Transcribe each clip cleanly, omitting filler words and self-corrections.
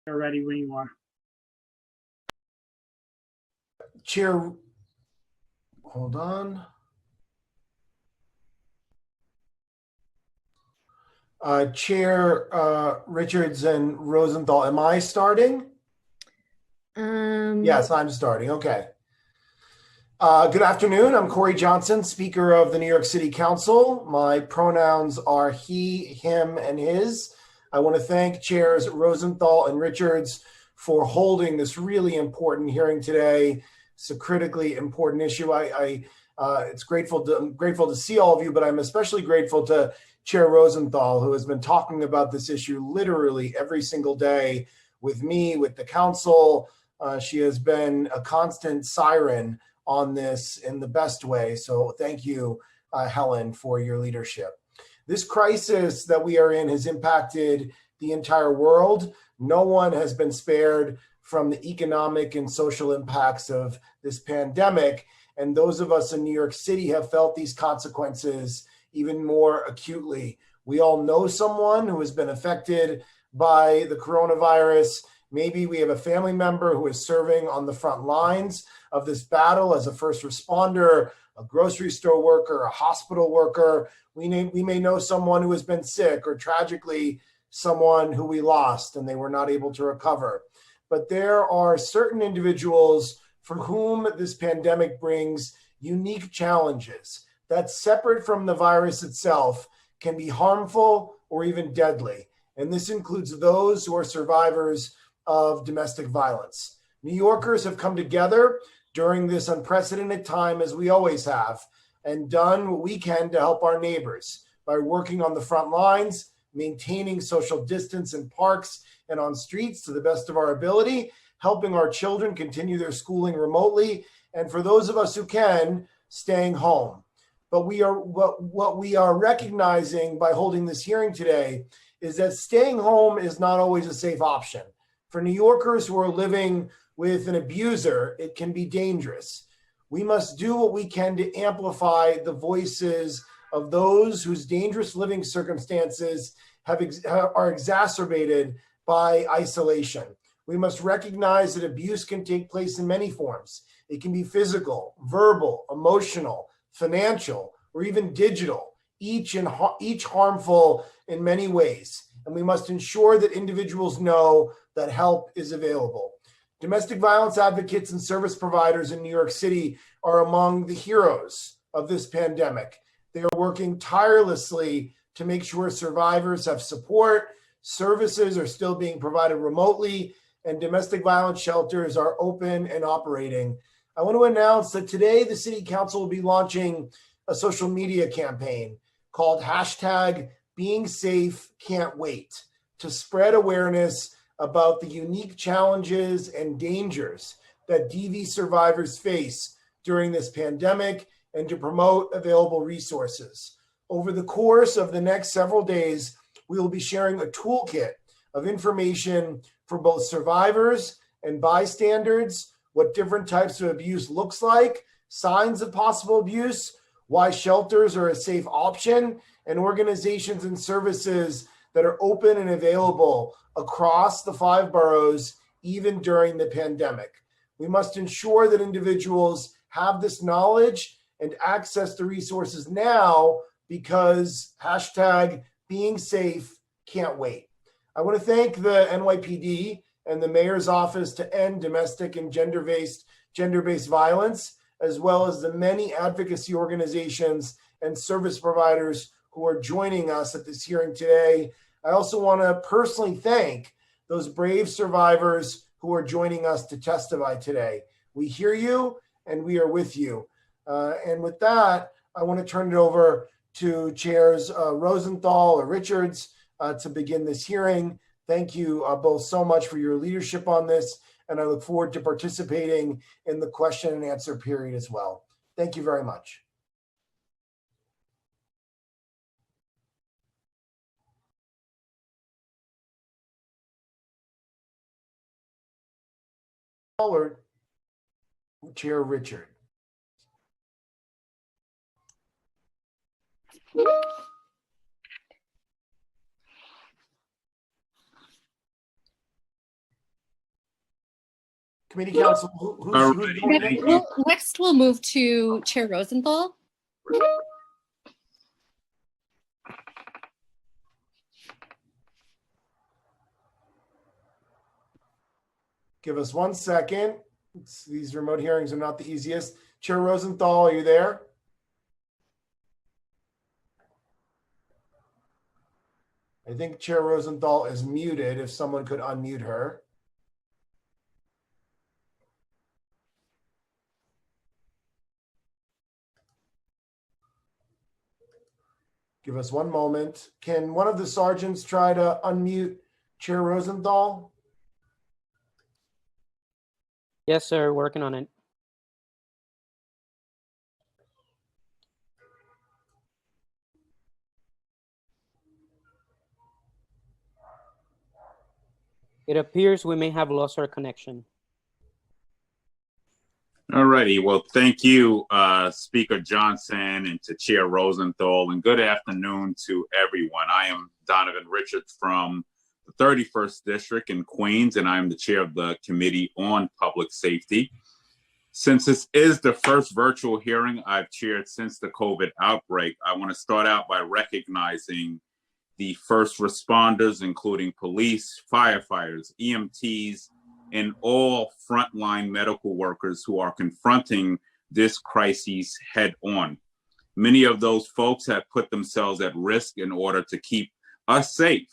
You're ready when you are. Chair, hold on. Chair Richards and Rosenthal, am I starting? Yes, I'm starting. Okay. Good afternoon. I'm Corey Johnson, Speaker of the New York City Council. My pronouns are he, him, and his. I want to thank Chairs Rosenthal and Richards for holding this really important hearing today. It's a critically important issue. I'm grateful to see all of you, but I'm especially grateful to Chair Rosenthal, who has been talking about this issue literally every single day with me, with the council. She has been a constant siren on this in the best way. So thank you, Helen, for your leadership. This crisis that we are in has impacted the entire world. No one has been spared from the economic and social impacts of this pandemic. And those of us in New York City have felt these consequences even more acutely. We all know someone who has been affected by the coronavirus. Maybe we have a family member who is serving on the front lines of this battle as a first responder, a grocery store worker, a hospital worker. We may know someone who has been sick, or tragically someone who we lost and they were not able to recover. But there are certain individuals for whom this pandemic brings unique challenges that, separate from the virus itself, can be harmful or even deadly. And this includes those who are survivors of domestic violence. New Yorkers have come together during this unprecedented time, as we always have, and done what we can to help our neighbors by working on the front lines, maintaining social distance in parks and on streets to the best of our ability, helping our children continue their schooling remotely, and for those of us who can, staying home. But what we are recognizing by holding this hearing today is that staying home is not always a safe option. For New Yorkers who are living with an abuser, it can be dangerous. We must do what we can to amplify the voices of those whose dangerous living circumstances are exacerbated by isolation. We must recognize that abuse can take place in many forms. It can be physical, verbal, emotional, financial, or even digital, each harmful in many ways. And we must ensure that individuals know that help is available. Domestic violence advocates and service providers in New York City are among the heroes of this pandemic. They are working tirelessly to make sure survivors have support, services are still being provided remotely, and domestic violence shelters are open and operating. I want to announce that today the City Council will be launching a social media campaign called #BeingSafeCan'tWait to spread awareness about the unique challenges and dangers that DV survivors face during this pandemic and to promote available resources. Over the course of the next several days, we will be sharing a toolkit of information for both survivors and bystanders, what different types of abuse looks like, signs of possible abuse, why shelters are a safe option, and organizations and services that are open and available across the 5 boroughs, even during the pandemic. We must ensure that individuals have this knowledge and access to resources now, because #BeingSafeCan'tWait. I want to thank the NYPD and the Mayor's Office to End Domestic and Gender-Based Violence, as well as the many advocacy organizations and service providers who are joining us at this hearing today. I also want to personally thank those brave survivors who are joining us to testify today. We hear you and we are with you. And with that, I want to turn it over to Chairs Rosenthal or Richards to begin this hearing. Thank you both so much for your leadership on this, and I look forward to participating in the question and answer period as well. Thank you very much. Or Chair Richard. Committee counsel, who's doing it? Next, we'll move to Chair Rosenthal. Give us 1 second. These remote hearings are not the easiest. Chair Rosenthal, are you there? I think Chair Rosenthal is muted. If someone could unmute her. Give us 1 moment. Can one of the sergeants try to unmute Chair Rosenthal? Yes, sir. Working on it. It appears we may have lost our connection. All righty. Well, thank you, Speaker Johnson, and to Chair Rosenthal, and good afternoon to everyone. I am Donovan Richards from the 31st District in Queens, and I'm the chair of the Committee on Public Safety. Since this is the first virtual hearing I've chaired since the COVID outbreak, I want to start out by recognizing the first responders, including police, firefighters, EMTs, and all frontline medical workers who are confronting this crisis head on. Many of those folks have put themselves at risk in order to keep us safe.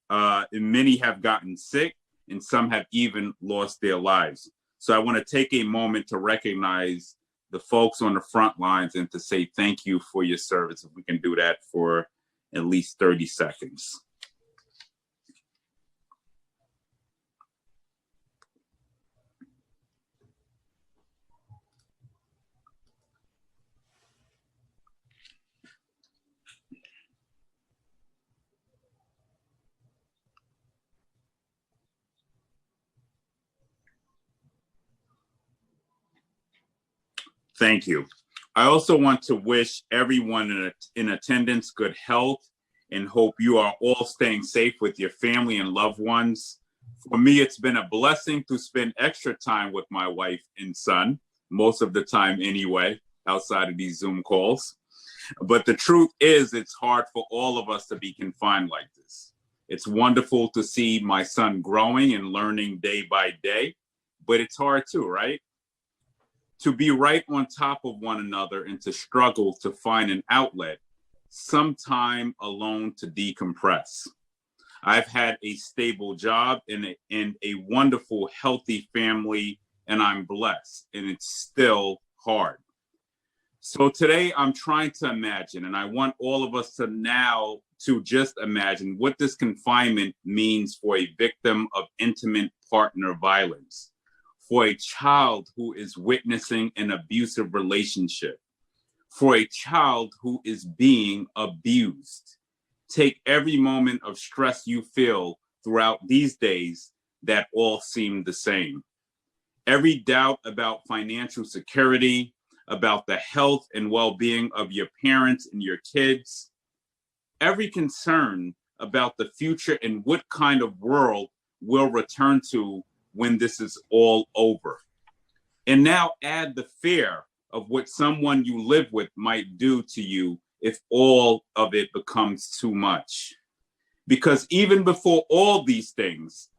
And many have gotten sick, and some have even lost their lives. So I want to take a moment to recognize the folks on the front lines and to say thank you for your service. If we can do that for at least 30 seconds. Thank you. I also want to wish everyone in attendance good health and hope you are all staying safe with your family and loved ones. For me, it's been a blessing to spend extra time with my wife and son, most of the time anyway, outside of these Zoom calls. But the truth is, it's hard for all of us to be confined like this. It's wonderful to see my son growing and learning day by day, but it's hard too, right? To be right on top of one another and to struggle to find an outlet, some time alone to decompress. I've had a stable job and a wonderful, healthy family, and I'm blessed, and it's still hard. So today I'm trying to imagine, and I want all of us to now to just imagine what this confinement means for a victim of intimate partner violence, for a child who is witnessing an abusive relationship, for a child who is being abused. Take every moment of stress you feel throughout these days that all seem the same. Every doubt about financial security, about the health and well-being of your parents and your kids, every concern about the future and what kind of world we'll return to when this is all over. And now add the fear of what someone you live with might do to you if all of it becomes too much. Because even before all these things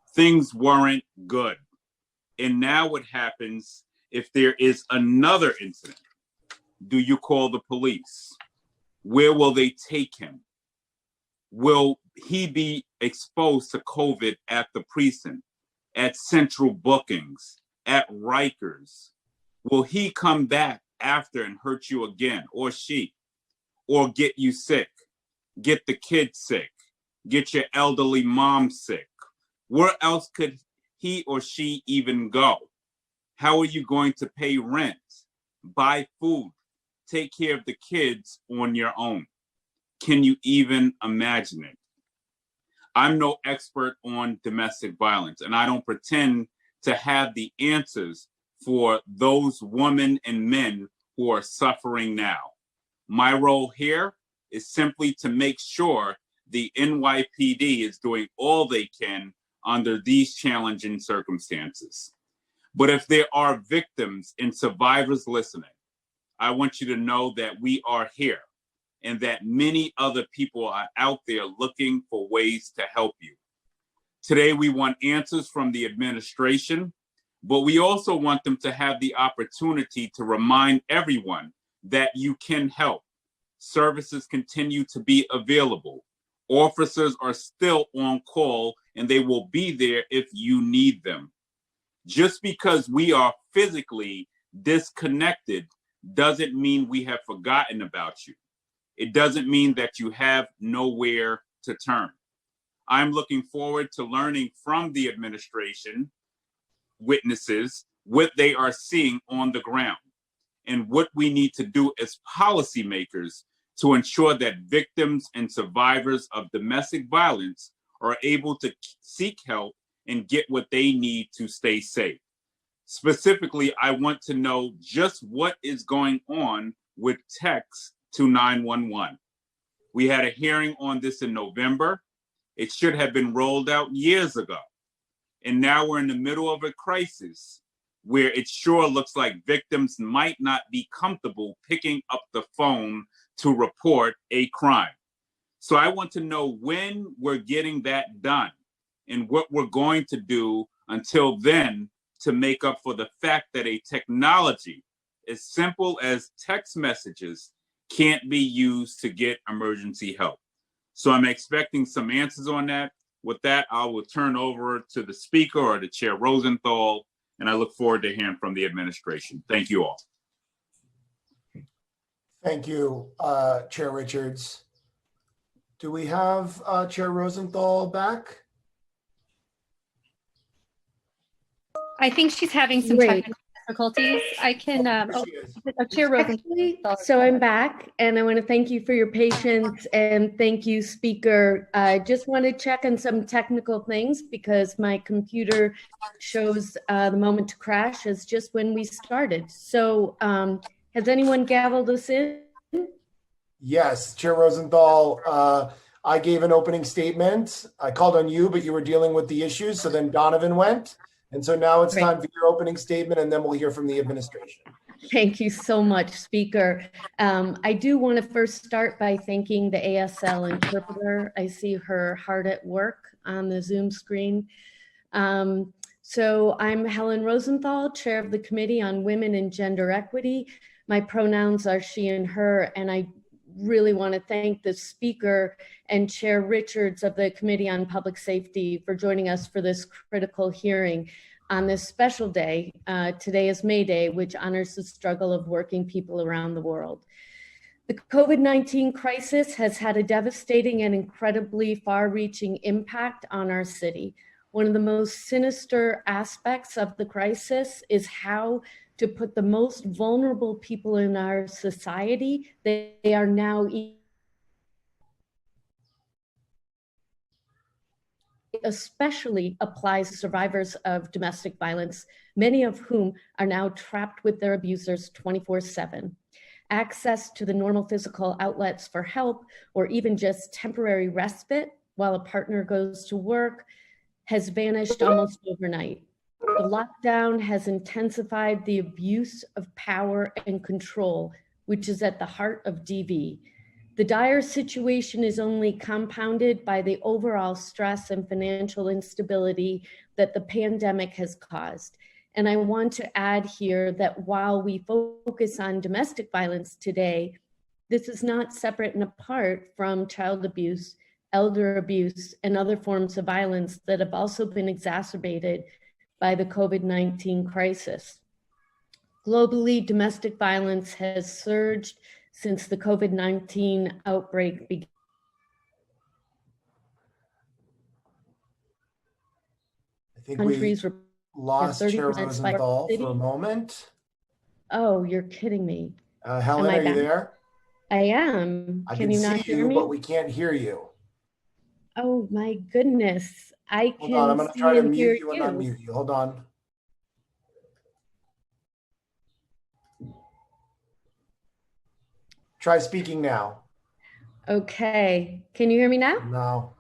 weren't good. And now what happens if there is another incident? Do you call the police? Where will they take him? Will he be exposed to COVID at the precinct, at central bookings, at Rikers? Will he come back after and hurt you again, or she, or get you sick, get the kids sick, get your elderly mom sick? Where else could he or she even go? How are you going to pay rent, buy food, take care of the kids on your own? Can you even imagine it? I'm no expert on domestic violence, and I don't pretend to have the answers for those women and men who are suffering now. My role here is simply to make sure the NYPD is doing all they can under these challenging circumstances. But if there are victims and survivors listening, I want you to know that we are here and that many other people are out there looking for ways to help you. Today, we want answers from the administration, but we also want them to have the opportunity to remind everyone that you can help. Services continue to be available. Officers are still on call, and they will be there if you need them. Just because we are physically disconnected doesn't mean we have forgotten about you. It doesn't mean that you have nowhere to turn. I'm looking forward to learning from the administration witnesses what they are seeing on the ground and what we need to do as policymakers to ensure that victims and survivors of domestic violence are able to seek help and get what they need to stay safe. Specifically, I want to know just what is going on with text to 911. We had a hearing on this in November. It should have been rolled out years ago. And now we're in the middle of a crisis where it sure looks like victims might not be comfortable picking up the phone to report a crime. So I want to know when we're getting that done and what we're going to do until then to make up for the fact that a technology as simple as text messages can't be used to get emergency help. So I'm expecting some answers on that. With that, I will turn over to the speaker or the Chair Rosenthal, and I look forward to hearing from the administration. Thank you all. Thank you, Chair Richards. Do we have Chair Rosenthal back? I think she's having some Great. technical difficulties. I can, There she is. Chair Rosenthal. Actually, so I'm back, and I want to thank you for your patience, and thank you, Speaker. I just want to check on some technical things because my computer shows the moment to crash as just when we started. So has anyone gavelled us in? Yes, Chair Rosenthal, I gave an opening statement. I called on you, but you were dealing with the issues. So then Donovan went. And so now it's Great. time for your opening statement, and then we'll hear from the administration. Thank you so much, Speaker. I do want to first start by thanking the ASL interpreter. I see her hard at work on the Zoom screen. So I'm Helen Rosenthal, Chair of the Committee on Women and Gender Equity. My pronouns are she and her, and I really want to thank the Speaker and Chair Richards of the Committee on Public Safety for joining us for this critical hearing on this special day. Today is May Day, which honors the struggle of working people around the world. The COVID-19 crisis has had a devastating and incredibly far-reaching impact on our city. One of the most sinister aspects of the crisis is how to put the most vulnerable people in our society, they are now especially applies to survivors of domestic violence, many of whom are now trapped with their abusers 24/7. Access to the normal physical outlets for help or even just temporary respite while a partner goes to work has vanished almost overnight. The lockdown has intensified the abuse of power and control, which is at the heart of DV. The dire situation is only compounded by the overall stress and financial instability that the pandemic has caused. And I want to add here that while we focus on domestic violence today, this is not separate and apart from child abuse, elder abuse, and other forms of violence that have also been exacerbated by the COVID-19 crisis. Globally, domestic violence has surged since the COVID-19 outbreak began. I think Countries we were lost 30% Chair spike Rosenthal city. for a moment. Oh, you're kidding me. Helen, Am I are you back? there? I am. I Can you not see hear you, me? but we can't hear you. Oh my goodness. I Hold on, I'm can going to see try to and hear mute you and unmute you. Hold on. Try speaking now. Okay. Can you hear me now? No.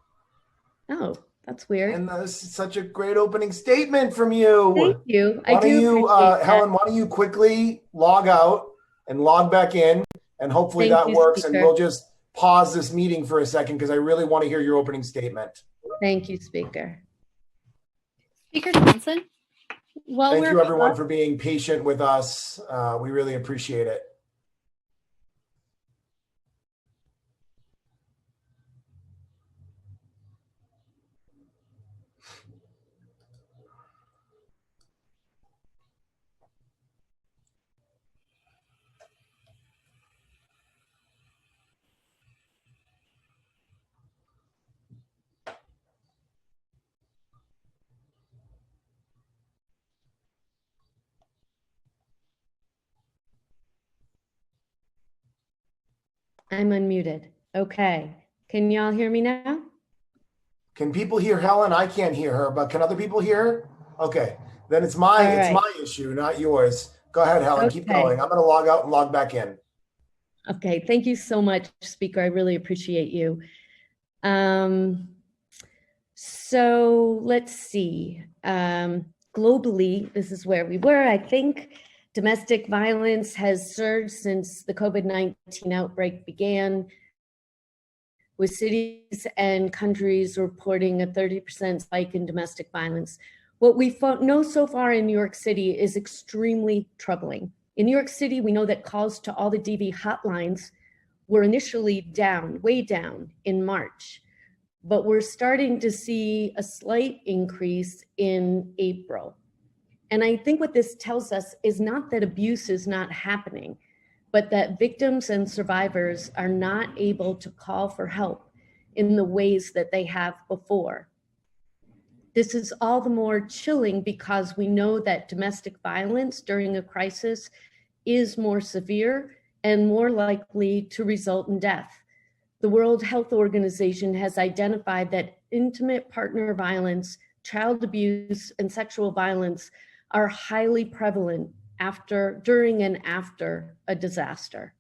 Oh, That's weird. And this is such a great opening statement from you. Thank you. Why I don't do you, appreciate that. Helen, why don't you quickly log out and log back in, and hopefully Thank that you, works. Speaker. And we'll just pause this meeting for a second because I really want to hear your opening statement. Thank you, Speaker. Speaker Johnson. While Thank we're you, everyone, for being patient with us. We really appreciate it. I'm unmuted. Okay. Can y'all hear me now? Can people hear Helen? I can't hear her, but can other people hear her? Okay, then it's All right. my issue, not yours. Go ahead, Helen. Keep Okay. going. I'm going to log out and log back in. Okay. Thank you so much, Speaker. I really appreciate you. So let's see. Globally, this is where we were. I think domestic violence has surged since the COVID-19 outbreak began, with cities and countries reporting a 30% spike in domestic violence. What we know so far in New York City is extremely troubling. In New York City, we know that calls to all the DV hotlines were initially down, way down in March, but we're starting to see a slight increase in April. And I think what this tells us is not that abuse is not happening, but that victims and survivors are not able to call for help in the ways that they have before. This is all the more chilling because we know that domestic violence during a crisis is more severe and more likely to result in death. The World Health Organization has identified that intimate partner violence, child abuse, and sexual violence are highly prevalent during and after a disaster.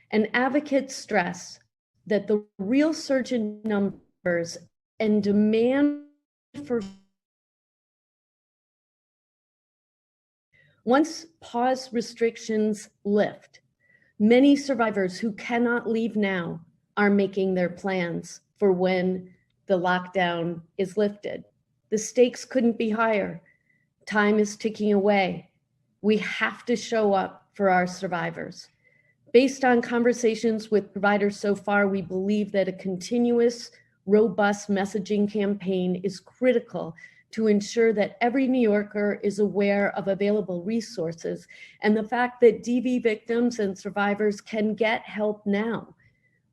And advocates stress that the real surge in numbers and demand for once pause restrictions lift, many survivors who cannot leave now are making their plans for when the lockdown is lifted. The stakes couldn't be higher. Time is ticking away. We have to show up for our survivors. Based on conversations with providers so far, we believe that a continuous, robust messaging campaign is critical to ensure that every New Yorker is aware of available resources and the fact that DV victims and survivors can get help now.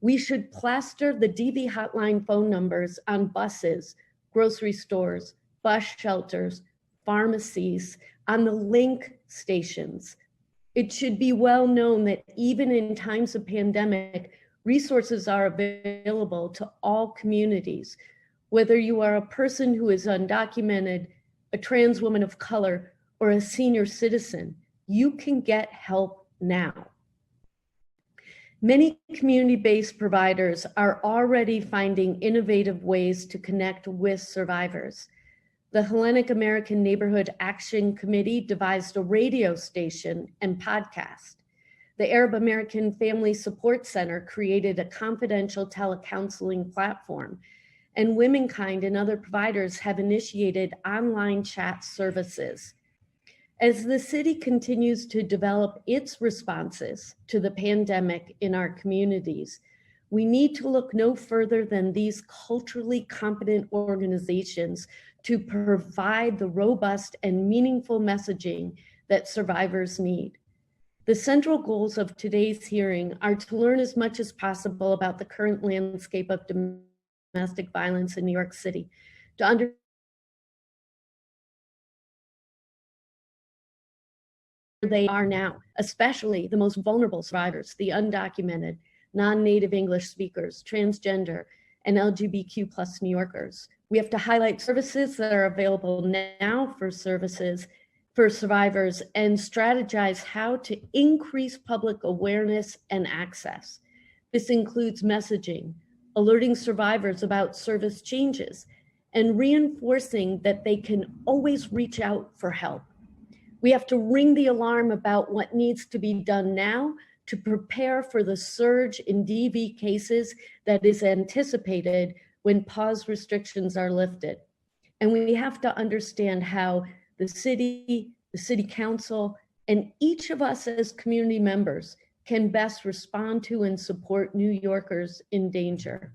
We should plaster the DV hotline phone numbers on buses, grocery stores, bus shelters, pharmacies, on the link stations. It should be well known that even in times of pandemic, resources are available to all communities. Whether you are a person who is undocumented, a trans woman of color, or a senior citizen, you can get help now. Many community-based providers are already finding innovative ways to connect with survivors. The Hellenic American Neighborhood Action Committee devised a radio station and podcast. The Arab American Family Support Center created a confidential telecounseling platform, and Womenkind and other providers have initiated online chat services. As the city continues to develop its responses to the pandemic in our communities, we need to look no further than these culturally competent organizations to provide the robust and meaningful messaging that survivors need. The central goals of today's hearing are to learn as much as possible about the current landscape of domestic violence in New York City, to understand where they are now, especially the most vulnerable survivors, the undocumented, non-native English speakers, transgender, and LGBTQ plus New Yorkers. We have to highlight services that are available now for survivors and strategize how to increase public awareness and access. This includes messaging, alerting survivors about service changes, and reinforcing that they can always reach out for help. We have to ring the alarm about what needs to be done now to prepare for the surge in DV cases that is anticipated when pause restrictions are lifted. And we have to understand how the city council, and each of us as community members can best respond to and support New Yorkers in danger.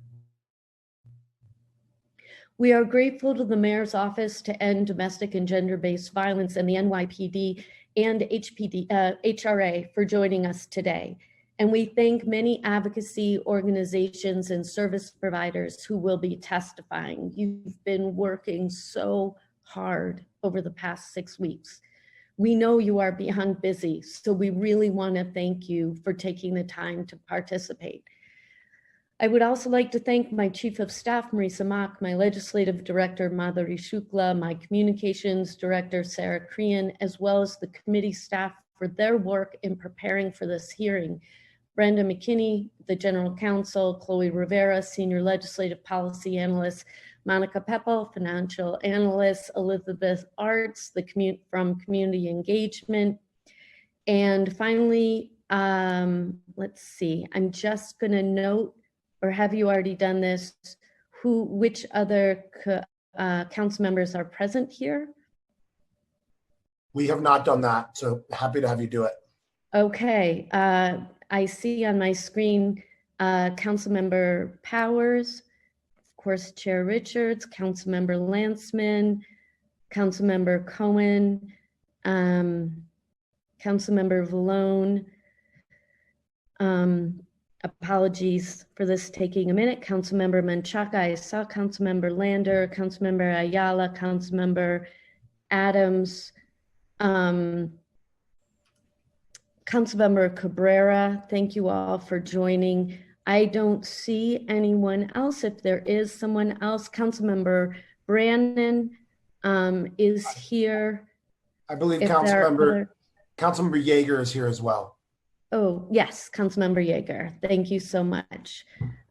We are grateful to the Mayor's Office to End Domestic and Gender-Based Violence and the NYPD and HRA for joining us today. And we thank many advocacy organizations and service providers who will be testifying. You've been working so hard over the past 6 weeks. We know you are beyond busy, so we really want to thank you for taking the time to participate. I would also like to thank my Chief of Staff, Marisa Mock, my Legislative Director, Madhuri Shukla, my Communications Director, Sarah Crean, as well as the committee staff for their work in preparing for this hearing. Brenda McKinney, the General Counsel, Chloe Rivera, Senior Legislative Policy Analyst, Monica Peppel, Financial Analyst, Elizabeth Arts, from Community Engagement. And finally, let's see, I'm just gonna note, or have you already done this, which other council members are present here? We have not done that, so happy to have you do it. Okay, I see on my screen Councilmember Powers, of course, Chair Richards, Councilmember Landsman, Councilmember Cohen, Councilmember Vallone. Apologies for this taking a minute. Councilmember Menchaca, I saw Councilmember Lander, Councilmember Ayala, Councilmember Adams, Councilmember Cabrera. Thank you all for joining. I don't see anyone else. If there is someone else, Councilmember Brannan is here. I believe If there are Councilmember Yeager is here as well. Oh, yes, Councilmember Yeager. Thank you so much.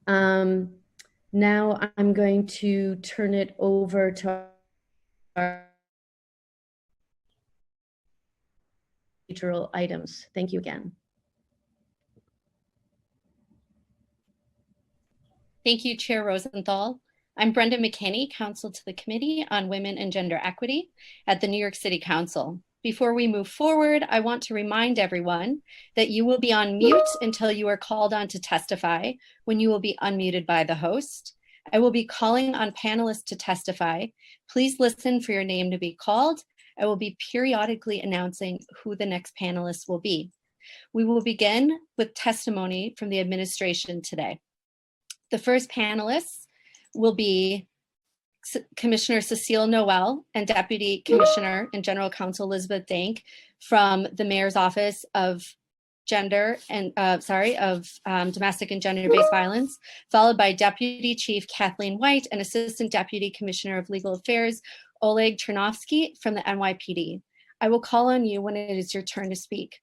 Now I'm going to turn it over to our procedural items. Thank you again. Thank you, Chair Rosenthal. I'm Brenda McKinney, Counsel to the Committee on Women and Gender Equity at the New York City Council. Before we move forward, I want to remind everyone that you will be on mute until you are called on to testify, when you will be unmuted by the host. I will be calling on panelists to testify. Please listen for your name to be called. I will be periodically announcing who the next panelist will be. We will begin with testimony from the administration today. The first panelists will be Commissioner Cecile Noel and Deputy Commissioner and General Counsel Elizabeth Dank from the Mayor's Office of Domestic and Gender-Based Violence, followed by Deputy Chief Kathleen White and Assistant Deputy Commissioner of Legal Affairs Oleg Chernovsky from the NYPD. I will call on you when it is your turn to speak.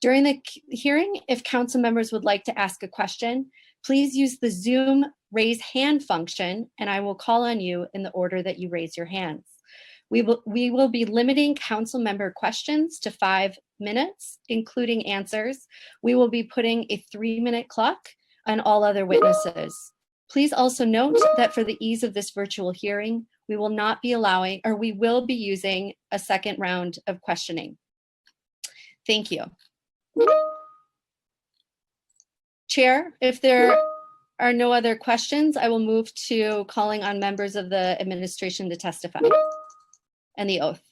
During the hearing, if council members would like to ask a question, please use the Zoom raise hand function, and I will call on you in the order that you raise your hands. We will be limiting council member questions to 5 minutes, including answers. We will be putting a 3-minute clock on all other witnesses. Please also note that for the ease of this virtual hearing, we will not be allowing, or we will be using a second round of questioning. Thank you. Chair, if there are no other questions, I will move to calling on members of the administration to testify and the oath.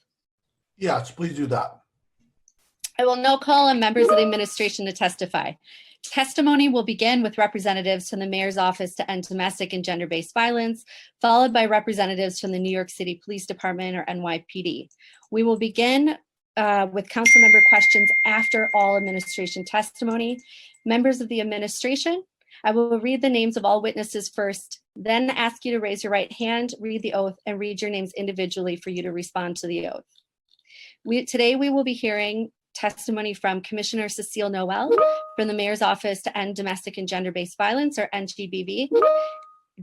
Yes, please do that. I will now call on members of the administration to testify. Testimony will begin with representatives from the Mayor's Office to End Domestic and Gender-Based Violence, followed by representatives from the New York City Police Department or NYPD. We will begin with council member questions after all administration testimony. Members of the administration, I will read the names of all witnesses first, then ask you to raise your right hand, read the oath, and read your names individually for you to respond to the oath. Today we will be hearing testimony from Commissioner Cecile Noel from the Mayor's Office to End Domestic and Gender-Based Violence, or NGBV,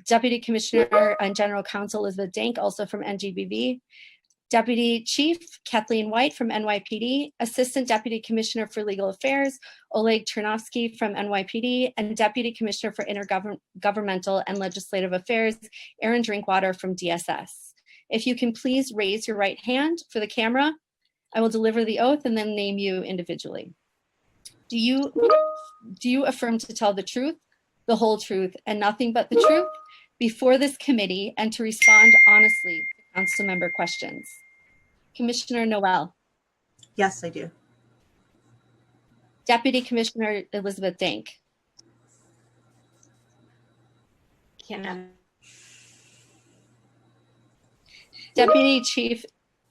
Deputy Commissioner and General Counsel Elizabeth Dank, also from NGBV. Deputy Chief Kathleen White from NYPD, Assistant Deputy Commissioner for Legal Affairs Oleg Chernovsky from NYPD, and Deputy Commissioner for Intergovernmental and Legislative Affairs Aaron Drinkwater from DSS. If you can please raise your right hand for the camera, I will deliver the oath and then name you individually. Do you affirm to tell the truth, the whole truth, and nothing but the truth before this committee and to respond honestly to council member questions? Commissioner Noel. Yes, I do. Deputy Commissioner Elizabeth Dank. Deputy Chief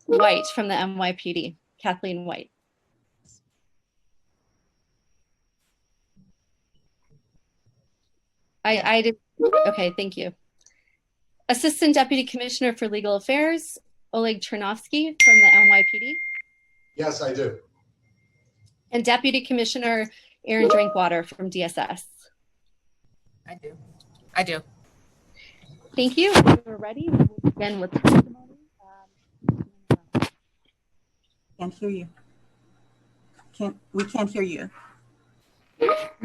White from the NYPD, Kathleen White. I did, okay, thank you. Assistant Deputy Commissioner for Legal Affairs, Oleg Chernovsky from the NYPD. Yes, I do. And Deputy Commissioner Aaron Drinkwater from DSS. I do. I do. Thank you. When we're ready, we will begin with testimony. Can't hear you. We can't hear you.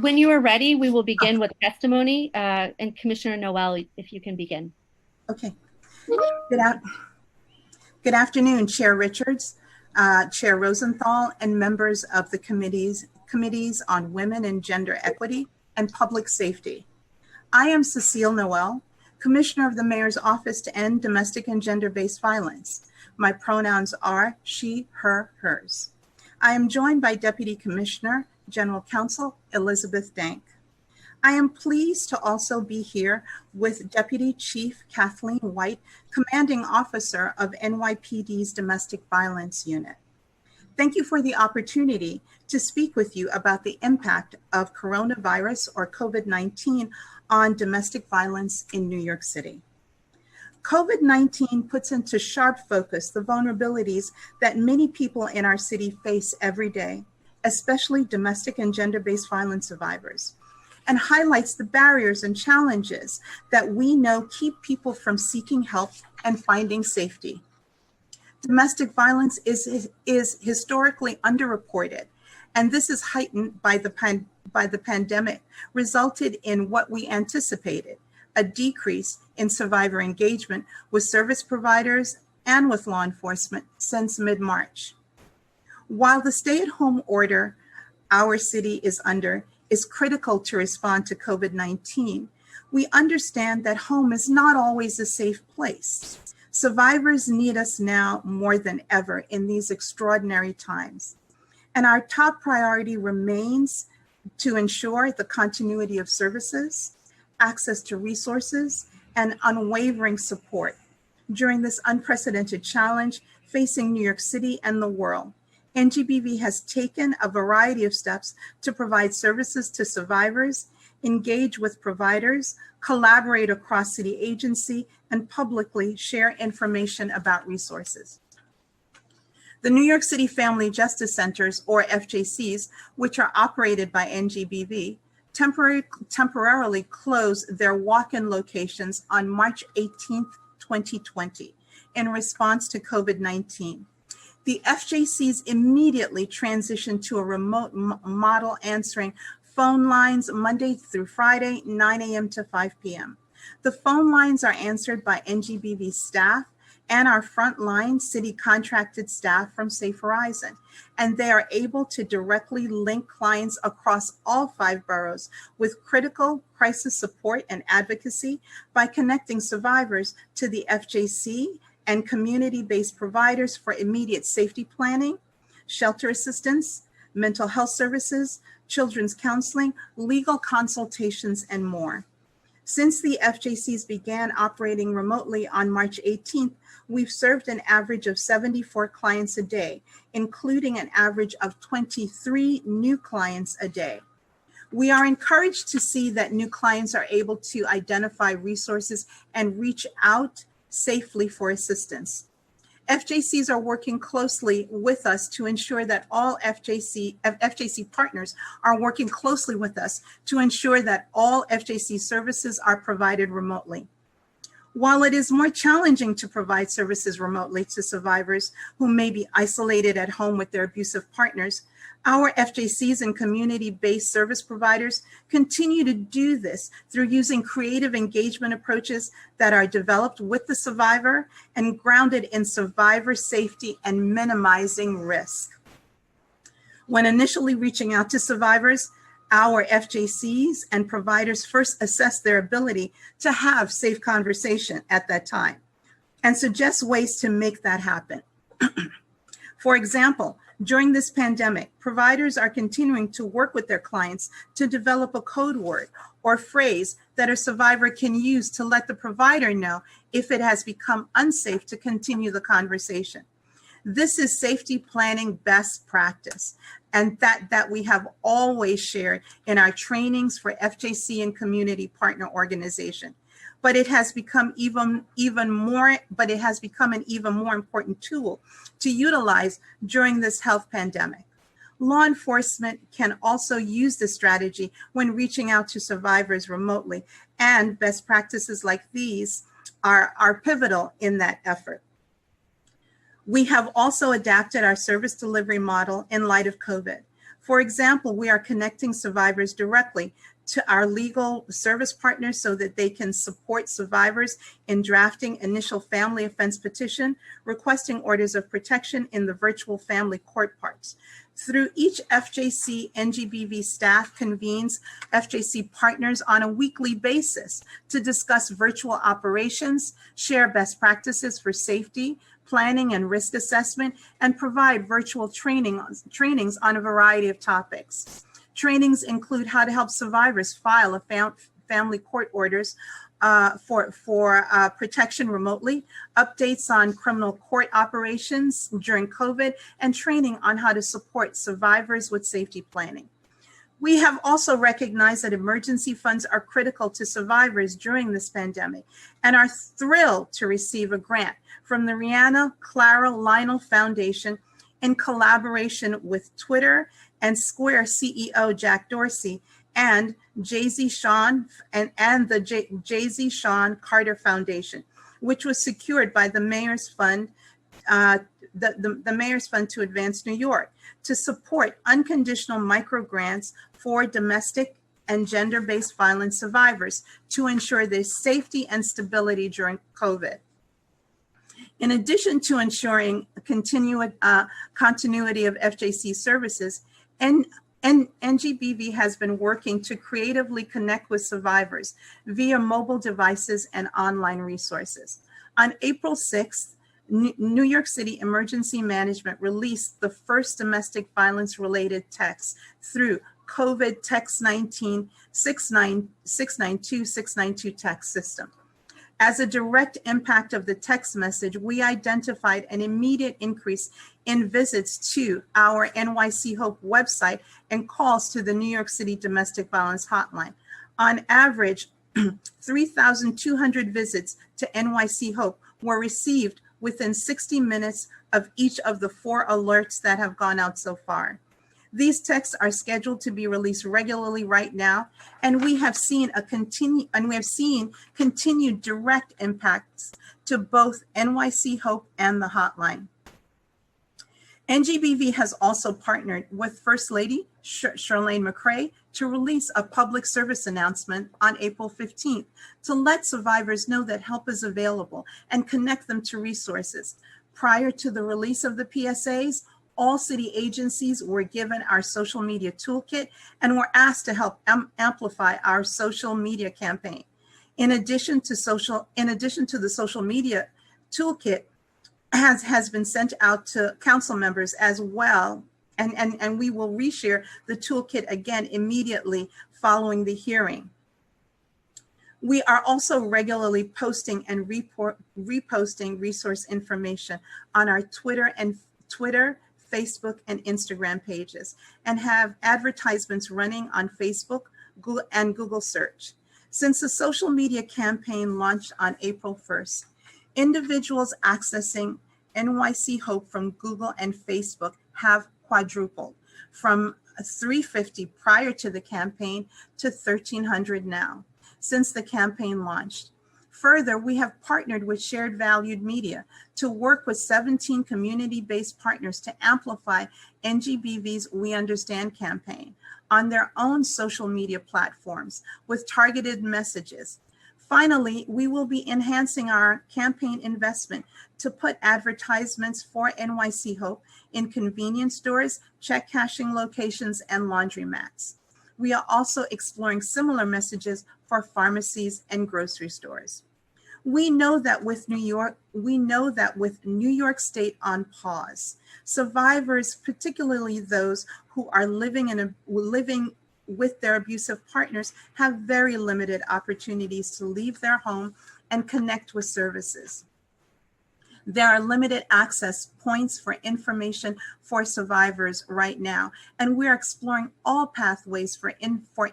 When you are ready, we will begin with testimony. And Commissioner Noel, if you can begin. Okay. Good afternoon, Chair Richards, Chair Rosenthal, and members of the committees on women and gender equity and public safety. I am Cecile Noel, Commissioner of the Mayor's Office to End Domestic and Gender-Based Violence. My pronouns are she, her, hers. I am joined by Deputy Commissioner, General Counsel Elizabeth Dank. I am pleased to also be here with Deputy Chief Kathleen White, Commanding Officer of NYPD's Domestic Violence Unit. Thank you for the opportunity to speak with you about the impact of coronavirus or COVID-19 on domestic violence in New York City. COVID-19 puts into sharp focus the vulnerabilities that many people in our city face every day, especially domestic and gender-based violence survivors, and highlights the barriers and challenges that we know keep people from seeking help and finding safety. Domestic violence is historically underreported, and this is heightened by the pandemic, resulted in what we anticipated, a decrease in survivor engagement with service providers and with law enforcement since mid-March. While the stay-at-home order our city is under is critical to respond to COVID-19, we understand that home is not always a safe place. Survivors need us now more than ever in these extraordinary times. And our top priority remains to ensure the continuity of services, access to resources, and unwavering support during this unprecedented challenge facing New York City and the world. NGBV has taken a variety of steps to provide services to survivors, engage with providers, collaborate across city agency, and publicly share information about resources. The New York City Family Justice Centers, or FJCs, which are operated by NGBV, temporarily closed their walk-in locations on March 18th, 2020, in response to COVID-19. The FJCs immediately transitioned to a remote model, answering phone lines Monday through Friday, 9 a.m. to 5 p.m. The phone lines are answered by NGBV staff and our frontline city contracted staff from Safe Horizon, and they are able to directly link clients across all 5 boroughs with critical crisis support and advocacy by connecting survivors to the FJC and community-based providers for immediate safety planning, shelter assistance, mental health services, children's counseling, legal consultations, and more. Since the FJCs began operating remotely on March 18th, we've served an average of 74 clients a day, including an average of 23 new clients a day. We are encouraged to see that new clients are able to identify resources and reach out safely for assistance. FJCs are working closely with us to ensure that all FJC partners are working closely with us to ensure that all FJC services are provided remotely. While it is more challenging to provide services remotely to survivors who may be isolated at home with their abusive partners, our FJCs and community-based service providers continue to do this through using creative engagement approaches that are developed with the survivor and grounded in survivor safety and minimizing risk. When initially reaching out to survivors, our FJCs and providers first assess their ability to have safe conversation at that time and suggest ways to make that happen. For example, during this pandemic, providers are continuing to work with their clients to develop a code word or phrase that a survivor can use to let the provider know if it has become unsafe to continue the conversation. This is safety planning best practice, and that we have always shared in our trainings for FJC and community partner organization. But it has become an even more important tool to utilize during this health pandemic. Law enforcement can also use this strategy when reaching out to survivors remotely, and best practices like these are pivotal in that effort. We have also adapted our service delivery model in light of COVID. For example, we are connecting survivors directly to our legal service partners so that they can support survivors in drafting initial family offense petition, requesting orders of protection in the virtual family court parts. Through each FJC, NGBV staff convenes FJC partners on a weekly basis to discuss virtual operations, share best practices for safety, planning and risk assessment, and provide virtual trainings on a variety of topics. Trainings include how to help survivors file a family court orders for protection remotely, updates on criminal court operations during COVID, and training on how to support survivors with safety planning. We have also recognized that emergency funds are critical to survivors during this pandemic and are thrilled to receive a grant from the Rihanna Clara Lionel Foundation in collaboration with Twitter and Square CEO Jack Dorsey and Jay-Z Sean and the Jay-Z Sean Carter Foundation, which was secured by the Mayor's Fund, the Mayor's Fund to Advance New York, to support unconditional micro grants for domestic and gender-based violence survivors to ensure their safety and stability during COVID. In addition to ensuring continuity of FJC services, NGBV has been working to creatively connect with survivors via mobile devices and online resources. On April 6th, New York City Emergency Management released the first domestic violence-related text through COVID Text 692 text system. As a direct impact of the text message, we identified an immediate increase in visits to our NYC Hope website and calls to the New York City Domestic Violence Hotline. On average, 3,200 visits to NYC Hope were received within 60 minutes of each of the 4 alerts that have gone out so far. These texts are scheduled to be released regularly right now, and we have seen continued direct impacts to both NYC Hope and the hotline. NGBV has also partnered with First Lady Chirlane McCray to release a public service announcement on April 15th to let survivors know that help is available and connect them to resources. Prior to the release of the PSAs, all city agencies were given our social media toolkit and were asked to help amplify our social media campaign. In addition to the social media toolkit has been sent out to council members as well. And we will reshare the toolkit again immediately following the hearing. We are also regularly posting and reposting resource information on our Twitter, Facebook, and Instagram pages, and have advertisements running on Facebook and Google search. Since the social media campaign launched on April 1st, individuals accessing NYC Hope from Google and Facebook have quadrupled from 350 prior to the campaign to 1,300 now since the campaign launched. Further, we have partnered with Shared Valued Media to work with 17 community-based partners to amplify NGBV's We Understand campaign on their own social media platforms with targeted messages. Finally, we will be enhancing our campaign investment to put advertisements for NYC Hope in convenience stores, check cashing locations, and laundromats. We are also exploring similar messages for pharmacies and grocery stores. We know that with New York State on pause, survivors, particularly those who are living with their abusive partners, have very limited opportunities to leave their home and connect with services. There are limited access points for information for survivors right now, and we're exploring all pathways for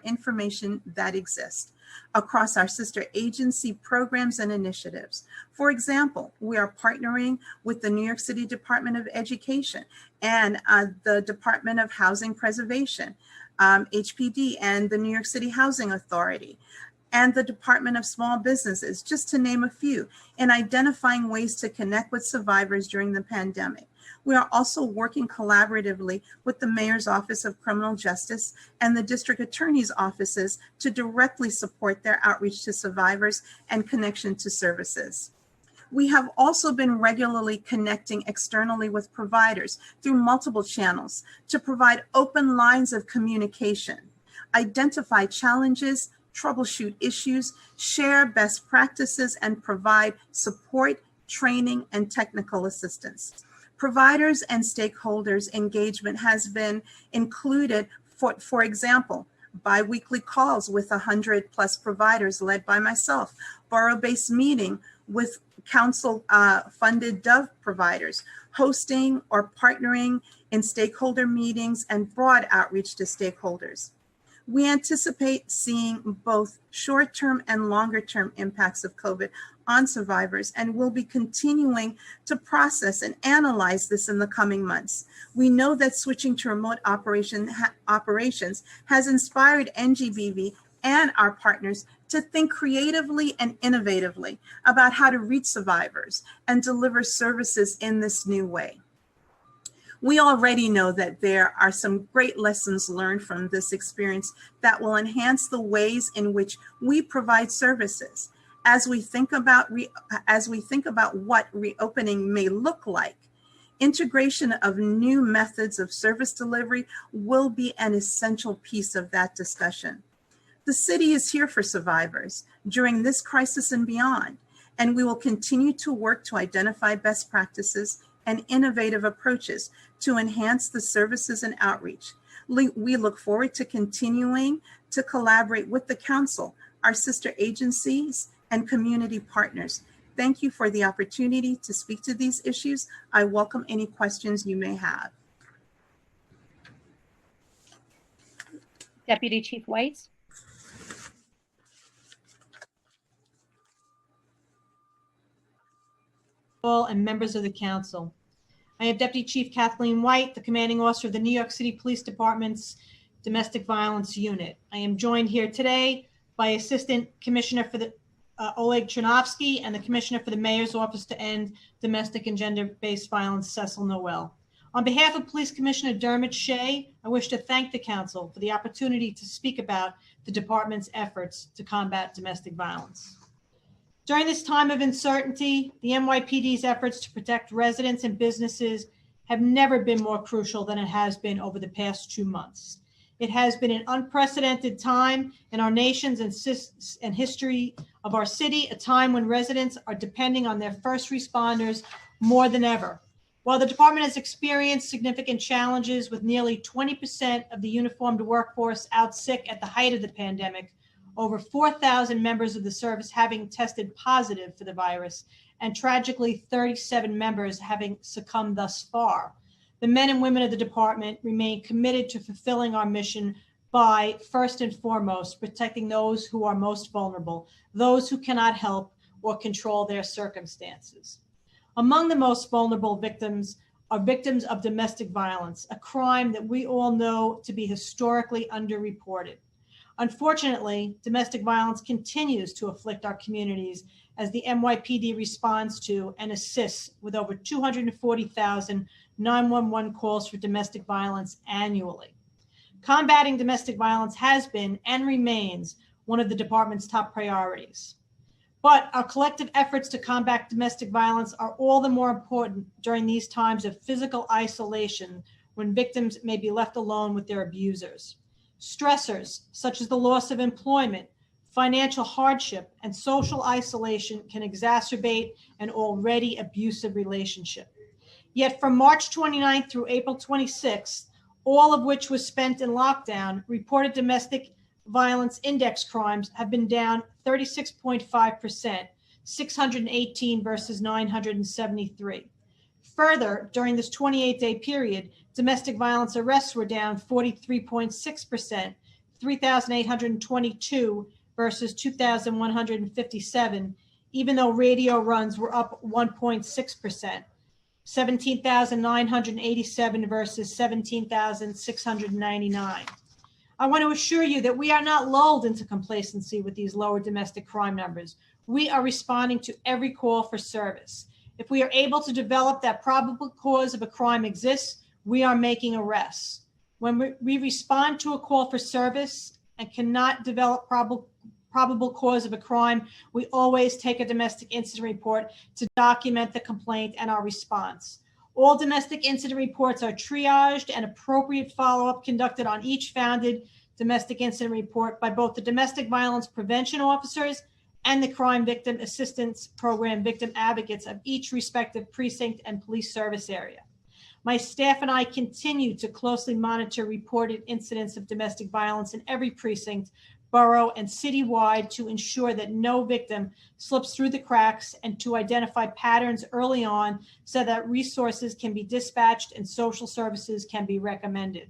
information that exist across our sister agency programs and initiatives. For example, we are partnering with the New York City Department of Education and the Department of Housing Preservation, HPD, and the New York City Housing Authority, and the Department of Small Businesses, just to name a few, in identifying ways to connect with survivors during the pandemic. We are also working collaboratively with the Mayor's Office of Criminal Justice and the District Attorney's offices to directly support their outreach to survivors and connection to services. We have also been regularly connecting externally with providers through multiple channels to provide open lines of communication, identify challenges, troubleshoot issues, share best practices, and provide support, training, and technical assistance. Providers and stakeholders engagement has been included, for example, bi-weekly calls with 100+ providers led by myself, borough-based meeting with council-funded Dove providers, hosting or partnering in stakeholder meetings, and broad outreach to stakeholders. We anticipate seeing both short-term and longer-term impacts of COVID on survivors, and will be continuing to process and analyze this in the coming months. We know that switching to remote operations has inspired NGBV and our partners to think creatively and innovatively about how to reach survivors and deliver services in this new way. We already know that there are some great lessons learned from this experience that will enhance the ways in which we provide services. As we think about what reopening may look like, integration of new methods of service delivery will be an essential piece of that discussion. The city is here for survivors during this crisis and beyond, and we will continue to work to identify best practices and innovative approaches to enhance the services and outreach. We look forward to continuing to collaborate with the council, our sister agencies, and community partners. Thank you for the opportunity to speak to these issues. I welcome any questions you may have. Deputy Chief White. And members of the council. I am Deputy Chief Kathleen White, the commanding officer of the New York City Police Department's Domestic Violence Unit. I am joined here today by Assistant Commissioner for the Oleg Chernovsky and the Commissioner for the Mayor's Office to End Domestic and Gender-Based Violence, Cecil Noel. On behalf of Police Commissioner Dermot Shea, I wish to thank the council for the opportunity to speak about the department's efforts to combat domestic violence. During this time of uncertainty, the NYPD's efforts to protect residents and businesses have never been more crucial than it has been over the past 2 months. It has been an unprecedented time in our nation's and history of our city, a time when residents are depending on their first responders more than ever. While the department has experienced significant challenges with nearly 20% of the uniformed workforce out sick at the height of the pandemic, over 4,000 members of the service having tested positive for the virus, and tragically 37 members having succumbed thus far, the men and women of the department remain committed to fulfilling our mission by, first and foremost, protecting those who are most vulnerable, those who cannot help or control their circumstances. Among the most vulnerable victims are victims of domestic violence, a crime that we all know to be historically underreported. Unfortunately, domestic violence continues to afflict our communities as the NYPD responds to and assists with over 240,000 911 calls for domestic violence annually. Combating domestic violence has been and remains one of the department's top priorities. But our collective efforts to combat domestic violence are all the more important during these times of physical isolation when victims may be left alone with their abusers. Stressors such as the loss of employment, financial hardship, and social isolation can exacerbate an already abusive relationship. Yet from March 29th through April 26th, all of which was spent in lockdown, reported domestic violence index crimes have been down 36.5%, 618 versus 973. Further, during this 28-day period, domestic violence arrests were down 43.6%, 3,822 versus 2,157, even though radio runs were up 1.6%, 17,987 versus 17,699. I want to assure you that we are not lulled into complacency with these lower domestic crime numbers. We are responding to every call for service. If we are able to develop that probable cause of a crime exists, we are making arrests. When we respond to a call for service and cannot develop probable cause of a crime, we always take a domestic incident report to document the complaint and our response. All domestic incident reports are triaged and appropriate follow-up conducted on each founded domestic incident report by both the domestic violence prevention officers and the crime victim assistance program victim advocates of each respective precinct and police service area. My staff and I continue to closely monitor reported incidents of domestic violence in every precinct, borough, and citywide to ensure that no victim slips through the cracks and to identify patterns early on so that resources can be dispatched and social services can be recommended.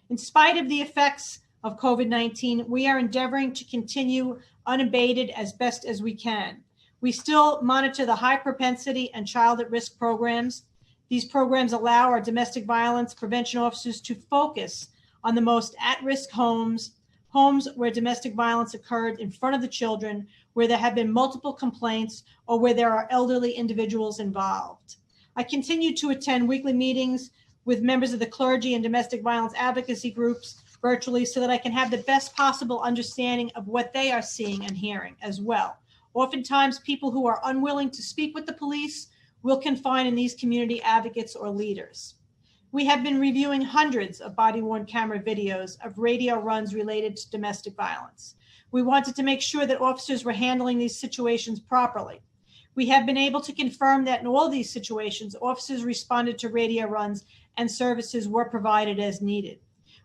In spite of the effects of COVID-19, we are endeavoring to continue unabated as best as we can. We still monitor the high propensity and child at risk programs. These programs allow our domestic violence prevention officers to focus on the most at-risk homes where domestic violence occurred in front of the children, where there have been multiple complaints, or where there are elderly individuals involved. I continue to attend weekly meetings with members of the clergy and domestic violence advocacy groups virtually so that I can have the best possible understanding of what they are seeing and hearing as well. Oftentimes, people who are unwilling to speak with the police will confide in these community advocates or leaders. We have been reviewing hundreds of body-worn camera videos of radio runs related to domestic violence. We wanted to make sure that officers were handling these situations properly. We have been able to confirm that in all these situations, officers responded to radio runs and services were provided as needed.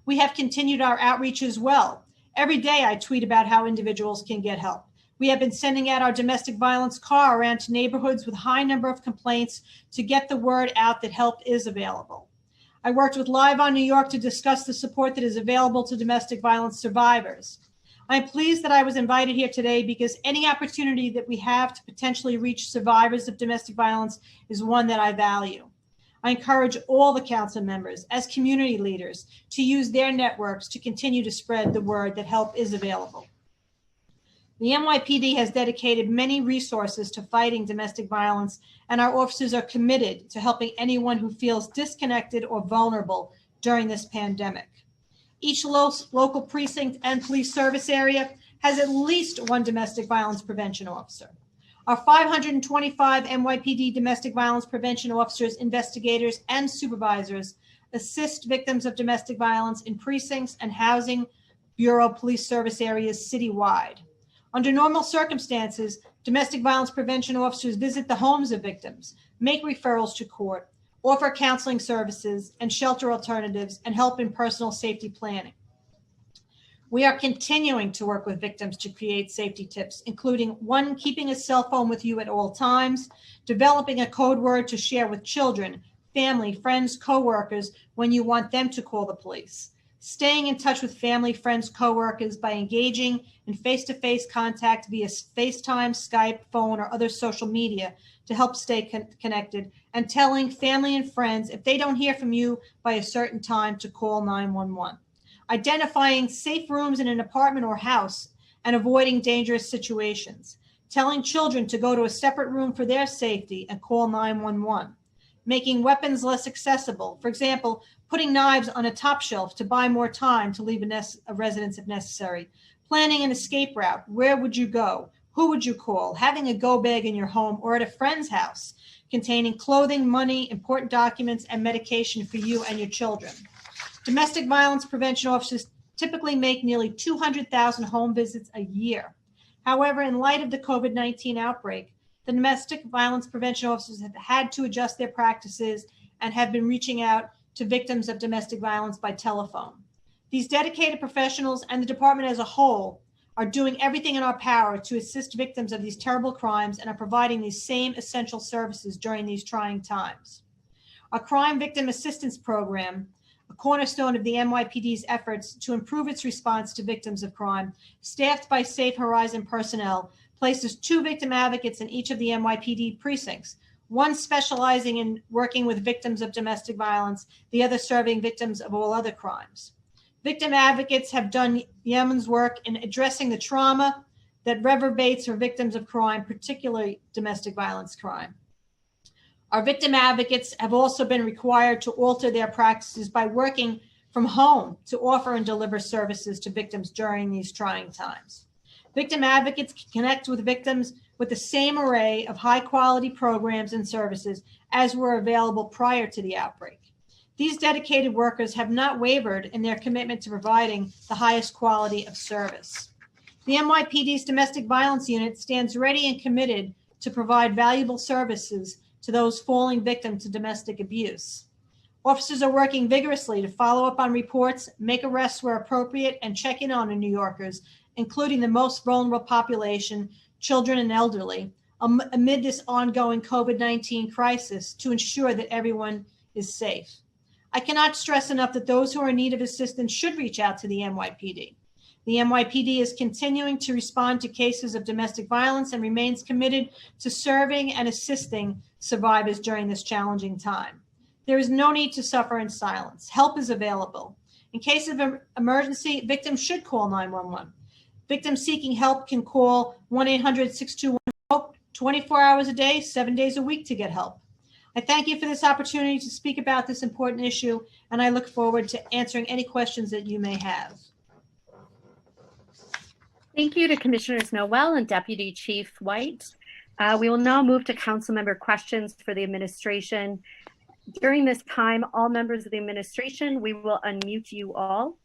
We have continued our outreach as well. Every day I tweet about how individuals can get help. We have been sending out our domestic violence car around to neighborhoods with high number of complaints to get the word out that help is available. I worked with Live on New York to discuss the support that is available to domestic violence survivors. I am pleased that I was invited here today because any opportunity that we have to potentially reach survivors of domestic violence is one that I value. I encourage all the council members as community leaders to use their networks to continue to spread the word that help is available. The NYPD has dedicated many resources to fighting domestic violence, and our officers are committed to helping anyone who feels disconnected or vulnerable during this pandemic. Each local precinct and police service area has at least one domestic violence prevention officer. Our 525 NYPD domestic violence prevention officers, investigators, and supervisors assist victims of domestic violence in precincts and housing bureau police service areas citywide. Under normal circumstances, domestic violence prevention officers visit the homes of victims, make referrals to court, offer counseling services and shelter alternatives, and help in personal safety planning. We are continuing to work with victims to create safety tips, including 1, keeping a cell phone with you at all times, developing a code word to share with children, family, friends, coworkers when you want them to call the police, staying in touch with family, friends, coworkers by engaging in face-to-face contact via FaceTime, Skype, phone, or other social media to help stay connected, and telling family and friends if they don't hear from you by a certain time to call 911. Identifying safe rooms in an apartment or house and avoiding dangerous situations. Telling children to go to a separate room for their safety and call 911. Making weapons less accessible. For example, putting knives on a top shelf to buy more time to leave a residence if necessary. Planning an escape route. Where would you go? Who would you call? Having a go bag in your home or at a friend's house containing clothing, money, important documents, and medication for you and your children. Domestic violence prevention officers typically make nearly 200,000 home visits a year. However, in light of the COVID-19 outbreak, the domestic violence prevention officers have had to adjust their practices and have been reaching out to victims of domestic violence by telephone. These dedicated professionals and the department as a whole are doing everything in our power to assist victims of these terrible crimes and are providing these same essential services during these trying times. Our Crime Victim Assistance Program, a cornerstone of the NYPD's efforts to improve its response to victims of crime, staffed by Safe Horizon personnel, places 2 victim advocates in each of the NYPD precincts, one specializing in working with victims of domestic violence, the other serving victims of all other crimes. Victim advocates have done yeoman's work in addressing the trauma that reverberates for victims of crime, particularly domestic violence crime. Our victim advocates have also been required to alter their practices by working from home to offer and deliver services to victims during these trying times. Victim advocates can connect with victims with the same array of high-quality programs and services as were available prior to the outbreak. These dedicated workers have not wavered in their commitment to providing the highest quality of service. The NYPD's Domestic Violence Unit stands ready and committed to provide valuable services to those falling victim to domestic abuse. Officers are working vigorously to follow up on reports, make arrests where appropriate, and check in on New Yorkers, including the most vulnerable population, children and elderly, amid this ongoing COVID-19 crisis to ensure that everyone is safe. I cannot stress enough that those who are in need of assistance should reach out to the NYPD. The NYPD is continuing to respond to cases of domestic violence and remains committed to serving and assisting survivors during this challenging time. There is no need to suffer in silence. Help is available. In case of an emergency, victims should call 911. Victims seeking help can call 1-800-621-HOPE 24 hours a day, 7 days a week to get help. I thank you for this opportunity to speak about this important issue, and I look forward to answering any questions that you may have. Thank you to Commissioners Noel and Deputy Chief White. We will now move to council member questions for the administration. During this time, all members of the administration, we will unmute you all.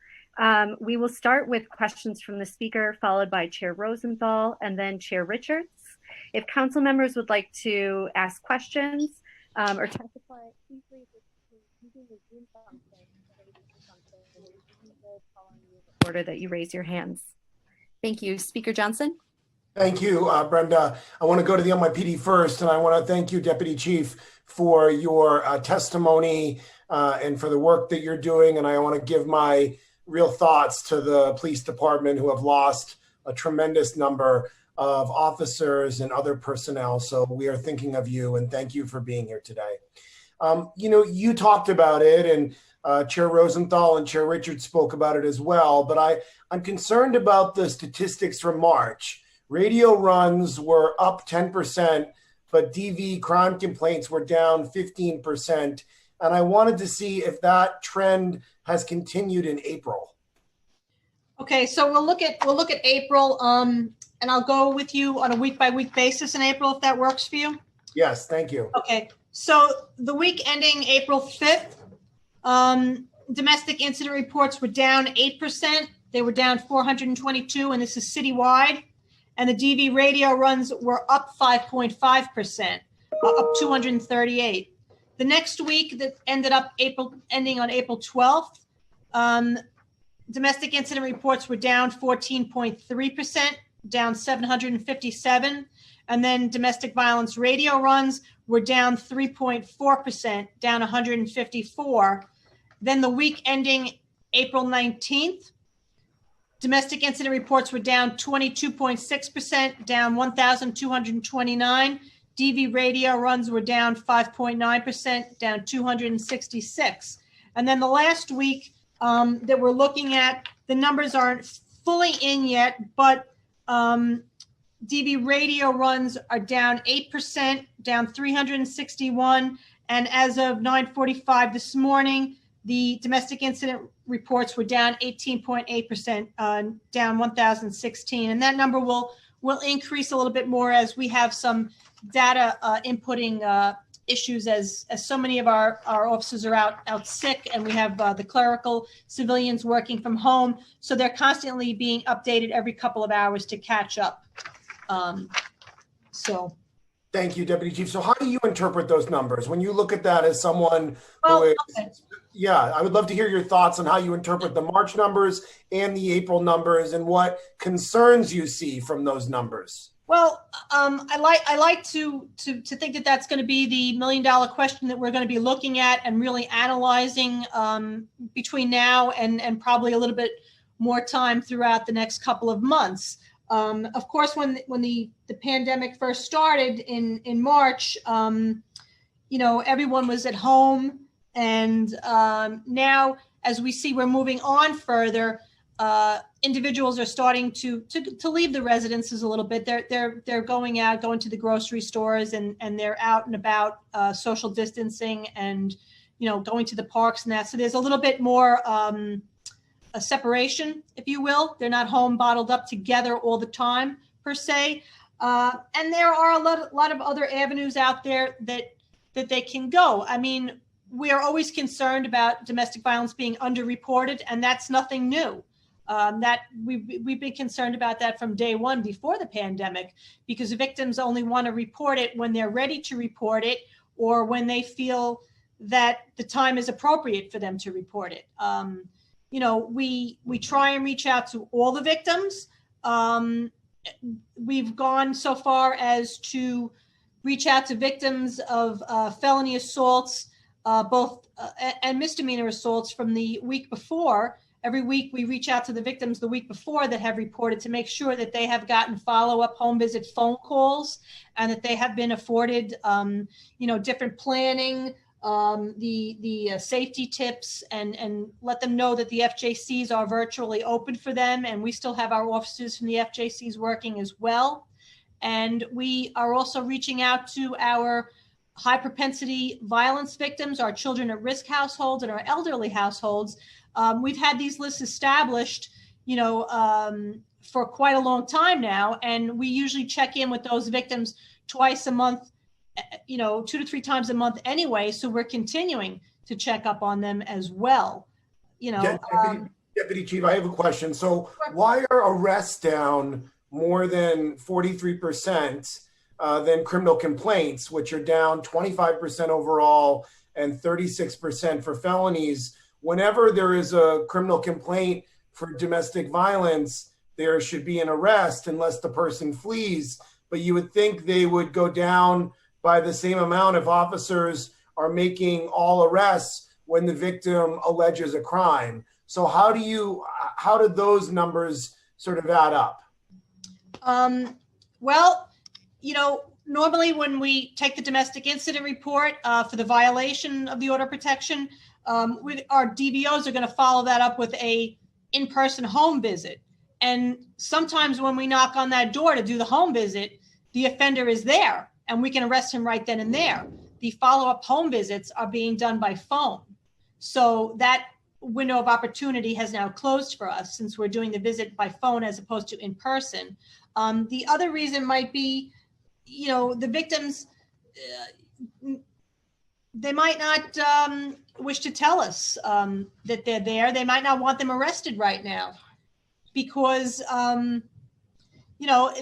We will start with questions from the speaker, followed by Chair Rosenthal and then Chair Richards. If council members would like to ask questions or testify, please raise using the Zoom function in order that you raise your hands. Thank you. Speaker Johnson. Thank you, Brenda. I want to go to the NYPD first, and I want to thank you, Deputy Chief, for your testimony and for the work that you're doing. And I want to give my real thoughts to the police department, who have lost a tremendous number of officers and other personnel. So we are thinking of you, and thank you for being here today. You talked about it, and Chair Rosenthal and Chair Richards spoke about it as well, but I'm concerned about the statistics from March. Radio runs were up 10%, but DV crime complaints were down 15%. And I wanted to see if that trend has continued in April. Okay, so we'll look at April, and I'll go with you on a week-by-week basis in April, if that works for you. Yes, thank you. Okay, so the week ending April 5th, domestic incident reports were down 8%. They were down 422, and this is citywide. And the DV radio runs were up 5.5%, up 238. The next week that ending on April 12th, domestic incident reports were down 14.3%, down 757. And then domestic violence radio runs were down 3.4%, down 154. Then the week ending April 19th, domestic incident reports were down 22.6%, down 1,229. DV radio runs were down 5.9%, down 266. And then the last week that we're looking at, the numbers aren't fully in yet, but DV radio runs are down 8%, down 361. And as of 9:45 this morning, the domestic incident reports were down 18.8%, down 1,016. And that number will increase a little bit more as we have some data inputting issues as so many of our officers are out sick, and we have the clerical civilians working from home. So they're constantly being updated every couple of hours to catch up. Thank you, Deputy Chief. So how do you interpret those numbers? When you look at that as someone Well, who is, okay. yeah, I would love to hear your thoughts on how you interpret the March numbers and the April numbers and what concerns you see from those numbers. Well, I like to think that that's going to be the $1 million question that we're going to be looking at and really analyzing between now and probably a little bit more time throughout the next couple of months. Of course, when the pandemic first started in March, everyone was at home, and now as we see we're moving on further, individuals are starting to leave the residences a little bit. They're going to the grocery stores, and they're out and about, social distancing, and going to the parks and that. So there's a little bit more a separation, if you will. They're not home bottled up together all the time per se. And there are a lot of other avenues out there that they can go. I mean, we are always concerned about domestic violence being underreported, and that's nothing new. That we've been concerned about that from day one before the pandemic, because victims only want to report it when they're ready to report it, or when they feel that the time is appropriate for them to report it. We try and reach out to all the victims. We've gone so far as to reach out to victims of felony assaults, both and misdemeanor assaults from the week before. Every week we reach out to the victims the week before that have reported to make sure that they have gotten follow-up home visit phone calls, and that they have been afforded, different planning, the safety tips, and let them know that the FJCs are virtually open for them. And we still have our officers from the FJCs working as well. And we are also reaching out to our high propensity violence victims, our children at risk households, and our elderly households. We've had these lists established, for quite a long time now, and we usually check in with those victims twice a month, 2 to 3 times a month anyway. So we're continuing to check up on them as well. Deputy Chief, I have a question. So why are arrests down more than 43% than criminal complaints, which are down 25% overall and 36% for felonies? Whenever there is a criminal complaint for domestic violence, there should be an arrest unless the person flees. But you would think they would go down by the same amount if officers are making all arrests when the victim alleges a crime. So how do those numbers sort of add up? Normally when we take the domestic incident report for the violation of the order of protection, our DVOs are going to follow that up with a in-person home visit. And sometimes when we knock on that door to do the home visit, the offender is there and we can arrest him right then and there. The follow-up home visits are being done by phone. So that window of opportunity has now closed for us since we're doing the visit by phone as opposed to in person. The other reason might be, the victims, they might not wish to tell us that they're there. They might not want them arrested right now because,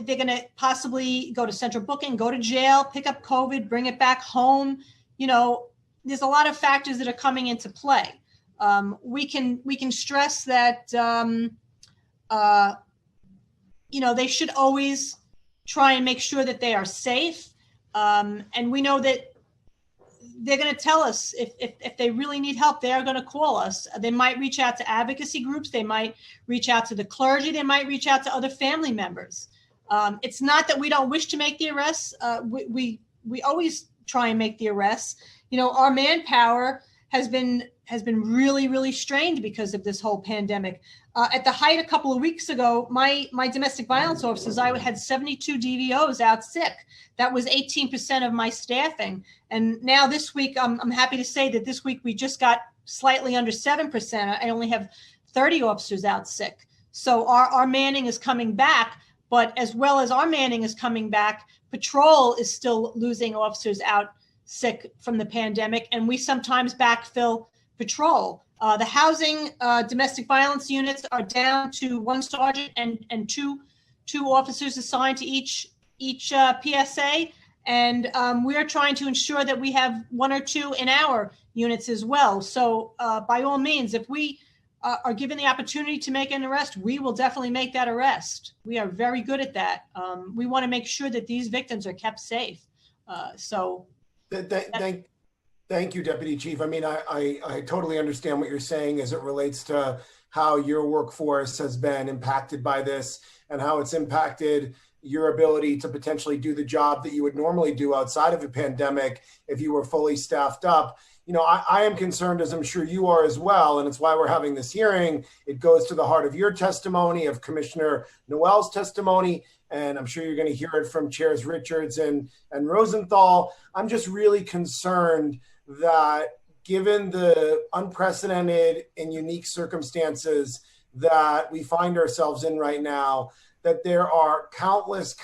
they're going to possibly go to central booking, go to jail, pick up COVID, bring it back home. There's a lot of factors that are coming into play. We can stress that, they should always try and make sure that they are safe. And we know that they're going to tell us if they really need help. They're going to call us. They might reach out to advocacy groups. They might reach out to the clergy. They might reach out to other family members. It's not that we don't wish to make the arrests. We always try and make the arrests. You know, our manpower has been really, really strained because of this whole pandemic. At the height a couple of weeks ago, my domestic violence officers, I had 72 DVOs out sick. That was 18% of my staffing. And now this week, I'm happy to say that this week we just got slightly under 7%. I only have 30 officers out sick. So our manning is coming back, but as well as our manning is coming back, patrol is still losing officers out sick from the pandemic, and we sometimes backfill patrol. The housing domestic violence units are down to 1 sergeant and two officers assigned to each PSA, and we are trying to ensure that we have 1 or 2 in our units as well. So by all means, if we are given the opportunity to make an arrest, we will definitely make that arrest. We are very good at that. We want to make sure that these victims are kept safe. Thank you, Deputy Chief. I mean, I totally understand what you're saying as it relates to how your workforce has been impacted by this and how it's impacted your ability to potentially do the job that you would normally do outside of a pandemic if you were fully staffed up. You know, I am concerned, as I'm sure you are as well, and it's why we're having this hearing. It goes to the heart of your testimony, of Commissioner Noel's testimony, and I'm sure you're going to hear it from Chairs Richards and Rosenthal. I'm just really concerned that given the unprecedented and unique circumstances that we find ourselves in right now, that there are countless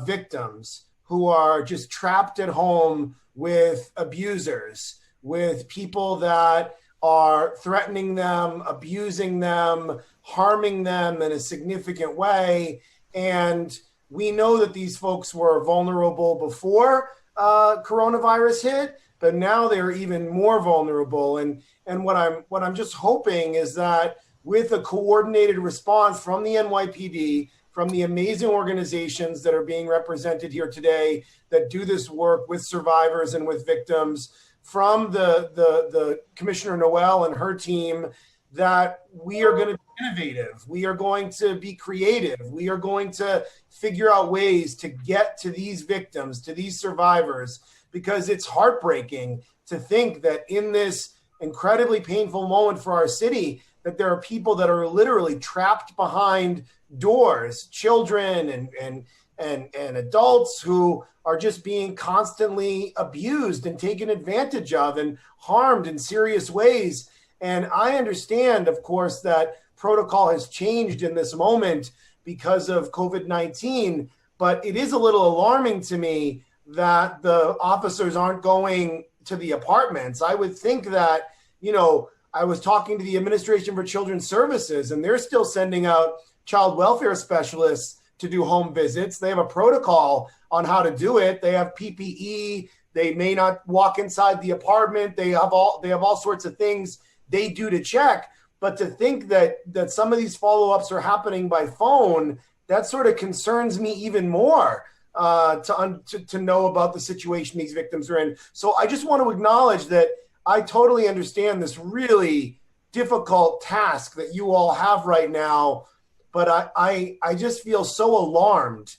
victims who are just trapped at home with abusers, with people that are threatening them, abusing them, harming them in a significant way. And we know that these folks were vulnerable before coronavirus hit, but now they're even more vulnerable. And what I'm just hoping is that with a coordinated response from the NYPD, from the amazing organizations that are being represented here today that do this work with survivors and with victims, from the Commissioner Noel and her team, that we are going to be innovative. We are going to be creative. We are going to figure out ways to get to these victims, to these survivors, because it's heartbreaking to think that in this incredibly painful moment for our city, that there are people that are literally trapped behind doors, children and adults who are just being constantly abused and taken advantage of and harmed in serious ways. And I understand, of course, that protocol has changed in this moment because of COVID-19, but it is a little alarming to me that the officers aren't going to the apartments. I would think that, you know, I was talking to the Administration for Children's Services, and they're still sending out child welfare specialists to do home visits. They have a protocol on how to do it. They have PPE. They may not walk inside the apartment. They have all sorts of things they do to check. But to think that some of these follow-ups are happening by phone, that sort of concerns me even more to know about the situation these victims are in. So I just want to acknowledge that I totally understand this really difficult task that you all have right now, but I just feel so alarmed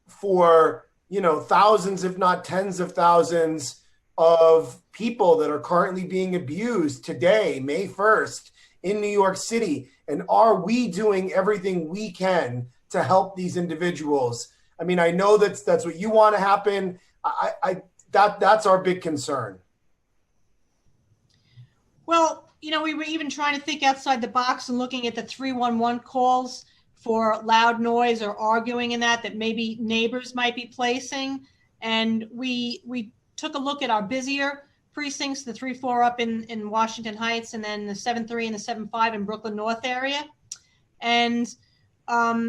for, you know, thousands, if not tens of thousands of people that are currently being abused today, May 1st, in New York City. And are we doing everything we can to help these individuals? I mean, I know that's what you want to happen. That's our big concern. Well, you know, we were even trying to think outside the box and looking at the 311 calls for loud noise or arguing in that maybe neighbors might be placing. And we took a look at our busier precincts, the 3-4 up in Washington Heights, and then the 7-3 and the 7-5 in Brooklyn North area. And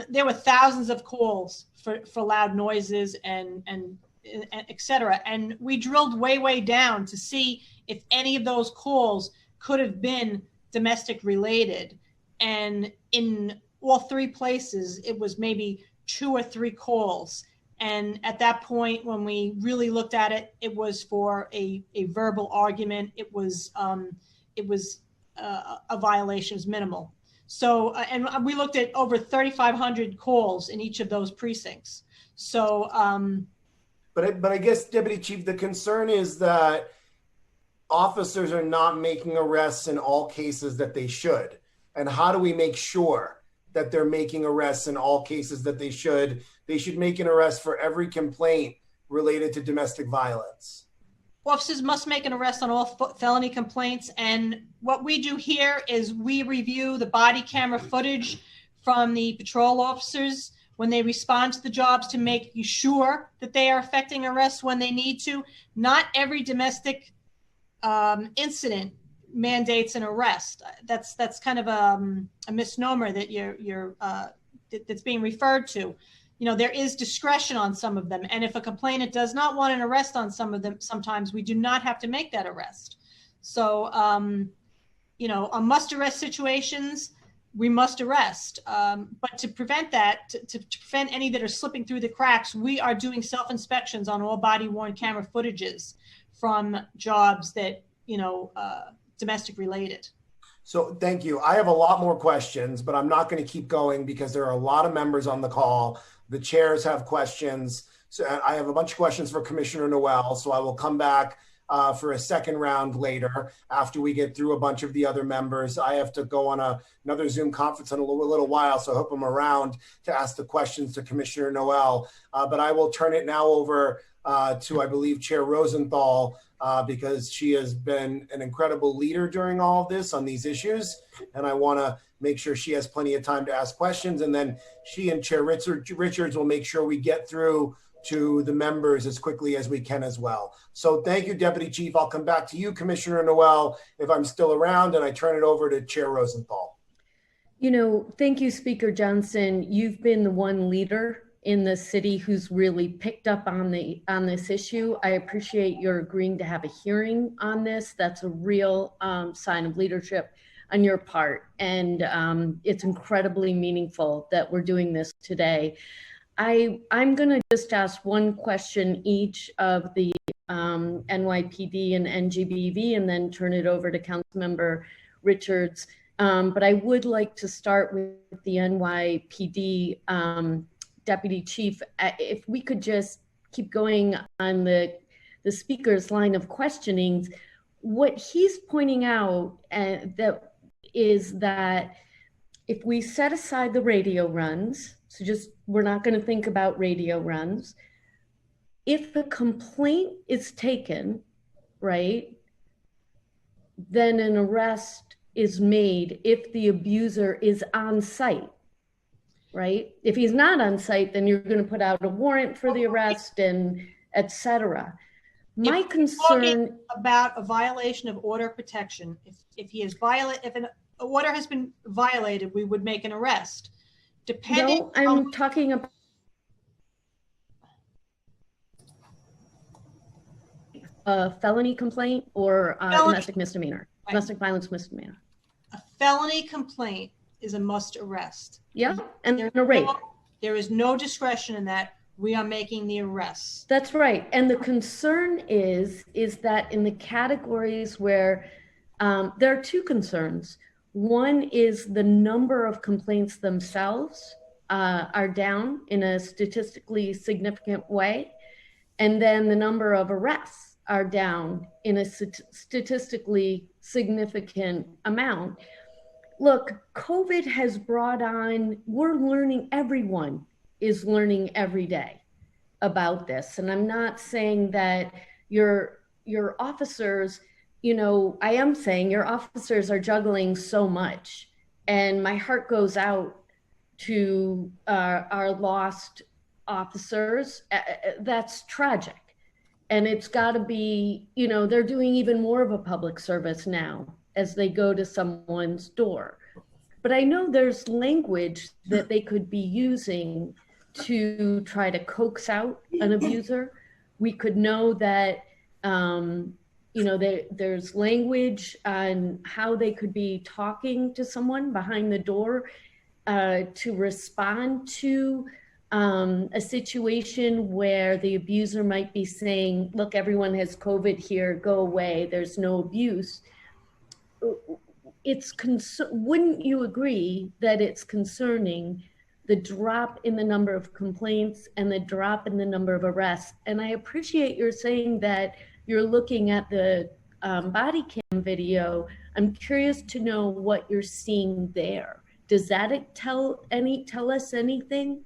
there were thousands of calls for loud noises and et cetera. And we drilled way down to see if any of those calls could have been domestic related. And in all 3 places, it was maybe 2 or 3 calls. And at that point, when we really looked at it, it was for a verbal argument. It was a violation, it was minimal. So, and we looked at over 3,500 calls in each of those precincts. So, But I guess, Deputy Chief, the concern is that officers are not making arrests in all cases that they should. And how do we make sure that they're making arrests in all cases that they should? They should make an arrest for every complaint related to domestic violence. officers must make an arrest on all felony complaints. And what we do here is we review the body camera footage from the patrol officers when they respond to the jobs to make sure that they are effecting arrests when they need to. Not every domestic incident mandates an arrest. That's kind of a misnomer that that's being referred to. You know, there is discretion on some of them. And if a complainant does not want an arrest on some of them, sometimes we do not have to make that arrest. So, you know, on must arrest situations, we must arrest. But to prevent that, to prevent any that are slipping through the cracks, we are doing self-inspections on all body worn camera footages from jobs that, you know, domestic related. So thank you. I have a lot more questions, but I'm not going to keep going because there are a lot of members on the call. The chairs have questions. So I have a bunch of questions for Commissioner Noel. So I will come back for a second round later after we get through a bunch of the other members. I have to go on another Zoom conference in a little while, so I hope I'm around to ask the questions to Commissioner Noel. But I will turn it now over to, I believe, Chair Rosenthal, because she has been an incredible leader during all of this on these issues. And I want to make sure she has plenty of time to ask questions. And then she and Chair Richards will make sure we get through to the members as quickly as we can as well. So thank you, Deputy Chief. I'll come back to you, Commissioner Noel, if I'm still around, and I turn it over to Chair Rosenthal. You know, thank you, Speaker Johnson. You've been the one leader in the city who's really picked up on this issue. I appreciate your agreeing to have a hearing on this. That's a real sign of leadership on your part. And it's incredibly meaningful that we're doing this today. I'm gonna just ask one question each of the NYPD and NGBV and then turn it over to Councilmember Richards. But I would like to start with the NYPD Deputy Chief. If we could just keep going on the speaker's line of questionings, what he's pointing out is that if we set aside the radio runs, so just we're not going to think about radio runs, if a complaint is taken, right, then an arrest is made if the abuser is on site. Right? If he's not on site, then you're going to put out a warrant for the arrest and et cetera. My concern about a violation of order protection, if an order has been violated, we would make an arrest. Depending no, I'm talking about a felony complaint or domestic misdemeanor, right. Domestic violence misdemeanor. A felony complaint is a must arrest. Yeah, and a rape. There is no discretion in that. We are making the arrests. That's right. And the concern is that in the categories where there are two concerns. One is the number of complaints themselves are down in a statistically significant way. And then the number of arrests are down in a statistically significant amount. Look, COVID has brought on, everyone is learning every day about this. And I'm not saying that your officers, you know, I am saying your officers are juggling so much. And my heart goes out to our lost officers. That's tragic. And it's gotta be, you know, they're doing even more of a public service now as they go to someone's door. But I know there's language that they could be using to try to coax out an abuser. We could know that, you know, there's language on how they could be talking to someone behind the door to respond to a situation where the abuser might be saying, look, everyone has COVID here, go away, there's no abuse. Wouldn't you agree that it's concerning the drop in the number of complaints and the drop in the number of arrests? And I appreciate you're saying that you're looking at the body cam video. I'm curious to know what you're seeing there. Does that tell us anything?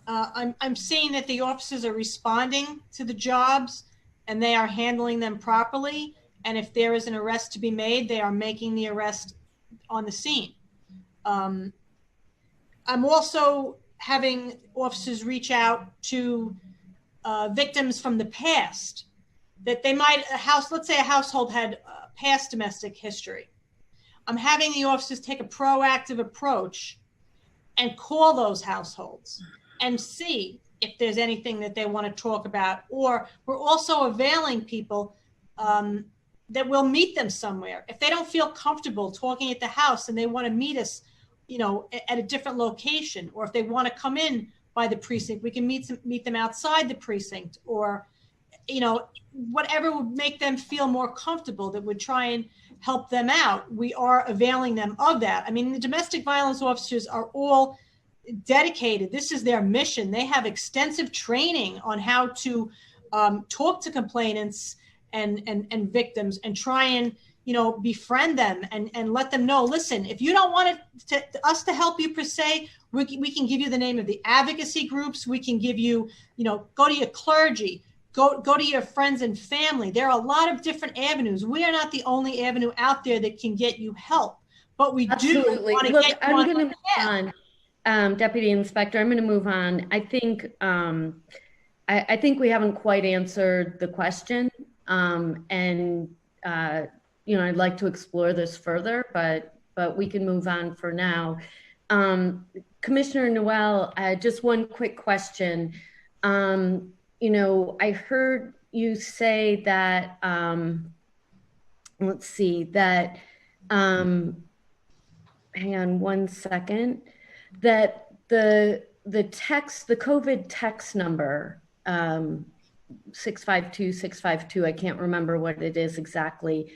I'm seeing that the officers are responding to the jobs and they are handling them properly. And if there is an arrest to be made, they are making the arrest on the scene. I'm also having officers reach out to victims from the past that they might, let's say a household had past domestic history. I'm having the officers take a proactive approach and call those households and see if there's anything that they want to talk about. Or we're also availing people that will meet them somewhere. If they don't feel comfortable talking at the house and they want to meet us, at a different location, or if they want to come in by the precinct, we can meet them outside the precinct, or, whatever would make them feel more comfortable that would try and help them out. We are availing them of that. I mean, the domestic violence officers are all dedicated. This is their mission. They have extensive training on how to talk to complainants and victims and try and befriend them and let them know, listen, if you don't want us to help you per se, we can give you the name of the advocacy groups. We can give you, go to your clergy, go to your friends and family. There are a lot of different avenues. We are not the only avenue out there that can get you help, but we Absolutely. do want to Look, get you I'm on going to the move path. on, Deputy Inspector. I'm going to move on. I think I think we haven't quite answered the question, I'd like to explore this further, but we can move on for now. Commissioner Noel, just one quick question. I heard you say that, hang on one second, that the COVID text number, 652, I can't remember what it is exactly.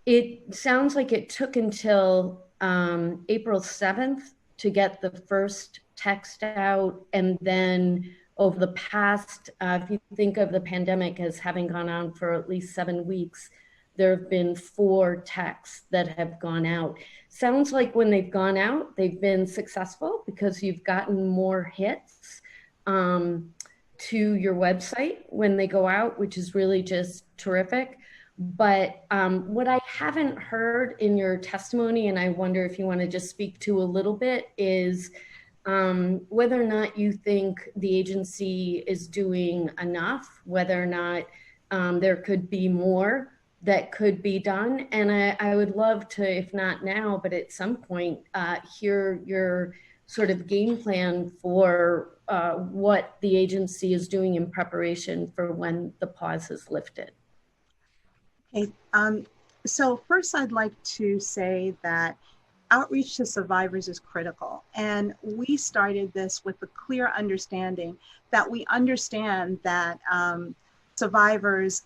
It sounds like it took until April 7th to get the first text out. And then over the past, if you think of the pandemic as having gone on for at least 7 weeks, there have been 4 texts that have gone out. Sounds like when they've gone out, they've been successful because you've gotten more hits to your website when they go out, which is really just terrific. But what I haven't heard in your testimony, and I wonder if you want to just speak to a little bit, is whether or not you think the agency is doing enough, whether or not there could be more that could be done. And I would love to, if not now, but at some point, hear your sort of game plan for what the agency is doing in preparation for when the pause is lifted. Okay, so first I'd like to say that outreach to survivors is critical. And we started this with the clear understanding that we understand that survivors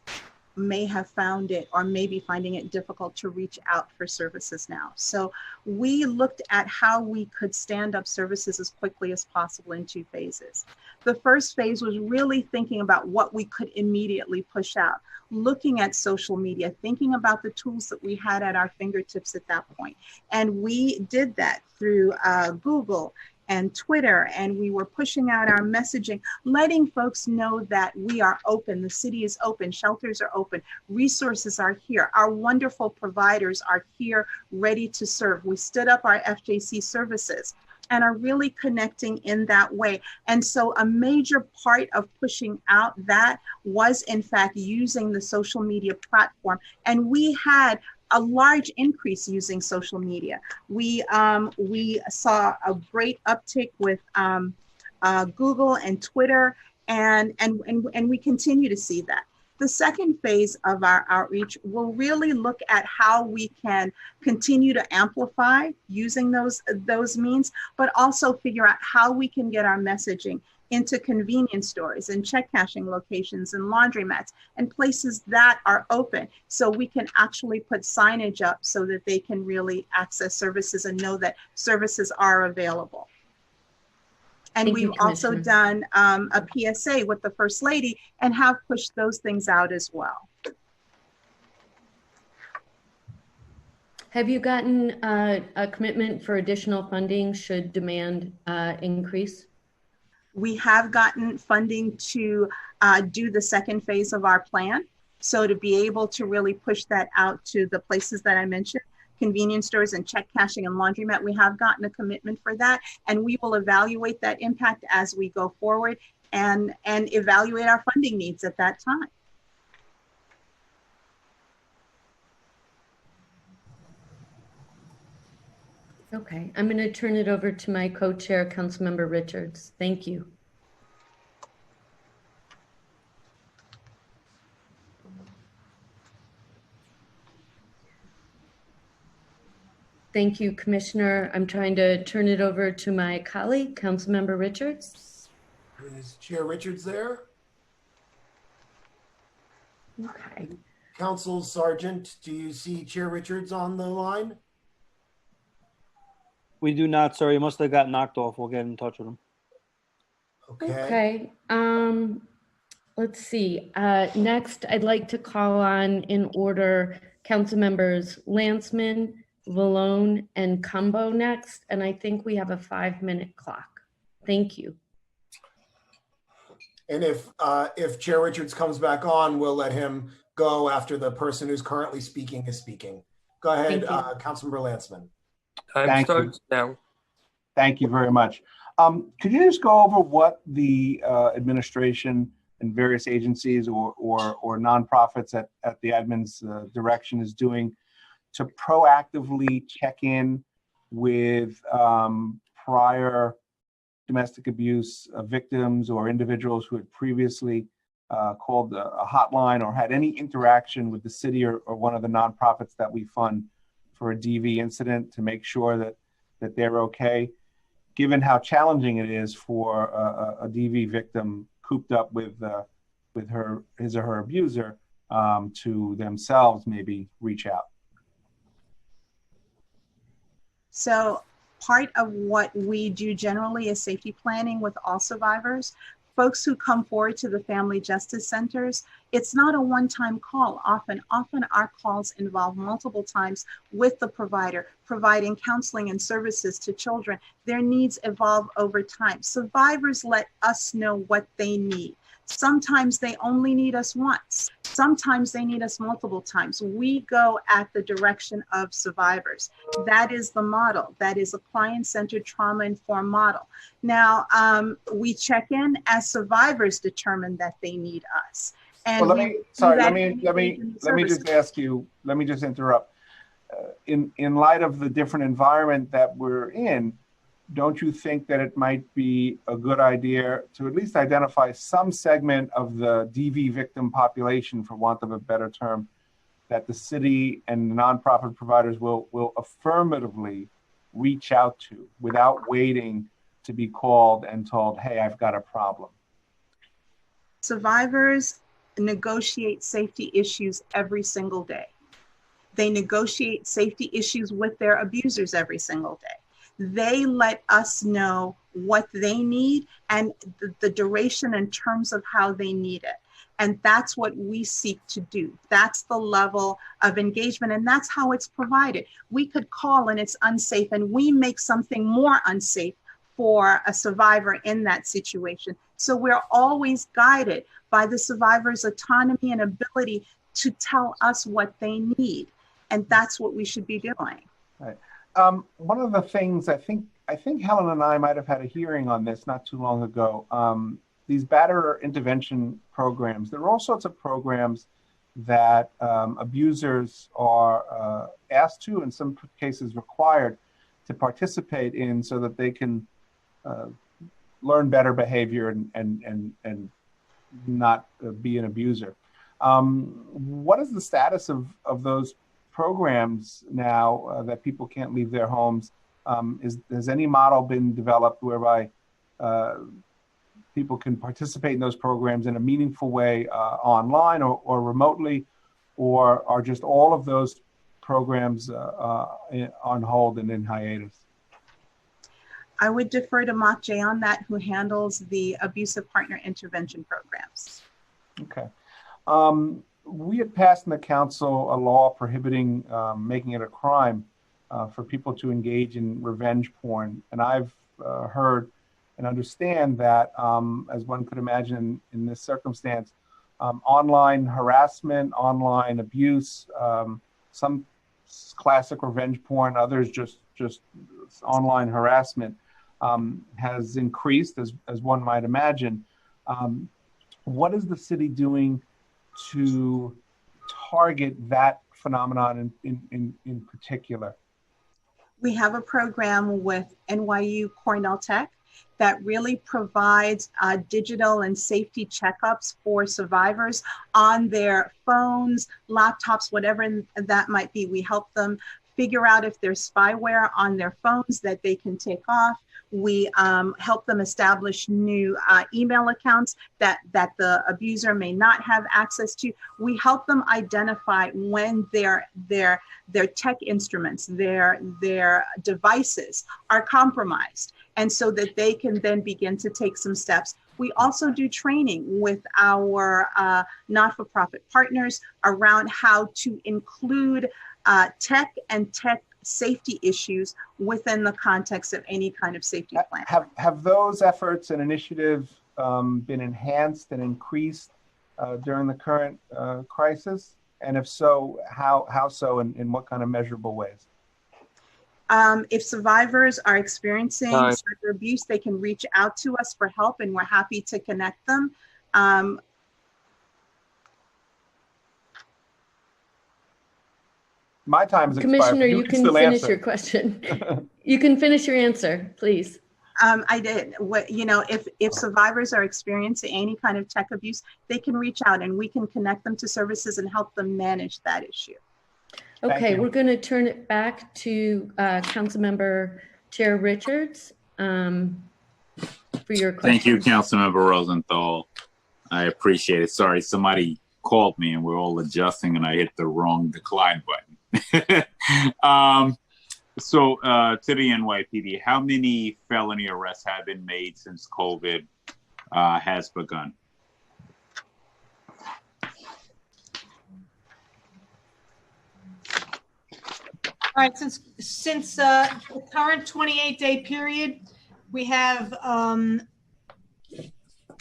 may have found it or may be finding it difficult to reach out for services now. So we looked at how we could stand up services as quickly as possible in 2 phases. The first phase was really thinking about what we could immediately push out, looking at social media, thinking about the tools that we had at our fingertips at that point. And we did that through Google and Twitter, and we were pushing out our messaging, letting folks know that we are open, the city is open, shelters are open, resources are here, our wonderful providers are here, ready to serve. We stood up our FJC services and are really connecting in that way. And so a major part of pushing out that was in fact using the social media platform. And we had a large increase using social media. We saw a great uptick with Google and Twitter, and we continue to see that. The second phase of our outreach will really look at how we can continue to amplify using those means, but also figure out how we can get our messaging into convenience stores and check cashing locations and laundromats and places that are open, so we can actually put signage up so that they can really access services and know that services are available. And Thank you, we've also Commissioner. done a PSA with the First Lady and have pushed those things out as well. Have you gotten a commitment for additional funding should demand increase? We have gotten funding to do the second phase of our plan. So to be able to really push that out to the places that I mentioned, convenience stores and check cashing and laundromat, we have gotten a commitment for that. And we will evaluate that impact as we go forward and evaluate our funding needs at that time. Okay, I'm going to turn it over to my co-chair, Councilmember Richards. Thank you. Thank you, Commissioner. I'm trying to turn it over to my colleague, Councilmember Richards. Is Chair Richards there? Okay. Council Sergeant, do you see Chair Richards on the line? We do not, sir. He must have got knocked off. We'll get in touch with him. Okay. Okay. Let's see. Next, I'd like to call on in order Council members Lanceman, Vallone, and Cumbo next. And I think we have a 5-minute clock. Thank you. And if Chair Richards comes back on, we'll let him go after the person who's currently speaking is speaking. Go ahead, Councilmember Lanceman. Time Thank starts now. Thank you very much. Could you just go over what the administration and various agencies or nonprofits at the admin's direction is doing to proactively check in with prior domestic abuse victims or individuals who had previously called a hotline or had any interaction with the city or one of the nonprofits that we fund for a DV incident, to make sure that they're okay, given how challenging it is for a DV victim cooped up with his or her abuser to themselves maybe reach out? So part of what we do generally is safety planning with all survivors. Folks who come forward to the family justice centers, it's not a one-time call. Often our calls involve multiple times with the provider, providing counseling and services to children. Their needs evolve over time. Survivors let us know what they need. Sometimes they only need us once. Sometimes they need us multiple times. We go at the direction of survivors. That is the model. That is a client-centered, trauma-informed model. Now, we check in as survivors determine that they need us. And well, let me just ask you. Let me just interrupt. In light of the different environment that we're in, don't you think that it might be a good idea to at least identify some segment of the DV victim population, for want of a better term, that the city and the nonprofit providers will affirmatively reach out to without waiting to be called and told, hey, I've got a problem? Survivors negotiate safety issues every single day. They negotiate safety issues with their abusers every single day. They let us know what they need and the duration and terms of how they need it. And that's what we seek to do. That's the level of engagement, and that's how it's provided. We could call and it's unsafe, and we make something more unsafe for a survivor in that situation. So we're always guided by the survivor's autonomy and ability to tell us what they need. And that's what we should be doing. Right. One of the things I think Helen and I might have had a hearing on this not too long ago. These batterer intervention programs, there are all sorts of programs that abusers are asked to, in some cases required, to participate in so that they can learn better behavior and not be an abuser. What is the status of those programs now that people can't leave their homes? Has any model been developed whereby people can participate in those programs in a meaningful way online or remotely, or are just all of those programs on hold and in hiatus? I would defer to Mok Jay on that, who handles the abusive partner intervention programs. Okay. We had passed in the council a law prohibiting making it a crime for people to engage in revenge porn. And I've heard and understand that, as one could imagine in this circumstance, online harassment, online abuse, some classic revenge porn, others just online harassment has increased, as one might imagine. What is the city doing to target that phenomenon in particular? We have a program with NYU Cornell Tech that really provides digital and safety checkups for survivors on their phones, laptops, whatever that might be. We help them figure out if there's spyware on their phones that they can take off. We help them establish new email accounts that the abuser may not have access to. We help them identify when their tech instruments, their devices are compromised, and so that they can then begin to take some steps. We also do training with our not-for-profit partners around how to include tech and tech safety issues within the context of any kind of safety plan. Have those efforts and initiatives been enhanced and increased during the current crisis? And if so, how so, and in what kind of measurable ways? If survivors are experiencing cyber abuse, they can reach out to us for help, and we're happy to connect them. My time is expired. Commissioner, you can finish your question. You can finish your answer, please. I did. If survivors are experiencing any kind of tech abuse, they can reach out and we can connect them to services and help them manage that issue. Okay, we're going to turn it back to Councilmember Chair Richards for your question. Thank you, Councilmember Rosenthal. I appreciate it. Sorry, somebody called me and we're all adjusting and I hit the wrong decline button. So to the NYPD, how many felony arrests have been made since COVID has begun? All right, since the current 28-day period, we have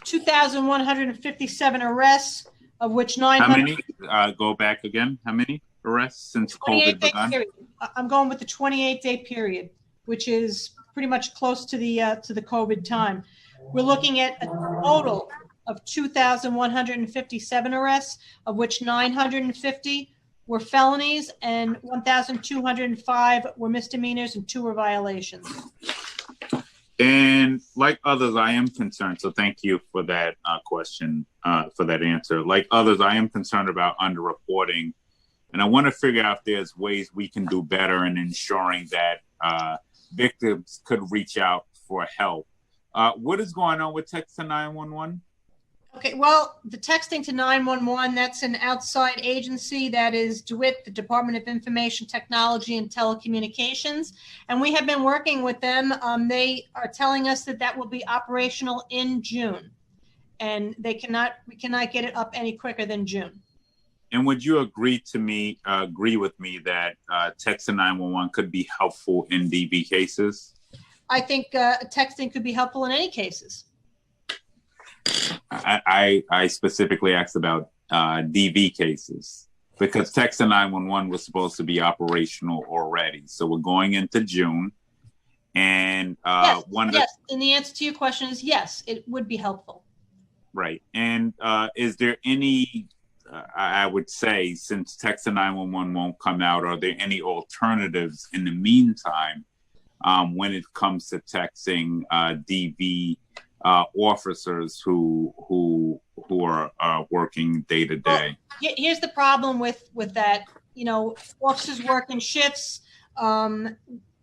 2,157 arrests, of which 900. How many? Go back again. How many arrests since COVID begun? Period. I'm going with the 28-day period, which is pretty much close to the COVID time. We're looking at a total of 2,157 arrests, of which 950 were felonies and 1,205 were misdemeanors and 2 were violations. And like others, I am concerned. So thank you for that question, for that answer. Like others, I am concerned about underreporting. And I want to figure out if there's ways we can do better in ensuring that victims could reach out for help. What is going on with text to 911? Okay, well, the texting to 911, that's an outside agency that is DeWitt, the Department of Information Technology and Telecommunications. And we have been working with them. They are telling us that will be operational in June. And we cannot get it up any quicker than June. And would you agree with me that text to 911 could be helpful in DV cases? I think texting could be helpful in any cases. I specifically asked about DV cases because text to 911 was supposed to be operational already. So we're going into June, and yes, and the answer to your question is yes, it would be helpful. Right. And is there any? I would say, since text to 911 won't come out, are there any alternatives in the meantime when it comes to texting DV officers who are working day to day? Well, here's the problem with that. Officers work in shifts.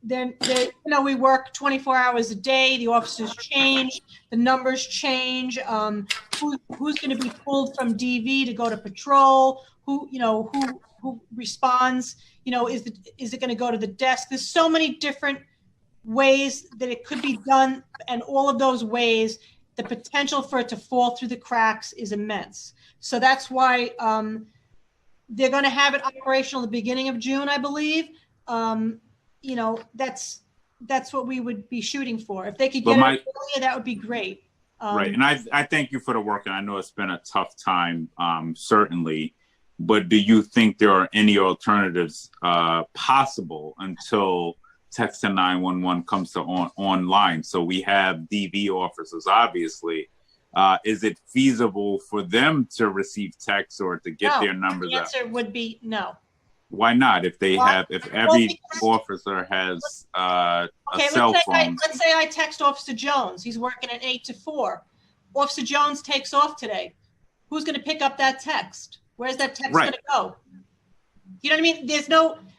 we work 24 hours a day. The officers change, the numbers change. Who's going to be pulled from DV to go to patrol? Who responds? Is it going to go to the desk? There's so many different ways that it could be done, and all of those ways, the potential for it to fall through the cracks is immense. So that's why they're going to have it operational at the beginning of June, I believe. That's what we would be shooting for. If they could get it earlier, that would be great. Right, and I thank you for the work, and I know it's been a tough time, certainly. But do you think there are any alternatives possible until text to 911 comes to online? So we have DV officers, obviously. Is it feasible for them to receive text or to get their numbers The out? answer would be no. Why not? If every officer has a cell phone. Let's say I text Officer Jones. He's working at 8 to 4. Officer Jones takes off today. Who's going to pick up that text? Where's that text going to go? You know what I mean?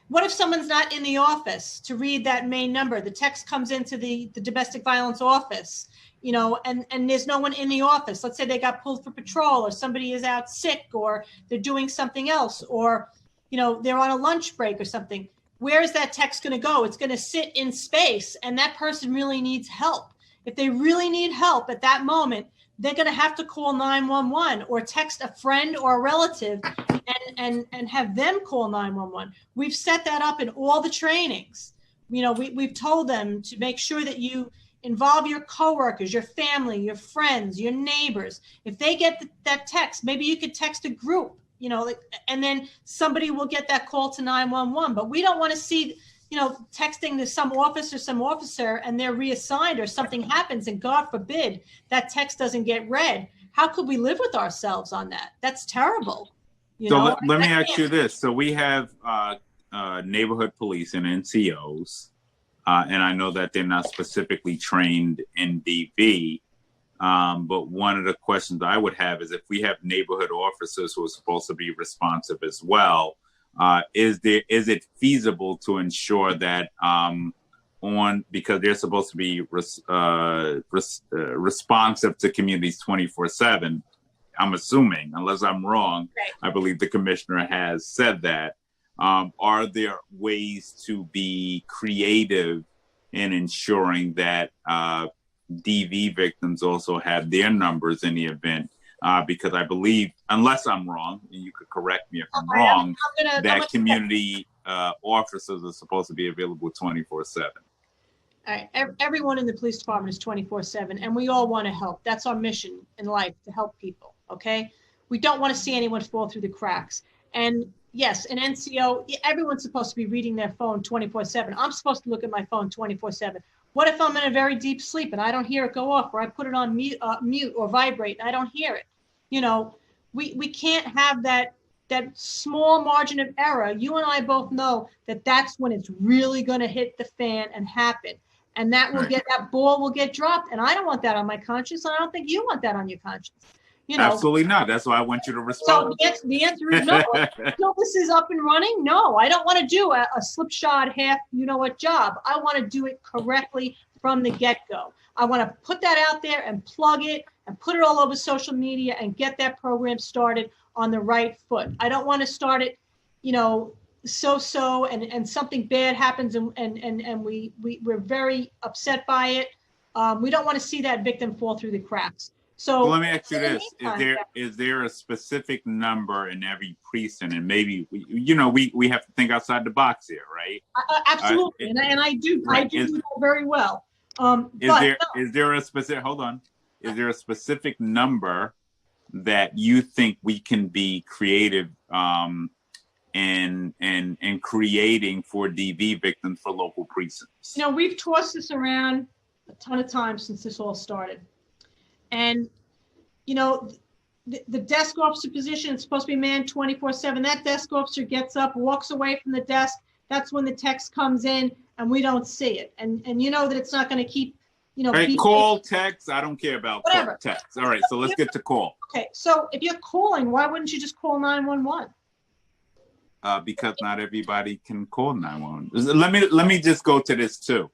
What if someone's not in the office to read that main number? The text comes into the domestic violence office, and there's no one in the office. Let's say they got pulled for patrol, or somebody is out sick, or they're doing something else, or they're on a lunch break or something. Where is that text going to go? It's going to sit in space, and that person really needs help. If they really need help at that moment, they're going to have to call 911 or text a friend or a relative and have them call 911. We've set that up in all the trainings. We've told them to make sure that you involve your coworkers, your family, your friends, your neighbors. If they get that text, maybe you could text a group, and then somebody will get that call to 911. But we don't want to see, texting to some officer and they're reassigned, or something happens and God forbid that text doesn't get read. How could we live with ourselves on that? That's terrible. Let me ask you this. So we have neighborhood police and NCOs, and I know that they're not specifically trained in DV. But one of the questions I would have is, if we have neighborhood officers who are supposed to be responsive as well, is it feasible to ensure that because they're supposed to be responsive to communities 24/7? I'm assuming, unless I'm wrong, right. I believe the commissioner has said that. Are there ways to be creative in ensuring that DV victims also have their numbers in the event? Because I believe, unless I'm wrong, and you could correct me if I'm wrong, that community officers are supposed to be available 24/7. All right. Everyone in the police department is 24/7, and we all want to help. That's our mission in life, to help people. Okay. We don't want to see anyone fall through the cracks. And yes, an NCO, everyone's supposed to be reading their phone 24/7. I'm supposed to look at my phone 24/7. What if I'm in a very deep sleep and I don't hear it go off, or I put it on mute or vibrate and I don't hear it? We can't have that small margin of error. You and I both know that that's when it's really going to hit the fan and happen. And that ball will get dropped. And I don't want that on my conscience. And I don't think you want that on your conscience. Absolutely not. That's why I want you to respond. So the answer is no. Until this is up and running, no. I don't want to do a slipshod half job. I want to do it correctly from the get-go. I want to put that out there and plug it and put it all over social media and get that program started on the right foot. I don't want to start it, so and something bad happens and we're very upset by it. We don't want to see that victim fall through the cracks. So let me ask you this: is there a specific number in every precinct? And maybe we have to think outside the box here, right? Absolutely, and I do that very well. Is there a specific? Hold on. Is there a specific number that you think we can be creative in creating for DV victims for local precincts? We've tossed this around a ton of times since this all started. And, the desk officer position is supposed to be manned 24/7. That desk officer gets up, walks away from the desk. That's when the text comes in and we don't see it. And that it's not going to keep, Right, call, text. I don't care about whatever. Text. All right, so let's get to call. Okay, so if you're calling, why wouldn't you just call 911? because not everybody can call 911. Let me just go to this too.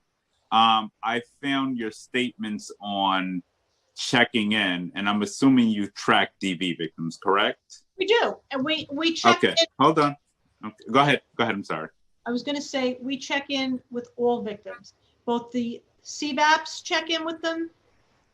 I found your statements on checking in, and I'm assuming you track DV victims, correct? We do, and we check Okay, in. hold on. Okay, go ahead. I'm sorry. I was going to say we check in with all victims, both the CVAPs check in with them,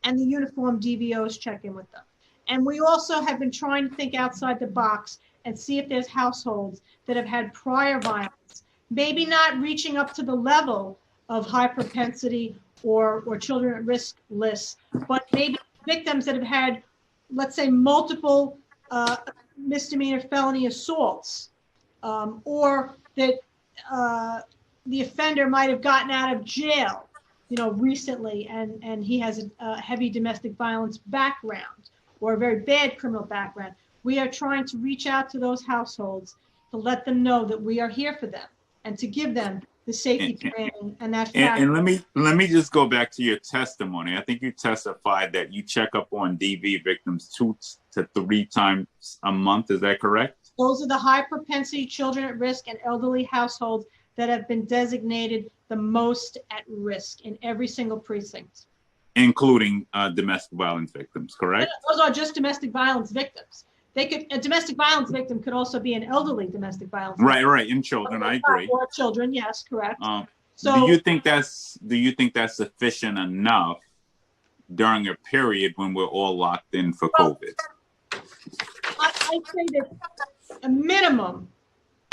and the uniform DVOs check in with them. And we also have been trying to think outside the box and see if there's households that have had prior violence, maybe not reaching up to the level of high propensity or children at risk lists, but maybe victims that have had, let's say, multiple misdemeanor felony assaults, or that the offender might have gotten out of jail, recently, and he has a heavy domestic violence background or a very bad criminal background. We are trying to reach out to those households to let them know that we are here for them and to give them the safety training and that fact. And let me just go back to your testimony. I think you testified that you check up on DV victims 2 to 3 times a month. Is that correct? Those are the high propensity children at risk and elderly households that have been designated the most at risk in every single precinct. Including domestic violence victims, correct? Those are just domestic violence victims. A domestic violence victim could also be an elderly domestic violence victim. Right, and children, I agree. Or children, yes, correct. Do you think that's sufficient enough during a period when we're all locked in for COVID? I say that a minimum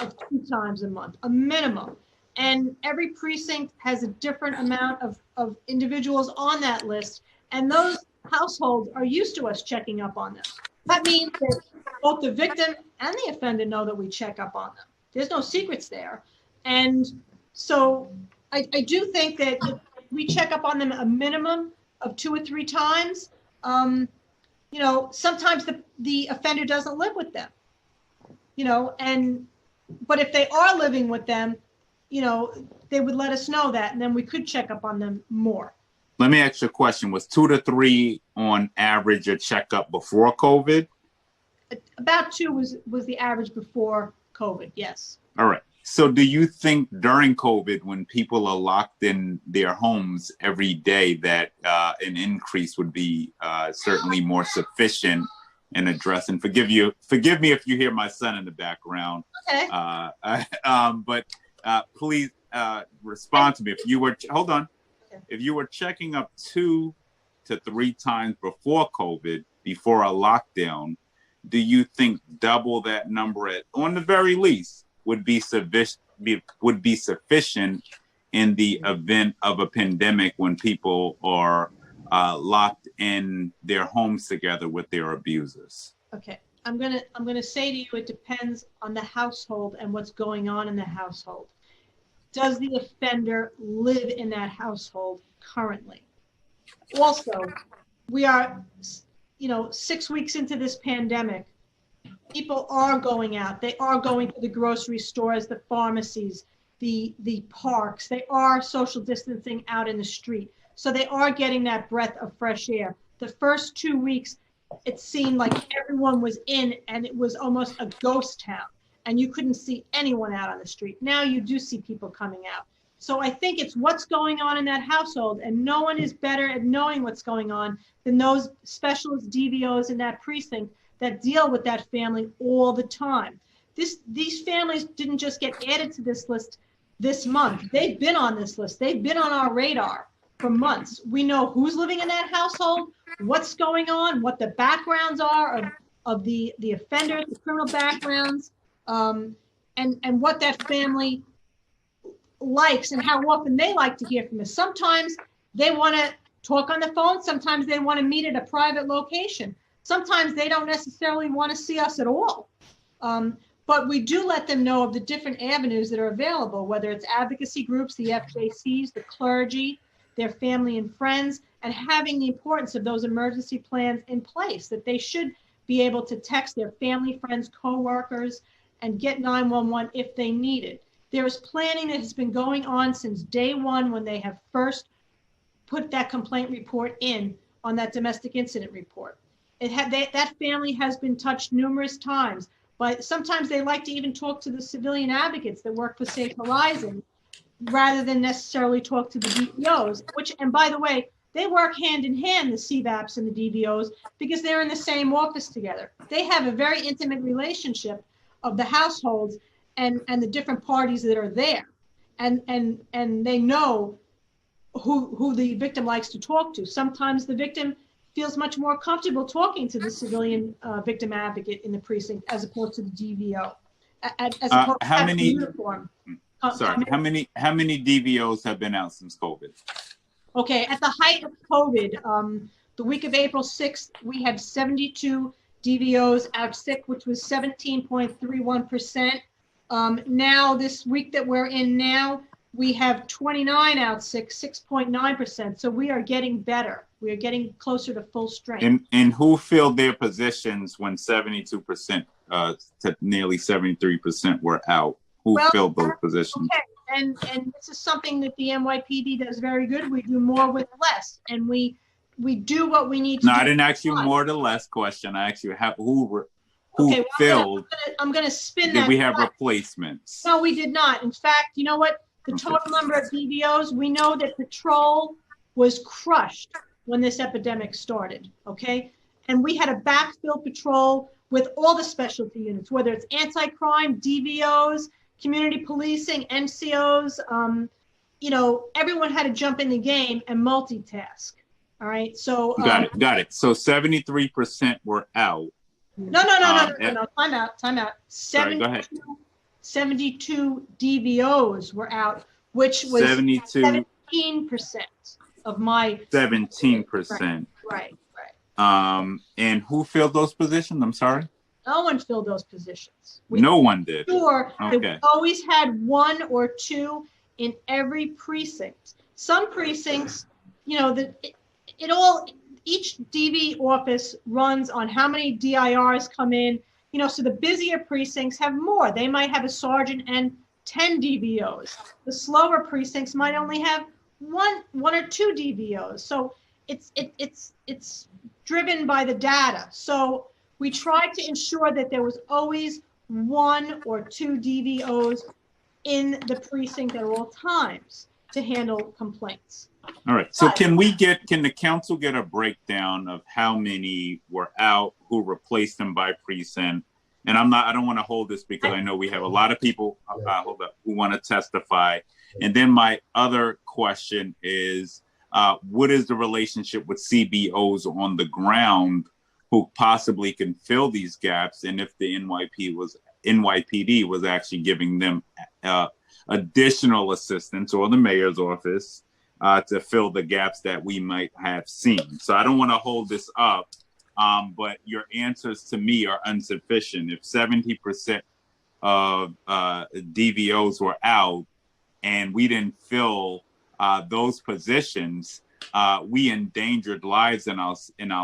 of 2 times a month, a minimum. And every precinct has a different amount of individuals on that list. And those households are used to us checking up on them. That means that both the victim and the offender know that we check up on them. There's no secrets there. And so I do think that if we check up on them a minimum of 2 or 3 times. Sometimes the offender doesn't live with them, but if they are living with them, they would let us know that, and then we could check up on them more. Let me ask you a question. Was 2 to 3 on average a checkup before COVID? About 2 was the average before COVID, yes. All right. So do you think during COVID, when people are locked in their homes every day, that an increase would be certainly more sufficient in addressing? Forgive me if you hear my son in the background. Okay. But please respond to me. If you were, hold on. Okay. If you were checking up 2 to 3 times before COVID, before a lockdown, do you think double that number on the very least would be sufficient in the event of a pandemic when people are locked in their homes together with their abusers? Okay, I'm gonna say to you, it depends on the household and what's going on in the household. Does the offender live in that household currently? Also, we are, 6 weeks into this pandemic. People are going out. They are going to the grocery stores, the pharmacies, the parks. They are social distancing out in the street. So they are getting that breath of fresh air. The first 2 weeks, it seemed like everyone was in and it was almost a ghost town and you couldn't see anyone out on the street. Now you do see people coming out. So I think it's what's going on in that household, and no one is better at knowing what's going on than those specialist DVOs in that precinct that deal with that family all the time. These families didn't just get added to this list this month. They've been on this list. They've been on our radar for months. We know who's living in that household, what's going on, what the backgrounds are of the offenders, the criminal backgrounds, and what that family likes and how often they like to hear from us. Sometimes they want to talk on the phone. Sometimes they want to meet at a private location. Sometimes they don't necessarily want to see us at all. But we do let them know of the different avenues that are available, whether it's advocacy groups, the FJCs, the clergy, their family and friends, and having the importance of those emergency plans in place, that they should be able to text their family, friends, coworkers, and get 911 if they need it. There is planning that has been going on since day one when they have first put that complaint report in on that domestic incident report. That family has been touched numerous times but sometimes they like to even talk to the civilian advocates that work for Safe Horizon rather than necessarily talk to the DVOs, and by the way, they work hand in hand, the CVAPs and the DVOs, because they're in the same office together. They have a very intimate relationship of the households and the different parties that are there. And they know who the victim likes to talk to. Sometimes the victim feels much more comfortable talking to the civilian victim advocate in the precinct as opposed to the DVO. As opposed to having a uniform. Sorry, how many DVOs have been out since COVID? Okay, at the height of COVID, the week of April 6th, we had 72 DVOs out sick, which was 17.31%. Now, this week that we're in now, we have 29 out sick, 6.9%. So we are getting better. We are getting closer to full strength. And who filled their positions when 72% to nearly 73% were out? Who filled those positions? Okay. And this is something that the NYPD does very good. We do more with less, and we do what we need to do. No, I didn't ask you more to less question. I asked you who okay, well, filled. I'm going to spin that. Did we have replacements? No, we did not. In fact, you know what? The total number of DVOs, we know that patrol was crushed when this epidemic started, okay? And we had a backfill patrol with all the specialty units, whether it's anti-crime, DVOs, community policing, NCOs, everyone had to jump in the game and multitask. All right. So got it. So 73% were out. No. Time out. Sorry, go ahead. 72 DVOs were out, which was 17% of my 17%. Right. And who filled those positions? I'm sorry. No one filled those positions. No one did. Sure, okay. We always had one or two in every precinct. Some precincts, each DV office runs on how many DIRs come in. So the busier precincts have more. They might have a sergeant and 10 DVOs. The slower precincts might only have one or two DVOs. So it's driven by the data. So we tried to ensure that there was always one or two DVOs in the precinct at all times to handle complaints. All right. So can the council get a breakdown of how many were out, who replaced them by precinct? And I don't want to hold this because I know we have a lot of people who want to testify. And then my other question is, what is the relationship with CBOs on the ground who possibly can fill these gaps, and if the NYPD was actually giving them additional assistance, or the mayor's office to fill the gaps that we might have seen. So I don't want to hold this up, but your answers to me are insufficient. If 70% of DVOs were out and we didn't fill those positions, we endangered lives in our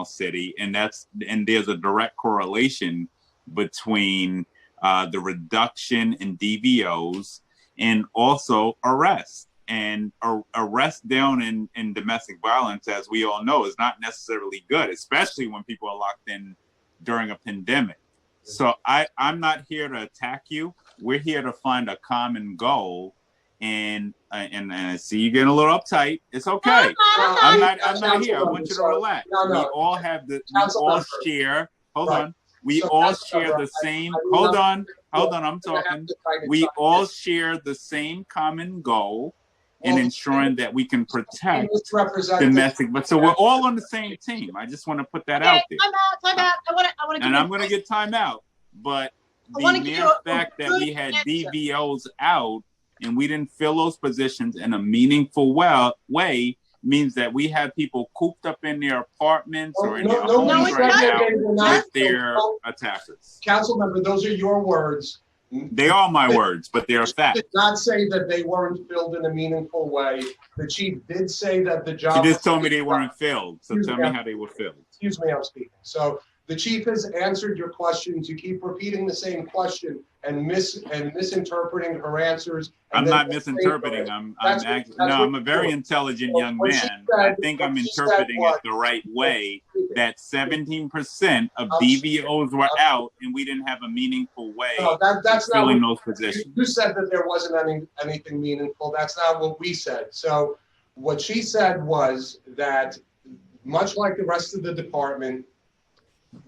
city, and there's a direct correlation between the reduction in DVOs and also arrests. And arrest down in domestic violence, as we all know, is not necessarily good, especially when people are locked in during a pandemic. So I'm not here to attack you. We're here to find a common goal. And I see you getting a little uptight. It's okay. I'm not here. I want you to relax. We all have we all share. Hold on. We all share the same. Hold on. I'm talking. We all share the same common goal in ensuring that we can protect domestic. But so we're all on the same team. I just want to put that out there. Time out. I want to. And I'm going to get time out. But the mere fact that we had DVOs out and we didn't fill those positions in a meaningful way means that we have people cooped up in their apartments or in their homes right now with their attackers. Council member, those are your words. They are my words, but they're facts. Did not say that they weren't filled in a meaningful way. The chief did say that the job. He just told me they weren't filled. So tell me how they were filled. Excuse me, I'm speaking. So The chief has answered your questions. You keep repeating the same question and misinterpreting her answers. I'm not misinterpreting. I'm a very intelligent young man. I think I'm interpreting it the right way, that 17% of DVOs were out and we didn't have a meaningful way of filling those positions. You said that there wasn't anything meaningful. That's not what we said. So what she said was that, much like the rest of the department,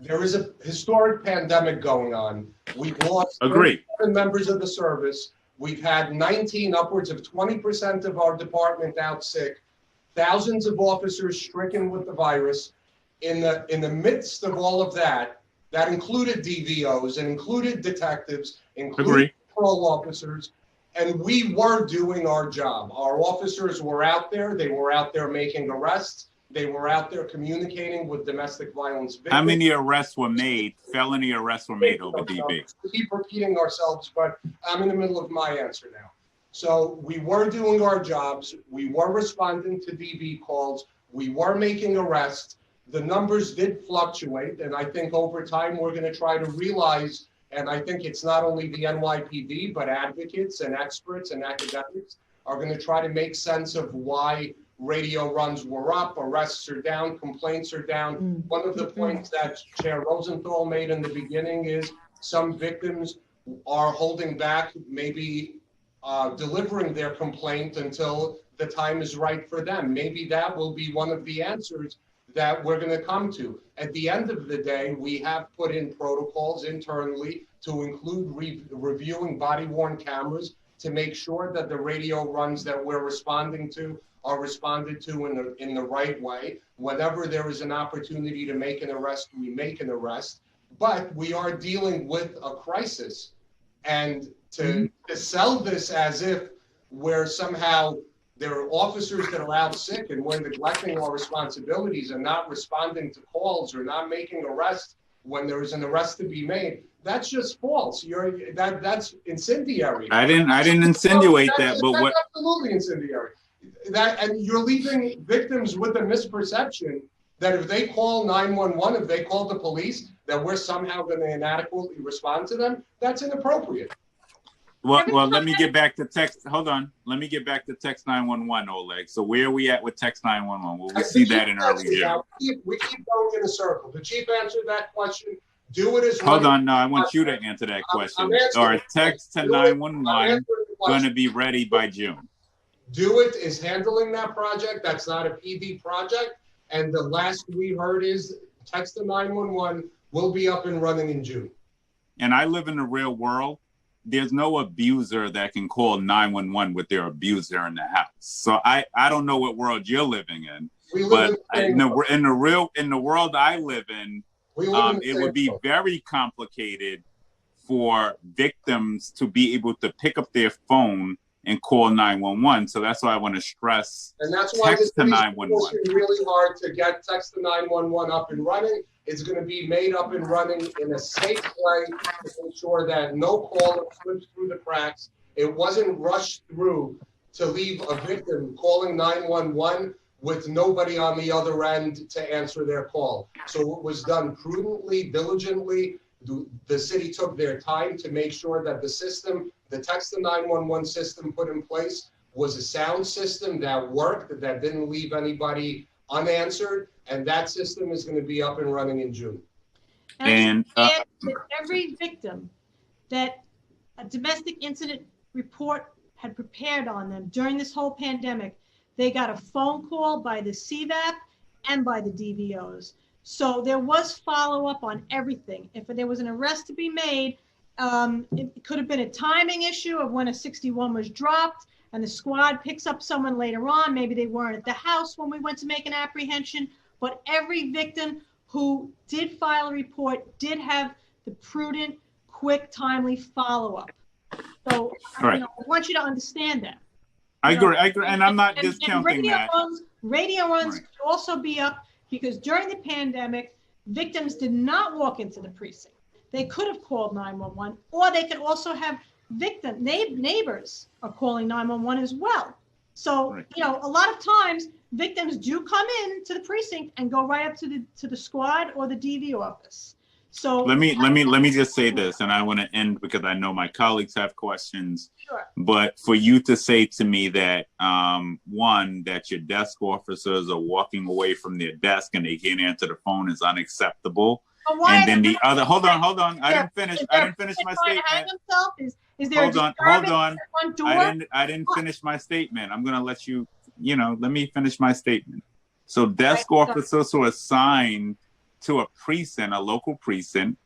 there is a historic pandemic going on. We've lost 37 members of the service. We've had 19, upwards of 20% of our department out sick, thousands of officers stricken with the virus. In the midst of all of that, that included DVOs and included detectives, included parole officers, and we were doing our job. Our officers were out there. They were out there making arrests. They were out there communicating with domestic violence victims. How many arrests were made? Felony arrests were made over DV? We keep repeating ourselves, but I'm in the middle of my answer now. So we were doing our jobs. We were responding to DV calls. We were making arrests. The numbers did fluctuate, and I think over time we're going to try to realize, and I think it's not only the NYPD, but advocates and experts and academics are going to try to make sense of why radio runs were up, arrests are down, complaints are down. One of the points that Chair Rosenthal made in the beginning is some victims are holding back, maybe delivering their complaint until the time is right for them. Maybe that will be one of the answers that we're going to come to. At the end of the day, we have put in protocols internally to include reviewing body-worn cameras to make sure that the radio runs that we're responding to are responded to in the right way. Whenever there is an opportunity to make an arrest, we make an arrest. But we are dealing with a crisis. And to sell this as if we're somehow, there are officers that are out sick and we're neglecting our responsibilities and not responding to calls or not making arrests when there is an arrest to be made, that's just false. That's incendiary. I didn't insinuate that, but that's absolutely incendiary. And you're leaving victims with a misperception that if they call 911, if they call the police, that we're somehow going to inadequately respond to them. That's inappropriate. Well, let me get back to text. Hold on. Let me get back to text 911, Oleg. So where are we at with text 911? Will we see that in early June? We keep going in a circle. The chief answered that question. Do it as well. Hold on. No, I want you to answer that question. Or text to 911 going to be ready by June? Do It is handling that project. That's not a PD project. And the last we heard is text to 911 will be up and running in June. And I live in the real world. There's no abuser that can call 911 with their abuser in the house. So I don't know what world you're living in, but in the world I live in, it would be very complicated for victims to be able to pick up their phone and call 911. So that's why I want to stress. And that's why text to 911. Working really hard to get text to 911 up and running. It's going to be made up and running in a safe way to ensure that no caller slips through the cracks. It wasn't rushed through to leave a victim calling 911 with nobody on the other end to answer their call. So it was done prudently, diligently. The city took their time to make sure that the system, the text to 911 system put in place, was a sound system that worked, that didn't leave anybody unanswered, and that system is going to be up and running in June. And every victim that a domestic incident report had prepared on them during this whole pandemic, they got a phone call by the CVAP and by the DVOs. So there was follow-up on everything. If there was an arrest to be made, it could have been a timing issue of when a 61 was dropped and the squad picks up someone later on. Maybe they weren't at the house when we went to make an apprehension. But every victim who did file a report did have the prudent, quick, timely follow-up. So I want you to understand that. I agree, and I'm not discounting that. Radio runs could also be up because during the pandemic, victims did not walk into the precinct. They could have called 911, or they could also have neighbors are calling 911 as well. So, a lot of times victims do come in to the precinct and go right up to the squad or the DV office. So let me just say this, and I want to end because I know my colleagues have questions. Sure. But for you to say to me that one, that your desk officers are walking away from their desk and they can't answer the phone is unacceptable. But why And then is the it- other, hold on, I didn't finish. Is I there didn't finish a my person trying to hang statement. himself? Is there Hold a on, disturbance hold on. at the front door? I didn't finish my statement. I'm gonna let you, let me finish my statement. So desk Right. officers who are assigned to a precinct, a local precinct,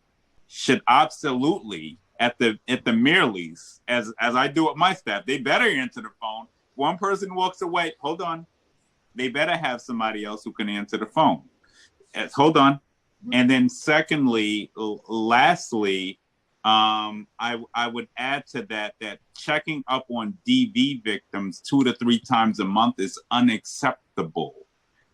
should absolutely, at the mere least, as I do with my staff, they better answer the phone. One person walks away, hold on. They better have somebody else who can answer the phone. Hold on. And then secondly, lastly, I would add to that checking up on DV victims 2 to 3 times a month is unacceptable.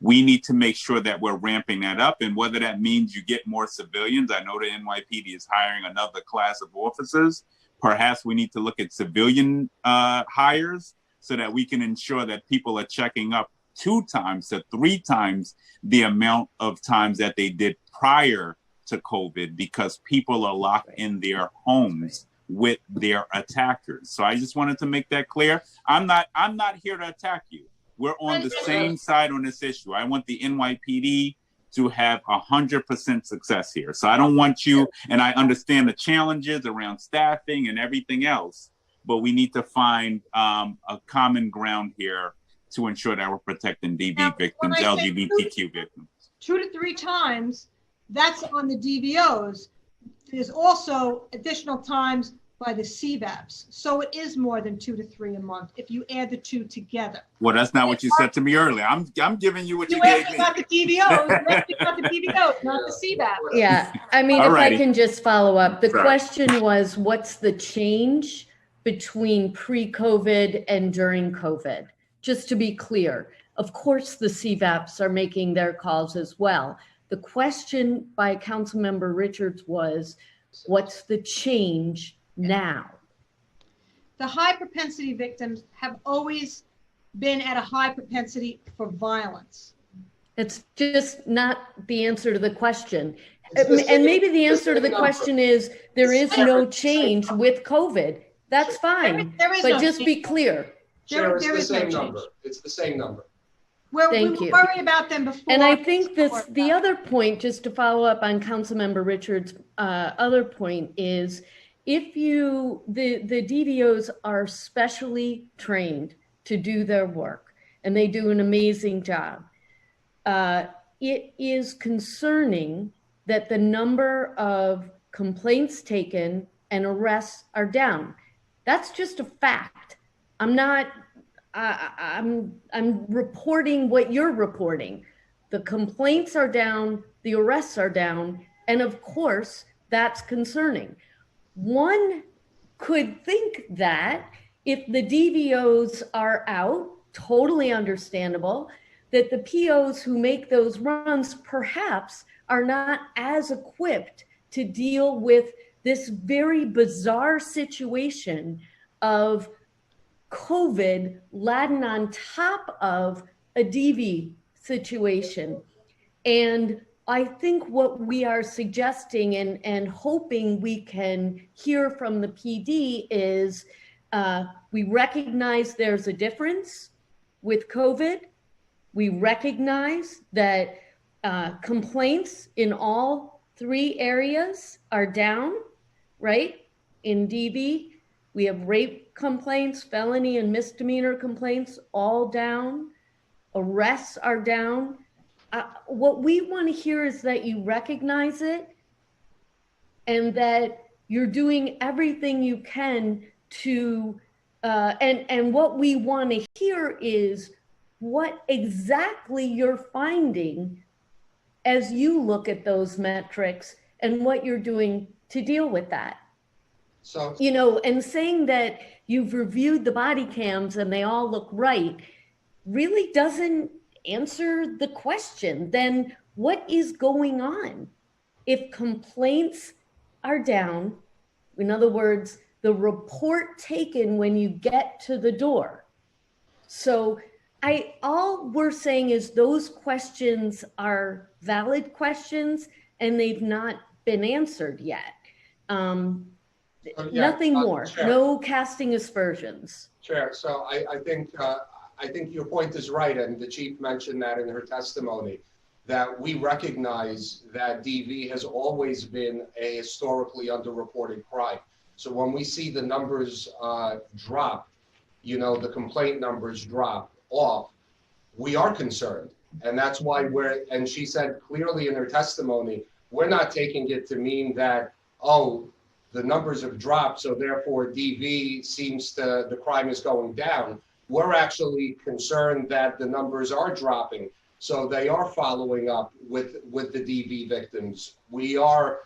We need to make sure that we're ramping that up, and whether that means you get more civilians. I know the NYPD is hiring another class of officers. Perhaps we need to look at civilian hires so that we can ensure that people are checking up 2 times to 3 times the amount of times that they did prior to COVID, because people are locked in their homes with their attackers. So I just wanted to make that clear. I'm not here to attack you. We're on the same side on this issue. I want the NYPD to have 100% success here. So I don't want you, and I understand the challenges around staffing and everything else, but we need to find a common ground here to ensure that we're protecting DV Now, victims, when I say LGBTQ victims. 2 to 3 times, that's on the DVOs. There's also additional times by the CVAPs. So it is more than 2 to 3 a month if you add the 2 together. Well, that's not what you said to me earlier. I'm giving you what you You gave asked me. about the DVOs, you asked about the DVOs, not the CVAPs. Yeah, I mean, if I Alrighty. can just follow up, the Sorry. question was, what's the change between pre-COVID and during COVID? Just to be clear, of course, the CVAPs are making their calls as well. The question by Councilmember Richards was, what's the change now? The high propensity victims have always been at a high propensity for violence. It's just not the answer to the question. It's the same- And maybe the it's the answer to the same number. question is, there is no change with COVID. That's fine, There is but no just be change. clear. Chair, it's There the is no same change. number. It's the same number. Where we Thank were you. worried about them before. And I think the other point, just to follow up on Councilmember Richards' other point, is if the DVOs are specially trained to do their work, and they do an amazing job, it is concerning that the number of complaints taken and arrests are down. That's just a fact. I'm reporting what you're reporting. The complaints are down, the arrests are down, and of course, that's concerning. One could think that if the DVOs are out, totally understandable, that the POs who make those runs perhaps are not as equipped to deal with this very bizarre situation of COVID laden on top of a DV situation. And I think what we are suggesting and hoping we can hear from the PD is we recognize there's a difference with COVID. We recognize that complaints in all 3 areas are down, right? In DV, we have rape complaints, felony and misdemeanor complaints, all down. Arrests are down. What we want to hear is that you recognize it and that you're doing everything you can to, and what we want to hear is what exactly you're finding as you look at those metrics and what you're doing to deal with that. So, And saying that you've reviewed the body cams and they all look right really doesn't answer the question. Then what is going on? If complaints are down, in other words, the report taken when you get to the door. So all we're saying is those questions are valid questions and they've not been answered yet. Yeah, Nothing more, Chair. no casting aspersions. Chair, so I think your point is right, and the chief mentioned that in her testimony, that we recognize that DV has always been a historically underreported crime. So when we see the numbers drop, the complaint numbers drop off, we are concerned. And that's why and she said clearly in her testimony, we're not taking it to mean that, oh, the numbers have dropped, so therefore DV the crime is going down. We're actually concerned that the numbers are dropping. So they are following up with the DV victims. We are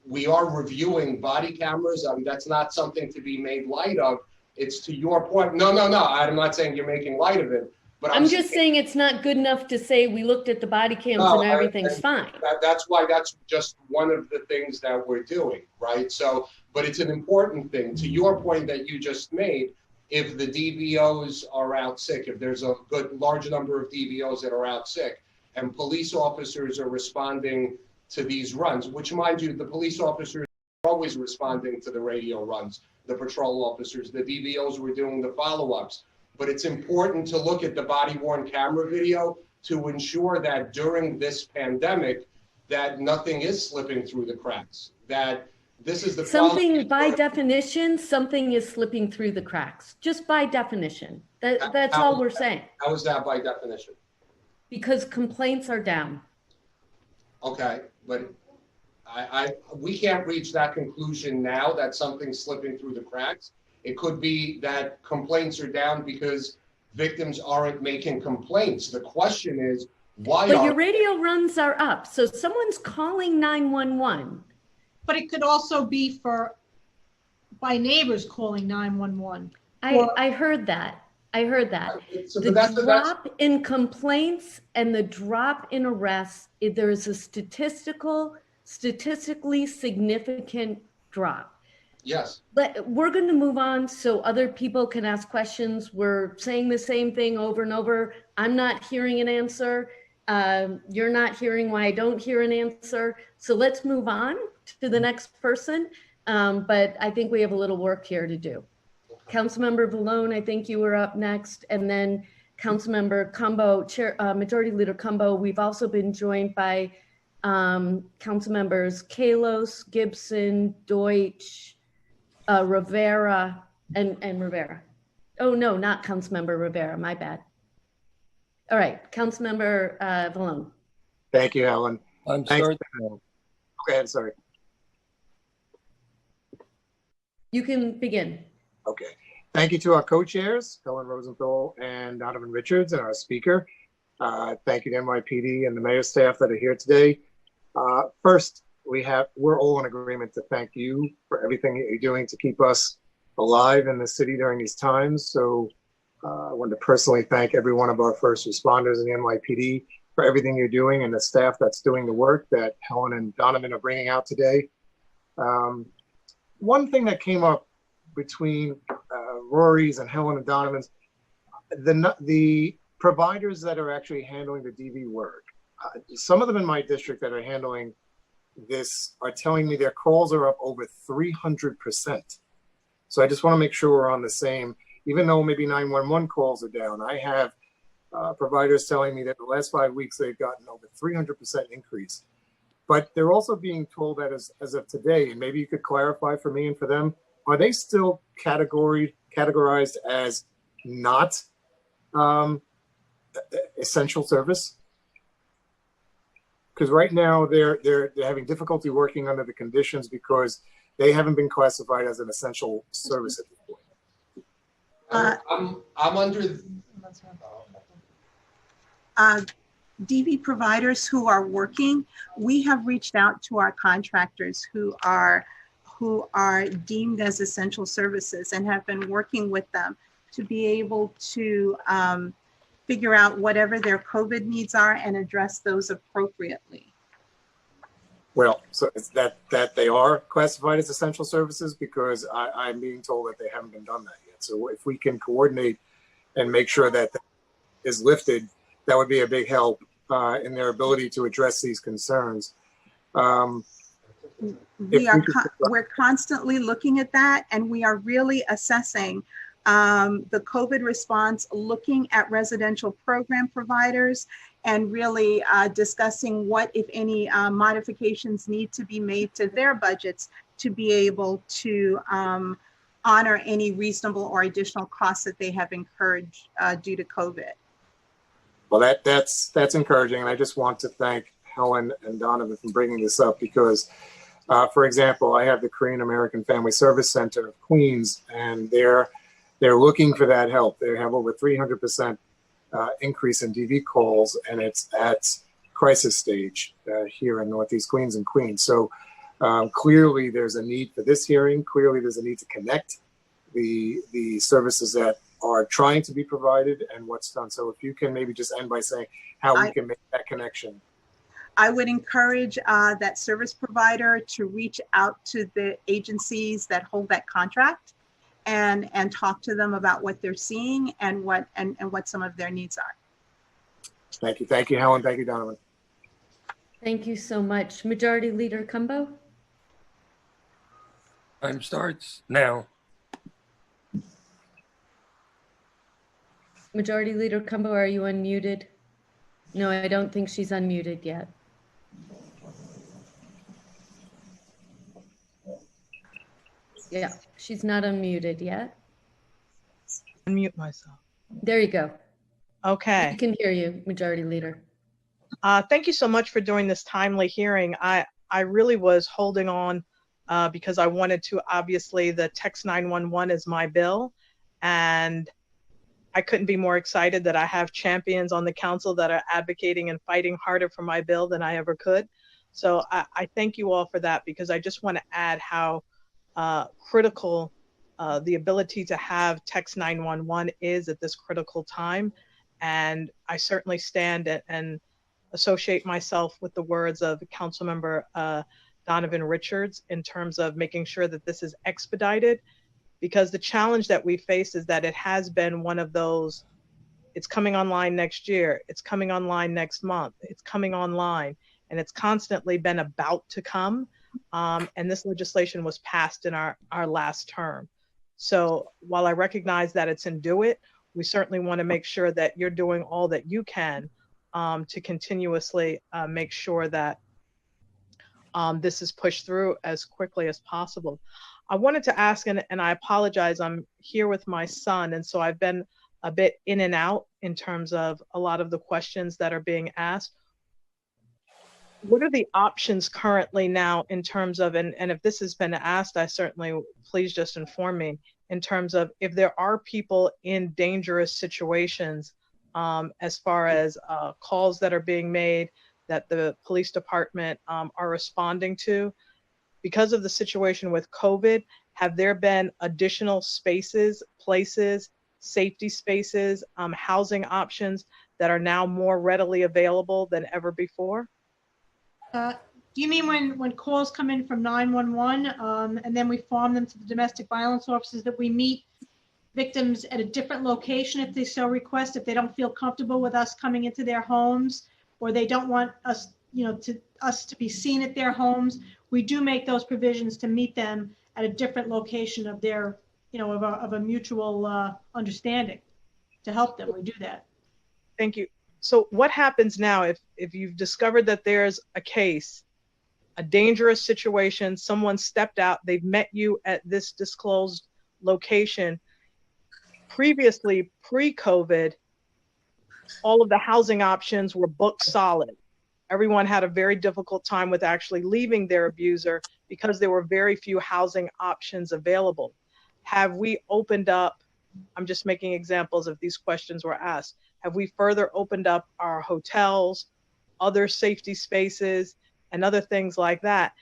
reviewing body cameras. That's not something to be made light of. It's to your point. No. I'm not saying you're making light of it. But I'm just saying it's not good enough to say we looked at the body cams and everything's fine. That's why that's just one of the things that we're doing, right? So, but it's an important thing. To your point that you just made, if the DVOs are out sick, if there's a large number of DVOs that are out sick, and police officers are responding to these runs, which, mind you, the police officers are always responding to the radio runs, the patrol officers, the DVOs were doing the follow-ups. But it's important to look at the body-worn camera video to ensure that during this pandemic, that nothing is slipping through the cracks, that this is the by definition, something is slipping through the cracks, just by definition. That's all we're saying. How is that by definition? Because complaints are down. Okay, but we can't reach that conclusion now that something's slipping through the cracks. It could be that complaints are down because victims aren't making complaints. The question is, why? But your radio runs are up, so someone's calling 911. But it could also be by neighbors calling 911. I heard that. So the drop in complaints and the drop in arrests, there is a statistically significant drop. Yes. But we're going to move on so other people can ask questions. We're saying the same thing over and over. I'm not hearing an answer. You're not hearing why I don't hear an answer. So let's move on to the next person. But I think we have a little work here to do. Councilmember Vallone, I think you were up next. And then Councilmember Cumbo, Majority Leader Cumbo. We've also been joined by Councilmembers Kalos, Gibson, Deutsch, Rivera, and Rivera. Oh, no, not Councilmember Rivera. My bad. All right, Councilmember Vallone. Thank you, Helen. I'm Thanks. sorry. Go ahead, sorry. You can begin. Okay. Thank you to our co-chairs, Helen Rosenthal and Donovan Richards, and our speaker. Thank you to NYPD and the mayor's staff that are here today. First, we're all in agreement to thank you for everything that you're doing to keep us alive in the city during these times. So I wanted to personally thank every one of our first responders in the NYPD for everything you're doing and the staff that's doing the work that Helen and Donovan are bringing out today. One thing that came up between Rory's and Helen and Donovan's, the providers that are actually handling the DV work, some of them in my district that are handling this are telling me their calls are up over 300%. So I just want to make sure we're on the same, even though maybe 911 calls are down. I have providers telling me that the last 5 weeks they've gotten over 300% increase. But they're also being told that as of today, and maybe you could clarify for me and for them, are they still categorized as not essential service? Because right now they're having difficulty working under the conditions because they haven't been classified as an essential service at this point. I'm under. DV providers who are working, we have reached out to our contractors who are deemed as essential services and have been working with them to be able to figure out whatever their COVID needs are and address those appropriately. Well, so it's that they are classified as essential services, because I'm being told that they haven't been done that yet. So if we can coordinate and make sure that is lifted, that would be a big help in their ability to address these concerns. we're constantly looking at that, and we are really assessing the COVID response, looking at residential program providers, and really discussing what, if any, modifications need to be made to their budgets to be able to honor any reasonable or additional costs that they have incurred due to COVID. Well, that's encouraging, and I just want to thank Helen and Donovan for bringing this up because, for example, I have the Korean American Family Service Center of Queens, and they're looking for that help. They have over 300% increase in DV calls, and it's at crisis stage here in Northeast Queens and Queens. So clearly, there's a need for this hearing. Clearly, there's a need to connect the services that are trying to be provided and what's done. So if you can maybe just end by saying how we can make that connection. I would encourage that service provider to reach out to the agencies that hold that contract and talk to them about what they're seeing and what some of their needs are. Thank you, Helen. Thank you, Donovan. Thank you so much. Majority Leader Cumbo. Time starts now. Majority Leader Cumbo, are you unmuted? No, I don't think she's unmuted yet. Yeah, she's not unmuted yet. Unmute myself. There you go. Okay. I can hear you, Majority Leader. Thank you so much for doing this timely hearing. I really was holding on because I wanted to, obviously, the Text 911 is my bill, and I couldn't be more excited that I have champions on the council that are advocating and fighting harder for my bill than I ever could. So I thank you all for that, because I just want to add how critical the ability to have Text 911 is at this critical time. And I certainly stand and associate myself with the words of Councilmember Donovan Richards in terms of making sure that this is expedited, because the challenge that we face is that it has been one of those, it's coming online next year, it's coming online next month, it's coming online, and it's constantly been about to come. And this legislation was passed in our last term. So while I recognize that it's in do it, we certainly want to make sure that you're doing all that you can to continuously make sure that this is pushed through as quickly as possible. I wanted to ask, and I apologize, I'm here with my son, and so I've been a bit in and out in terms of a lot of the questions that are being asked. What are the options currently now in terms of, and if this has been asked, I certainly, please just inform me, in terms of if there are people in dangerous situations as far as calls that are being made that the police department are responding to. Because of the situation with COVID, have there been additional spaces, places, safety spaces, housing options that are now more readily available than ever before? Do you mean when calls come in from 911 and then we farm them to the domestic violence officers, that we meet victims at a different location if they so request, if they don't feel comfortable with us coming into their homes, or they don't want us, to be seen at their homes? We do make those provisions to meet them at a different location of their, of a mutual understanding to help them. We do that. Thank you. So what happens now if you've discovered that there's a case, a dangerous situation, someone stepped out, they've met you at this disclosed location? Previously, pre-COVID, all of the housing options were booked solid. Everyone had a very difficult time with actually leaving their abuser because there were very few housing options available. Have we opened up, I'm just making examples if these questions were asked, have we further opened up our hotels, other safety spaces, and other things like that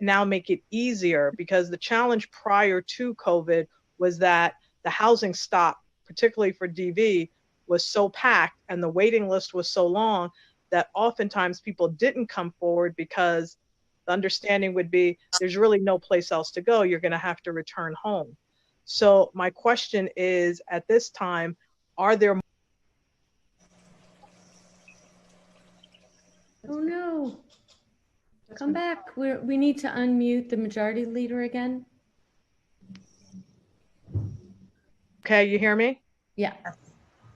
now make it easier? Because the challenge prior to COVID was that the housing stock, particularly for DV, was so packed and the waiting list was so long that oftentimes people didn't come forward because the understanding would be there's really no place else to go. You're going to have to return home. So my question is, at this time, are there... Oh no. Come back. We need to unmute the majority leader again. Okay, you hear me? Yeah.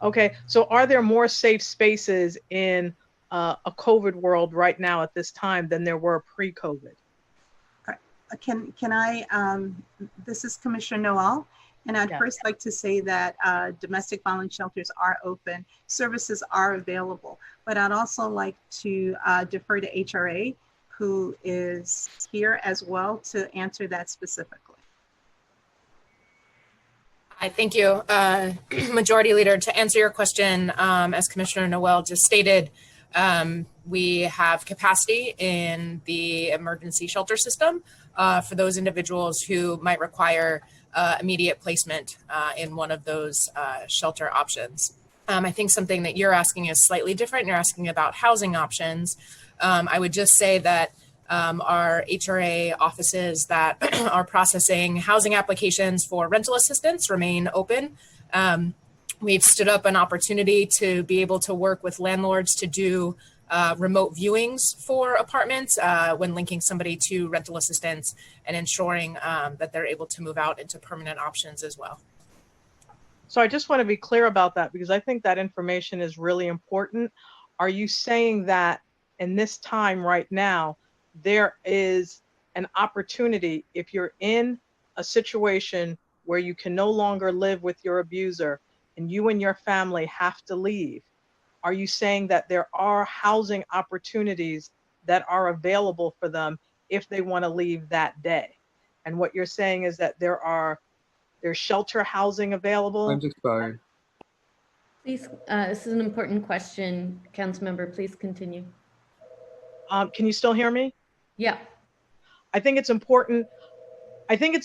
Okay, so are there more safe spaces in a COVID world right now at this time than there were pre-COVID? Can I, this is Commissioner Noel, and I'd first like to say that domestic violence shelters are open, services are available, but I'd also like to defer to HRA, who is here as well, to answer that specifically. I thank you, Majority Leader. To answer your question, as Commissioner Noel just stated, we have capacity in the emergency shelter system for those individuals who might require immediate placement in one of those shelter options. I think something that you're asking is slightly different. You're asking about housing options. I would just say that our HRA offices that are processing housing applications for rental assistance remain open. We've stood up an opportunity to be able to work with landlords to do remote viewings for apartments when linking somebody to rental assistance and ensuring that they're able to move out into permanent options as well. So I just want to be clear about that because I think that information is really important. Are you saying that in this time right now, there is an opportunity if you're in a situation where you can no longer live with your abuser and you and your family have to leave? Are you saying that there are housing opportunities that are available for them if they want to leave that day? And what you're saying is that there's shelter housing available? Time's expired. Please, this is an important question. Council member, please continue. Can you still hear me? Yeah. I think it's important. I think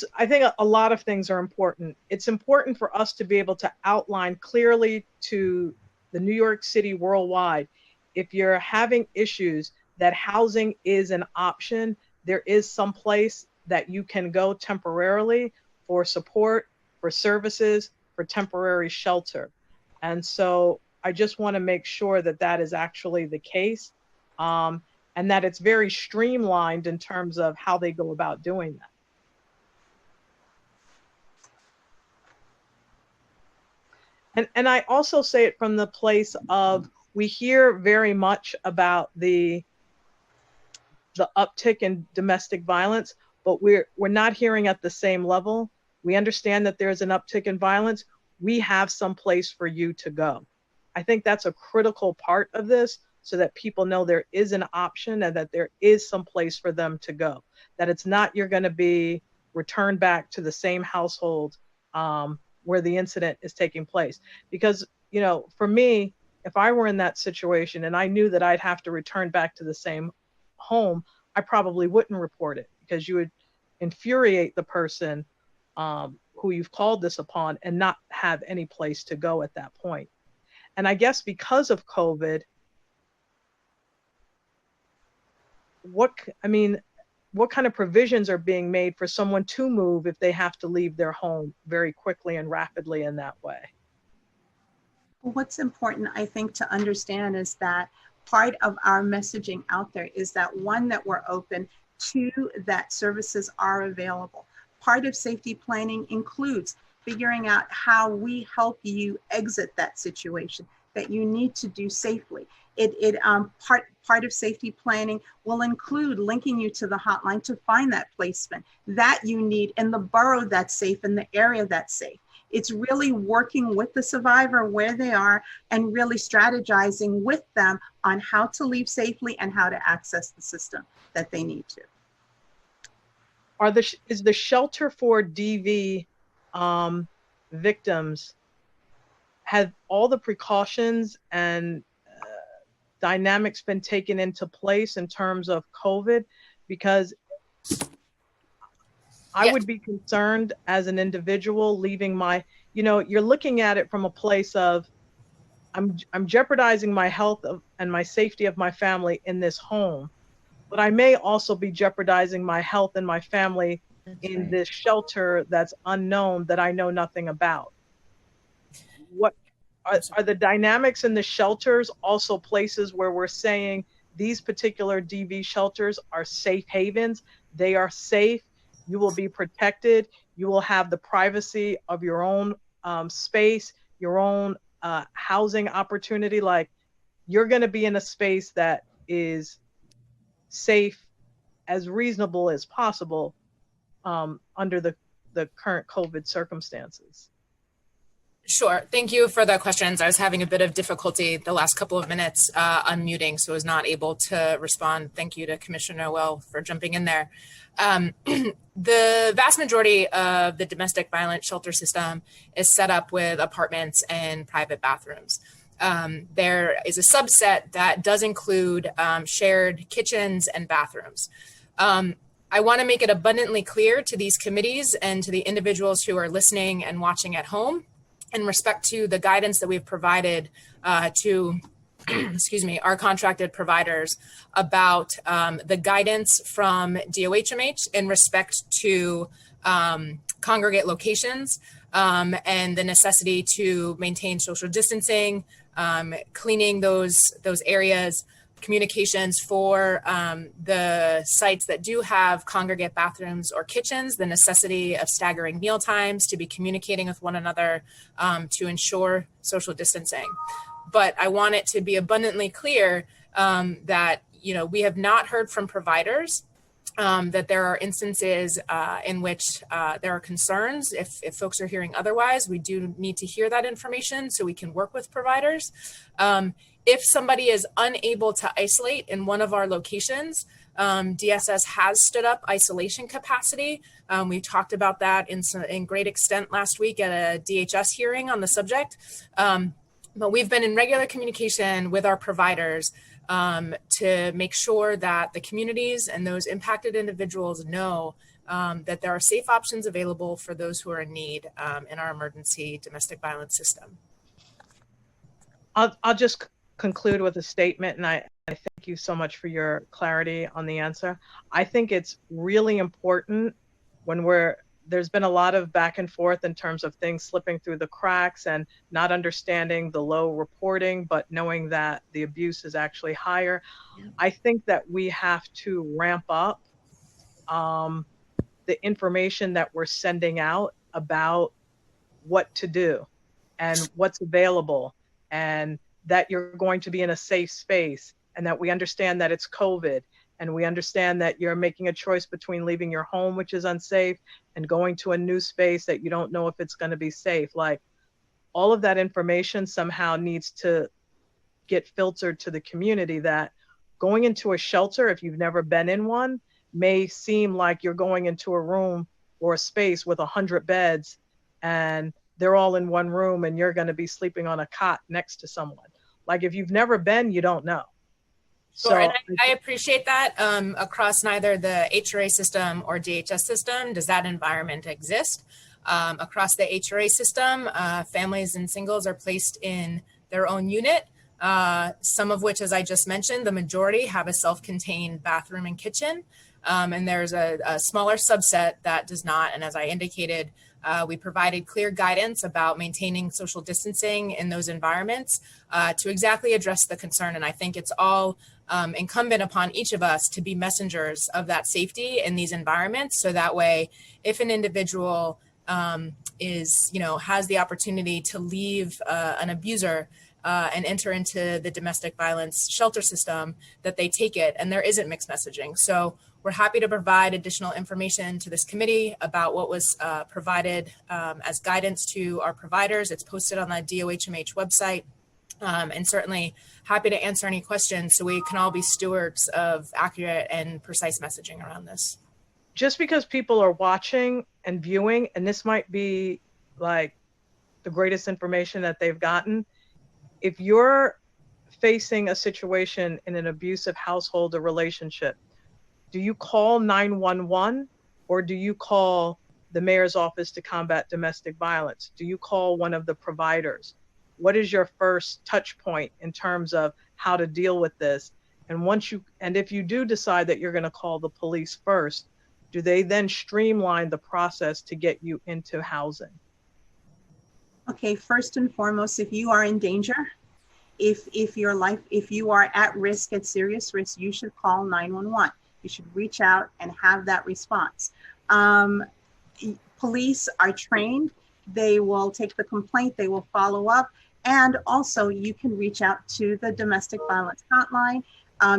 a lot of things are important. It's important for us to be able to outline clearly to the New York City worldwide, if you're having issues, that housing is an option. There is some place that you can go temporarily for support, for services, for temporary shelter. And so I just want to make sure that that is actually the case, and that it's very streamlined in terms of how they go about doing that. And I also say it from the place of, we hear very much about the uptick in domestic violence, but we're not hearing at the same level. We understand that there's an uptick in violence. We have some place for you to go. I think that's a critical part of this, so that people know there is an option and that there is some place for them to go. That it's not you're going to be returned back to the same household where the incident is taking place. Because, you know, for me, if I were in that situation and I knew that I'd have to return back to the same home, I probably wouldn't report it, because you would infuriate the person who you've called this upon and not have any place to go at that point. And I guess because of COVID, what kind of provisions are being made for someone to move if they have to leave their home very quickly and rapidly in that way? What's important, I think, to understand is that part of our messaging out there is that, one, that we're open, two, that services are available. Part of safety planning includes figuring out how we help you exit that situation that you need to do safely. Part of safety planning will include linking you to the hotline to find that placement that you need in the borough that's safe, in the area that's safe. It's really working with the survivor where they are and really strategizing with them on how to leave safely and how to access the system that they need to. Is the shelter for DV victims, have all the precautions and dynamics been taken into place in terms of COVID? Because I would be concerned as an individual leaving you're looking at it from a place of, I'm jeopardizing my health and my safety of my family in this home, but I may also be jeopardizing my health and my family in this shelter that's unknown, that I know nothing about. What are the dynamics in the shelters also places where we're saying these particular DV shelters are safe havens. They are safe. You will be protected. You will have the privacy of your own space, your own housing opportunity. Like, you're going to be in a space that is safe, as reasonable as possible under the current COVID circumstances. Sure. Thank you for the questions. I was having a bit of difficulty the last couple of minutes unmuting, so I was not able to respond. Thank you to Commissioner Noel for jumping in there. The vast majority of the domestic violence shelter system is set up with apartments and private bathrooms. There is a subset that does include shared kitchens and bathrooms. I want to make it abundantly clear to these committees and to the individuals who are listening and watching at home, in respect to the guidance that we've provided to excuse me, our contracted providers about the guidance from DOHMH in respect to congregate locations and the necessity to maintain social distancing, cleaning those areas, communications for the sites that do have congregate bathrooms or kitchens, the necessity of staggering meal times, to be communicating with one another to ensure social distancing. But I want it to be abundantly clear that, you know, we have not heard from providers that there are instances in which there are concerns. If folks are hearing otherwise, we do need to hear that information so we can work with providers. If somebody is unable to isolate in one of our locations, DSS has stood up isolation capacity. We talked about that in great extent last week at a DHS hearing on the subject. But we've been in regular communication with our providers to make sure that the communities and those impacted individuals know that there are safe options available for those who are in need in our emergency domestic violence system. I'll just conclude with a statement, and I thank you so much for your clarity on the answer. I think it's really important when there's been a lot of back and forth in terms of things slipping through the cracks and not understanding the low reporting, but knowing that the abuse is actually higher. Yeah. I think that we have to ramp up the information that we're sending out about what to do and what's available, and that you're going to be in a safe space, and that we understand that it's COVID, and we understand that you're making a choice between leaving your home, which is unsafe, and going to a new space that you don't know if it's going to be safe. Like, all of that information somehow needs to get filtered to the community, that going into a shelter, if you've never been in one, may seem like you're going into a room or a space with 100 beds and they're all in one room and you're going to be sleeping on a cot next to someone. Like, if you've never been, you don't know. Sure, so, and I appreciate that. Across neither the HRA system or DHS system does that environment exist. Across the HRA system, families and singles are placed in their own unit, some of which, as I just mentioned, the majority have a self-contained bathroom and kitchen. And there's a smaller subset that does not. And as I indicated, we provided clear guidance about maintaining social distancing in those environments to exactly address the concern. And I think it's all incumbent upon each of us to be messengers of that safety in these environments. So that way, if an individual has the opportunity to leave an abuser and enter into the domestic violence shelter system, that they take it, and there isn't mixed messaging. So we're happy to provide additional information to this committee about what was provided as guidance to our providers. It's posted on the DOHMH website, and certainly happy to answer any questions so we can all be stewards of accurate and precise messaging around this. Just because people are watching and viewing, and this might be like the greatest information that they've gotten, if you're facing a situation in an abusive household or relationship, do you call 911 or do you call the mayor's office to combat domestic violence? Do you call one of the providers? What is your first touch point in terms of how to deal with this? And if you do decide that you're going to call the police first, do they then streamline the process to get you into housing? Okay, first and foremost, if you are in danger if you are at risk, at serious risk, you should call 911. You should reach out and have that response. Police are trained. They will take the complaint, they will follow up. And also you can reach out to the domestic violence hotline.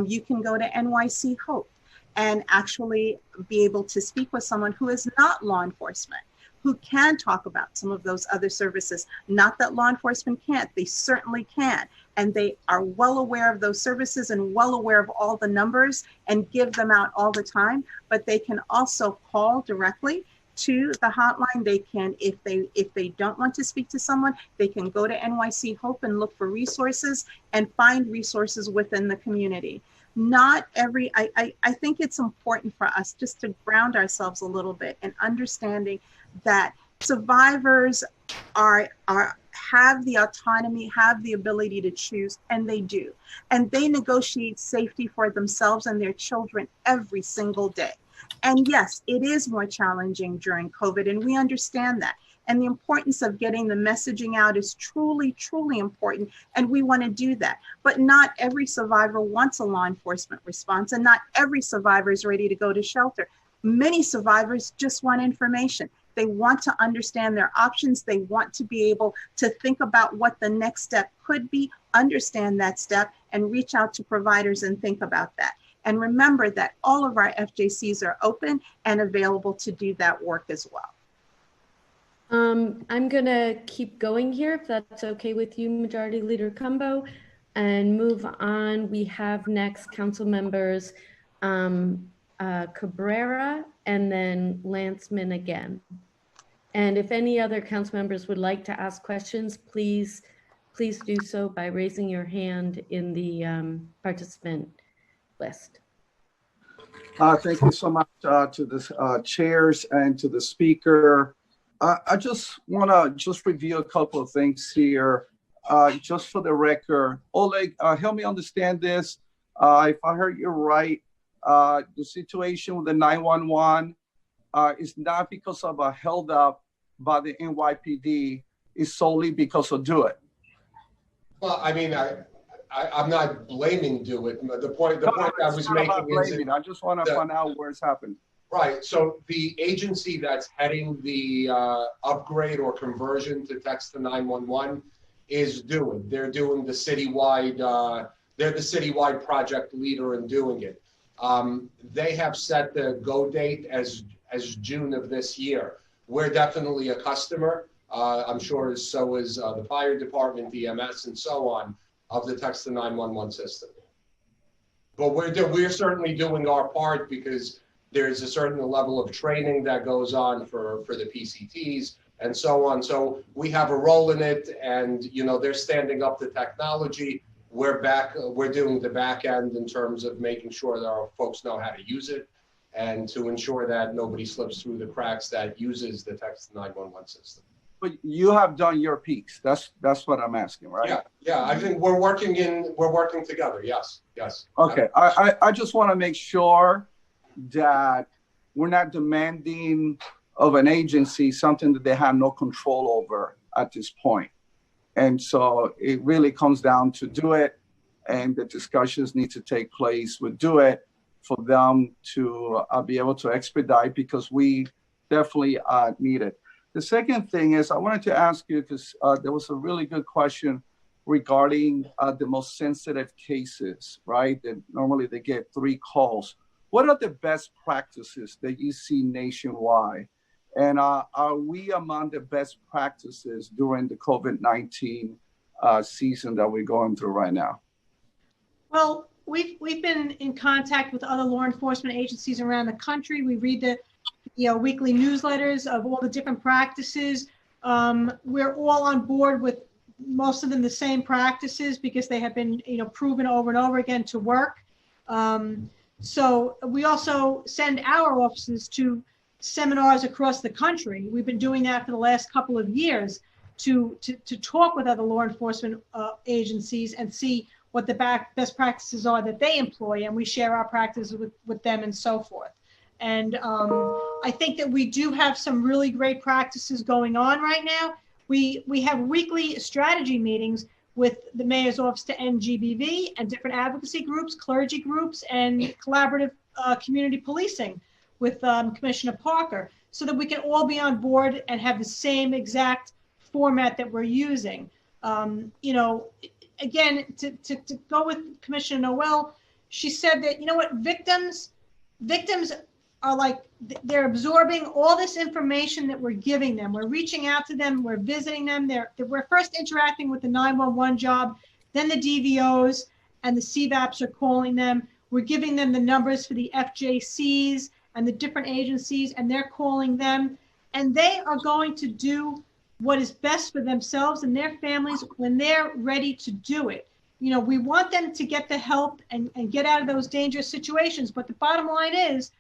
You can go to NYC Hope and actually be able to speak with someone who is not law enforcement, who can talk about some of those other services. Not that law enforcement can't, they certainly can. And they are well aware of those services and well aware of all the numbers and give them out all the time, but they can also call directly to the hotline. They can, if they don't want to speak to someone, they can go to NYC Hope and look for resources and find resources within the community. Not every, I think it's important for us just to ground ourselves a little bit and understanding that survivors have the autonomy, have the ability to choose, and they do. And they negotiate safety for themselves and their children every single day. And yes, it is more challenging during COVID, and we understand that. And the importance of getting the messaging out is truly, truly important, and we want to do that. But not every survivor wants a law enforcement response, and not every survivor is ready to go to shelter. Many survivors just want information. They want to understand their options. They want to be able to think about what the next step could be, understand that step, and reach out to providers and think about that. And remember that all of our FJCs are open and available to do that work as well. I'm going to keep going here, if that's okay with you, Majority Leader Cumbo, and move on. We have next council members Cabrera and then Lanceman again. And if any other council members would like to ask questions, please do so by raising your hand in the participant list. Thank you so much to the chairs and to the speaker. I just want to review a couple of things here, just for the record. Oleg, help me understand this. If I heard you right, the situation with the 911 is not because of a held up by the NYPD, is solely because of Do It. Well, I mean, I'm not blaming Do It. The point I was making is I just want to find out where it's happened. Right. So the agency that's heading the upgrade or conversion to text to 911 is Do It. They're doing the citywide. They're the citywide project leader in doing it. They have set the go date as June of this year. We're definitely a customer. I'm sure so is the fire department, EMS, and so on, of the text to 911 system. But we're certainly doing our part, because there's a certain level of training that goes on for the PCTs and so on. So we have a role in it, and they're standing up the technology. We're doing the back end in terms of making sure that our folks know how to use it, and to ensure that nobody slips through the cracks that uses the text 911 system. But you have done your piece. That's what I'm asking, right? Yeah. I think we're working together. Yes. Okay. I just want to make sure that we're not demanding of an agency something that they have no control over at this point. And so it really comes down to Do It, and the discussions need to take place with Do It for them to be able to expedite, because we definitely need it. The second thing is, I wanted to ask you, because there was a really good question regarding the most sensitive cases, right? That normally they get 3 calls. What are the best practices that you see nationwide? And are we among the best practices during the COVID-19 season that we're going through right now? Well, we've been in contact with other law enforcement agencies around the country. We read the weekly newsletters of all the different practices. We're all on board with most of them the same practices, because they have been proven over and over again to work. So we also send our officers to seminars across the country. We've been doing that for the last couple of years to talk with other law enforcement agencies and see what the best practices are that they employ, and we share our practices with them and so forth. And I think that we do have some really great practices going on right now. We have weekly strategy meetings with the mayor's office to end GBV and different advocacy groups, clergy groups, and collaborative community policing with Commissioner Parker, so that we can all be on board and have the same exact format that we're using. You know, again, to go with Commissioner Noel, she said that, you know what, victims are like, they're absorbing all this information that we're giving them. We're reaching out to them, we're visiting them. We're first interacting with the 911 job, then the DVOs and the CVAPs are calling them. We're giving them the numbers for the FJCs and the different agencies, and they're calling them. And they are going to do what is best for themselves and their families when they're ready to do it. You know, we want them to get the help and get out of those dangerous situations. But the bottom line is,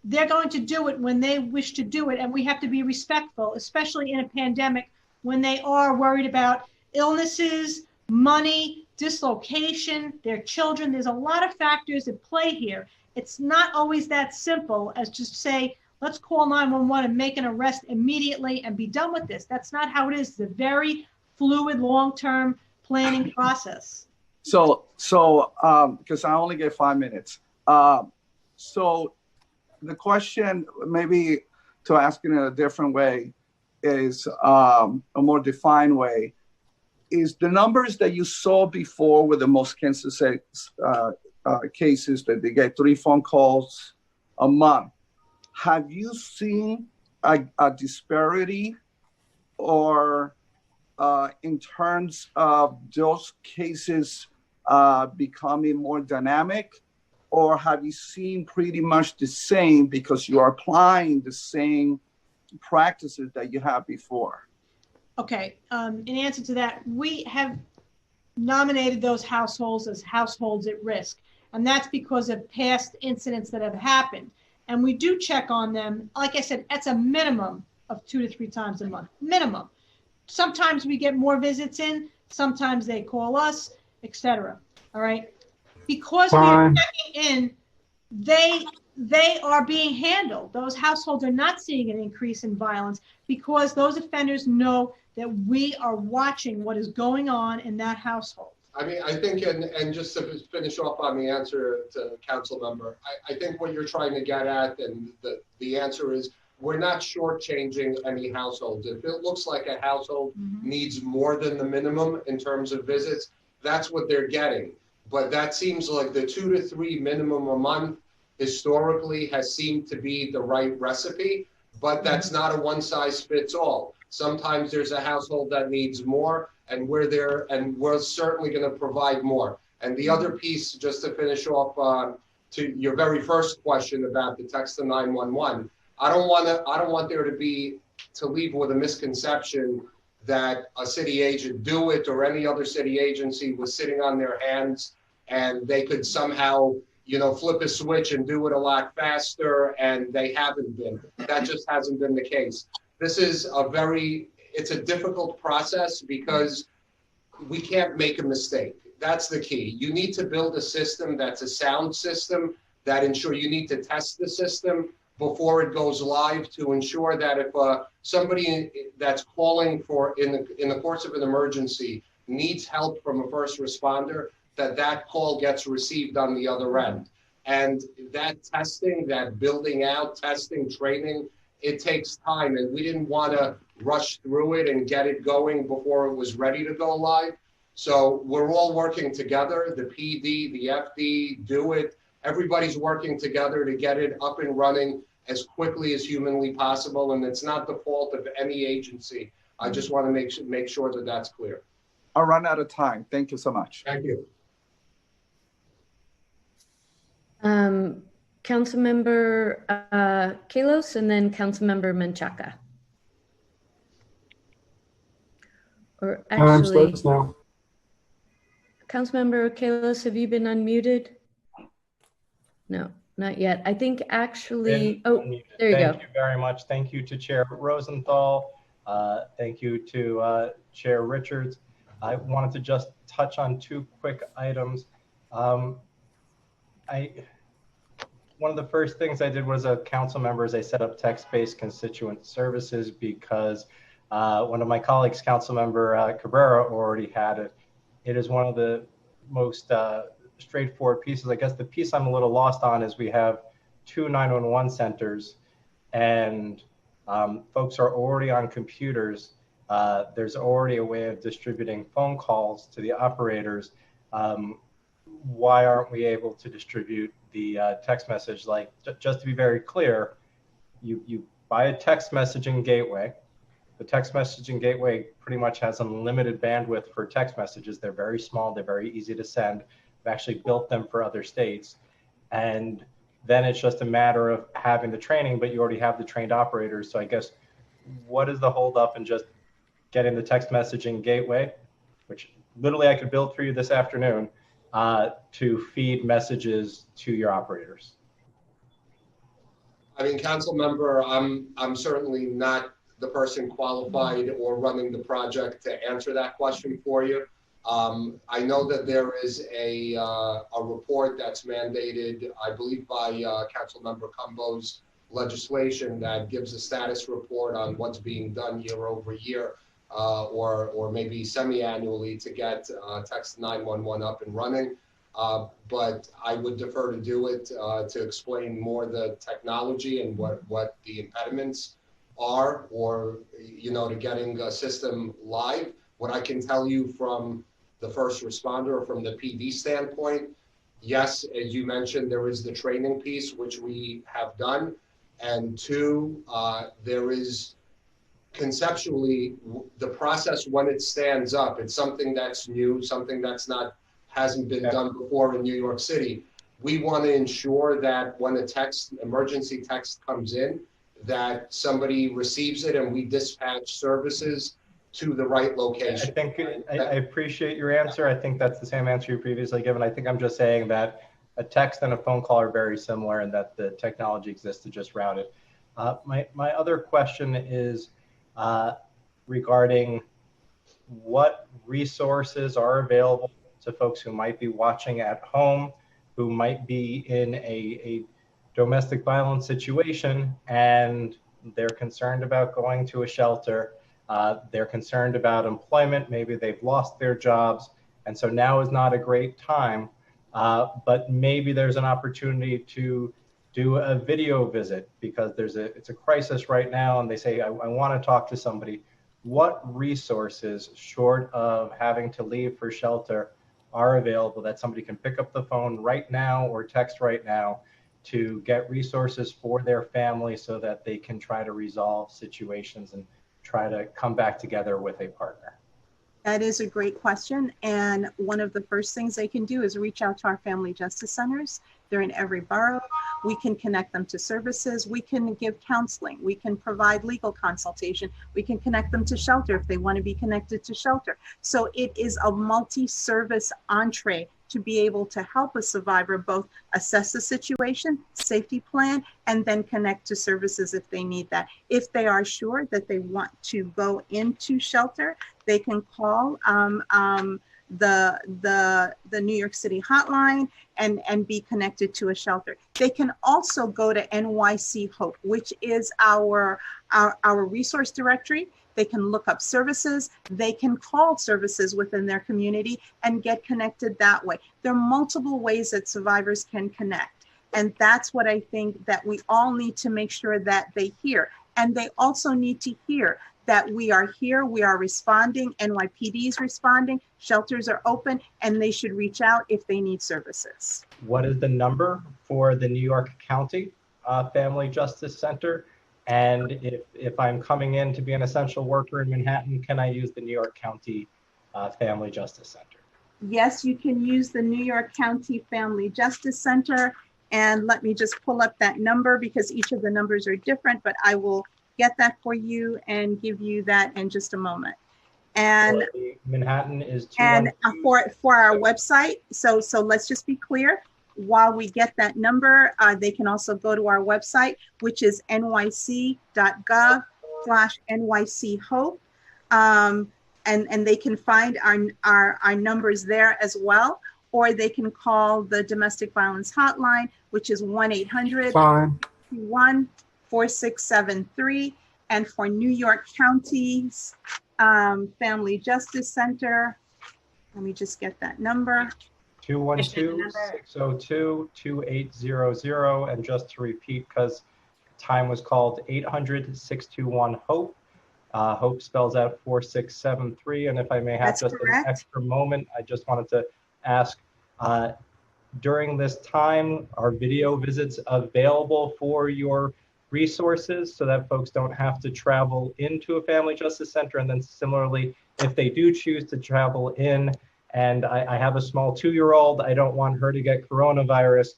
they're going to do it when they wish to do it. And we have to be respectful, especially in a pandemic, when they are worried about illnesses, money, dislocation, their children. There's a lot of factors at play here. It's not always that simple as just say, let's call 911 and make an arrest immediately and be done with this. That's not how it is. It's a very fluid, long-term planning process. So, because I only get 5 minutes. So the question, maybe to ask it in a different way, is a more defined way, is the numbers that you saw before with the most cases that they get 3 phone calls a month. Have you seen a disparity or in terms of those cases becoming more dynamic? Or have you seen pretty much the same because you are applying the same practices that you had before? Okay, in answer to that, we have nominated those households as households at risk. And that's because of past incidents that have happened. And we do check on them. Like I said, that's a minimum of 2 to 3 times a month, minimum. Sometimes we get more visits in, sometimes they call us, etc. All right. Because we're checking in, they are being handled. Those households are not seeing an increase in violence because those offenders know that we are watching what is going on in that household. I mean, I think, and just to finish off on the answer to council member, I think what you're trying to get at, and the answer is, we're not shortchanging any households. If it looks like a household needs more than the minimum in terms of visits, that's what they're getting. But that seems like the 2 to 3 minimum a month historically has seemed to be the right recipe, but that's not a one size fits all. Sometimes there's a household that needs more, and we're there, and we're certainly going to provide more. And the other piece, just to finish off to your very first question about the text to 911, I don't want there to leave with a misconception that a city agent, do it, or any other city agency was sitting on their hands and they could somehow, you know, flip a switch and do it a lot faster, and they haven't been. That just hasn't been the case. This is it's a difficult process because we can't make a mistake. That's the key. You need to build a system that's a sound system that you need to test the system before it goes live to ensure that if somebody that's calling for in the course of an emergency needs help from a first responder, that call gets received on the other end. And that testing, that building out, testing, training, it takes time. And we didn't want to rush through it and get it going before it was ready to go live. So we're all working together, the PD, the FD, do it. Everybody's working together to get it up and running as quickly as humanly possible. And it's not the fault of any agency. I just want to make sure that that's clear. I'll run out of time. Thank you so much. Thank you. Councilmember Kalos and then Councilmember Menchaca. Or actually, now. Councilmember Kalos, have you been unmuted? No, not yet. I think actually, there you go. Thank you very much. Thank you to Chair Rosenthal. Thank you to Chair Richards. I wanted to just touch on 2 quick items. One of the first things I did was a council members, I set up text-based constituent services because one of my colleagues, Councilmember Cabrera, already had it It is one of the most straightforward pieces. I guess the piece I'm a little lost on is we have 2 911 centers, and folks are already on computers. There's already a way of distributing phone calls to the operators. Why aren't we able to distribute the text message? Like, just to be very clear, you buy a text messaging gateway. The text messaging gateway pretty much has unlimited bandwidth for text messages. They're very small. They're very easy to send. We've actually built them for other states. And then it's just a matter of having the training, but you already have the trained operators. So I guess, what is the holdup in just getting the text messaging gateway, which literally I could build for you this afternoon, to feed messages to your operators? I mean, council member, I'm certainly not the person qualified or running the project to answer that question for you. I know that there is a report that's mandated, I believe, by Councilmember Cumbo's legislation that gives a status report on what's being done year over year, or maybe semi-annually, to get Text 911 up and running. But I would defer to do it to explain more the technology and what the impediments are, or, to getting a system live. What I can tell you from the first responder, from the PD standpoint, yes, as you mentioned, there is the training piece, which we have done. And two, there is conceptually the process when it stands up. It's something that's new, something that's hasn't been done before in New York City. We want to ensure that when a emergency text comes in, that somebody receives it and we dispatch services to the right location. I think I appreciate your answer. I think that's the same answer you previously given. I think I'm just saying that a text and a phone call are very similar, and that the technology exists to just route it. My other question is regarding what resources are available to folks who might be watching at home, who might be in a domestic violence situation, and they're concerned about going to a shelter. They're concerned about employment. Maybe they've lost their jobs. And so now is not a great time, but maybe there's an opportunity to do a video visit because it's a crisis right now. And they say, I want to talk to somebody. What resources, short of having to leave for shelter, are available that somebody can pick up the phone right now or text right now to get resources for their family so that they can try to resolve situations and try to come back together with a partner? That is a great question. And one of the first things they can do is reach out to our family justice centers. They're in every borough. We can connect them to services. We can give counseling. We can provide legal consultation. We can connect them to shelter if they want to be connected to shelter. So it is a multi-service entree to be able to help a survivor both assess the situation, safety plan, and then connect to services if they need that. If they are sure that they want to go into shelter, they can call the New York City hotline and be connected to a shelter. They can also go to NYC Hope, which is our resource directory. They can look up services. They can call services within their community and get connected that way. There are multiple ways that survivors can connect. And that's what I think that we all need to make sure that they hear. And they also need to hear that we are here, we are responding, NYPD is responding, shelters are open, and they should reach out if they need services. What is the number for the New York County Family Justice Center? And if I'm coming in to be an essential worker in Manhattan, can I use the New York County Family Justice Center? Yes, you can use the New York County Family Justice Center. And let me just pull up that number because each of the numbers are different, but I will get that for you and give you that in just a moment. And Manhattan is for our website. So let's just be clear. While we get that number, they can also go to our website, which is nyc.gov/NYC-HOPE. And they can find our numbers there as well, or they can call the domestic violence hotline, which is 1-800-221-4673. And for New York County's Family Justice Center, Let me just get that number. 212-602-2800. And just to repeat, because time was called, 800-621-HOPE. HOPE spells out 4673. And if I may have That's just correct. an extra moment, I just wanted to ask, during this time, are video visits available for your resources so that folks don't have to travel into a family justice center? And then similarly, if they do choose to travel in, and I have a small 2-year-old, I don't want her to get coronavirus,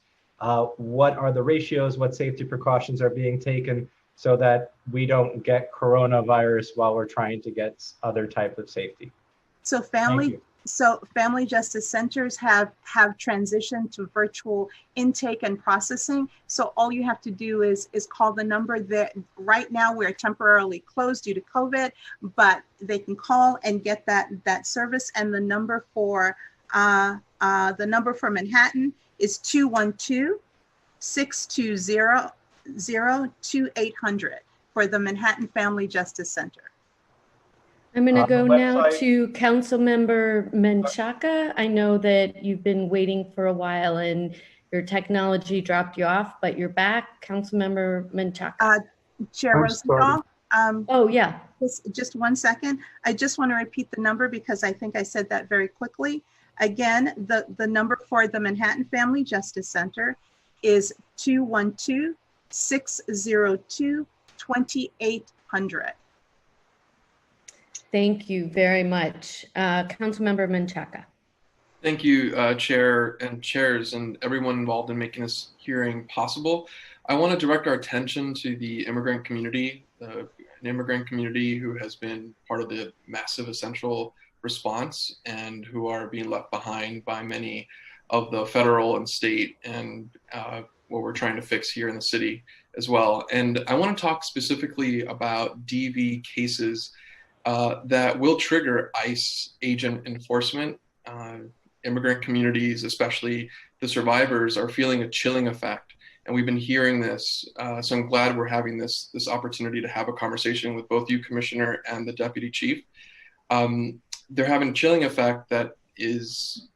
what are the ratios, what safety precautions are being taken so that we don't get coronavirus while we're trying to get other type of safety? So family justice centers have transitioned to virtual intake and processing. So all you have to do is call the number that right now we're temporarily closed due to COVID, but they can call and get that service. And the number for Manhattan is 212-620-2800 for the Manhattan Family Justice Center. I'm going to go the now website- to Councilmember Menchaca. I know that you've been waiting for a while and your technology dropped you off, but you're back. Councilmember Menchaca. Chair I'm sorry. Rosenthal, Oh, yeah. just 1 second. I just want to repeat the number because I think I said that very quickly. Again, the number for the Manhattan Family Justice Center is 212-602-2800. Thank you very much. Councilmember Menchaca. Thank you, Chair and chairs and everyone involved in making this hearing possible. I want to direct our attention to the immigrant community, an immigrant community who has been part of the massive essential response and who are being left behind by many of the federal and state and what we're trying to fix here in the city as well. And I want to talk specifically about DV cases that will trigger ICE agent enforcement. Immigrant communities, especially the survivors, are feeling a chilling effect. And we've been hearing this. So I'm glad we're having this opportunity to have a conversation with both you, Commissioner, and the Deputy Chief. They're having a chilling effect that is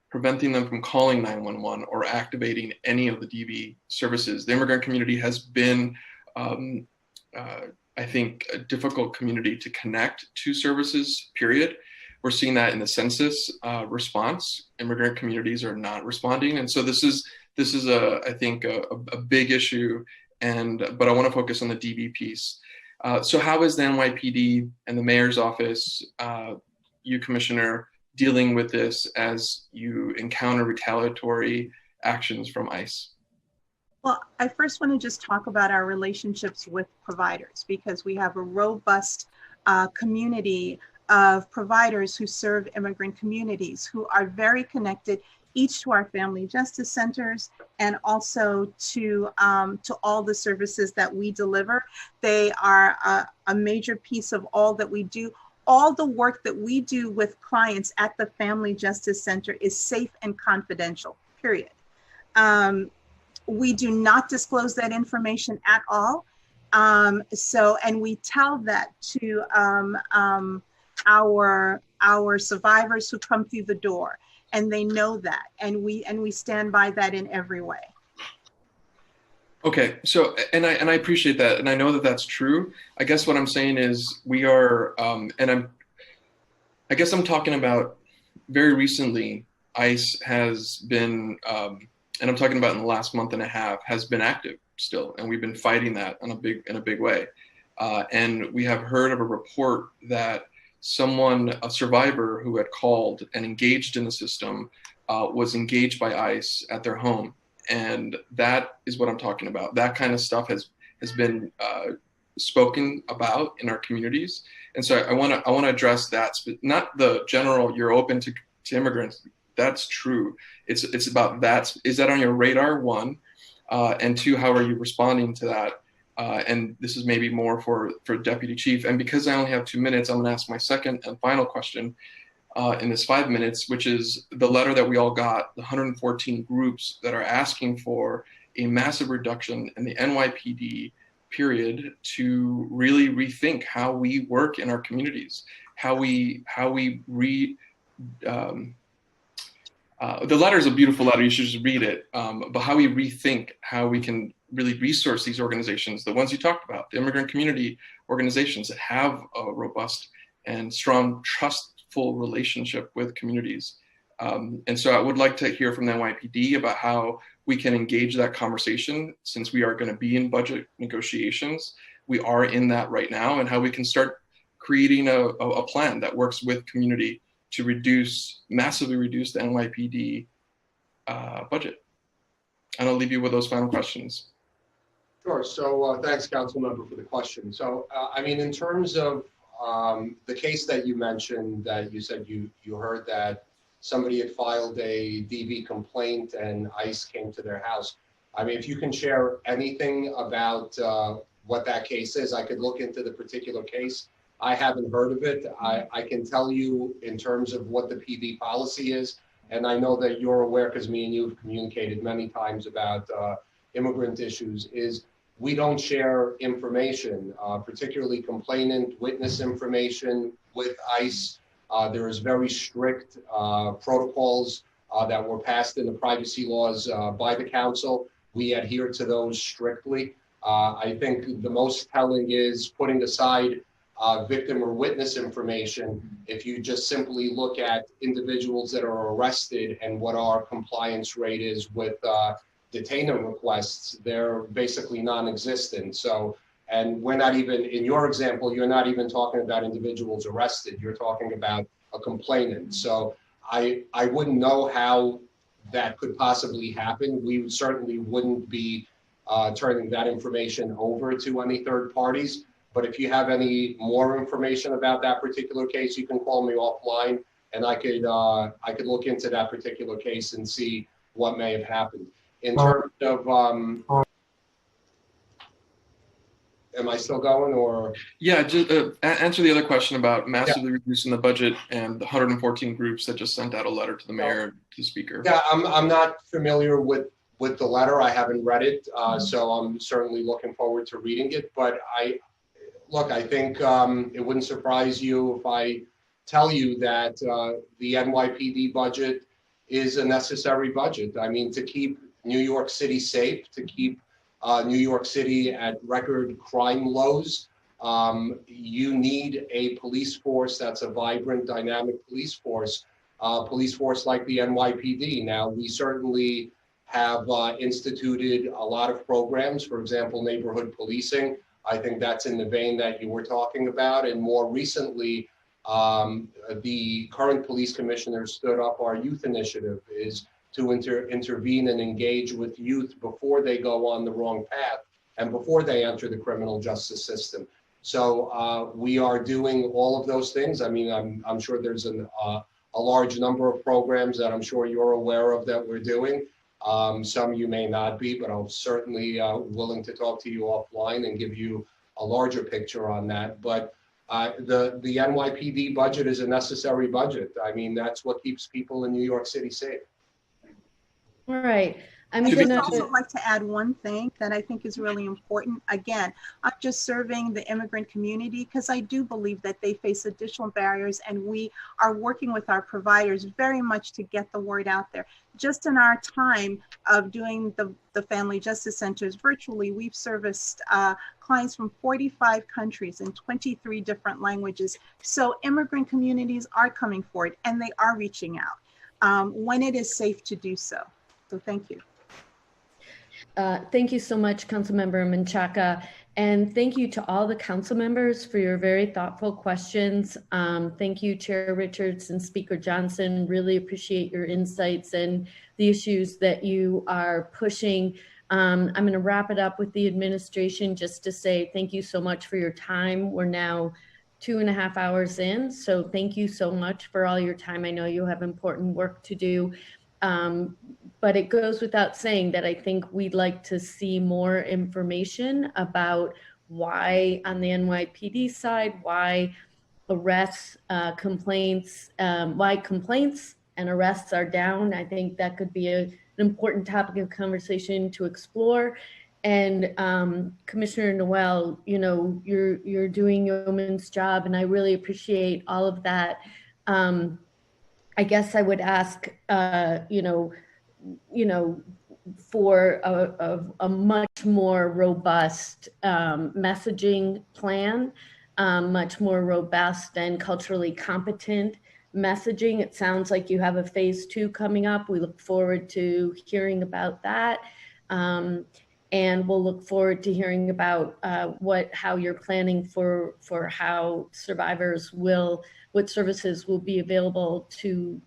preventing them from calling 911 or activating any of the DV services. The immigrant community has been I think, a difficult community to connect to services, period. We're seeing that in the census response. Immigrant communities are not responding. And so this is I think, a big issue. But I want to focus on the DV piece. So how is the NYPD and the mayor's office, you, Commissioner, dealing with this as you encounter retaliatory actions from ICE? Well, I first want to just talk about our relationships with providers because we have a robust community of providers who serve immigrant communities who are very connected, each to our family justice centers and also to all the services that we deliver. They are a major piece of all that we do. All the work that we do with clients at the Family Justice Center is safe and confidential, period. We do not disclose that information at all. And we tell that to our survivors who come through the door, and they know that, and we stand by that in every way. Okay, so and I appreciate that, and I know that that's true. I guess what I'm saying is we are, I guess I'm talking about very recently. ICE has been. And I'm talking about in the last month and a half, has been active still. And we've been fighting that in a big way. And we have heard of a report that a survivor who had called and engaged in the system was engaged by ICE at their home. And that is what I'm talking about. That kind of stuff has been spoken about in our communities. And so I want to address that, not the general, you're open to immigrants. That's true. It's about that. Is that on your radar, one? And two, how are you responding to that? And this is maybe more for Deputy Chief. And because I only have 2 minutes, I'm going to ask my second and final question in this 5 minutes, which is the letter that we all got, the 114 groups that are asking for a massive reduction in the NYPD, period, to really rethink how we work in our communities, how we the letter is a beautiful letter. You should just read it. But how we rethink how we can really resource these organizations, the ones you talked about, the immigrant community organizations that have a robust and strong, trustful relationship with communities. And so I would like to hear from the NYPD about how we can engage that conversation, since we are going to be in budget negotiations. We are in that right now, and how we can start creating a plan that works with community to massively reduce the NYPD budget. And I'll leave you with those final questions. Sure. So thanks, council member, for the question. So, I mean, in terms of the case that you mentioned, that you said you heard that somebody had filed a DV complaint and ICE came to their house. I mean, if you can share anything about what that case is, I could look into the particular case. I haven't heard of it. I can tell you in terms of what the PD policy is, and I know that you're aware because me and you have communicated many times about immigrant issues, is we don't share information, particularly complainant witness information with ICE. There is very strict protocols that were passed in the privacy laws by the council. We adhere to those strictly. I think the most telling is, putting aside victim or witness information, if you just simply look at individuals that are arrested and what our compliance rate is with detainer requests, they're basically non-existent. So, and we're not even, in your example, you're not even talking about individuals arrested, you're talking about a complainant. So I wouldn't know how that could possibly happen. We certainly wouldn't be turning that information over to any third parties. But if you have any more information about that particular case, you can call me offline, and I could look into that particular case and see what may have happened. In terms of, am I still going, or? Yeah, just answer the other question about massively reducing the budget and the 114 groups that just sent out a letter to the mayor and to the speaker. Yeah, I'm not familiar with the letter. I haven't read it, so I'm certainly looking forward to reading it. But I think it wouldn't surprise you if I tell you that the NYPD budget is a necessary budget. I mean, to keep New York City safe, to keep New York City at record crime lows, you need a police force that's a vibrant, dynamic police force like the NYPD. Now, we certainly have instituted a lot of programs, for example, neighborhood policing. I think that's in the vein that you were talking about. And more recently, the current police commissioner stood up our youth initiative, is to intervene and engage with youth before they go on the wrong path and before they enter the criminal justice system. So we are doing all of those things. I mean, I'm sure there's a large number of programs that I'm sure you're aware of that we're doing. Some you may not be, but I'm certainly willing to talk to you offline and give you a larger picture on that. But the NYPD budget is a necessary budget. I mean, that's what keeps people in New York City safe. All right. I'd also like to add one thing that I think is really important. Again, I'm just serving the immigrant community because I do believe that they face additional barriers, and we are working with our providers very much to get the word out there. Just in our time of doing the family justice centers virtually, we've serviced clients from 45 countries in 23 different languages. So immigrant communities are coming forward and they are reaching out when it is safe to do so. So thank you. Thank you so much, Councilmember Menchaca. And thank you to all the council members for your very thoughtful questions. Thank you, Chair Richards and Speaker Johnson. Really appreciate your insights and the issues that you are pushing. I'm going to wrap it up with the administration just to say thank you so much for your time. We're now 2.5 hours in, so thank you so much for all your time. I know you have important work to do. But it goes without saying that I think we'd like to see more information about why on the NYPD side, why arrests, complaints, why complaints and arrests are down. I think that could be an important topic of conversation to explore. And Commissioner Noel, you know, you're doing yeoman's job, and I really appreciate all of that. I guess I would ask, for a much more robust messaging plan, much more robust and culturally competent messaging. It sounds like you have a phase 2 coming up. We look forward to hearing about that. And we'll look forward to hearing about how you're planning for how survivors what services will be available to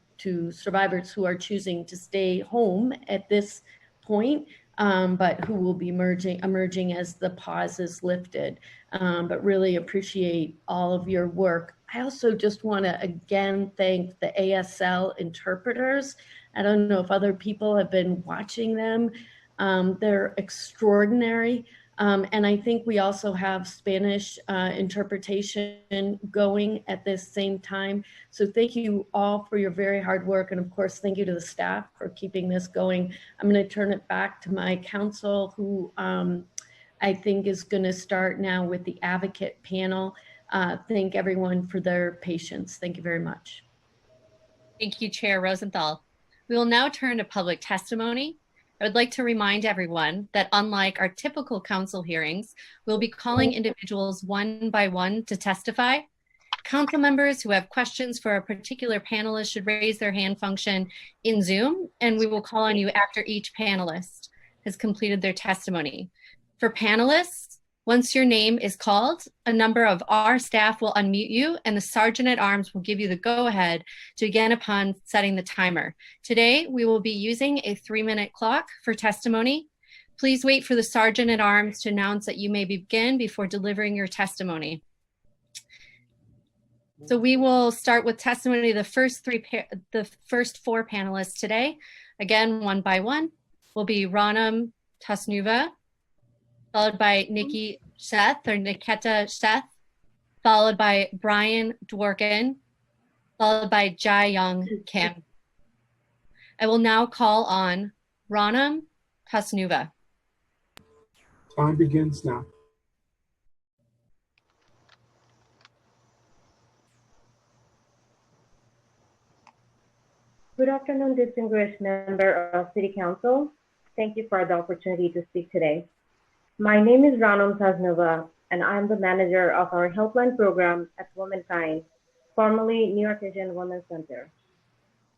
survivors who are choosing to stay home at this point, but who will be emerging as the pause is lifted. But really appreciate all of your work. I also just want to again thank the ASL interpreters. I don't know if other people have been watching them. They're extraordinary. And I think we also have Spanish interpretation going at this same time. So thank you all for your very hard work. And of course, thank you to the staff for keeping this going. I'm going to turn it back to my counsel, who I think is going to start now with the advocate panel. Thank everyone for their patience. Thank you very much. Thank you, Chair Rosenthal. We will now turn to public testimony. I would like to remind everyone that unlike our typical council hearings, we'll be calling individuals one by one to testify. Council members who have questions for a particular panelist should raise their hand function in Zoom, and we will call on you after each panelist has completed their testimony. For panelists, once your name is called, a member of our staff will unmute you and the Sergeant at Arms will give you the go-ahead to begin upon setting the timer. Today, we will be using a 3-minute clock for testimony. Please wait for the Sergeant at Arms to announce that you may begin before delivering your testimony. So we will start with testimony of the first 4 panelists today. Again, one by one, will be Ranam Tasnuva, followed by Nikki Seth or Niketa Seth, followed by Brian Dworkin, followed by Jai Young Kim. I will now call on Ranam Tasnuva. Time begins now. Good afternoon, distinguished member of City Council. Thank you for the opportunity to speak today. My name is Ranam Tasnuva, and I'm the manager of our helpline program at Womankind, formerly New York Asian Women's Center.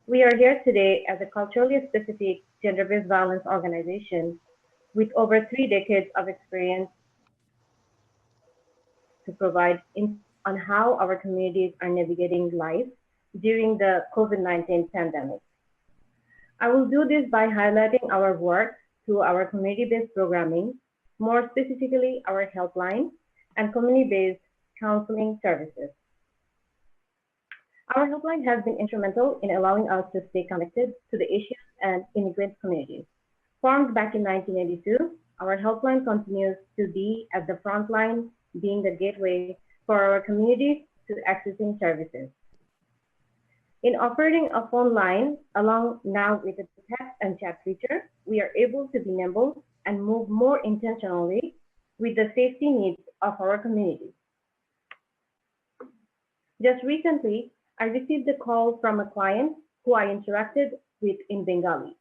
We are here today as a culturally specific gender-based violence organization with over 3 decades of experience to provide on how our communities are navigating life during the COVID-19 pandemic. I will do this by highlighting our work through our community-based programming, more specifically our helpline and community-based counseling services. Our helpline has been instrumental in allowing us to stay connected to the issues and immigrant communities. Formed back in 1982, our helpline continues to be at the front line, being the gateway for our communities to accessing services. In operating a phone line, along now with the text and chat feature, we are able to be nimble and move more intentionally with the safety needs of our community. Just recently, I received a call from a client who I interacted with in Bengali.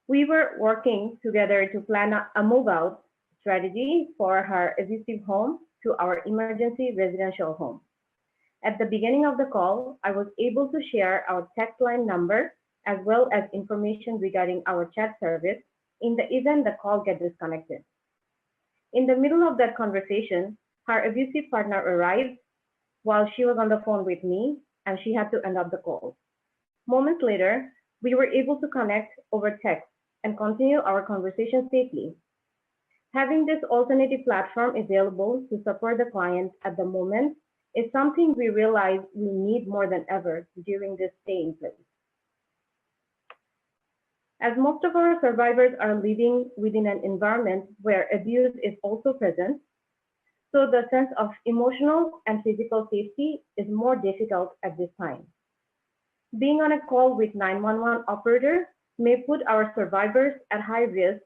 We were working together to plan a move-out strategy for her abusive home to our emergency residential home. At the beginning of the call, I was able to share our text line number as well as information regarding our chat service in the event the call gets disconnected. In the middle of that conversation, her abusive partner arrived while she was on the phone with me, and she had to end up the call. Moments later, we were able to connect over text and continue our conversation safely. Having this alternative platform available to support the client at the moment is something we realize we need more than ever during this stay in place. As most of our survivors are living within an environment where abuse is also present, so the sense of emotional and physical safety is more difficult at this time. Being on a call with 911 operator may put our survivors at high risk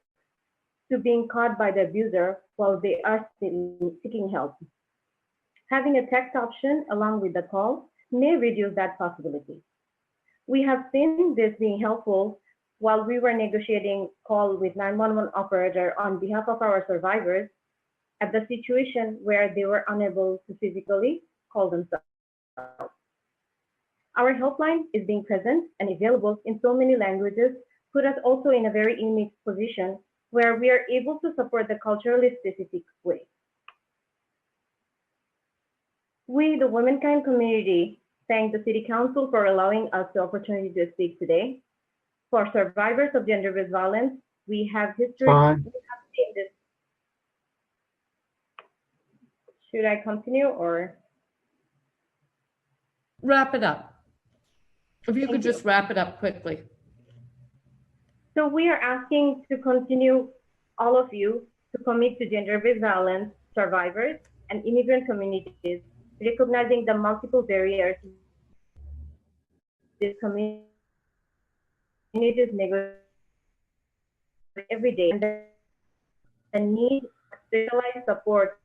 to being caught by the abuser while they are seeking help. Having a text option along with the call may reduce that possibility. We have seen this being helpful while we were negotiating call with 911 operator on behalf of our survivors at the situation where they were unable to physically call themselves. Our helpline is being present and available in so many languages, put us also in a very unique position where we are able to support the culturally specific way. We, the Womankind community, thank the City Council for allowing us the opportunity to speak today. For survivors of gender-based violence, we have history. We have seen this. Should I continue or? Wrap it up. If you could just wrap it up quickly. So we are asking to continue all of you to commit to gender-based violence survivors and immigrant communities, recognizing the multiple barriers these communities negotiate every day and the need for specialized support.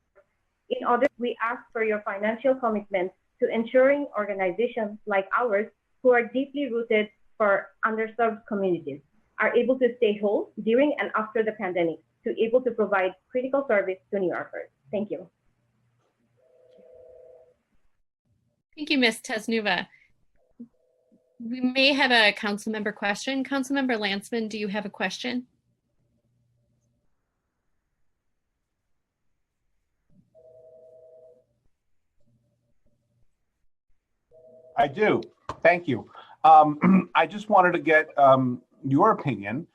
In order, we ask for your financial commitment to ensuring organizations like ours, who are deeply rooted for underserved communities, are able to stay whole during and after the pandemic, to able to provide critical service to New Yorkers. Thank you. Thank you, Ms. Tesnuva. We may have a council member question. Councilmember Landsman, do you have a question? I do. Thank you. I just wanted to get your opinion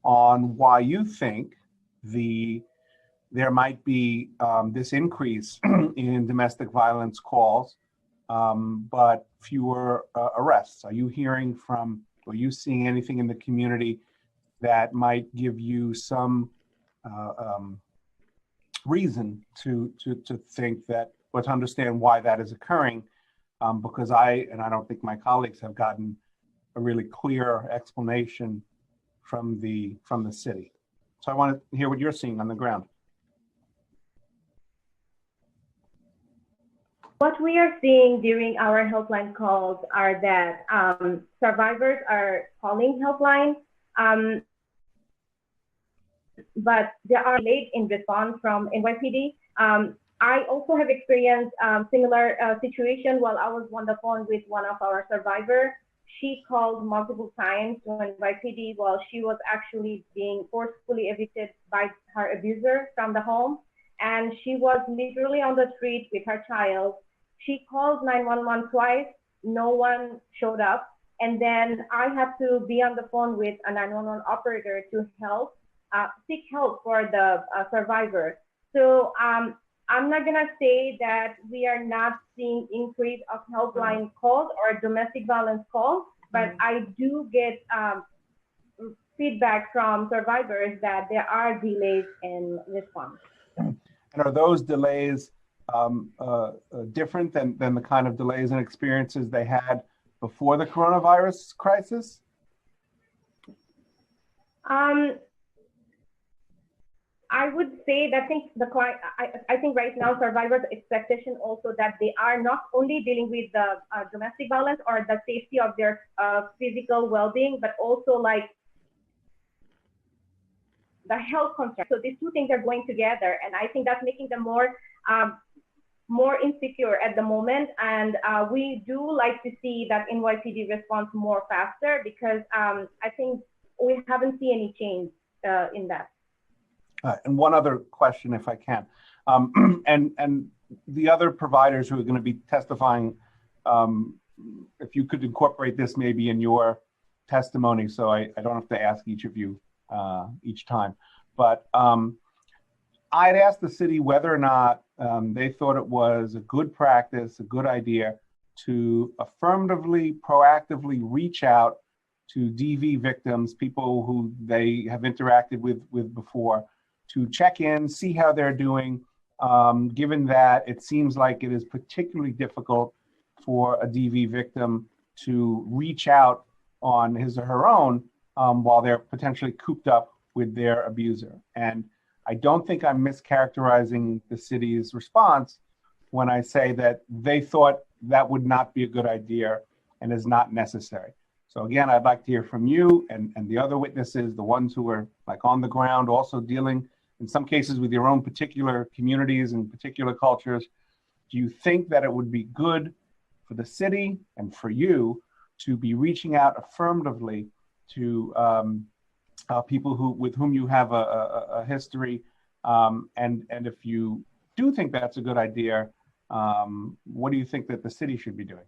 on why you think there might be this increase in domestic violence calls, but fewer arrests. Are you hearing from, or are you seeing anything in the community that might give you some reason to think that, or to understand why that is occurring? Because I don't think my colleagues have gotten a really clear explanation from the city. So I want to hear what you're seeing on the ground. What we are seeing during our helpline calls are that survivors are calling helpline, but they are late in response from NYPD. I also have experienced similar situation while I was on the phone with one of our survivors. She called multiple times to NYPD while she was actually being forcefully evicted by her abuser from the home. And she was literally on the street with her child. She called 911 twice, no one showed up. And then I had to be on the phone with a 911 operator to help, seek help for the survivor. So I'm not gonna say that we are not seeing increase of helpline calls or domestic violence calls, but I do get feedback from survivors that there are delays in response. And are those delays different than the kind of delays and experiences they had before the coronavirus crisis? I would say that I think right now survivors' expectation also that they are not only dealing with the domestic violence or the safety of their physical well-being, but also like the health concern. So these two things are going together, and I think that's making them more insecure at the moment. And we do like to see that NYPD responds more faster because I think we haven't seen any change in that. And one other question, if I can, and the other providers who are going to be testifying, if you could incorporate this maybe in your testimony, so I don't have to ask each of you each time. But I'd asked the city whether or not they thought it was a good practice, a good idea to affirmatively, proactively reach out to DV victims, people who they have interacted with before, to check in, see how they're doing, given that it seems like it is particularly difficult for a DV victim to reach out on his or her own while they're potentially cooped up with their abuser. And I don't think I'm mischaracterizing the city's response when I say that they thought that would not be a good idea and is not necessary. So again, I'd like to hear from you and the other witnesses, the ones who are like on the ground, also dealing in some cases with your own particular communities and particular cultures. Do you think that it would be good for the city and for you to be reaching out affirmatively to people with whom you have a history? And if you do think that's a good idea, what do you think that the city should be doing?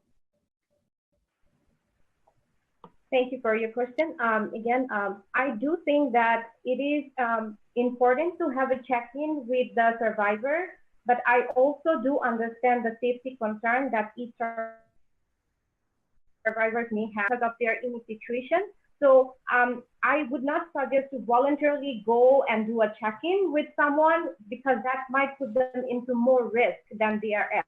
Thank you for your question. I do think that it is important to have a check-in with the survivor, but I also do understand the safety concern that each survivors may have because of their unique situation. So I would not suggest to voluntarily go and do a check-in with someone because that might put them into more risk than they are at.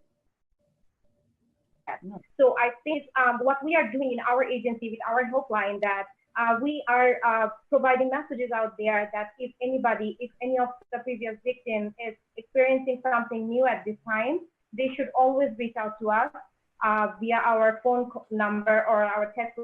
So I think what we are doing in our agency with our helpline, that we are providing messages out there that if any of the previous victims is experiencing something new at this time, they should always reach out to us via our phone number or our text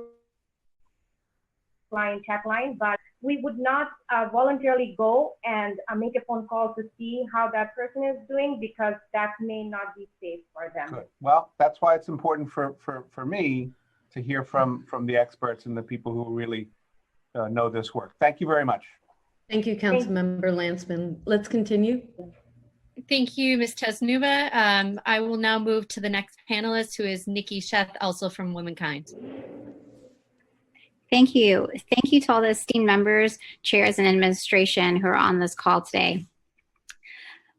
line, chat line, but we would not voluntarily go and make a phone call to see how that person is doing because that may not be safe for them. Good. Well, that's why it's important for me to hear from the experts and the people who really know this work. Thank you very much. Thank you, Councilmember Landsman. Let's continue. Thank you, Ms. Chesnuva. I will now move to the next panelist, who is Nikki Sheth, also from Womankind. Thank you. Thank you to all the esteemed members, chairs, and administration who are on this call today.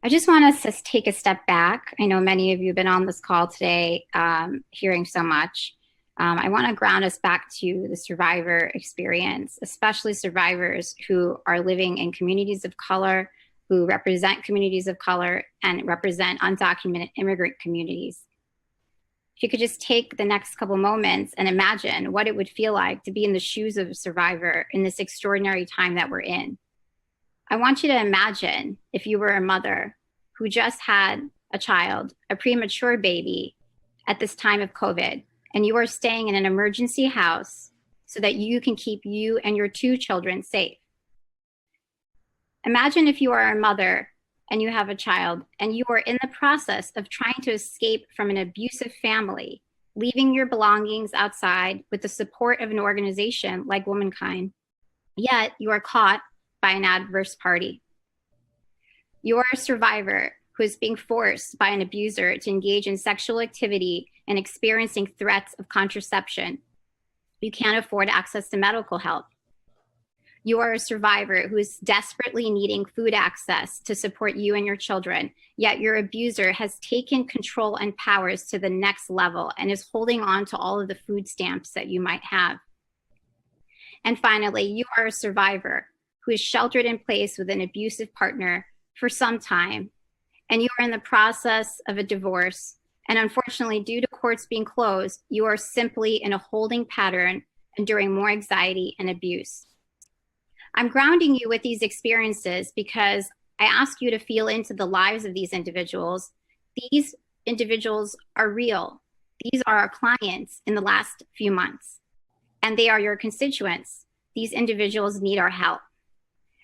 I just want us to take a step back. I know many of you have been on this call today hearing so much. I want to ground us back to the survivor experience, especially survivors who are living in communities of color, who represent communities of color, and represent undocumented immigrant communities. If you could just take the next couple moments and imagine what it would feel like to be in the shoes of a survivor in this extraordinary time that we're in. I want you to imagine if you were a mother who just had a child, a premature baby at this time of COVID, and you are staying in an emergency house so that you can keep you and your 2 children safe. Imagine if you are a mother and you have a child and you are in the process of trying to escape from an abusive family, leaving your belongings outside with the support of an organization like Womankind, yet you are caught by an adverse party. You are a survivor who is being forced by an abuser to engage in sexual activity and experiencing threats of contraception. You can't afford access to medical help. You are a survivor who is desperately needing food access to support you and your children, yet your abuser has taken control and powers to the next level and is holding on to all of the food stamps that you might have. And finally, you are a survivor who is sheltered in place with an abusive partner for some time, and you are in the process of a divorce. And unfortunately, due to courts being closed, you are simply in a holding pattern, enduring more anxiety and abuse. I'm grounding you with these experiences because I ask you to feel into the lives of these individuals. These individuals are real. These are our clients in the last few months, and they are your constituents. These individuals need our help.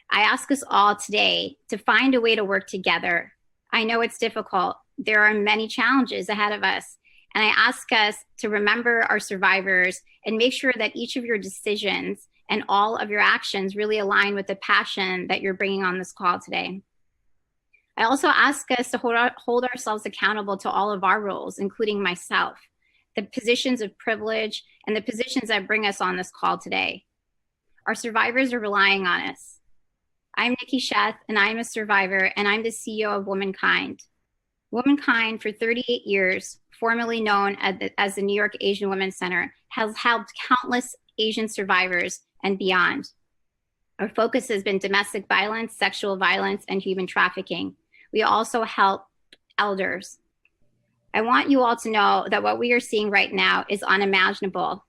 I ask us all today to find a way to work together. I know it's difficult. There are many challenges ahead of us, and I ask us to remember our survivors and make sure that each of your decisions and all of your actions really align with the passion that you're bringing on this call today. I also ask us to hold ourselves accountable to all of our roles, including myself, the positions of privilege and the positions that bring us on this call today. Our survivors are relying on us. I'm Nikki Sheth, and I'm a survivor, and I'm the CEO of Womankind. Womankind, for 38 years, formerly known as the New York Asian Women's Center, has helped countless Asian survivors and beyond. Our focus has been domestic violence, sexual violence, and human trafficking. We also help elders. I want you all to know that what we are seeing right now is unimaginable.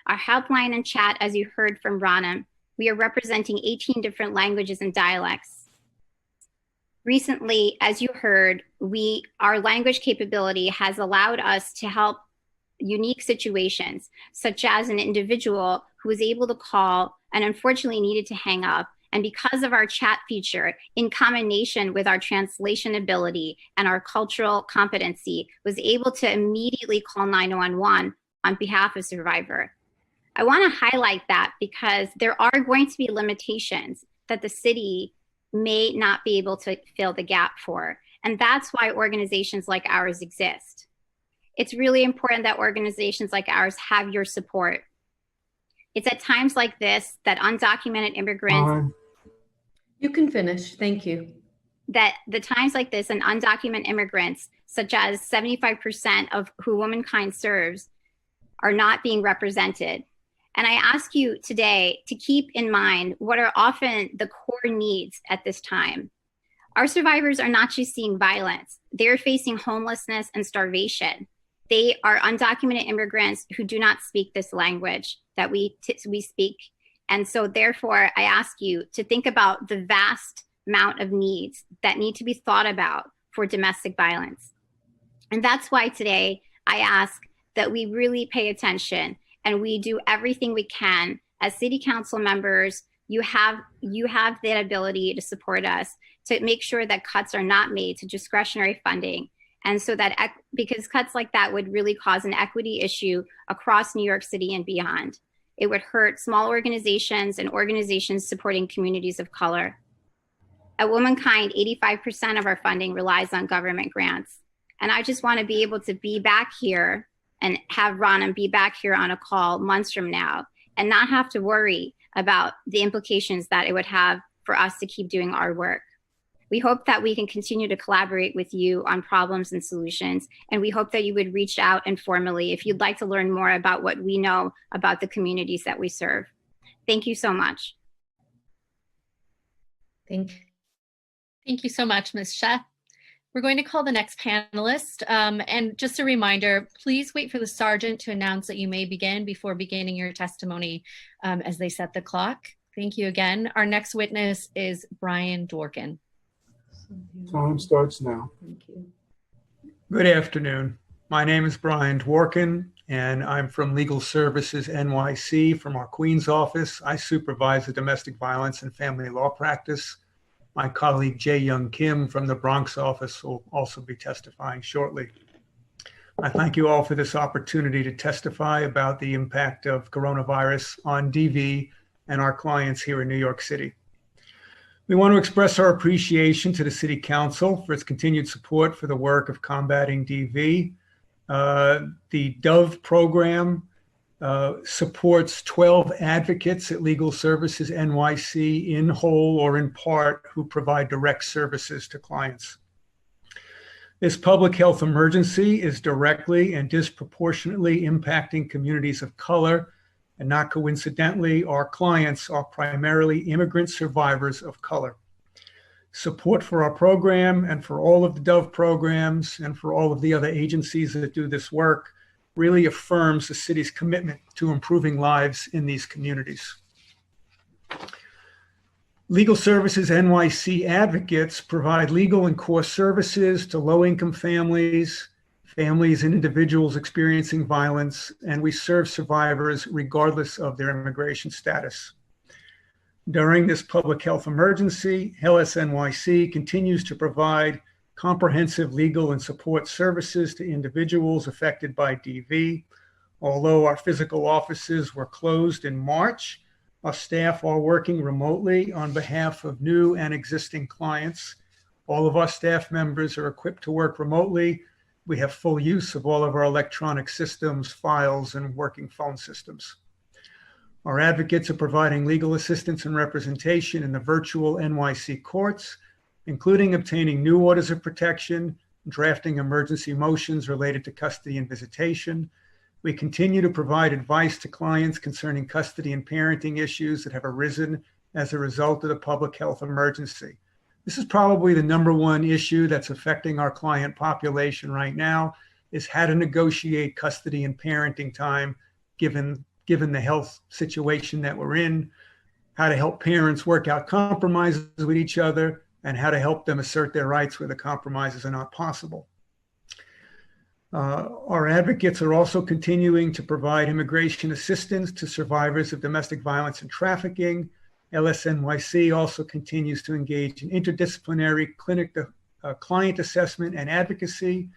Our helpline and chat, as you heard from Rana, we are representing 18 different languages and dialects. Recently, as you heard, our language capability has allowed us to help unique situations, such as an individual who was able to call and unfortunately needed to hang up. And because of our chat feature, in combination with our translation ability and our cultural competency, was able to immediately call 911 on behalf of survivor. I want to highlight that because there are going to be limitations that the city may not be able to fill the gap for. And that's why organizations like ours exist. It's really important that organizations like ours have your support. It's at times like this that undocumented immigrants. You can finish. Thank you. That the times like this and undocumented immigrants, such as 75% of who Womankind serves, are not being represented. And I ask you today to keep in mind what are often the core needs at this time. Our survivors are not just seeing violence, they're facing homelessness and starvation. They are undocumented immigrants who do not speak this language that we speak. And so therefore, I ask you to think about the vast amount of needs that need to be thought about for domestic violence. And that's why today I ask that we really pay attention and we do everything we can. As city council members, you have that ability to support us to make sure that cuts are not made to discretionary funding. And so that, because cuts like that would really cause an equity issue across New York City and beyond. It would hurt small organizations and organizations supporting communities of color. At Womankind, 85% of our funding relies on government grants. And I just want to be able to be back here and have Rana be back here on a call months from now and not have to worry about the implications that it would have for us to keep doing our work. We hope that we can continue to collaborate with you on problems and solutions, and we hope that you would reach out informally if you'd like to learn more about what we know about the communities that we serve. Thank you so much. Thank you so much, Ms. Sheth. We're going to call the next panelist. And just a reminder, please wait for the sergeant to announce that you may begin before beginning your testimony as they set the clock. Thank you again. Our next witness is Brian Dworkin. Time starts now. Thank you. Good afternoon. My name is Brian Dworkin, and I'm from Legal Services NYC from our Queens office. I supervise the domestic violence and family law practice. My colleague Jae Young Kim from the Bronx office will also be testifying shortly. I thank you all for this opportunity to testify about the impact of coronavirus on DV and our clients here in New York City. We want to express our appreciation to the City Council for its continued support for the work of combating DV. The DOVE program supports 12 advocates at Legal Services NYC in whole or in part who provide direct services to clients. This public health emergency is directly and disproportionately impacting communities of color, and not coincidentally, our clients are primarily immigrant survivors of color. Support for our program and for all of the DOVE programs and for all of the other agencies that do this work really affirms the city's commitment to improving lives in these communities. Legal Services NYC advocates provide legal and core services to low-income families and individuals experiencing violence, and we serve survivors regardless of their immigration status. During this public health emergency, LSNYC continues to provide comprehensive legal and support services to individuals affected by DV. Although our physical offices were closed in March, our staff are working remotely on behalf of new and existing clients. All of our staff members are equipped to work remotely. We have full use of all of our electronic systems, files, and working phone systems. Our advocates are providing legal assistance and representation in the virtual NYC courts, including obtaining new orders of protection, drafting emergency motions related to custody and visitation. We continue to provide advice to clients concerning custody and parenting issues that have arisen as a result of the public health emergency. This is probably the number one issue that's affecting our client population right now, is how to negotiate custody and parenting time given the health situation that we're in, how to help parents work out compromises with each other, and how to help them assert their rights where the compromises are not possible. Our advocates are also continuing to provide immigration assistance to survivors of domestic violence and trafficking. LSNYC also continues to engage in interdisciplinary client assessment and advocacy,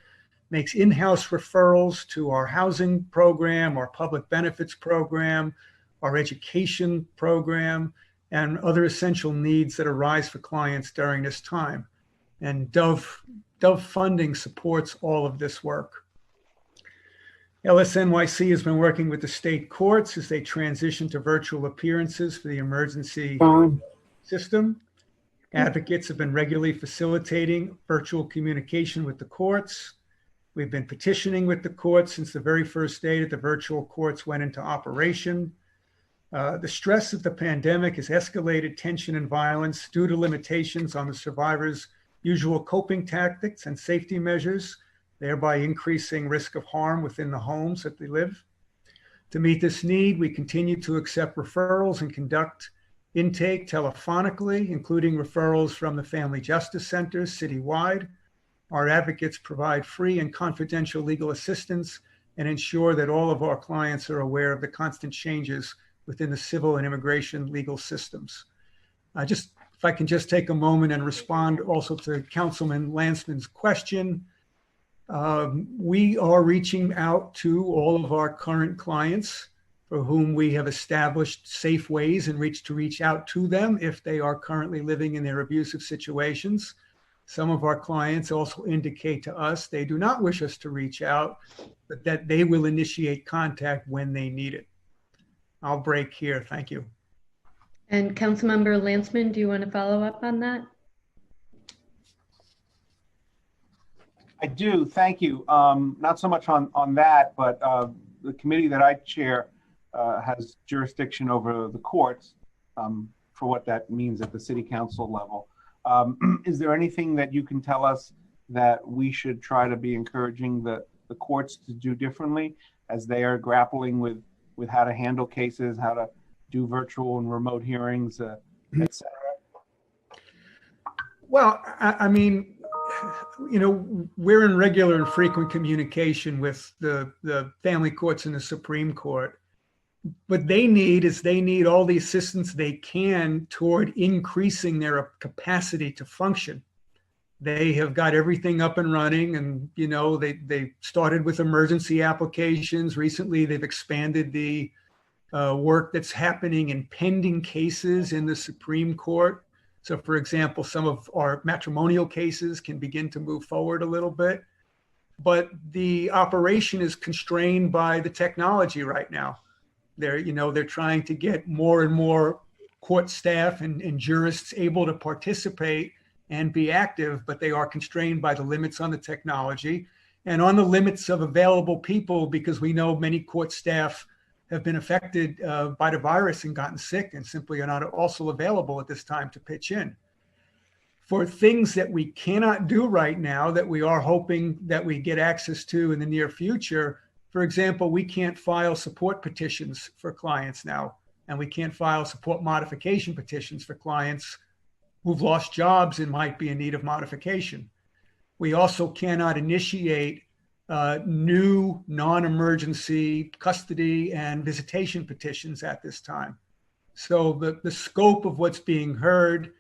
makes in-house referrals to our housing program, our public benefits program, our education program, and other essential needs that arise for clients during this time. And Dove funding supports all of this work. LSNYC has been working with the state courts as they transition to virtual appearances for the emergency system. Advocates have been regularly facilitating virtual communication with the courts. We've been petitioning with the courts since the very first day that the virtual courts went into operation. The stress of the pandemic has escalated tension and violence due to limitations on the survivors' usual coping tactics and safety measures, thereby increasing risk of harm within the homes that they live. To meet this need, we continue to accept referrals and conduct intake telephonically, including referrals from the Family Justice Centers citywide. Our advocates provide free and confidential legal assistance and ensure that all of our clients are aware of the constant changes within the civil and immigration legal systems. If I can just take a moment and respond also to Councilman Landsman's question. We are reaching out to all of our current clients for whom we have established safe ways in which to reach out to them if they are currently living in their abusive situations. Some of our clients also indicate to us they do not wish us to reach out, but that they will initiate contact when they need it. I'll break here. Thank you. And Councilmember Landsman, do you want to follow up on that? I do, thank you. Not so much on that, but the committee that I chair has jurisdiction over the courts for what that means at the city council level. Is there anything that you can tell us that we should try to be encouraging the courts to do differently as they are grappling with how to handle cases, how to do virtual and remote hearings, et cetera? Well, I mean, you know, we're in regular and frequent communication with the family courts and the Supreme Court. What they need is they need all the assistance they can toward increasing their capacity to function. They have got everything up and running, and you know they started with emergency applications. Recently, they've expanded the work that's happening in pending cases in the Supreme Court. So, for example, some of our matrimonial cases can begin to move forward a little bit, but the operation is constrained by the technology right now. They're trying to get more and more court staff and jurists able to participate and be active, but they are constrained by the limits on the technology and on the limits of available people, because we know many court staff have been affected by the virus and gotten sick and simply are not also available at this time to pitch in. For things that we cannot do right now that we are hoping that we get access to in the near future, for example, we can't file support petitions for clients now, and we can't file support modification petitions for clients who've lost jobs and might be in need of modification. We also cannot initiate new non-emergency custody and visitation petitions at this time. So the scope of what's being heard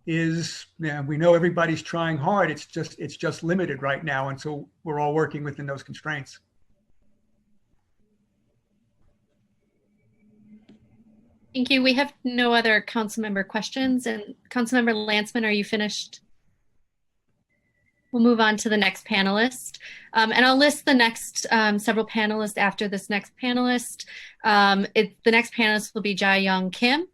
is, we know everybody's trying hard. It's just limited right now. And so we're all working within those constraints. Thank you. We have no other council member questions. And Councilmember Landsman, are you finished? We'll move on to the next panelist. And I'll list the next several panelists after this next panelist. The next panelist will be Jae-Young Kim.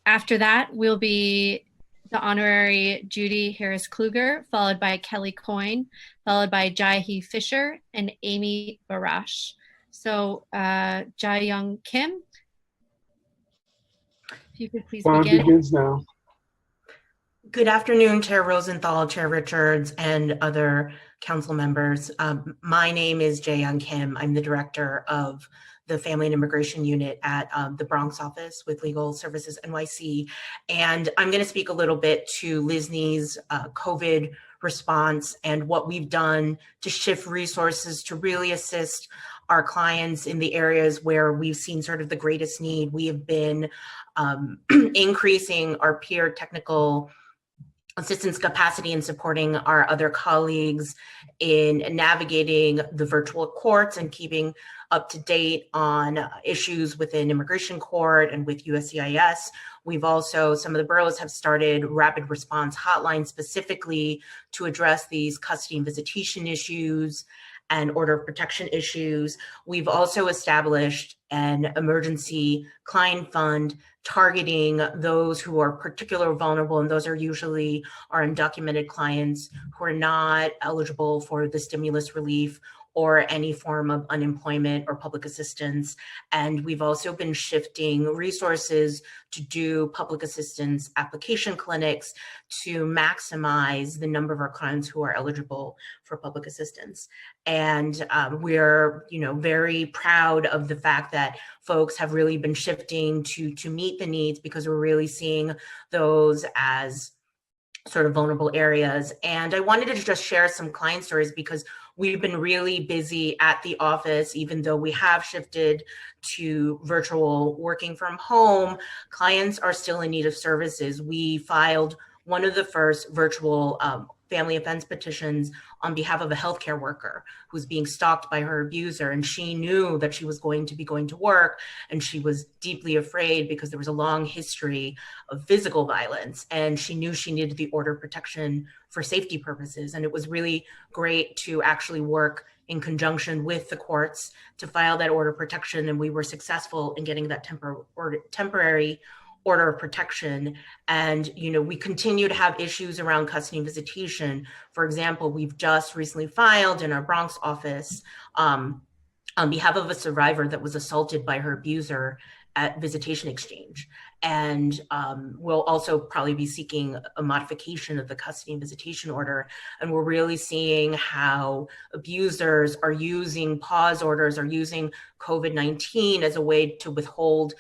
After that will be the Honorary Judy Harris-Kluger, followed by Kelly Coyne, followed by Jae-Hee Fisher and Amy Barash. So Jae-Young Kim, if you could please begin. Begins now. Good afternoon, Chair Rosenthal, Chair Richards, and other council members. My name is Jae-Young Kim. I'm the director of the Family and Immigration Unit at the Bronx office with Legal Services NYC. And I'm going to speak a little bit to Lisney's COVID response and what we've done to shift resources to really assist our clients in the areas where we've seen sort of the greatest need. We have been increasing our peer technical assistance capacity and supporting our other colleagues in navigating the virtual courts and keeping up to date on issues within immigration court and with USCIS. We've also, some of the boroughs have started rapid response hotlines specifically to address these custody and visitation issues and order of protection issues. We've also established an emergency client fund targeting those who are particularly vulnerable, and those are usually our undocumented clients who are not eligible for the stimulus relief or any form of unemployment or public assistance. And we've also been shifting resources to do public assistance application clinics to maximize the number of our clients who are eligible for public assistance. And we're, very proud of the fact that folks have really been shifting to meet the needs, because we're really seeing those as sort of vulnerable areas. And I wanted to just share some client stories because we've been really busy at the office, even though we have shifted to virtual working from home. Clients are still in need of services. We filed one of the first virtual family offense petitions on behalf of a healthcare worker who's being stalked by her abuser. And she knew that she was going to be going to work, and she was deeply afraid because there was a long history of physical violence, and she knew she needed the order of protection for safety purposes. And it was really great to actually work in conjunction with the courts to file that order of protection. And we were successful in getting that temporary order of protection. And, we continue to have issues around custody and visitation. For example, we've just recently filed in our Bronx office on behalf of a survivor that was assaulted by her abuser at Visitation Exchange. And we'll also probably be seeking a modification of the custody and visitation order. And we're really seeing how abusers are using pause orders, are using COVID-19 as a way to withhold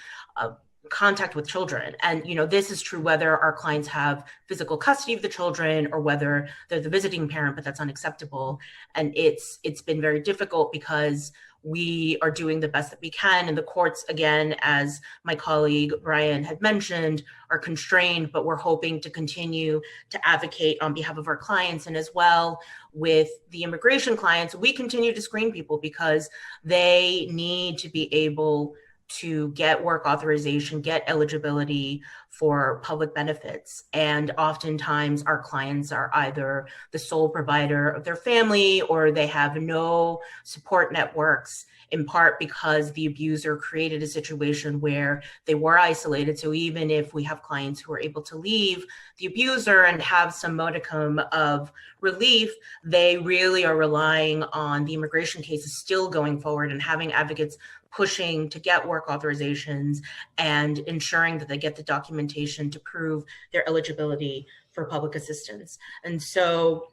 contact with children. And, this is true whether our clients have physical custody of the children or whether they're the visiting parent, but that's unacceptable. And it's been very difficult because we are doing the best that we can. And the courts, again, as my colleague Brian had mentioned, are constrained, but we're hoping to continue to advocate on behalf of our clients. And as well with the immigration clients, we continue to screen people because they need to be able to get work authorization, get eligibility for public benefits. And oftentimes our clients are either the sole provider of their family or they have no support networks, in part because the abuser created a situation where they were isolated. So even if we have clients who are able to leave the abuser and have some modicum of relief, they really are relying on the immigration cases still going forward and having advocates pushing to get work authorizations and ensuring that they get the documentation to prove their eligibility for public assistance. And so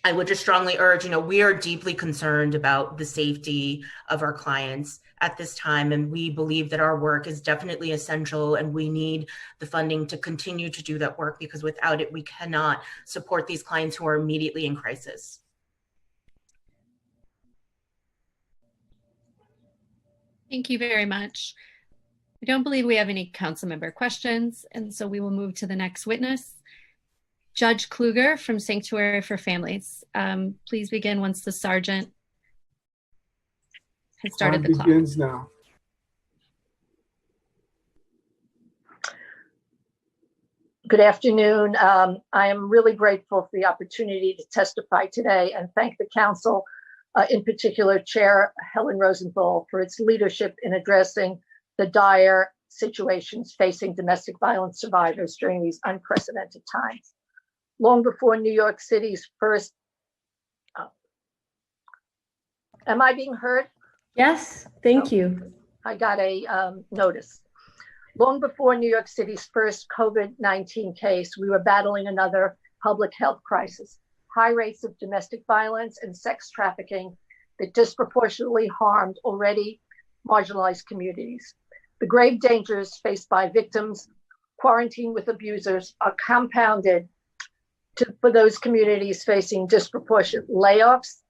I would just strongly urge, we are deeply concerned about the safety of our clients at this time, and we believe that our work is definitely essential, and we need the funding to continue to do that work, because without it, we cannot support these clients who are immediately in crisis. Thank you very much. I don't believe we have any council member questions, and so we will move to the next witness. Judge Kluger from Sanctuary for Families. Please begin once the sergeant has started the clock. Begins now. Good afternoon. I am really grateful for the opportunity to testify today and thank the council, in particular Chair Helen Rosenthal, for its leadership in addressing the dire situations facing domestic violence survivors during these unprecedented times. Long before New York City's first, am I being heard? Yes, thank you. I got a notice. Long before New York City's first COVID-19 case, we were battling another public health crisis, high rates of domestic violence and sex trafficking that disproportionately harmed already marginalized communities. The grave dangers faced by victims quarantined with abusers are compounded for those communities facing disproportionate layoffs,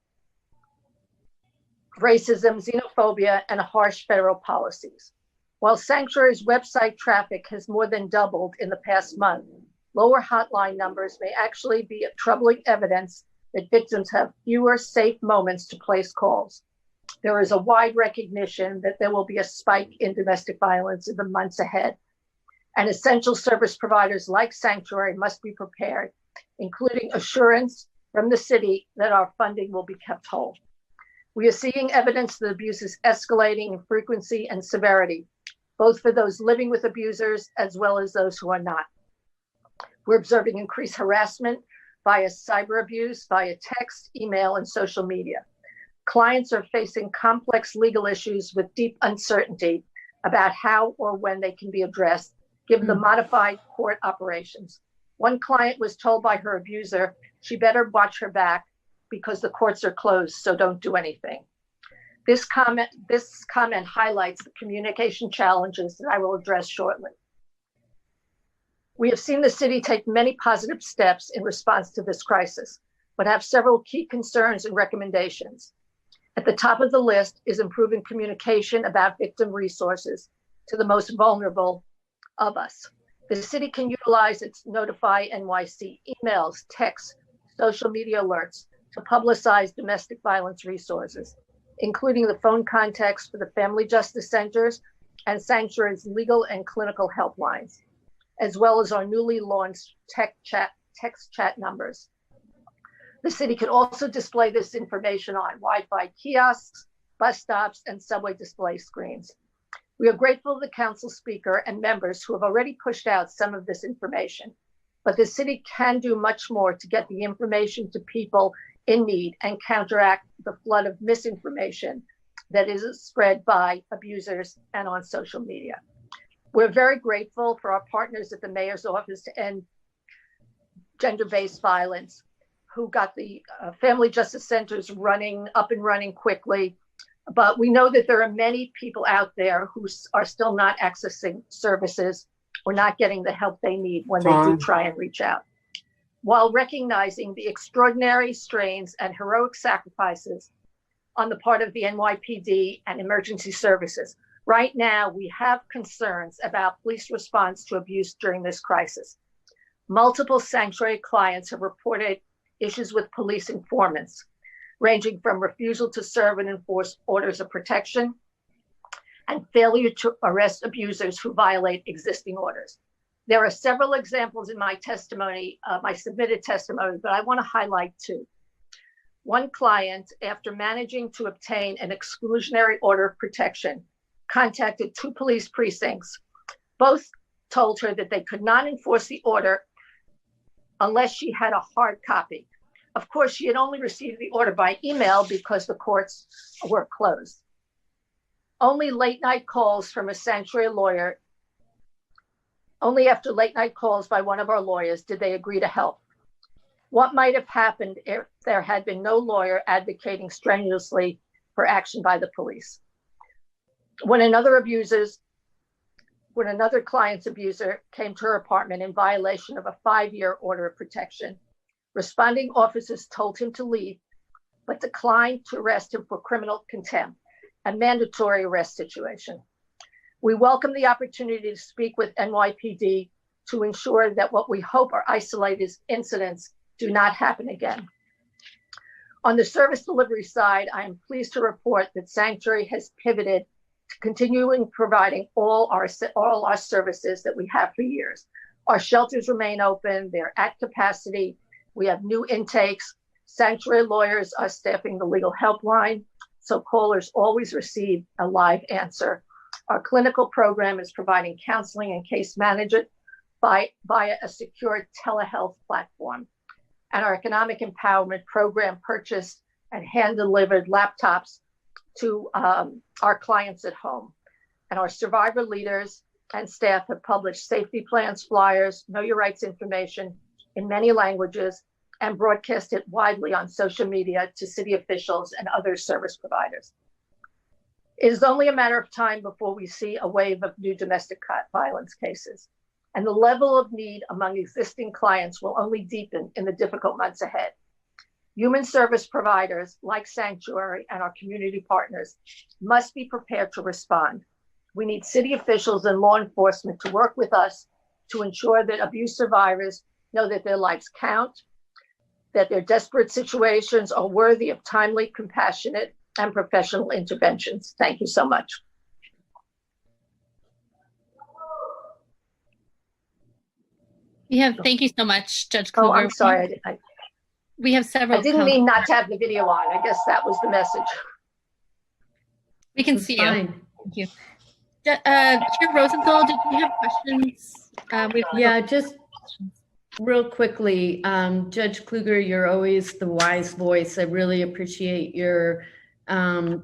racism, xenophobia, and harsh federal policies. While Sanctuary's website traffic has more than doubled in the past month, lower hotline numbers may actually be troubling evidence that victims have fewer safe moments to place calls. There is a wide recognition that there will be a spike in domestic violence in the months ahead, and essential service providers like Sanctuary must be prepared, including assurance from the city that our funding will be kept whole. We are seeing evidence that abuse is escalating in frequency and severity, both for those living with abusers as well as those who are not. We're observing increased harassment via cyber abuse, via text, email, and social media. Clients are facing complex legal issues with deep uncertainty about how or when they can be addressed, given the modified court operations. One client was told by her abuser she better watch her back because the courts are closed, so don't do anything. This comment highlights the communication challenges that I will address shortly. We have seen the city take many positive steps in response to this crisis, but have several key concerns and recommendations. At the top of the list is improving communication about victim resources to the most vulnerable of us. The city can utilize its Notify NYC emails, texts, social media alerts to publicize domestic violence resources, including the phone contacts for the Family Justice Centers and Sanctuary's legal and clinical helplines, as well as our newly launched text chat numbers. The city can also display this information on Wi-Fi kiosks, bus stops, and subway display screens. We are grateful to the council speaker and members who have already pushed out some of this information, but the city can do much more to get the information to people in need and counteract the flood of misinformation that is spread by abusers and on social media. We're very grateful for our partners at the Mayor's Office to End Gender-Based Violence, who got the Family Justice Centers up and running quickly. But we know that there are many people out there who are still not accessing services or not getting the help they need when they do try and reach out. While recognizing the extraordinary strains and heroic sacrifices on the part of the NYPD and emergency services, right now we have concerns about police response to abuse during this crisis. Multiple Sanctuary clients have reported issues with police informants, ranging from refusal to serve and enforce orders of protection and failure to arrest abusers who violate existing orders. There are several examples in my testimony, my submitted testimony, but I want to highlight two. One client, after managing to obtain an exclusionary order of protection, contacted two police precincts. Both told her that they could not enforce the order unless she had a hard copy. Of course, she had only received the order by email because the courts were closed. Only late night calls from a Sanctuary lawyer, only after late night calls by one of our lawyers did they agree to help. What might have happened if there had been no lawyer advocating strenuously for action by the police? When another client's abuser came to her apartment in violation of a 5-year order of protection, responding officers told him to leave, but declined to arrest him for criminal contempt, a mandatory arrest situation. We welcome the opportunity to speak with NYPD to ensure that what we hope are isolated incidents do not happen again. On the service delivery side, I am pleased to report that Sanctuary has pivoted to continuing providing all our services that we have for years. Our shelters remain open, they're at capacity. We have new intakes. Sanctuary lawyers are staffing the legal helpline, so callers always receive a live answer. Our clinical program is providing counseling and case management via a secure telehealth platform. And our economic empowerment program purchased and hand-delivered laptops to our clients at home. And our survivor leaders and staff have published safety plans, flyers, know your rights information in many languages and broadcast it widely on social media to city officials and other service providers. It is only a matter of time before we see a wave of new domestic violence cases, and the level of need among existing clients will only deepen in the difficult months ahead. Human service providers like Sanctuary and our community partners must be prepared to respond. We need city officials and law enforcement to work with us to ensure that abuse survivors know that their lives count, that their desperate situations are worthy of timely, compassionate, and professional interventions. Thank you so much. Thank you so much, Judge Oh, Kluger. I'm sorry. We have several. I didn't mean not to have the video on. I guess that was the message. We can see you. Thank you. Chair Rosenthal, did you have questions? Yeah, just real quickly, Judge Kluger, you're always the wise voice. I really appreciate your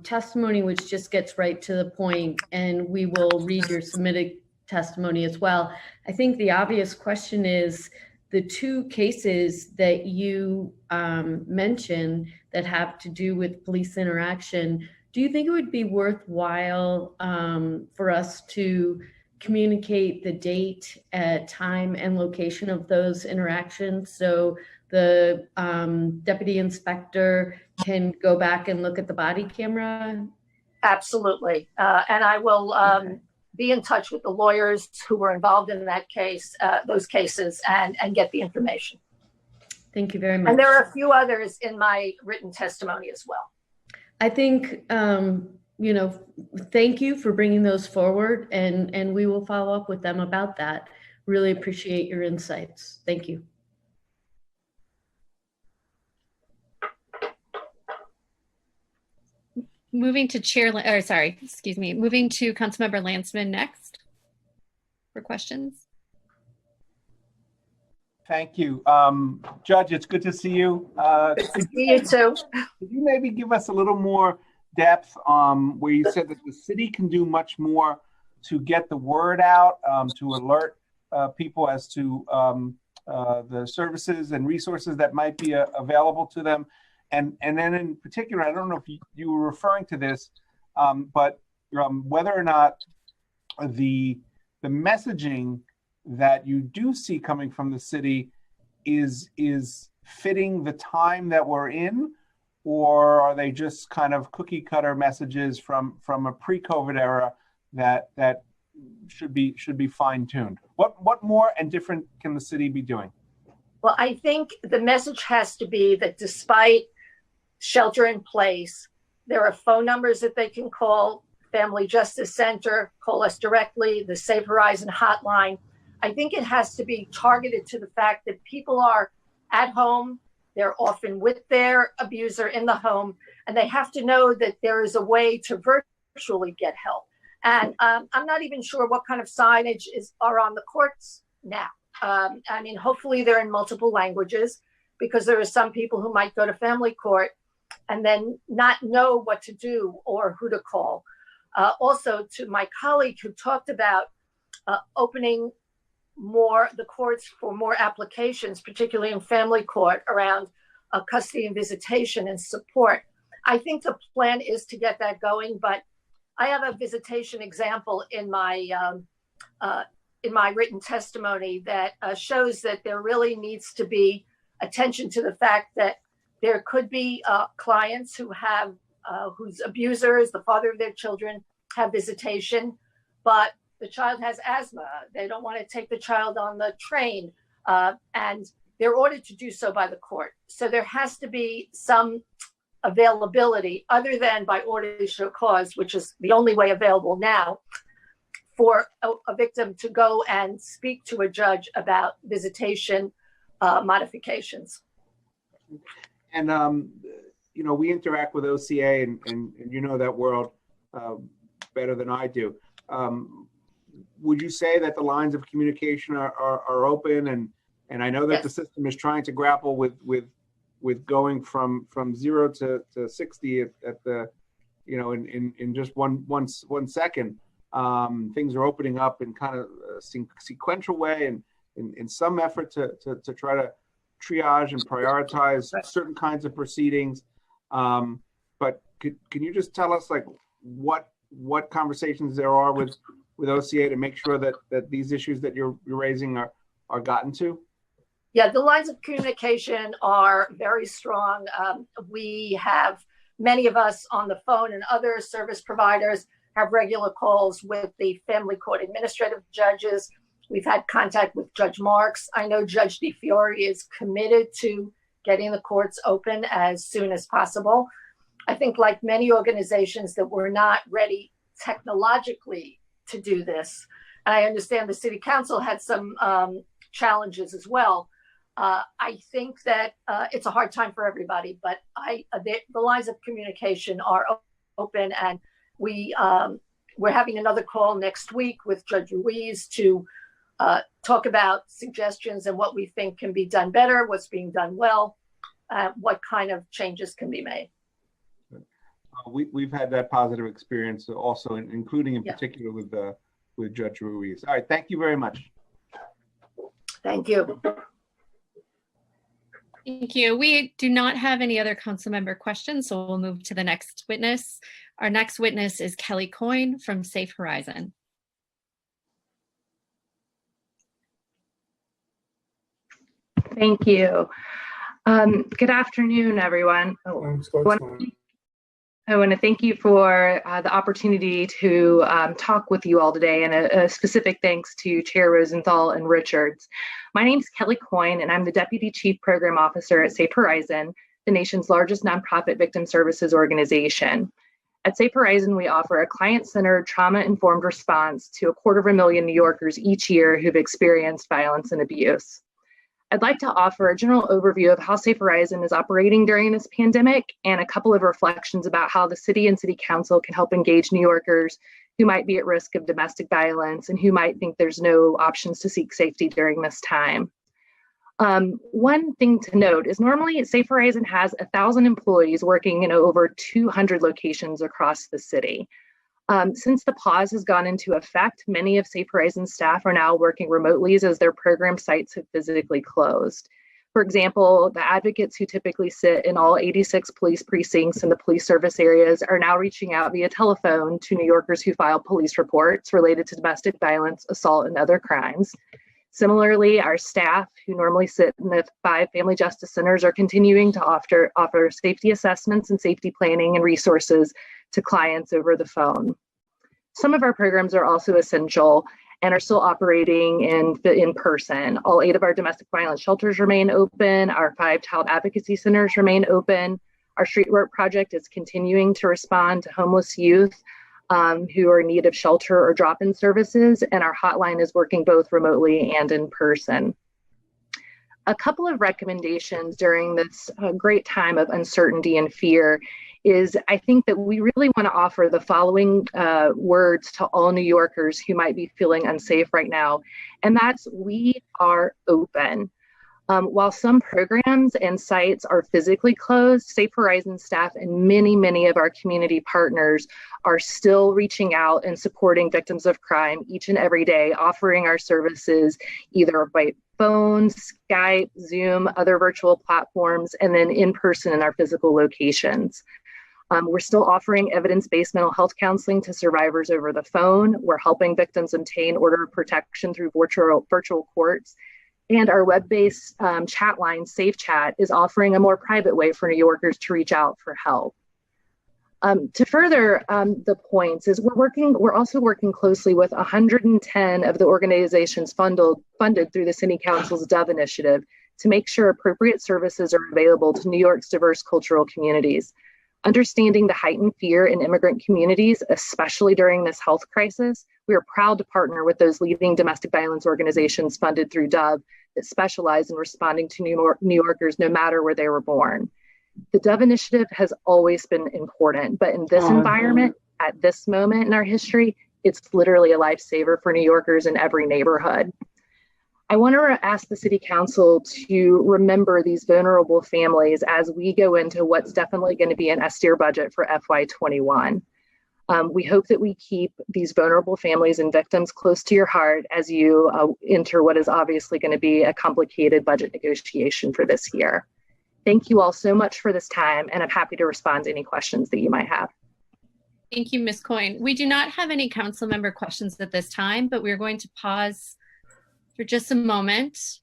testimony, which just gets right to the point, and we will read your submitted testimony as well. I think the obvious question is the two cases that you mentioned that have to do with police interaction. Do you think it would be worthwhile for us to communicate the date, time, and location of those interactions so the deputy inspector can go back and look at the body camera? Absolutely. And I will be in touch with the lawyers who were involved in that case, those cases, and get the information. Thank you very much. And there are a few others in my written testimony as well. I think, thank you for bringing those forward, and we will follow up with them about that. Really appreciate your insights. Thank you. Moving to moving to Councilmember Landsman next for questions. Thank you. Judge, it's good to see you. Good to see you too. Could you maybe give us a little more depth where you said that the city can do much more to get the word out, to alert people as to the services and resources that might be available to them? And then in particular, I don't know if you were referring to this, but whether or not the messaging that you do see coming from the city is fitting the time that we're in, or are they just kind of cookie cutter messages from a pre-COVID era that should be fine tuned? What more and different can the city be doing? Well, I think the message has to be that despite shelter in place, there are phone numbers that they can call, Family Justice Center, call us directly, the Safe Horizon hotline. I think it has to be targeted to the fact that people are at home, they're often with their abuser in the home, and they have to know that there is a way to virtually get help. And I'm not even sure what kind of signage are on the courts now. I mean, hopefully they're in multiple languages, because there are some people who might go to family court and then not know what to do or who to call. Also, to my colleague who talked about opening the courts for more applications, particularly in family court, around custody and visitation and support. I think the plan is to get that going, but I have a visitation example in my written testimony that shows that there really needs to be attention to the fact that there could be clients who have whose abusers, the father of their children, have visitation, but the child has asthma. They don't want to take the child on the train, and they're ordered to do so by the court. So there has to be some availability other than by order to show cause, which is the only way available now, for a victim to go and speak to a judge about visitation modifications. And we interact with OCA, and you know that world better than I do. Would you say that the lines of communication are open? And I know that the system is trying to grapple with going from 0 to 60 at the, in just one second. Things are opening up in kind of a sequential way, and in some effort to try to triage and prioritize certain kinds of proceedings. But can you just tell us, like, what what conversations there are with OCA to make sure that these issues that you're raising are gotten to? Yeah, the lines of communication are very strong. We have many of us on the phone, and other service providers have regular calls with the family court administrative judges. We've had contact with Judge Marks. I know Judge DeFiore is committed to getting the courts open as soon as possible. I think, like many organizations, that we're not ready technologically to do this. And I understand the city council had some challenges as well. I think that it's a hard time for everybody, but the lines of communication are open, and we're having another call next week with Judge Ruiz to talk about suggestions and what we think can be done better, what's being done well, what kind of changes can be made. We've had that positive experience also, including in particular with Judge Ruiz. All right, thank you very much. Thank you. Thank you. We do not have any other council member questions, so we'll move to the next witness. Our next witness is Kelly Coyne from Safe Horizon. Thank you. Good afternoon, everyone. I want to thank you for the opportunity to talk with you all today, and a specific thanks to Chair Rosenthal and Richards. My name is Kelly Coyne, and I'm the Deputy Chief Program Officer at Safe Horizon, the nation's largest nonprofit victim services organization. At Safe Horizon, we offer a client-centered, trauma-informed response to 250,000 New Yorkers each year who've experienced violence and abuse. I'd like to offer a general overview of how Safe Horizon is operating during this pandemic, and a couple of reflections about how the city and city council can help engage New Yorkers who might be at risk of domestic violence and who might think there's no options to seek safety during this time. One thing to note is normally Safe Horizon has 1,000 employees working in over 200 locations across the city. Since the pause has gone into effect, many of Safe Horizon's staff are now working remotely as their program sites have physically closed. For example, the advocates who typically sit in all 86 police precincts in the police service areas are now reaching out via telephone to New Yorkers who file police reports related to domestic violence, assault, and other crimes. Similarly, our staff who normally sit in the 5 family justice centers are continuing to offer safety assessments and safety planning and resources to clients over the phone. Some of our programs are also essential and are still operating in person. All 8 of our domestic violence shelters remain open. Our 5 child advocacy centers remain open. Our street work project is continuing to respond to homeless youth who are in need of shelter or drop-in services, and our hotline is working both remotely and in person. A couple of recommendations during this great time of uncertainty and fear is I think that we really want to offer the following words to all New Yorkers who might be feeling unsafe right now, and that's we are open. While some programs and sites are physically closed, Safe Horizon staff and many of our community partners are still reaching out and supporting victims of crime each and every day, offering our services either by phone, Skype, Zoom, other virtual platforms, and then in person in our physical locations. We're still offering evidence-based mental health counseling to survivors over the phone. We're helping victims obtain order of protection through virtual courts. And our web-based chat line, Safe Chat, is offering a more private way for New Yorkers to reach out for help. To further the points is we're also working closely with 110 of the organizations funded through the City Council's Dove Initiative to make sure appropriate services are available to New York's diverse cultural communities. Understanding the heightened fear in immigrant communities, especially during this health crisis, we are proud to partner with those leading domestic violence organizations funded through Dove that specialize in responding to New Yorkers no matter where they were born. The Dove Initiative has always been important, but in this environment, at this moment in our history, it's literally a lifesaver for New Yorkers in every neighborhood. I want to ask the City Council to remember these vulnerable families as we go into what's definitely going to be an austere budget for FY21. We hope that we keep these vulnerable families and victims close to your heart as you enter what is obviously going to be a complicated budget negotiation for this year. Thank you all so much for this time, and I'm happy to respond to any questions that you might have. Thank you, Ms. Coyne. We do not have any council member questions at this time, but we're going to pause for just a moment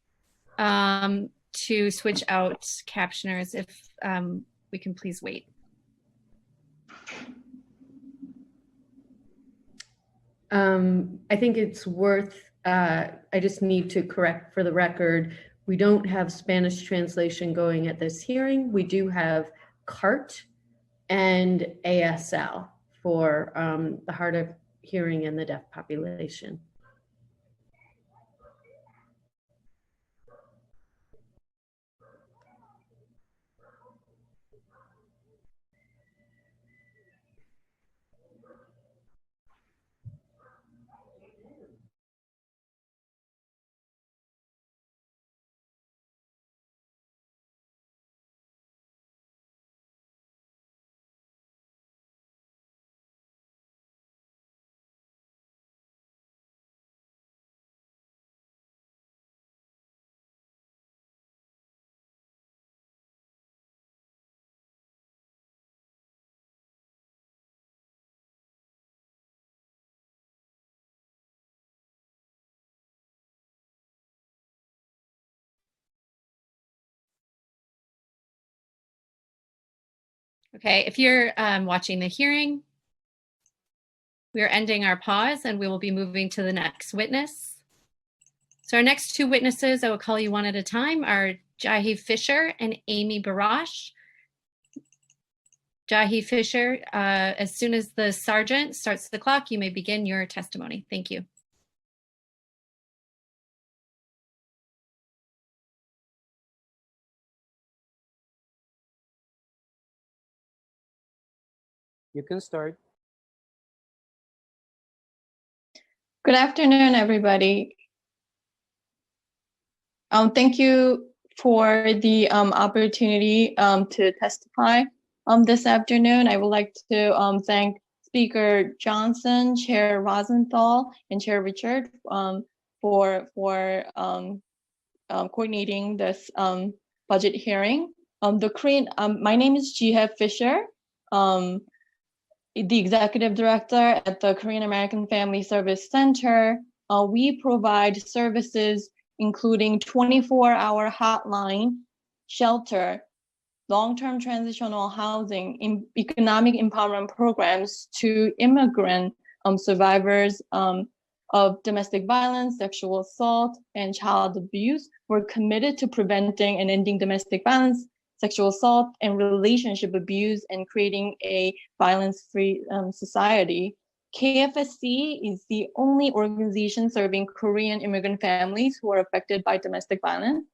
to switch out captioners. If we can please wait. I think it's worth, I just need to correct for the record, we don't have Spanish translation going at this hearing. We do have CART and ASL for the hard of hearing and the deaf population. Okay, if you're watching the hearing, we are ending our pause and we will be moving to the next witness. So our next two witnesses, I will call you one at a time, are Jahi Fisher and Amy Barash. Jahi Fisher, as soon as the sergeant starts the clock, you may begin your testimony. Thank you. You can start. Good afternoon, everybody. Thank you for the opportunity to testify this afternoon. I would like to thank Speaker Johnson, Chair Rosenthal, and Chair Richard for coordinating this budget hearing. My name is Jiha Fisher, the Executive Director at the Korean American Family Service Center. We provide services including 24-hour hotline, shelter, long-term transitional housing, economic empowerment programs to immigrant survivors of domestic violence, sexual assault, and child abuse. We're committed to preventing and ending domestic violence, sexual assault, and relationship abuse, and creating a violence-free society. KFSC is the only organization serving Korean immigrant families who are affected by domestic violence,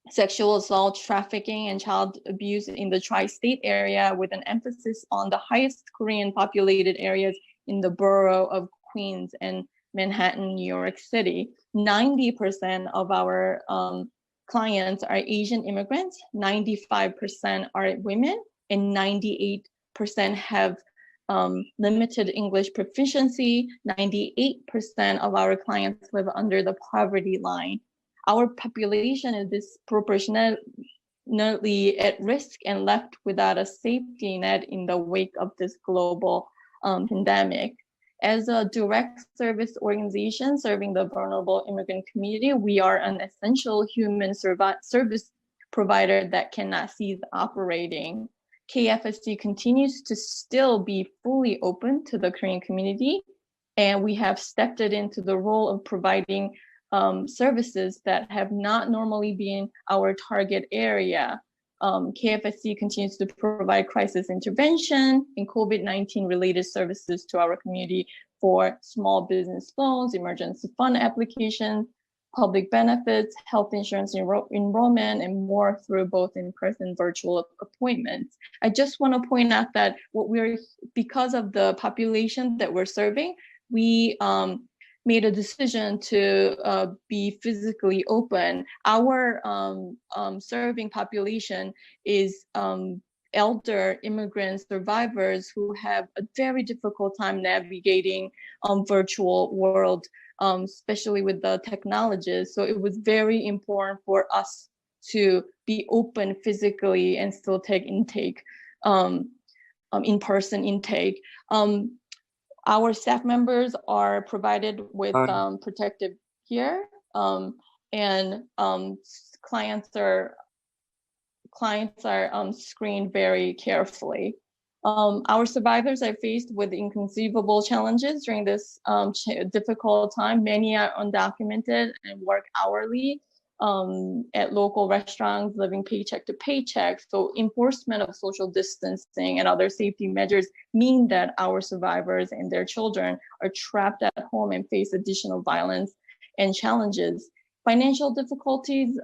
sexual assault, trafficking, and child abuse in the tri-state area, with an emphasis on the highest Korean populated areas in the borough of Queens and Manhattan, New York City. 90% of our clients are Asian immigrants, 95% are women, and 98% have limited English proficiency. 98% of our clients live under the poverty line. Our population is disproportionately at risk and left without a safety net in the wake of this global pandemic. As a direct service organization serving the vulnerable immigrant community, we are an essential human service provider that cannot cease operating. KFSC continues to still be fully open to the Korean community, and we have stepped it into the role of providing services that have not normally been our target area. KFSC continues to provide crisis intervention and COVID-19 related services to our community for small business loans, emergency fund applications, public benefits, health insurance enrollment, and more through both in-person virtual appointments. I just want to point out that because of the population that we're serving, we made a decision to be physically open. Our serving population is elder immigrant survivors who have a very difficult time navigating virtual world, especially with the technologies. So it was very important for us to be open physically and still take intake. in-person intake. Our staff members are provided with protective gear, and clients are screened very carefully. Our survivors are faced with inconceivable challenges during this difficult time. Many are undocumented and work hourly at local restaurants, living paycheck to paycheck. So enforcement of social distancing and other safety measures mean that our survivors and their children are trapped at home and face additional violence and challenges. Financial difficulties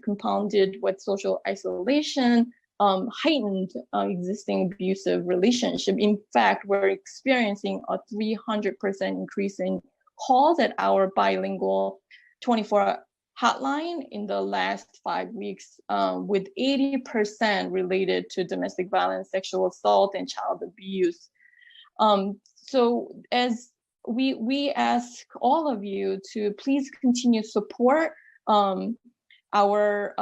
compounded with social isolation, heightened existing abusive relationship. In fact, we're experiencing a 300% increase in calls at our bilingual 24 hotline in the last 5 weeks, with 80% related to domestic violence, sexual assault, and child abuse. So as we ask all of you to please continue to support our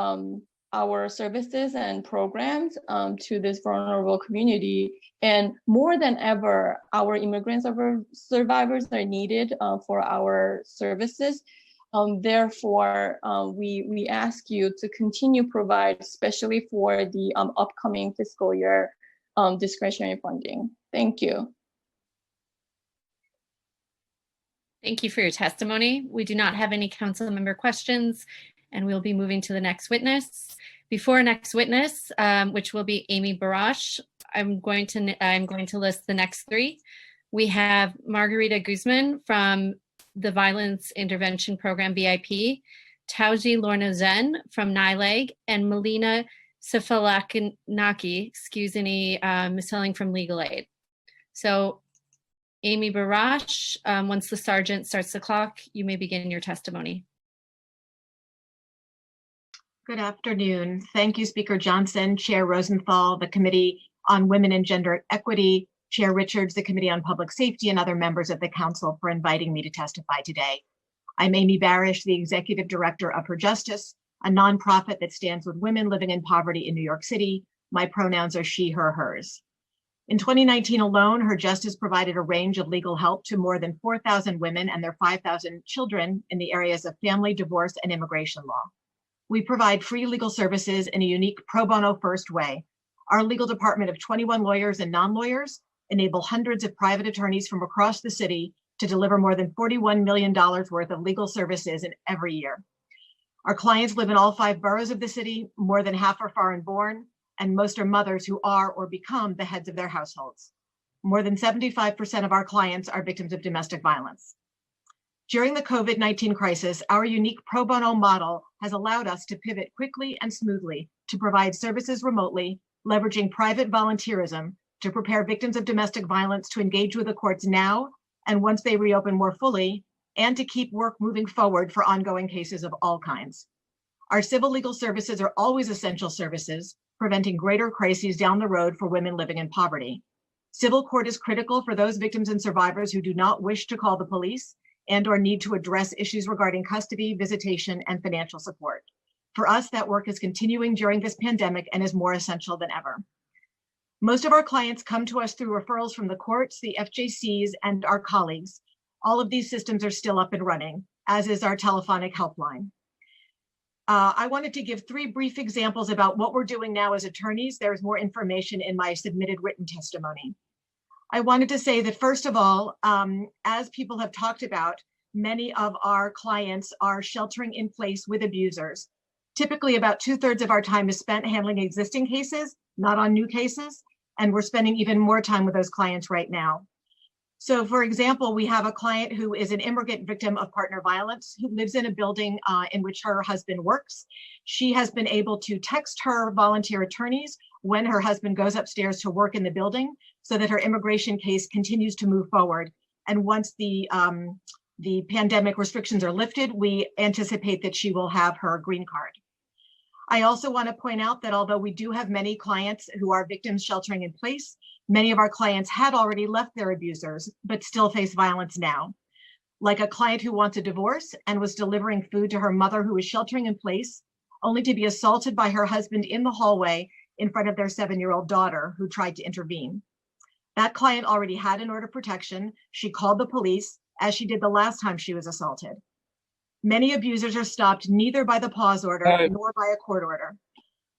services and programs to this vulnerable community. And more than ever, our immigrant survivors are needed for our services. Therefore, we ask you to continue provide, especially for the upcoming fiscal year, discretionary funding. Thank you. Thank you for your testimony. We do not have any council member questions, and we'll be moving to the next witness. Before our next witness, which will be Amy Barash, I'm going to list the next three. We have Margarita Guzman from the Violence Intervention Program, BIP, Tauji Lorna-Zen from NILEG, and Melina Sefalakinaki, excuse any misspelling, from Legal Aid. So Amy Barash, once the sergeant starts the clock, you may begin your testimony. Good afternoon. Thank you, Speaker Johnson, Chair Rosenthal, the Committee on Women and Gender Equity, Chair Richards, the Committee on Public Safety, and other members of the Council for inviting me to testify today. I'm Amy Barash, the Executive Director of Her Justice, a nonprofit that stands with women living in poverty in New York City. My pronouns are she, her, hers. In 2019 alone, Her Justice provided a range of legal help to more than 4,000 women and their 5,000 children in the areas of family, divorce, and immigration law. We provide free legal services in a unique pro bono first way. Our legal department of 21 lawyers and non-lawyers enable hundreds of private attorneys from across the city to deliver more than $41 million worth of legal services in every year. Our clients live in all 5 boroughs of the city, more than half are foreign born, and most are mothers who are or become the heads of their households. More than 75% of our clients are victims of domestic violence. During the COVID-19 crisis, our unique pro bono model has allowed us to pivot quickly and smoothly to provide services remotely, leveraging private volunteerism to prepare victims of domestic violence to engage with the courts now and once they reopen more fully, and to keep work moving forward for ongoing cases of all kinds. Our civil legal services are always essential services, preventing greater crises down the road for women living in poverty. Civil court is critical for those victims and survivors who do not wish to call the police and or need to address issues regarding custody, visitation, and financial support. For us, that work is continuing during this pandemic and is more essential than ever. Most of our clients come to us through referrals from the courts, the FJCs, and our colleagues. All of these systems are still up and running, as is our telephonic helpline. I wanted to give 3 brief examples about what we're doing now as attorneys. There's more information in my submitted written testimony. I wanted to say that, first of all, as people have talked about, many of our clients are sheltering in place with abusers. Typically, about 2/3 of our time is spent handling existing cases, not on new cases, and we're spending even more time with those clients right now. So, for example, we have a client who is an immigrant victim of partner violence who lives in a building in which her husband works. She has been able to text her volunteer attorneys when her husband goes upstairs to work in the building so that her immigration case continues to move forward. And once the pandemic restrictions are lifted, we anticipate that she will have her green card. I also want to point out that although we do have many clients who are victims sheltering in place, many of our clients had already left their abusers, but still face violence now. Like a client who wants a divorce and was delivering food to her mother who was sheltering in place, only to be assaulted by her husband in the hallway in front of their 7-year-old daughter who tried to intervene. That client already had an order of protection. She called the police, as she did the last time she was assaulted. Many abusers are stopped neither by the pause order nor by a court order.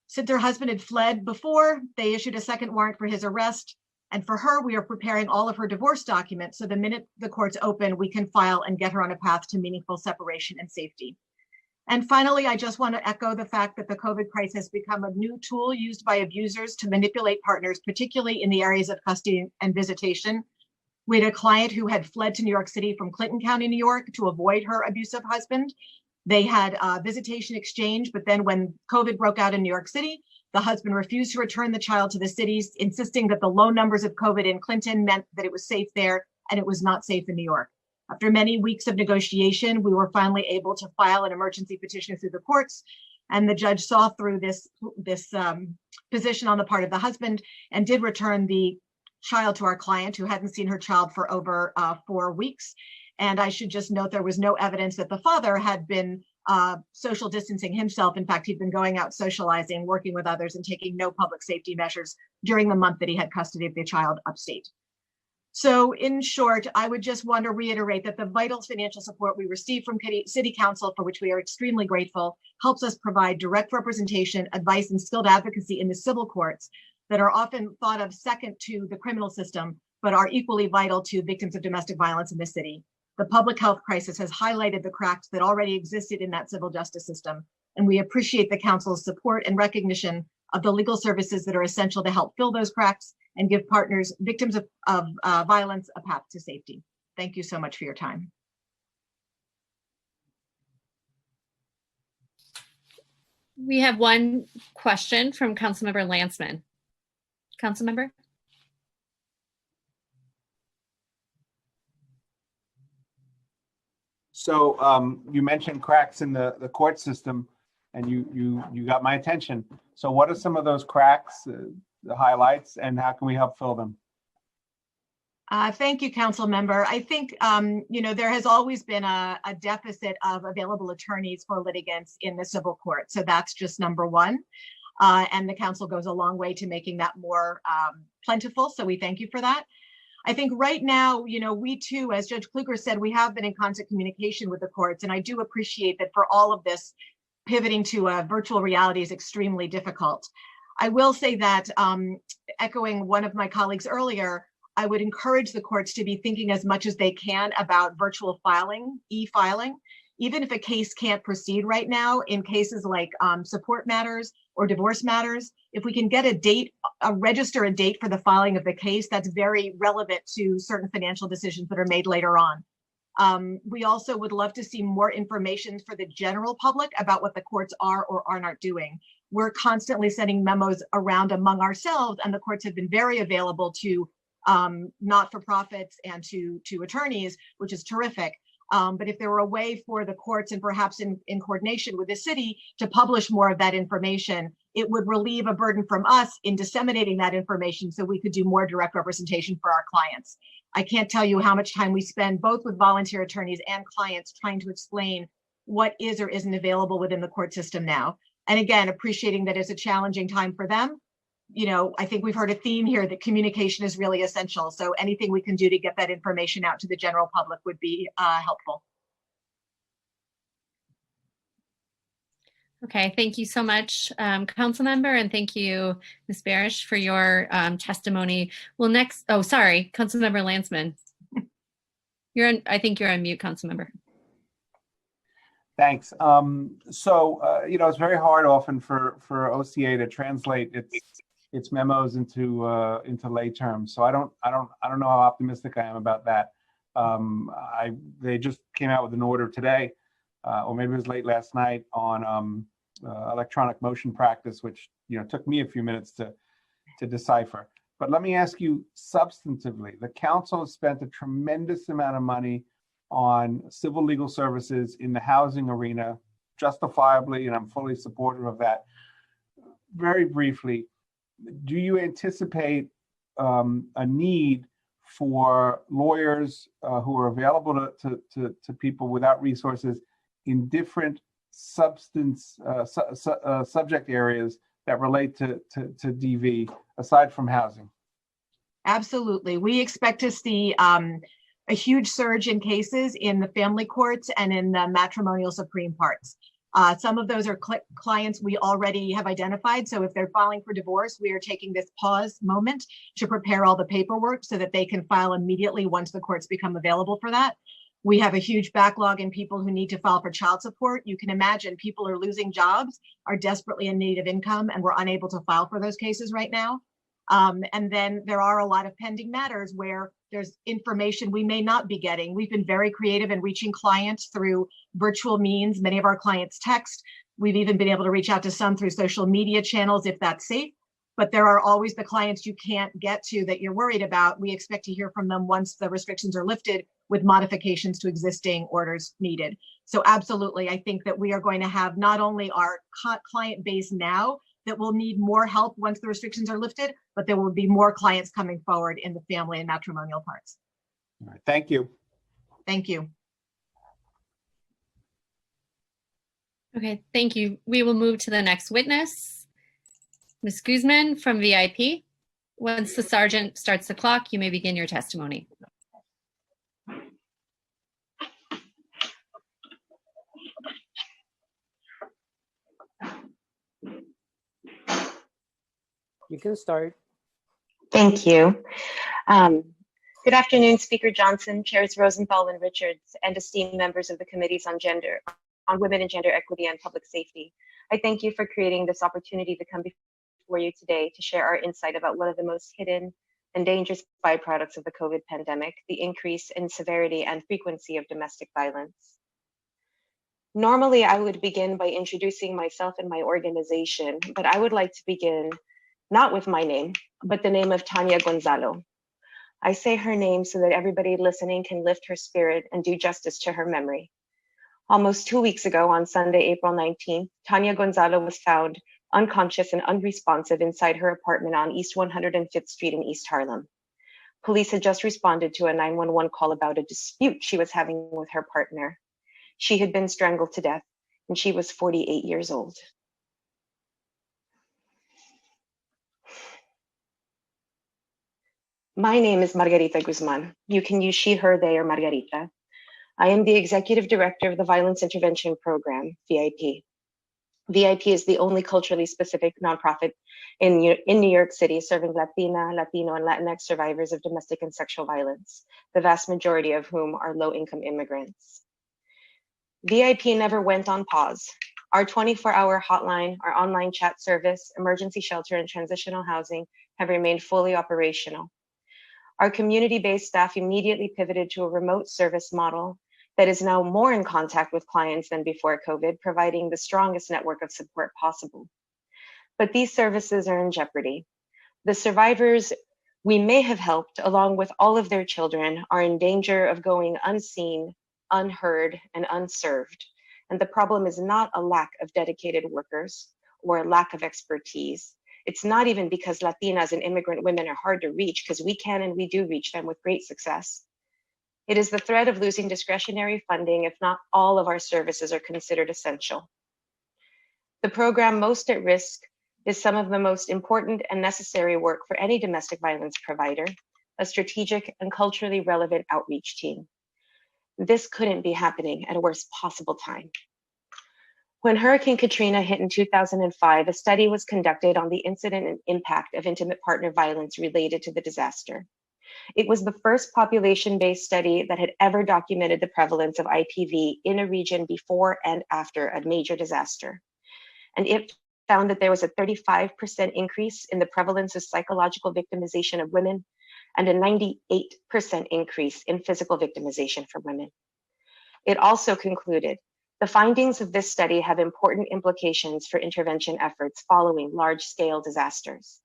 Since her husband had fled before, they issued a second warrant for his arrest. And for her, we are preparing all of her divorce documents, so the minute the courts open, we can file and get her on a path to meaningful separation and safety. And finally, I just want to echo the fact that the COVID crisis has become a new tool used by abusers to manipulate partners, particularly in the areas of custody and visitation. We had a client who had fled to New York City from Clinton County, New York, to avoid her abusive husband. They had a visitation exchange, but then when COVID broke out in New York City, the husband refused to return the child to the cities, insisting that the low numbers of COVID in Clinton meant that it was safe there and it was not safe in New York. After many weeks of negotiation, we were finally able to file an emergency petition through the courts, and the judge saw through this position on the part of the husband and did return the child to our client, who hadn't seen her child for over 4 weeks. And I should just note there was no evidence that the father had been social distancing himself. In fact, he'd been going out socializing, working with others, and taking no public safety measures during the month that he had custody of the child upstate. So in short, I would just want to reiterate that the vital financial support we receive from City Council, for which we are extremely grateful, helps us provide direct representation, advice, and skilled advocacy in the civil courts that are often thought of second to the criminal system, but are equally vital to victims of domestic violence in the city. The public health crisis has highlighted the cracks that already existed in that civil justice system, and we appreciate the council's support and recognition of the legal services that are essential to help fill those cracks and give partners, victims of violence, a path to safety. Thank you so much for your time. We have one question from Councilmember Landsman. Councilmember? So you mentioned cracks in the court system, and you got my attention. So what are some of those cracks, the highlights, and how can we help fill them? Thank you, Council Member. I think, there has always been a deficit of available attorneys for litigants in the civil court. So that's just number one. And the council goes a long way to making that more plentiful. So we thank you for that. I think right now, we too, as Judge Kluger said, we have been in constant communication with the courts. And I do appreciate that for all of this, pivoting to a virtual reality is extremely difficult. I will say that, echoing one of my colleagues earlier, I would encourage the courts to be thinking as much as they can about virtual filing, e-filing, even if a case can't proceed right now in cases like support matters or divorce matters. If we can get a date, register a date for the filing of the case, that's very relevant to certain financial decisions that are made later on. We also would love to see more information for the general public about what the courts are or are not doing. We're constantly sending memos around among ourselves, and the courts have been very available to not-for-profits and to attorneys, which is terrific. But if there were a way for the courts, and perhaps in coordination with the city, to publish more of that information, it would relieve a burden from us in disseminating that information so we could do more direct representation for our clients. I can't tell you how much time we spend both with volunteer attorneys and clients trying to explain what is or isn't available within the court system now. And again, appreciating that it's a challenging time for them. I think we've heard a theme here that communication is really essential. So anything we can do to get that information out to the general public would be helpful. Okay, thank you so much, Councilmember, and thank you, Ms. Barish, for your testimony. Well, next, Councilmember Landsman. I think you're on mute, Councilmember. Thanks. It's very hard often for OCA to translate its memos into lay terms. So I don't know how optimistic I am about that. They just came out with an order today, or maybe it was late last night, on electronic motion practice, which took me a few minutes to decipher. But let me ask you substantively, the council has spent a tremendous amount of money on civil legal services in the housing arena, justifiably, and I'm fully supportive of that. Very briefly, do you anticipate a need for lawyers who are available to people without resources in different subject areas that relate to DV, aside from housing? Absolutely. We expect to see a huge surge in cases in the family courts and in the matrimonial supreme parts. Some of those are clients we already have identified. So if they're filing for divorce, we are taking this pause moment to prepare all the paperwork so that they can file immediately once the courts become available for that. We have a huge backlog in people who need to file for child support. You can imagine people are losing jobs, are desperately in need of income, and we're unable to file for those cases right now. And then there are a lot of pending matters where there's information we may not be getting. We've been very creative in reaching clients through virtual means. Many of our clients text. We've even been able to reach out to some through social media channels if that's safe. But there are always the clients you can't get to that you're worried about. We expect to hear from them once the restrictions are lifted with modifications to existing orders needed. So absolutely, I think that we are going to have not only our client base now that will need more help once the restrictions are lifted, but there will be more clients coming forward in the family and matrimonial parts. All right, thank you. Thank you. Okay, thank you. We will move to the next witness, Ms. Guzman from VIP. Once the sergeant starts the clock, you may begin your testimony. You can start. Thank you. Good afternoon, Speaker Johnson, Chairs Rosenthal and Richards, and esteemed members of the committees on women and gender equity and public safety. I thank you for creating this opportunity to come before you today to share our insight about one of the most hidden and dangerous byproducts of the COVID pandemic, the increase in severity and frequency of domestic violence. Normally, I would begin by introducing myself and my organization, but I would like to begin not with my name, but the name of Tania Gonzalo. I say her name so that everybody listening can lift her spirit and do justice to her memory. Almost 2 weeks ago, on Sunday, April 19th, Tania Gonzalo was found unconscious and unresponsive inside her apartment on East 105th Street in East Harlem. Police had just responded to a 911 call about a dispute she was having with her partner. She had been strangled to death, and she was 48 years old. My name is Margarita Guzman. You can use she, her, they, or Margarita. I am the Executive Director of the Violence Intervention Program, VIP. VIP is the only culturally specific nonprofit in New York City serving Latina, Latino, and Latinx survivors of domestic and sexual violence, the vast majority of whom are low-income immigrants. VIP never went on pause. Our 24-hour hotline, our online chat service, emergency shelter, and transitional housing have remained fully operational. Our community-based staff immediately pivoted to a remote service model that is now more in contact with clients than before COVID, providing the strongest network of support possible. But these services are in jeopardy. The survivors we may have helped, along with all of their children, are in danger of going unseen, unheard, and unserved. And the problem is not a lack of dedicated workers or a lack of expertise. It's not even because Latinas and immigrant women are hard to reach, because we can and we do reach them with great success. It is the threat of losing discretionary funding if not all of our services are considered essential. The program most at risk is some of the most important and necessary work for any domestic violence provider, a strategic and culturally relevant outreach team. This couldn't be happening at a worst possible time. When Hurricane Katrina hit in 2005, a study was conducted on the incident and impact of intimate partner violence related to the disaster. It was the first population-based study that had ever documented the prevalence of IPV in a region before and after a major disaster. And it found that there was a 35% increase in the prevalence of psychological victimization of women and a 98% increase in physical victimization for women. It also concluded, the findings of this study have important implications for intervention efforts following large-scale disasters.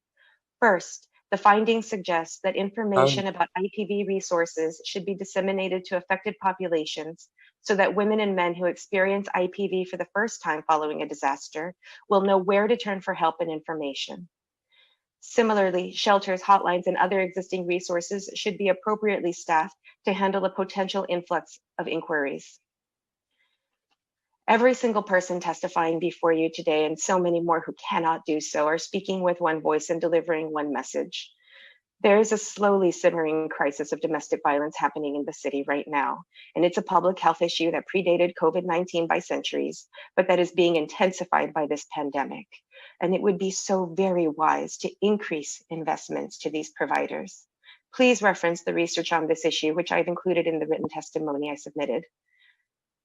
First, the findings suggest that information about IPV resources should be disseminated to affected populations so that women and men who experience IPV for the first time following a disaster will know where to turn for help and information. Similarly, shelters, hotlines, and other existing resources should be appropriately staffed to handle a potential influx of inquiries. Every single person testifying before you today, and so many more who cannot do so, are speaking with one voice and delivering one message. There is a slowly simmering crisis of domestic violence happening in the city right now, and it's a public health issue that predated COVID-19 by centuries, but that is being intensified by this pandemic. And it would be so very wise to increase investments to these providers. Please reference the research on this issue, which I've included in the written testimony I submitted.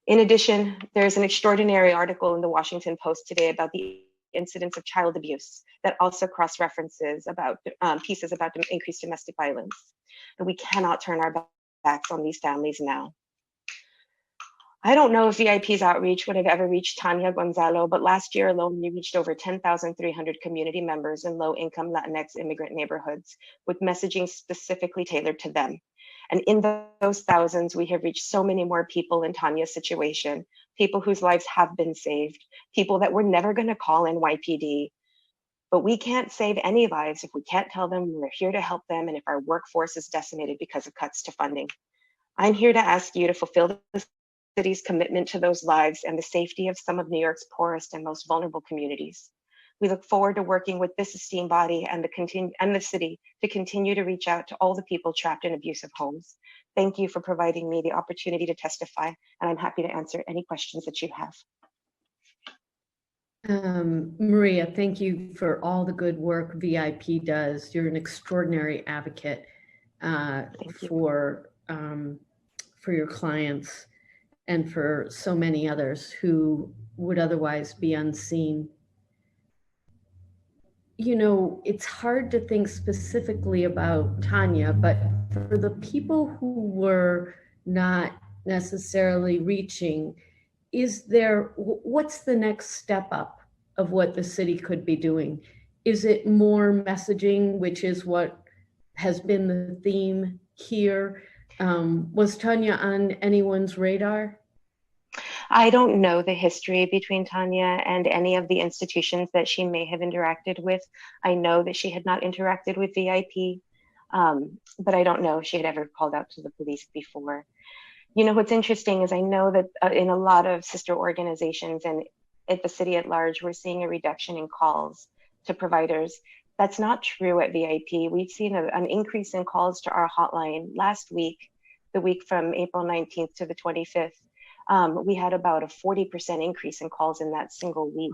In addition, there's an extraordinary article in the Washington Post today about the incidents of child abuse that also cross-references about pieces about increased domestic violence. And we cannot turn our backs on these families now. I don't know if VIP's outreach would have ever reached Tanya Gonzalo, but last year alone, we reached over 10,300 community members in low-income Latinx immigrant neighborhoods with messaging specifically tailored to them. And in those thousands, we have reached so many more people in Tanya's situation, people whose lives have been saved, people that we're never going to call NYPD. But we can't save any lives if we can't tell them we're here to help them and if our workforce is decimated because of cuts to funding. I'm here to ask you to fulfill the city's commitment to those lives and the safety of some of New York's poorest and most vulnerable communities. We look forward to working with this esteemed body and the city to continue to reach out to all the people trapped in abusive homes. Thank you for providing me the opportunity to testify, and I'm happy to answer any questions that you have. Maria, thank you for all the good work VIP does. You're an extraordinary advocate for your clients and for so many others who would otherwise be unseen. You know, it's hard to think specifically about Tanya, but for the people who were not necessarily reaching, what's the next step up of what the city could be doing? Is it more messaging, which is what has been the theme here? Was Tanya on anyone's radar? I don't know the history between Tanya and any of the institutions that she may have interacted with. I know that she had not interacted with VIP, but I don't know if she had ever called out to the police before. You know, what's interesting is I know that in a lot of sister organizations and at the city at large, we're seeing a reduction in calls to providers. That's not true at VIP. We've seen an increase in calls to our hotline last week, the week from April 19th to the 25th. We had about a 40% increase in calls in that single week.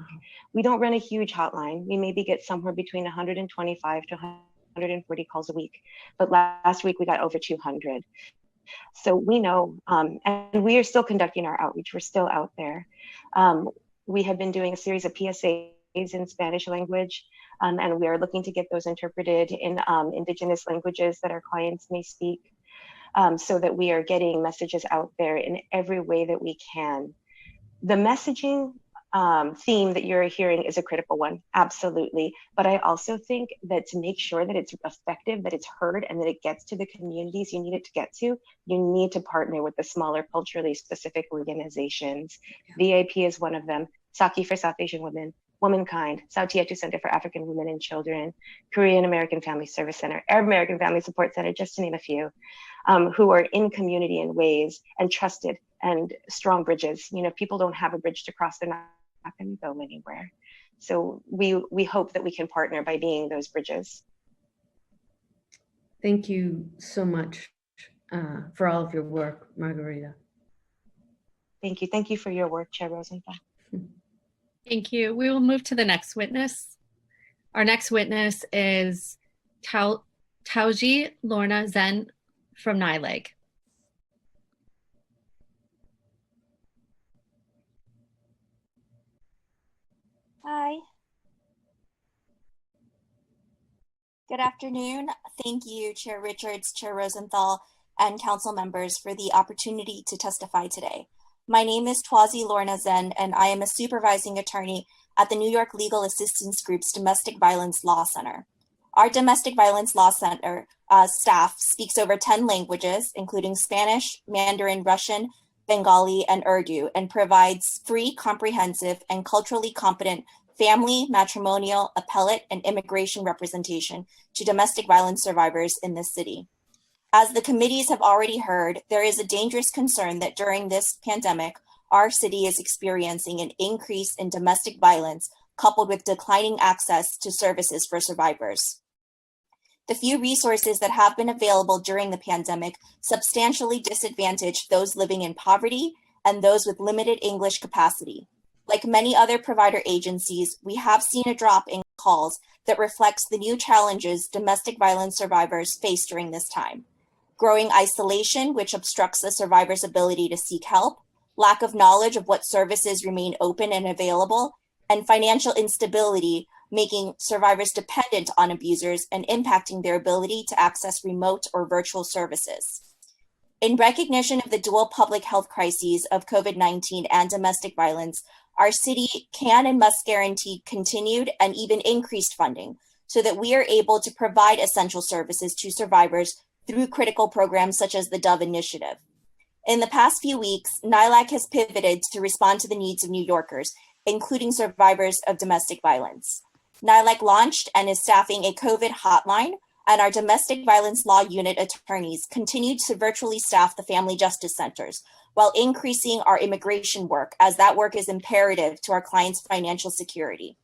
We don't run a huge hotline. We maybe get somewhere between 125 to 140 calls a week. But last week we got over 200. So we know, and we are still conducting our outreach. We're still out there. We have been doing a series of PSAs in Spanish language, and we are looking to get those interpreted in indigenous languages that our clients may speak. So that we are getting messages out there in every way that we can. The messaging theme that you're hearing is a critical one, absolutely. But I also think that to make sure that it's effective, that it's heard, and that it gets to the communities you need it to get to, you need to partner with the smaller culturally specific organizations. Yeah. VIP is one of them, Saki for South Asian Women, Womankind, Sautietu Center for African Women and Children, Korean American Family Service Center, Arab American Family Support Center, just to name a few, who are in community in ways and trusted and strong bridges. You know, if people don't have a bridge to cross, they're not going to go anywhere. So we hope that we can partner by being those bridges. Thank you so much for all of your work, Margarita. Thank you. Thank you for your work, Chair Rosenthal. Thank you. We will move to the next witness. Our next witness is Tauji Lorna Zen from NILEG. Hi. Good afternoon. Thank you, Chair Richards, Chair Rosenthal, and council members for the opportunity to testify today. My name is Twazi Lorna Zen, and I am a supervising attorney at the New York Legal Assistance Group's Domestic Violence Law Center. Our Domestic Violence Law Center staff speaks over 10 languages, including Spanish, Mandarin, Russian, Bengali, and Urdu, and provides free, comprehensive, and culturally competent family, matrimonial, appellate, and immigration representation to domestic violence survivors in this city. As the committees have already heard, there is a dangerous concern that during this pandemic, our city is experiencing an increase in domestic violence coupled with declining access to services for survivors. The few resources that have been available during the pandemic substantially disadvantage those living in poverty and those with limited English capacity. Like many other provider agencies, we have seen a drop in calls that reflects the new challenges domestic violence survivors face during this time. Growing isolation, which obstructs the survivor's ability to seek help, lack of knowledge of what services remain open and available, and financial instability, making survivors dependent on abusers and impacting their ability to access remote or virtual services. In recognition of the dual public health crises of COVID-19 and domestic violence, our city can and must guarantee continued and even increased funding so that we are able to provide essential services to survivors through critical programs such as the DOVE Initiative. In the past few weeks, NYLAC has pivoted to respond to the needs of New Yorkers, including survivors of domestic violence. NYLAC launched and is staffing a COVID hotline, and our domestic violence law unit attorneys continued to virtually staff the family justice centers while increasing our immigration work, as that work is imperative to our clients' financial security.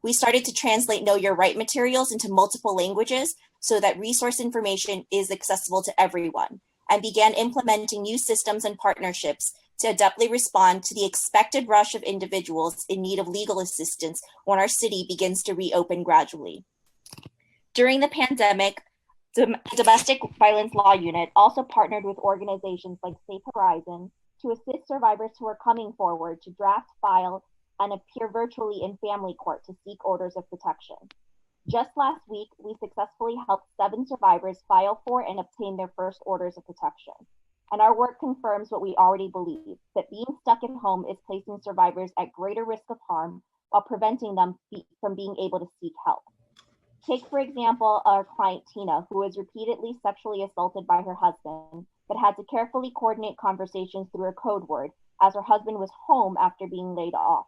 We started to translate Know Your Right materials into multiple languages so that resource information is accessible to everyone, and began implementing new systems and partnerships to adeptly respond to the expected rush of individuals in need of legal assistance when our city begins to reopen gradually. During the pandemic, the Domestic Violence Law Unit also partnered with organizations like Safe Horizon to assist survivors who are coming forward to draft, file, and appear virtually in family court to seek orders of protection. Just last week, we successfully helped 7 survivors file for and obtain their first orders of protection. And our work confirms what we already believe, that being stuck at home is placing survivors at greater risk of harm while preventing them from being able to seek help. Take, for example, our client Tina, who was repeatedly sexually assaulted by her husband, but had to carefully coordinate conversations through a code word as her husband was home after being laid off.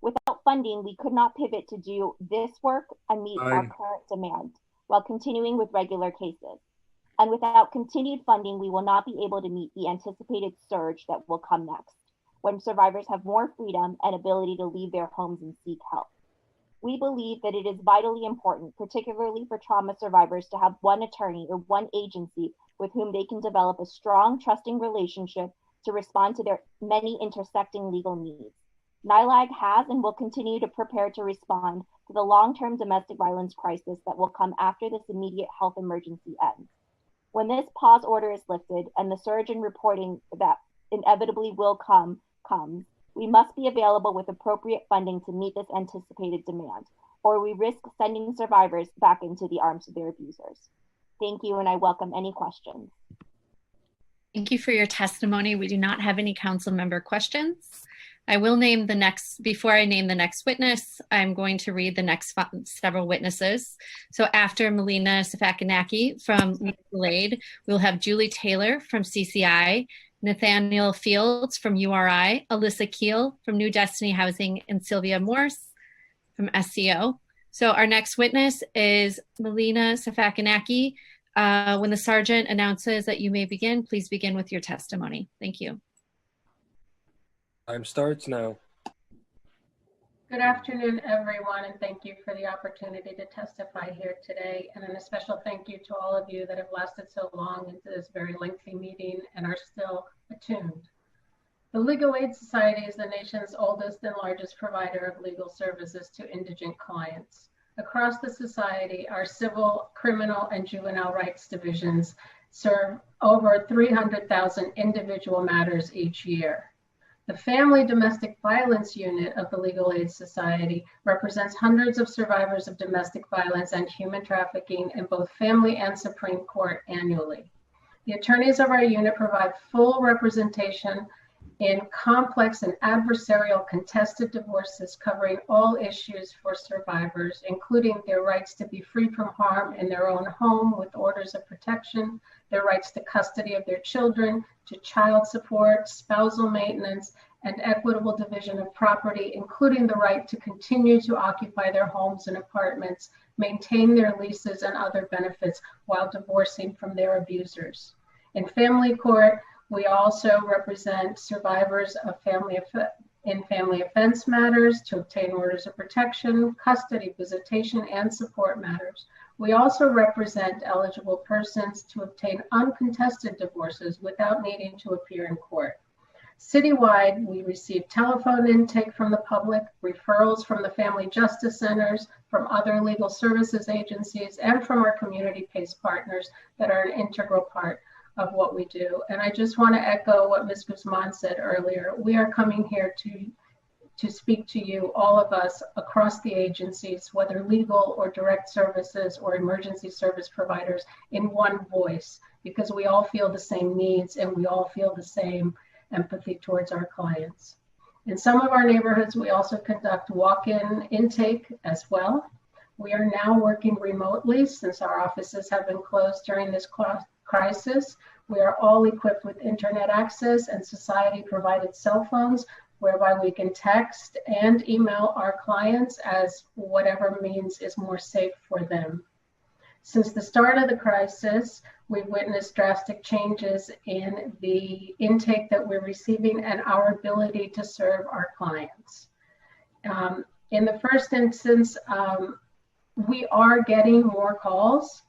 Without funding, we could not pivot to do this work and meet our current demand while continuing with regular cases. And without continued funding, we will not be able to meet the anticipated surge that will come next, when survivors have more freedom and ability to leave their homes and seek help. We believe that it is vitally important, particularly for trauma survivors, to have one attorney or one agency with whom they can develop a strong, trusting relationship to respond to their many intersecting legal needs. NYLAG has and will continue to prepare to respond to the long-term domestic violence crisis that will come after this immediate health emergency ends. When this pause order is lifted and the surge in reporting that inevitably will comes, we must be available with appropriate funding to meet this anticipated demand, or we risk sending survivors back into the arms of their abusers. Thank you, and I welcome any questions. Thank you for your testimony. We do not have any council member questions. I will name the next, before I name the next witness, I'm going to read the next several witnesses. So after Melina Safakinaki from Legal Aid, we'll have Julie Taylor from CCI, Nathaniel Fields from URI, Alyssa Keel from New Destiny Housing, and Sylvia Morse from SCO. So our next witness is Melina Safakinaki. When the sergeant announces that you may begin, please begin with your testimony. Thank you. Time starts now. Good afternoon, everyone, and thank you for the opportunity to testify here today. And then a special thank you to all of you that have lasted so long into this very lengthy meeting and are still attuned. The Legal Aid Society is the nation's oldest and largest provider of legal services to indigent clients. Across the society, our civil, criminal, and juvenile rights divisions serve over 300,000 individual matters each year. The Family Domestic Violence Unit of the Legal Aid Society represents hundreds of survivors of domestic violence and human trafficking in both family and Supreme Court annually. The attorneys of our unit provide full representation in complex and adversarial contested divorces covering all issues for survivors, including their rights to be free from harm in their own home with orders of protection, their rights to custody of their children, to child support, spousal maintenance, and equitable division of property, including the right to continue to occupy their homes and apartments, maintain their leases and other benefits while divorcing from their abusers. In family court, we also represent survivors of in family offense matters, to obtain orders of protection, custody, visitation, and support matters. We also represent eligible persons to obtain uncontested divorces without needing to appear in court. Citywide, we receive telephone intake from the public, referrals from the family justice centers, from other legal services agencies, and from our community-based partners that are an integral part of what we do. And I just want to echo what Ms. Guzman said earlier. We are coming here to speak to you, all of us across the agencies, whether legal or direct services or emergency service providers, in one voice, because we all feel the same needs and we all feel the same empathy towards our clients. In some of our neighborhoods, we also conduct walk-in intake as well. We are now working remotely since our offices have been closed during this crisis. We are all equipped with internet access and society-provided cell phones, whereby we can text and email our clients as whatever means is more safe for them. Since the start of the crisis, we've witnessed drastic changes in the intake that we're receiving and our ability to serve our clients. In the first instance, we are getting more calls,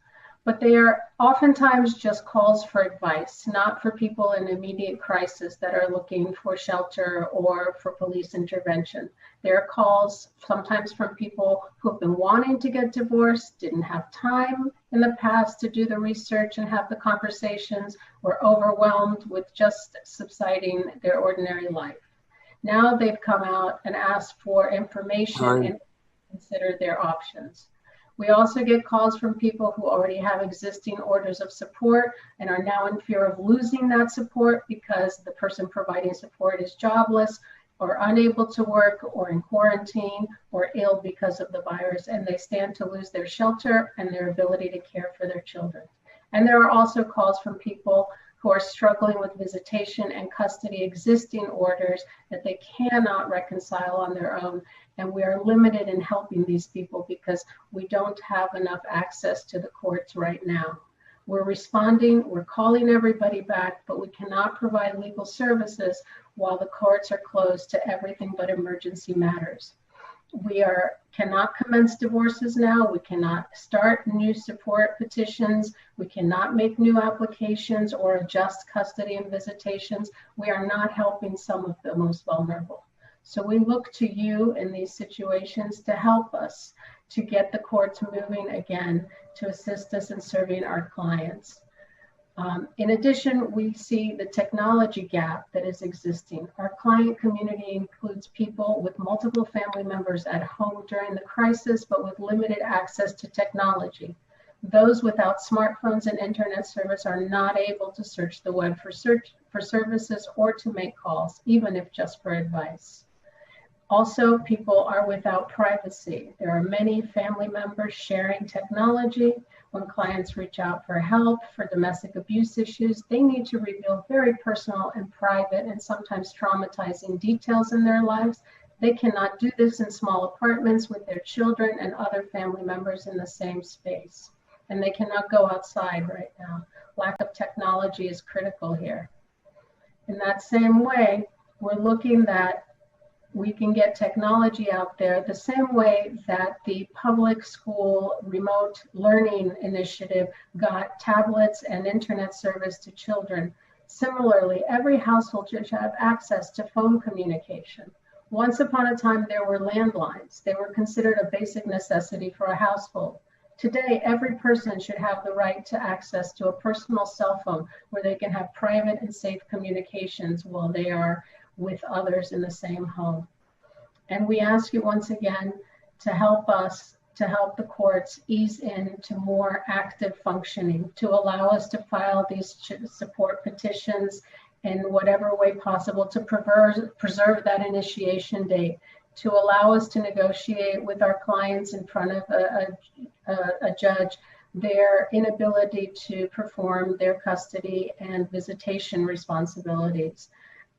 but they are oftentimes just calls for advice, not for people in immediate crisis that are looking for shelter or for police intervention. There are calls sometimes from people who have been wanting to get divorced, didn't have time in the past to do the research and have the conversations, were overwhelmed with just subsiding their ordinary life. Now they've come out and asked for information and consider their options. We also get calls from people who already have existing orders of support and are now in fear of losing that support because the person providing support is jobless or unable to work or in quarantine or ill because of the virus, and they stand to lose their shelter and their ability to care for their children. And there are also calls from people who are struggling with visitation and custody existing orders that they cannot reconcile on their own. And we are limited in helping these people because we don't have enough access to the courts right now. We're responding, we're calling everybody back, but we cannot provide legal services while the courts are closed to everything but emergency matters. We cannot commence divorces now. We cannot start new support petitions. We cannot make new applications or adjust custody and visitations. We are not helping some of the most vulnerable. So we look to you in these situations to help us to get the courts moving again, to assist us in serving our clients. In addition, we see the technology gap that is existing. Our client community includes people with multiple family members at home during the crisis, but with limited access to technology. Those without smartphones and internet service are not able to search the web for services or to make calls, even if just for advice. Also, people are without privacy. There are many family members sharing technology. When clients reach out for help for domestic abuse issues, they need to reveal very personal and private and sometimes traumatizing details in their lives. They cannot do this in small apartments with their children and other family members in the same space. And they cannot go outside right now. Lack of technology is critical here. In that same way, we're looking that we can get technology out there the same way that the public school remote learning initiative got tablets and internet service to children. Similarly, every household should have access to phone communication. Once upon a time, there were landlines. They were considered a basic necessity for a household. Today, every person should have the right to access to a personal cell phone where they can have private and safe communications while they are with others in the same home. And we ask you once again to help us, to help the courts ease into more active functioning, to allow us to file these support petitions in whatever way possible to preserve that initiation date, to allow us to negotiate with our clients in front of a judge their inability to perform their custody and visitation responsibilities.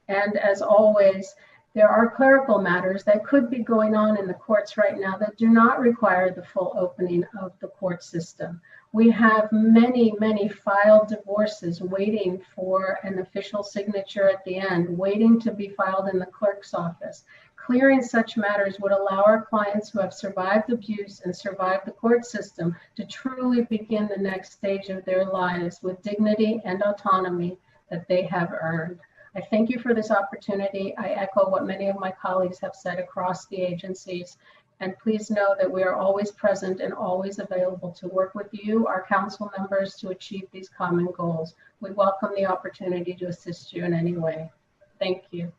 And as always, There are clerical matters that could be going on in the courts right now that do not require the full opening of the court system. We have many filed divorces waiting for an official signature at the end, waiting to be filed in the clerk's office. Clearing such matters would allow our clients who have survived abuse and survived the court system to truly begin the next stage of their lives with dignity and autonomy that they have earned. I thank you for this opportunity. I echo what many of my colleagues have said across the agencies. And please know that we are always present and always available to work with you, our council members, to achieve these common goals. We welcome the opportunity to assist you in any way. Thank you.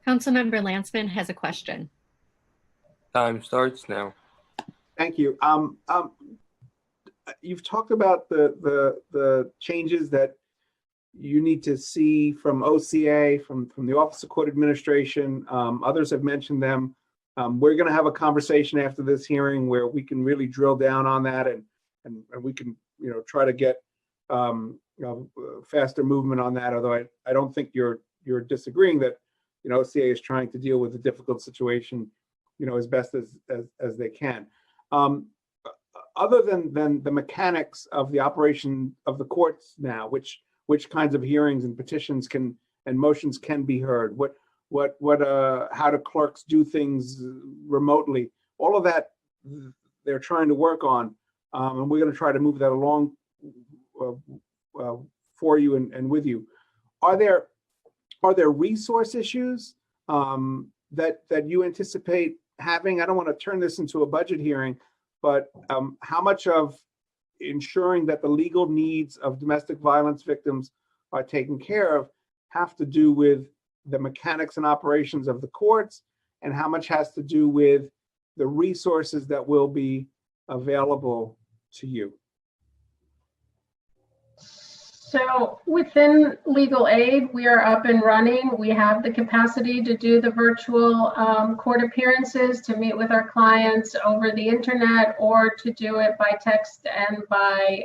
Councilmember Landsman has a question. Time starts now. Thank you. You've talked about the changes that you need to see from OCA, from the Office of Court Administration. Others have mentioned them. We're going to have a conversation after this hearing where we can really drill down on that, and we can try to get faster movement on that. Although I don't think you're disagreeing that OCA is trying to deal with a difficult situation as best as they can. Other than the mechanics of the operation of the courts now, which kinds of hearings and petitions and motions can be heard, how do clerks do things remotely, all of that they're trying to work on, and we're going to try to move that along for you and with you. Are there resource issues that you anticipate having? I don't want to turn this into a budget hearing, but how much of ensuring that the legal needs of domestic violence victims are taken care of have to do with the mechanics and operations of the courts, and how much has to do with the resources that will be available to you? So within legal aid, we are up and running. We have the capacity to do the virtual court appearances, to meet with our clients over the internet, or to do it by text and by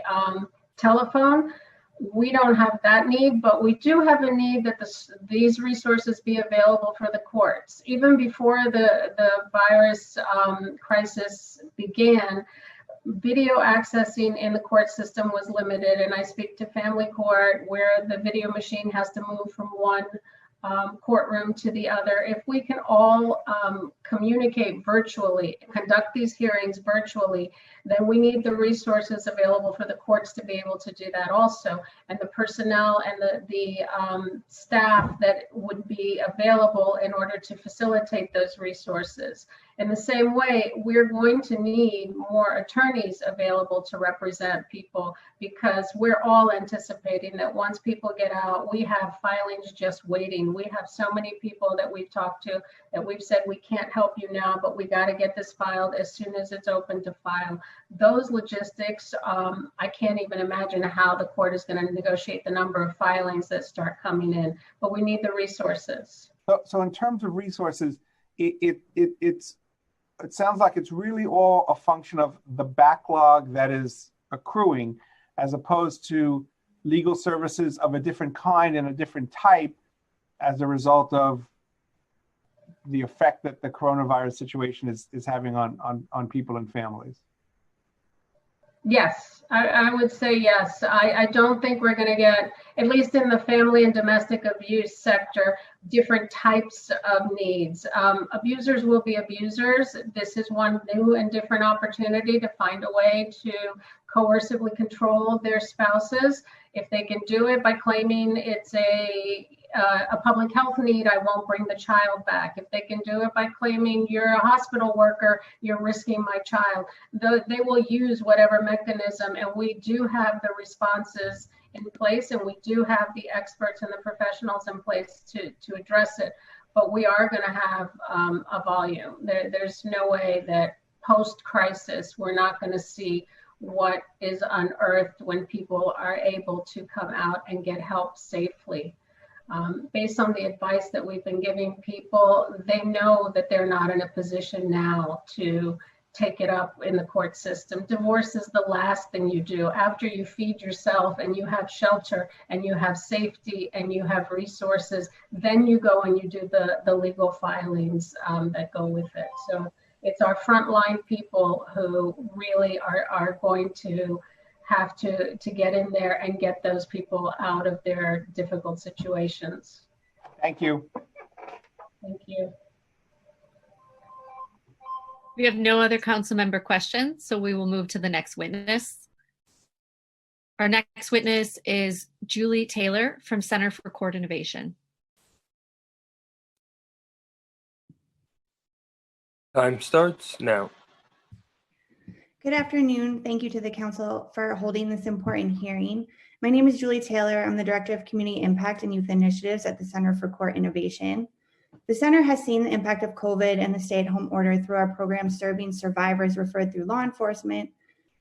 telephone. We don't have that need, but we do have a need that these resources be available for the courts. Even before the virus crisis began, video accessing in the court system was limited, and I speak to family court where the video machine has to move from one courtroom to the other. If we can all communicate virtually, conduct these hearings virtually, then we need the resources available for the courts to be able to do that also, and the personnel and the staff that would be available in order to facilitate those resources. In the same way, we're going to need more attorneys available to represent people, because we're all anticipating that once people get out, we have filings just waiting. We have so many people that we've talked to that we've said, we can't help you now, but we got to get this filed as soon as it's open to file. Those logistics, I can't even imagine how the court is going to negotiate the number of filings that start coming in, but we need the resources. So in terms of resources, it sounds like it's really all a function of the backlog that is accruing, as opposed to legal services of a different kind and a different type as a result of the effect that the coronavirus situation is having on people and families. Yes, I would say yes. I don't think we're going to get, at least in the family and domestic abuse sector, different types of needs. Abusers will be abusers. This is one new and different opportunity to find a way to coercively control their spouses. If they can do it by claiming it's a public health need, I won't bring the child back. If they can do it by claiming you're a hospital worker, you're risking my child, they will use whatever mechanism, and we do have the responses in place, and we do have the experts and the professionals in place to address it. But we are going to have a volume. There's no way that post-crisis we're not going to see what is unearthed when people are able to come out and get help safely. Based on the advice that we've been giving people, they know that they're not in a position now to take it up in the court system. Divorce is the last thing you do. After you feed yourself and you have shelter and you have safety and you have resources, then you go and you do the legal filings that go with it. So it's our frontline people who really are going to have to get in there and get those people out of their difficult situations. Thank you. Thank you. We have no other council member questions, so we will move to the next witness. Our next witness is Julie Taylor from Center for Court Innovation. Time starts now. Good afternoon. Thank you to the council for holding this important hearing. My name is Julie Taylor. I'm the Director of Community Impact and Youth Initiatives at the Center for Court Innovation. The center has seen the impact of COVID and the stay-at-home order through our program serving survivors referred through law enforcement,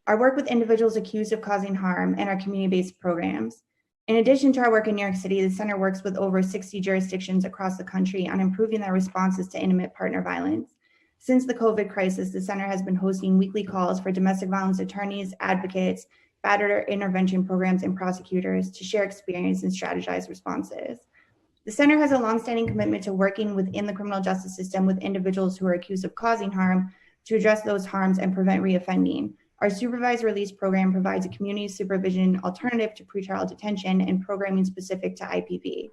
our work with individuals accused of causing harm, and our community-based programs. In addition to our work in New York City, the center works with over 60 jurisdictions across the country on improving their responses to intimate partner violence. Since the COVID crisis, the center has been hosting weekly calls for domestic violence attorneys, advocates, batterer intervention programs, and prosecutors to share experience and strategize responses. The center has a longstanding commitment to working within the criminal justice system with individuals who are accused of causing harm to address those harms and prevent reoffending. Our supervised release program provides a community supervision alternative to pretrial detention and programming specific to IPV.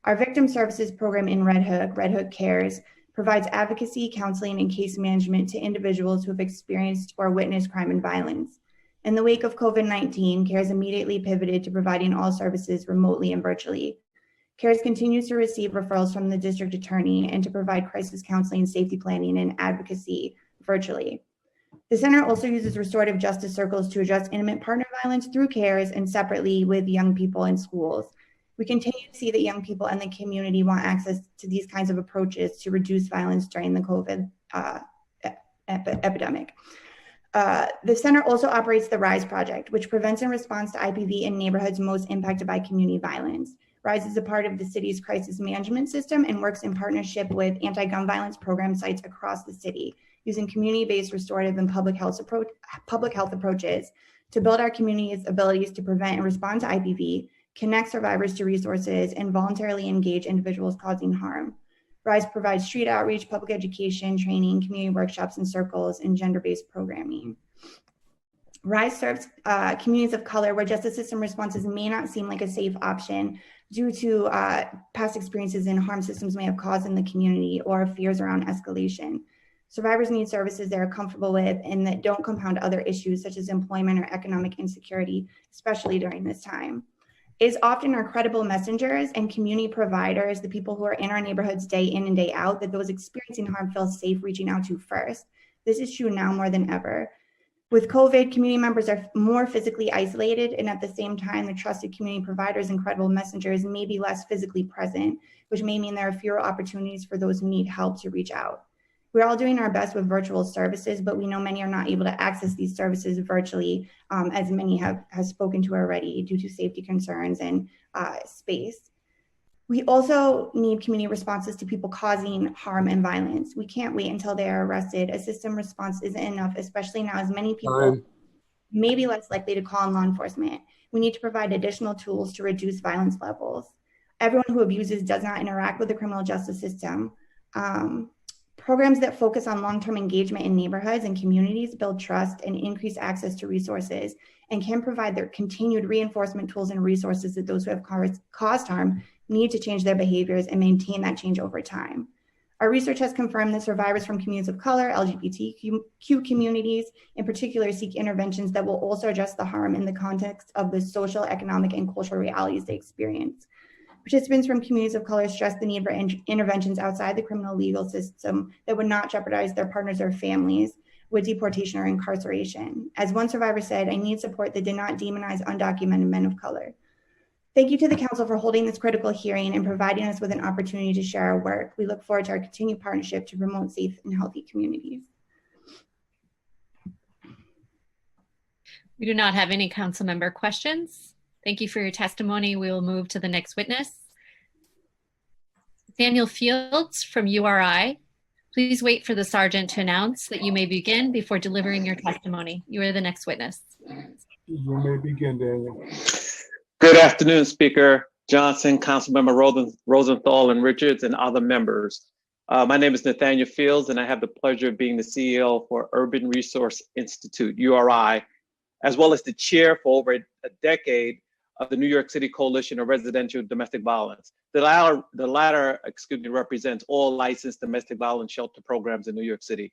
Our victim services program in Red Hook Cares, provides advocacy, counseling, and case management to individuals who have experienced or witnessed crime and violence. In the wake of COVID-19, CARES immediately pivoted to providing all services remotely and virtually. CARES continues to receive referrals from the district attorney and to provide crisis counseling, safety planning, and advocacy virtually. The center also uses restorative justice circles to address intimate partner violence through CARES and separately with young people in schools. We continue to see that young people and the community want access to these kinds of approaches to reduce violence during the COVID epidemic. The center also operates the RISE project, which prevents and responds to IPV in neighborhoods most impacted by community violence. RISE is a part of the city's crisis management system and works in partnership with anti-gun violence program sites across the city, using community-based restorative and public health approaches to build our community's abilities to prevent and respond to IPV, connect survivors to resources, and voluntarily engage individuals causing harm. RISE provides street outreach, public education, training, community workshops and circles, and gender-based programming. RISE serves communities of color where justice system responses may not seem like a safe option due to past experiences and harm systems may have caused in the community or fears around escalation. Survivors need services they're comfortable with and that don't compound other issues such as employment or economic insecurity, especially during this time. It is often our credible messengers and community providers, the people who are in our neighborhoods day in and day out, that those experiencing harm feel safe reaching out to first. This is true now more than ever. With COVID, community members are more physically isolated, and at the same time, the trusted community providers and credible messengers may be less physically present, which may mean there are fewer opportunities for those who need help to reach out. We're all doing our best with virtual services, but we know many are not able to access these services virtually, as many have spoken to already due to safety concerns and space. We also need community responses to people causing harm and violence. We can't wait until they are arrested. A system response isn't enough, especially now as many people may be less likely to call on law enforcement. We need to provide additional tools to reduce violence levels. Everyone who abuses does not interact with the criminal justice system. Programs that focus on long-term engagement in neighborhoods and communities build trust and increase access to resources and can provide their continued reinforcement tools and resources that those who have caused harm need to change their behaviors and maintain that change over time. Our research has confirmed that survivors from communities of color, LGBTQ communities in particular seek interventions that will also address the harm in the context of the social, economic, and cultural realities they experience. Participants from communities of color stress the need for interventions outside the criminal legal system that would not jeopardize their partners or families with deportation or incarceration. As one survivor said, "I need support that did not demonize undocumented men of color." Thank you to the council for holding this critical hearing and providing us with an opportunity to share our work. We look forward to our continued partnership to promote safe and healthy communities. We do not have any council member questions. Thank you for your testimony. We will move to the next witness. Daniel Fields from URI. Please wait for the sergeant to announce that you may begin before delivering your testimony. You are the next witness. You may begin, Daniel. Good afternoon, Speaker Johnson, Councilmember Rosenthal and Richards, and other members. My name is Nathaniel Fields, and I have the pleasure of being the CEO for Urban Resource Institute, URI, as well as the chair for over a decade of the New York City Coalition of Residential Domestic Violence. The latter, represents all licensed domestic violence shelter programs in New York City.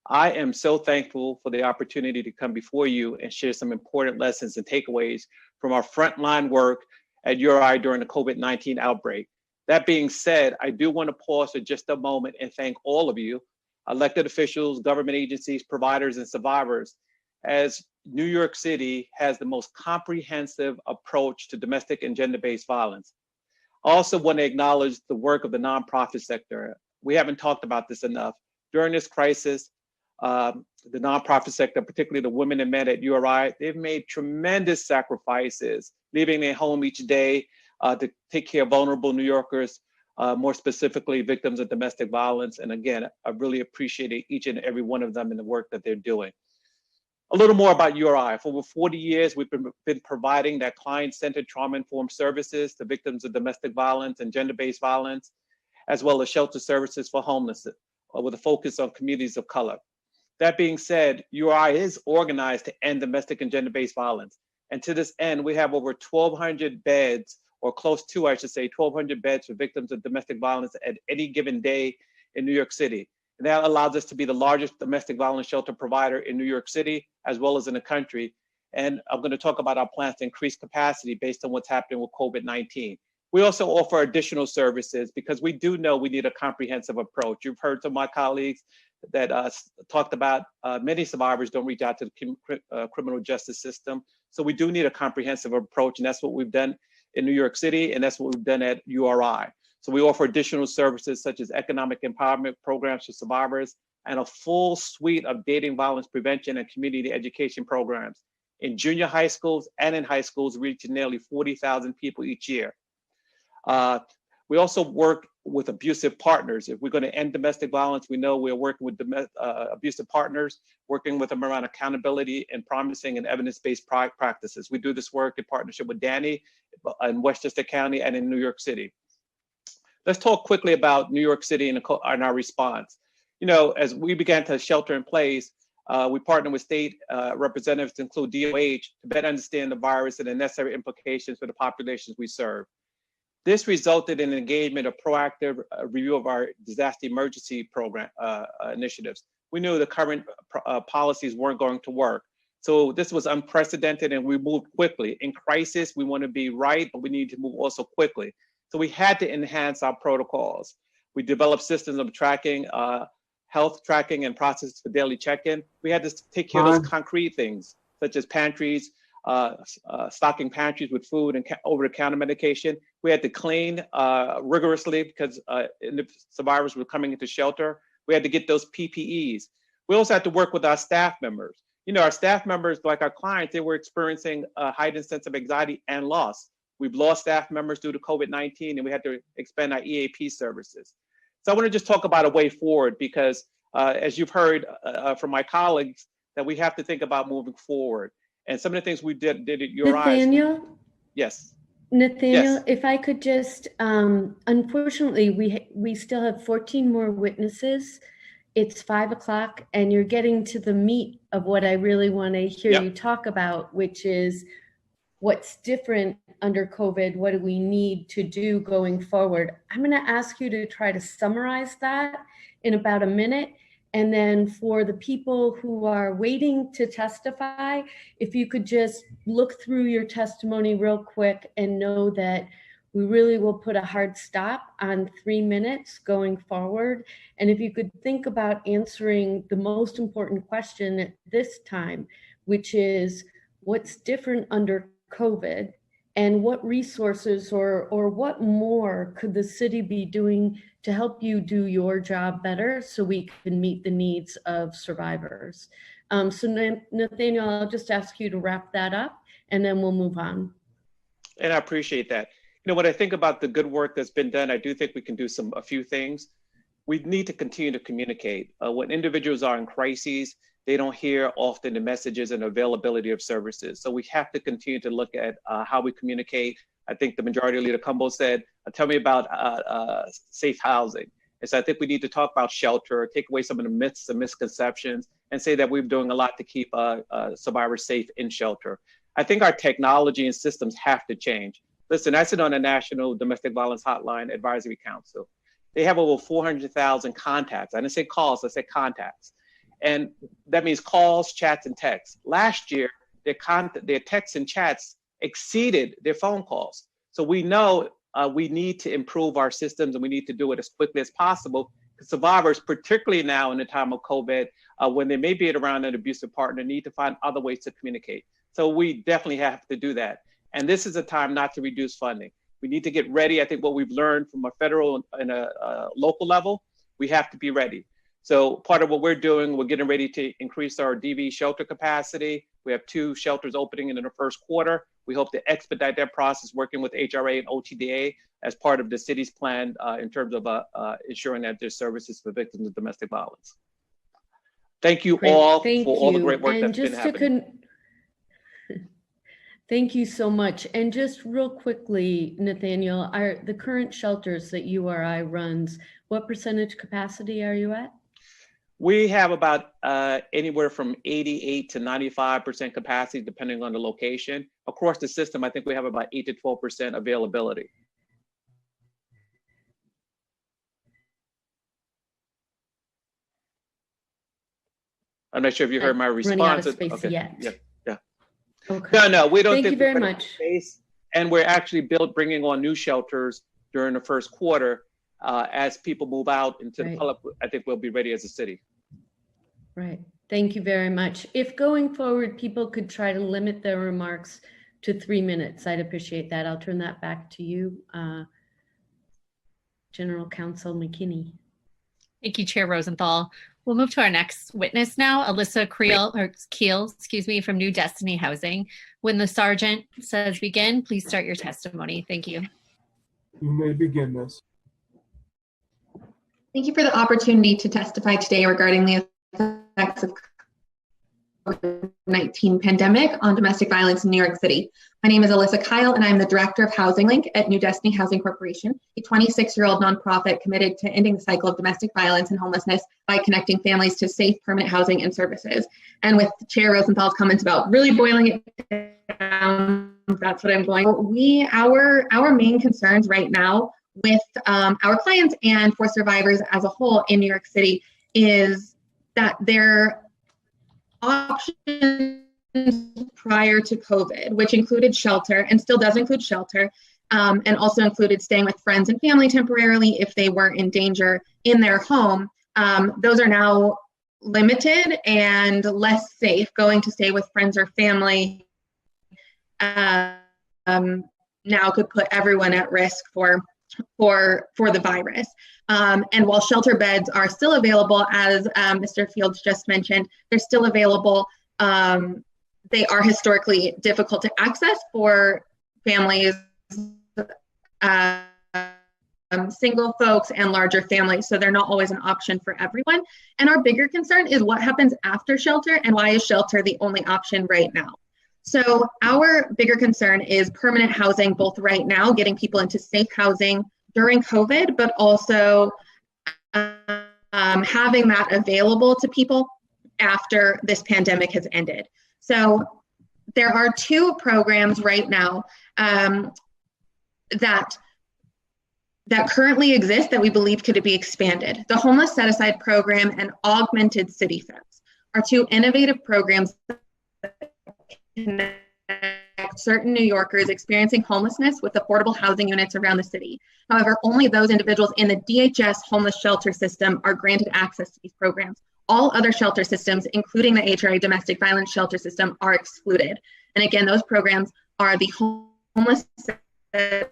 I am so thankful for the opportunity to come before you and share some important lessons and takeaways from our frontline work at URI during the COVID-19 outbreak. That being said, I do want to pause for just a moment and thank all of you, elected officials, government agencies, providers, and survivors, as New York City has the most comprehensive approach to domestic and gender-based violence. I also want to acknowledge the work of the nonprofit sector. We haven't talked about this enough. During this crisis, the nonprofit sector, particularly the women and men at URI, they've made tremendous sacrifices, leaving their home each day to take care of vulnerable New Yorkers, more specifically victims of domestic violence. And again, I really appreciate each and every one of them in the work that they're doing. A little more about URI. For over 40 years, we've been providing that client-centered trauma-informed services to victims of domestic violence and gender-based violence, as well as shelter services for homeless, with a focus on communities of color. That being said, URI is organized to end domestic and gender-based violence. And to this end, we have over 1,200 beds, or close to, I should say, 1,200 beds for victims of domestic violence at any given day in New York City. And that allows us to be the largest domestic violence shelter provider in New York City, as well as in the country. And I'm going to talk about our plans to increase capacity based on what's happening with COVID-19. We also offer additional services because we do know we need a comprehensive approach. You've heard some of my colleagues that talked about many survivors don't reach out to the criminal justice system. So we do need a comprehensive approach, and that's what we've done in New York City, and that's what we've done at URI. So we offer additional services such as economic empowerment programs for survivors and a full suite of dating violence prevention and community education programs in junior high schools and in high schools, reaching nearly 40,000 people each year. We also work with abusive partners. If we're going to end domestic violence, we know we're working with abusive partners, working with them around accountability and promising and evidence-based practices. We do this work in partnership with Danny in Westchester County and in New York City. Let's talk quickly about New York City and our response. You know, as we began to shelter in place, we partnered with state representatives to include DOH to better understand the virus and the necessary implications for the populations we serve. This resulted in engagement of proactive review of our disaster emergency program initiatives. We knew the current policies weren't going to work. So this was unprecedented and we moved quickly. In crisis, we want to be right, but we need to move also quickly. So we had to enhance our protocols. We developed systems of tracking, health tracking and processes for daily check-in. We had to take care of those concrete things, such as pantries, stocking pantries with food and over-the-counter medication. We had to clean rigorously because the survivors were coming into shelter. We had to get those PPEs. We also had to work with our staff members. You know, our staff members, like our clients, they were experiencing a heightened sense of anxiety and loss. We've lost staff members due to COVID-19, and we had to expand our EAP services. So I want to just talk about a way forward because, as you've heard from my colleagues, that we have to think about moving forward. And some of the things we did at URI. Nathaniel? Yes. Nathaniel, yes. If I could just, unfortunately, we still have 14 more witnesses. It's 5 o'clock and you're getting to the meat of what I really want to hear you talk about, which is what's different under COVID. What do we need to do going forward? I'm going to ask you to try to summarize that in about a minute. And then for the people who are waiting to testify, if you could just look through your testimony real quick and know that we really will put a hard stop on 3 minutes going forward. And if you could think about answering the most important question at this time, which is what's different under COVID and what resources or what more could the city be doing to help you do your job better so we can meet the needs of survivors. So Nathaniel, I'll just ask you to wrap that up and then we'll move on. And I appreciate that. You know, when I think about the good work that's been done, I do think we can do a few things. we need to continue to communicate. When individuals are in crises, they don't hear often the messages and availability of services. So we have to continue to look at how we communicate. I think the Majority Leader Cumbo said, tell me about safe housing. And so I think we need to talk about shelter, take away some of the myths and misconceptions, and say that we're doing a lot to keep survivors safe in shelter. I think our technology and systems have to change. Listen, I sit on the National Domestic Violence Hotline Advisory Council. They have over 400,000 contacts. I didn't say calls, I said contacts. And that means calls, chats, and texts. Last year, their texts and chats exceeded their phone calls. So we know we need to improve our systems, and we need to do it as quickly as possible. Survivors, particularly now in the time of COVID, when they may be around an abusive partner, need to find other ways to communicate. So we definitely have to do that. And this is a time not to reduce funding. We need to get ready. I think what we've learned from a federal and a local level, we have to be ready. So part of what we're doing, we're getting ready to increase our DV shelter capacity. We have 2 shelters opening in the first quarter. We hope to expedite that process, working with HRA and OTDA as part of the city's plan in terms of ensuring that there's services for victims of domestic violence. Thank you all for all the great work that's been happening. Thank you so much. And just real quickly, Nathaniel, are the current shelters that URI runs, what percentage capacity are you at? We have about anywhere from 88 to 95% capacity, depending on the location. Across the system, I think we have about 8 to 12% availability. I'm not sure if you heard my response. Running out of space yet. Yeah. Okay. No, we don't. Thank think you very we're running out of much. space. And we're actually bringing on new shelters during the first quarter. As people move out into the public, I think we'll be ready as a city. Right. Thank you very much. If going forward, people could try to limit their remarks to 3 minutes, I'd appreciate that. I'll turn that back to you, General Counsel McKinney. Thank you, Chair Rosenthal. We'll move to our next witness now, Alyssa Keel, from New Destiny Housing. When the sergeant says begin, please start your testimony. Thank you. You may begin, Miss. Thank you for the opportunity to testify today regarding the effects of COVID-19 pandemic on domestic violence in New York City. My name is Alyssa Kyle, and I'm the Director of Housing Link at New Destiny Housing Corporation, a 26-year-old nonprofit committed to ending the cycle of domestic violence and homelessness by connecting families to safe, permanent housing and services. And with Chair Rosenthal's comments about really boiling it down, that's what I'm going. Our main concerns right now with our clients and for survivors as a whole in New York City is that their options prior to COVID, which included shelter and still does include shelter, and also included staying with friends and family temporarily if they were in danger in their home, those are now limited and less safe. Going to stay with friends or family now could put everyone at risk for the virus. And while shelter beds are still available, as Mr. Fields just mentioned, they're still available. They are historically difficult to access for families, single folks and larger families, so they're not always an option for everyone. And our bigger concern is what happens after shelter, and why is shelter the only option right now? So our bigger concern is permanent housing, both right now, getting people into safe housing during COVID, but also having that available to people after this pandemic has ended. So there are 2 programs right now that currently exist that we believe could be expanded. The Homeless Set Aside Program and Augmented City Fence are 2 innovative programs connect certain New Yorkers experiencing homelessness with affordable housing units around the city. However, only those individuals in the DHS homeless shelter system are granted access to these programs. All other shelter systems, including the HRA domestic violence shelter system, are excluded. And again, those programs are the Homeless Set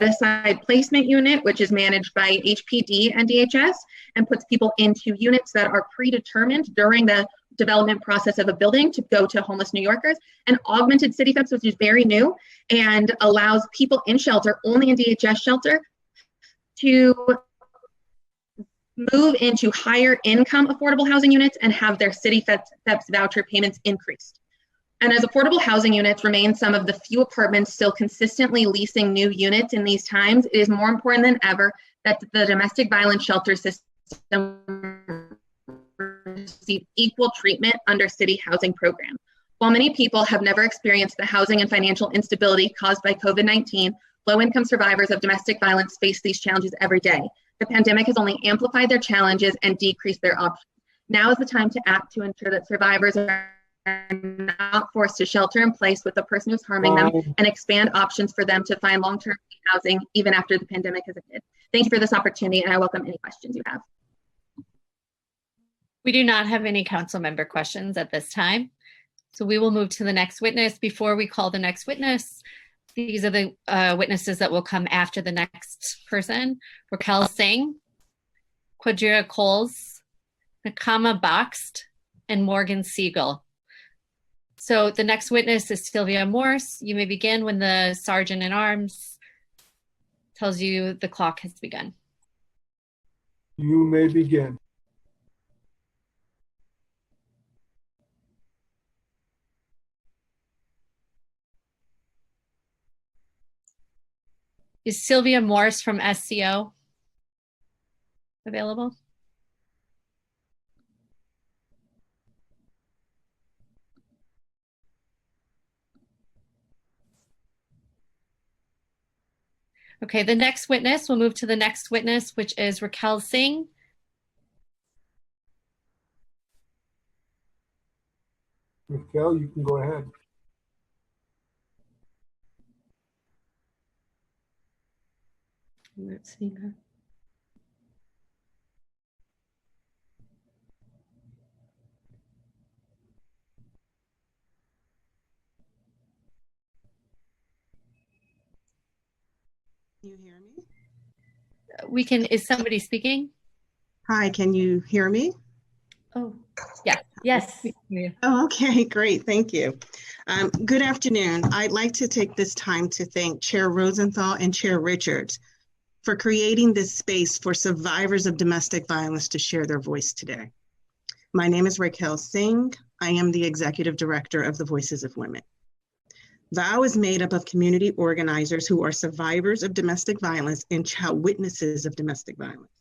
Aside Placement Unit, which is managed by HPD and DHS and puts people into units that are predetermined during the development process of a building to go to homeless New Yorkers, and Augmented City Fence, which is very new and allows people in shelter, only in DHS shelter, to move into higher income affordable housing units and have their city FEPS voucher payments increased. And as affordable housing units remain some of the few apartments still consistently leasing new units in these times, it is more important than ever that the domestic violence shelter system receive equal treatment under city housing program. While many people have never experienced the housing and financial instability caused by COVID-19, low-income survivors of domestic violence face these challenges every day. The pandemic has only amplified their challenges and decreased their options. Now is the time to act to ensure that survivors are not forced to shelter in place with the person who's harming them, and expand options for them to find long-term housing even after the pandemic has ended. Thank you for this opportunity, and I welcome any questions you have. We do not have any council member questions at this time. So we will move to the next witness. Before we call the next witness, these are the witnesses that will come after the next person. Raquel Singh, Quadria Coles, Nakama Bakst, and Morgan Siegel. So the next witness is Sylvia Morse. You may begin when the sergeant in arms tells you the clock has begun. You may begin. Is Sylvia Morse from SCO available? Okay, the next witness, we'll move to the next witness, which is Raquel Singh. Raquel, you can go ahead. I'm not seeing her. Can you hear me? We can, is somebody speaking? Hi, can you hear me? Oh, yeah. Yes. Oh, okay, great, thank you. Good afternoon. I'd like to take this time to thank Chair Rosenthal and Chair Richards for creating this space for survivors of domestic violence to share their voice today. My name is Raquel Singh. I am the Executive Director of the Voices of Women. VOW is made up of community organizers who are survivors of domestic violence and child witnesses of domestic violence.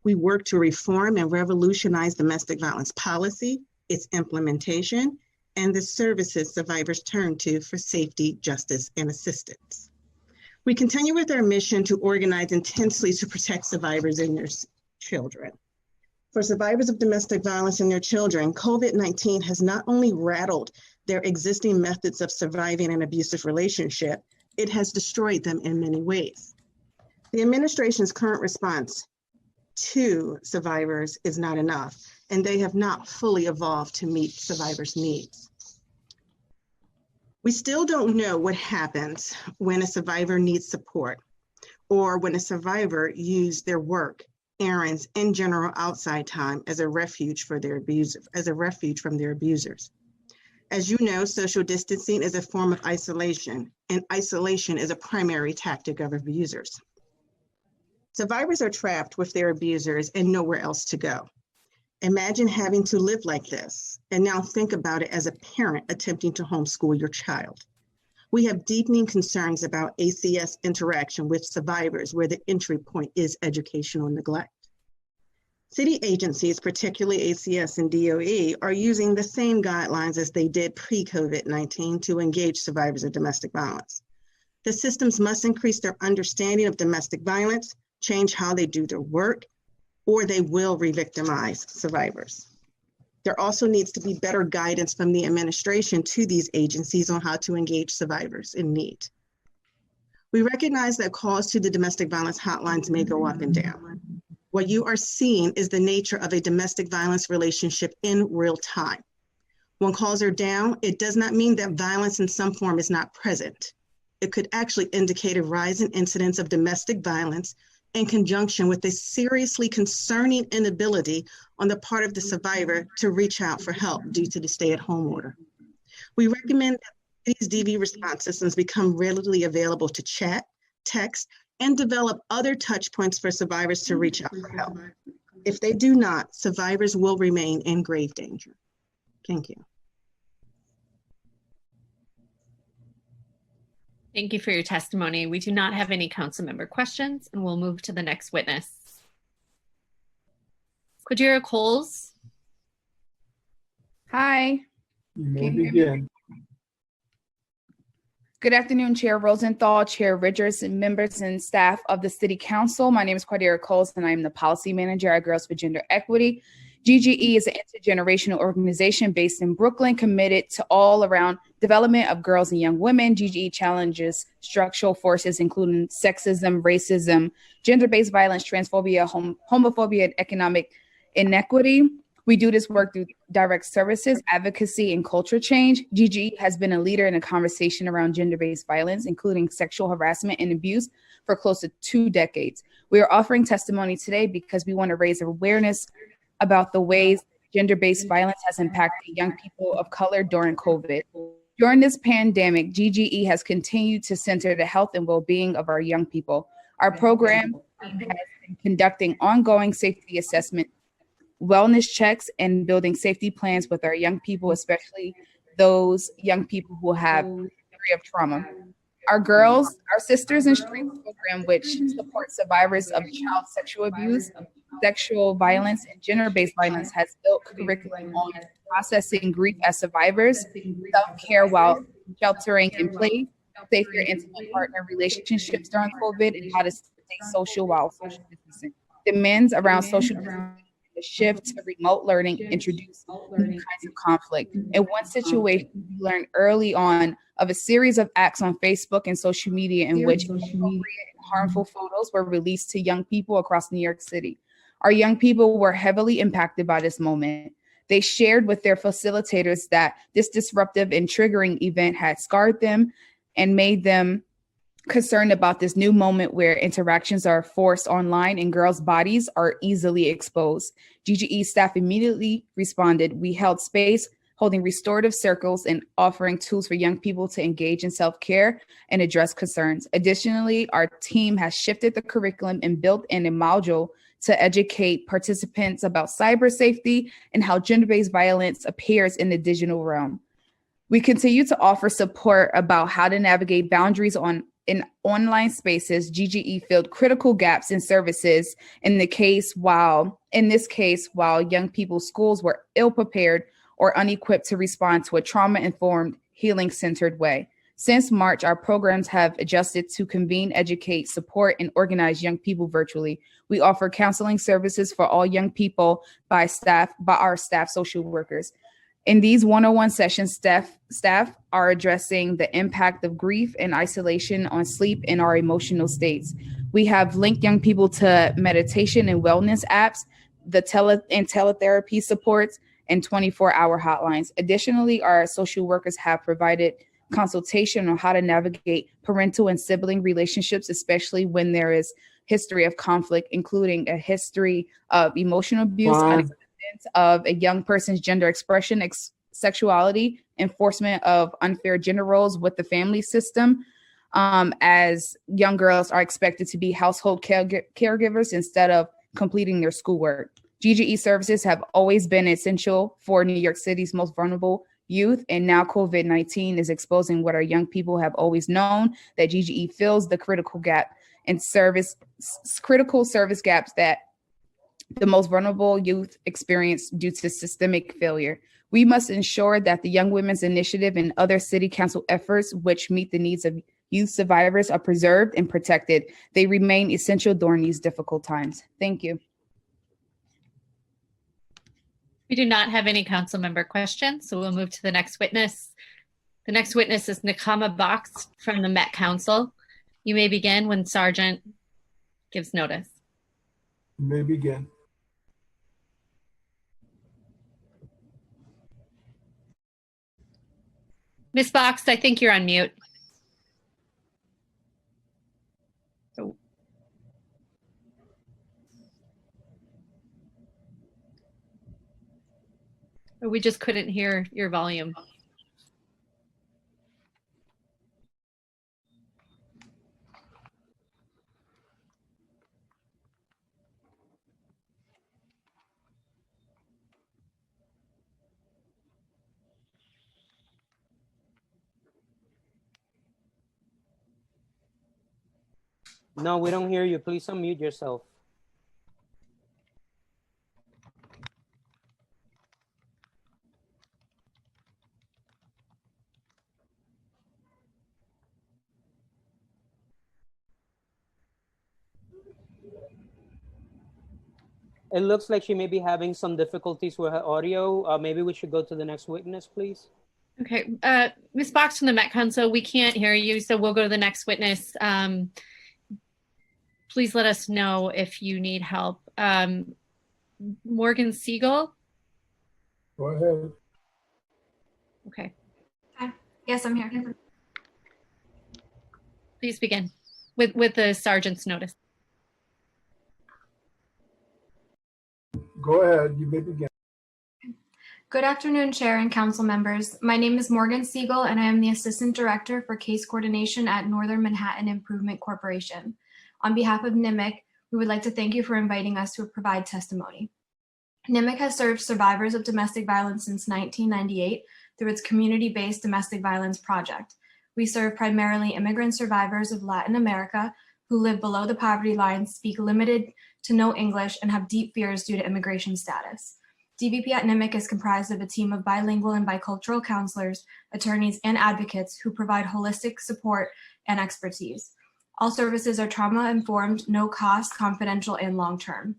We work to reform and revolutionize domestic violence policy, its implementation, and the services survivors turn to for safety, justice, and assistance. We continue with our mission to organize intensely to protect survivors and their children. For survivors of domestic violence and their children, COVID-19 has not only rattled their existing methods of surviving an abusive relationship, it has destroyed them in many ways. The administration's current response to survivors is not enough, and they have not fully evolved to meet survivors' needs. We still don't know what happens when a survivor needs support, or when a survivor used their work, errands, and general outside time as a refuge for their abusers, from their abusers. As you know, social distancing is a form of isolation, and isolation is a primary tactic of abusers. Survivors are trapped with their abusers and nowhere else to go. Imagine having to live like this, and now think about it as a parent attempting to homeschool your child. We have deepening concerns about ACS interaction with survivors where the entry point is educational neglect. City agencies, particularly ACS and DOE, are using the same guidelines as they did pre-COVID-19 to engage survivors of domestic violence. The systems must increase their understanding of domestic violence, change how they do their work, or they will re-victimize survivors. There also needs to be better guidance from the administration to these agencies on how to engage survivors in need. We recognize that calls to the domestic violence hotlines may go up and down. What you are seeing is the nature of a domestic violence relationship in real time. When calls are down, it does not mean that violence in some form is not present. It could actually indicate a rise in incidents of domestic violence in conjunction with a seriously concerning inability on the part of the survivor to reach out for help due to the stay-at-home order. We recommend that these DV response systems become readily available to chat, text, and develop other touch points for survivors to reach out for help. If they do not, survivors will remain in grave danger. Thank you. Thank you for your testimony. We do not have any council member questions, and we'll move to the next witness. Quadira Coles. Hi. You may Can you hear me? begin. Good afternoon, Chair Rosenthal, Chair Richards, and members and staff of the City Council. My name is Quadira Coles, and I'm the Policy Manager at Girls for Gender Equity. GGE is an intergenerational organization based in Brooklyn, committed to all-around development of girls and young women. GGE challenges structural forces including sexism, racism, gender-based violence, transphobia, homophobia, and economic inequity. We do this work through direct services, advocacy, and culture change. GGE has been a leader in a conversation around gender-based violence, including sexual harassment and abuse, for close to 2 decades. We are offering testimony today because we want to raise awareness about the ways gender-based violence has impacted young people of color during COVID. During this pandemic, GGE has continued to center the health and well-being of our young people. Our program has been conducting ongoing safety assessment, wellness checks, and building safety plans with our young people, especially those young people who have a history of trauma. Our Sisters in Strength program, which supports survivors of child sexual abuse, sexual violence, and gender-based violence, has built curriculum on processing grief as survivors, self-care while sheltering in place, safer intimate partner relationships during COVID, and how to stay social while social distancing. Demands around social distancing, the shift to remote learning introduced new kinds of conflict. In one situation, we learned early on of a series of acts on Facebook and social media in which inappropriate and harmful photos were released to young people across New York City. Our young people were heavily impacted by this moment. They shared with their facilitators that this disruptive and triggering event had scarred them and made them concerned about this new moment where interactions are forced online and girls' bodies are easily exposed. GGE staff immediately responded. We held space, holding restorative circles and offering tools for young people to engage in self-care and address concerns. Additionally, our team has shifted the curriculum and built in a module to educate participants about cyber safety and how gender-based violence appears in the digital realm. We continue to offer support about how to navigate boundaries in online spaces. GGE filled critical gaps in services in this case, while young people's schools were ill-prepared or unequipped to respond to a trauma-informed, healing-centered way. Since March, our programs have adjusted to convene, educate, support, and organize young people virtually. We offer counseling services for all young people by our staff social workers. In these one-on-one sessions, staff are addressing the impact of grief and isolation on sleep and our emotional states. We have linked young people to meditation and wellness apps, teletherapy supports, and 24-hour hotlines. Additionally, our social workers have provided consultation on how to navigate parental and sibling relationships, especially when there is history of conflict, including a history of emotional abuse, of a young person's gender expression, sexuality, enforcement of unfair gender roles with the family system, as young girls are expected to be household caregivers instead of completing their schoolwork. GGE services have always been essential for New York City's most vulnerable youth, and now COVID-19 is exposing what our young people have always known, that GGE fills the critical service gaps that the most vulnerable youth experience due to systemic failure. We must ensure that the Young Women's Initiative and other city council efforts which meet the needs of youth survivors are preserved and protected. They remain essential during these difficult times. Thank you. We do not have any council member questions, so we'll move to the next witness. The next witness is Nakama Box from the Met Council. You may begin when Sergeant gives notice. You may begin. Ms. Box, I think you're on mute. Oh. We just couldn't hear your volume. No, we don't hear you. Please unmute yourself. It looks like she may be having some difficulties with her audio. Maybe we should go to the next witness, please. Okay, Ms. Box from the Met Council, we can't hear you, so we'll go to the next witness. Please let us know if you need help. Morgan Siegel. Go ahead. Okay, Hi. Yes, I'm here. please begin with the sergeant's notice. Go ahead. You may begin. Good afternoon, Chair and Council members. My name is Morgan Siegel, and I am the Assistant Director for Case Coordination at Northern Manhattan Improvement Corporation. On behalf of NMIC, we would like to thank you for inviting us to provide testimony. NMIC has served survivors of domestic violence since 1998 through its community-based domestic violence project. We serve primarily immigrant survivors of Latin America who live below the poverty line, speak limited to no English, and have deep fears due to immigration status. DVP at NMIC is comprised of a team of bilingual and bicultural counselors, attorneys, and advocates who provide holistic support and expertise. All services are trauma-informed, no-cost, confidential, and long-term.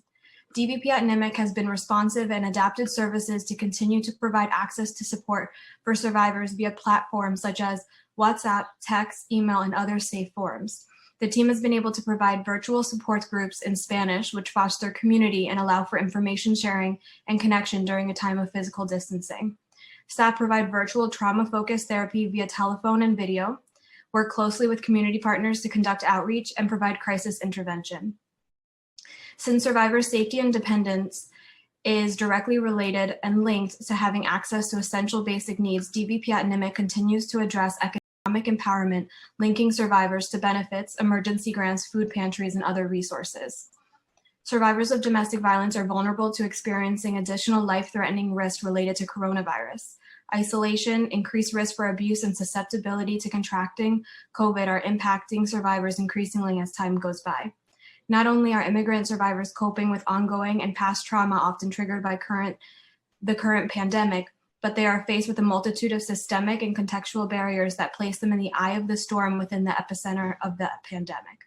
DVP at NMIC has been responsive and adapted services to continue to provide access to support for survivors via platforms such as WhatsApp, text, email, and other safe forums. The team has been able to provide virtual support groups in Spanish, which foster community and allow for information sharing and connection during a time of physical distancing. Staff provide virtual trauma-focused therapy via telephone and video, work closely with community partners to conduct outreach, and provide crisis intervention. Since survivor safety and dependence is directly related and linked to having access to essential basic needs, DVP at NMIC continues to address economic empowerment, linking survivors to benefits, emergency grants, food pantries, and other resources. Survivors of domestic violence are vulnerable to experiencing additional life-threatening risks related to coronavirus. Isolation, increased risk for abuse, and susceptibility to contracting COVID are impacting survivors increasingly as time goes by. Not only are immigrant survivors coping with ongoing and past trauma often triggered by the current pandemic, but they are faced with a multitude of systemic and contextual barriers that place them in the eye of the storm within the epicenter of the pandemic.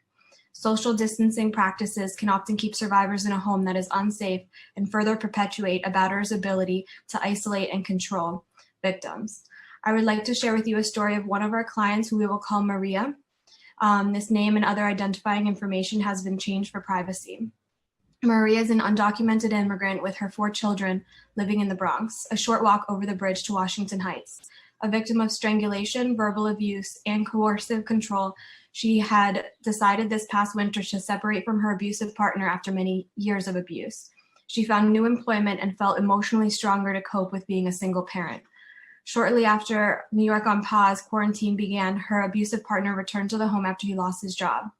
Social distancing practices can often keep survivors in a home that is unsafe and further perpetuate a batterer's ability to isolate and control victims. I would like to share with you a story of one of our clients who we will call Maria. This name and other identifying information has been changed for privacy. Maria is an undocumented immigrant with her 4 children living in the Bronx, a short walk over the bridge to Washington Heights. A victim of strangulation, verbal abuse, and coercive control, she had decided this past winter to separate from her abusive partner after many years of abuse. She found new employment and felt emotionally stronger to cope with being a single parent. Shortly after New York on pause quarantine began, her abusive partner returned to the home after he lost his job.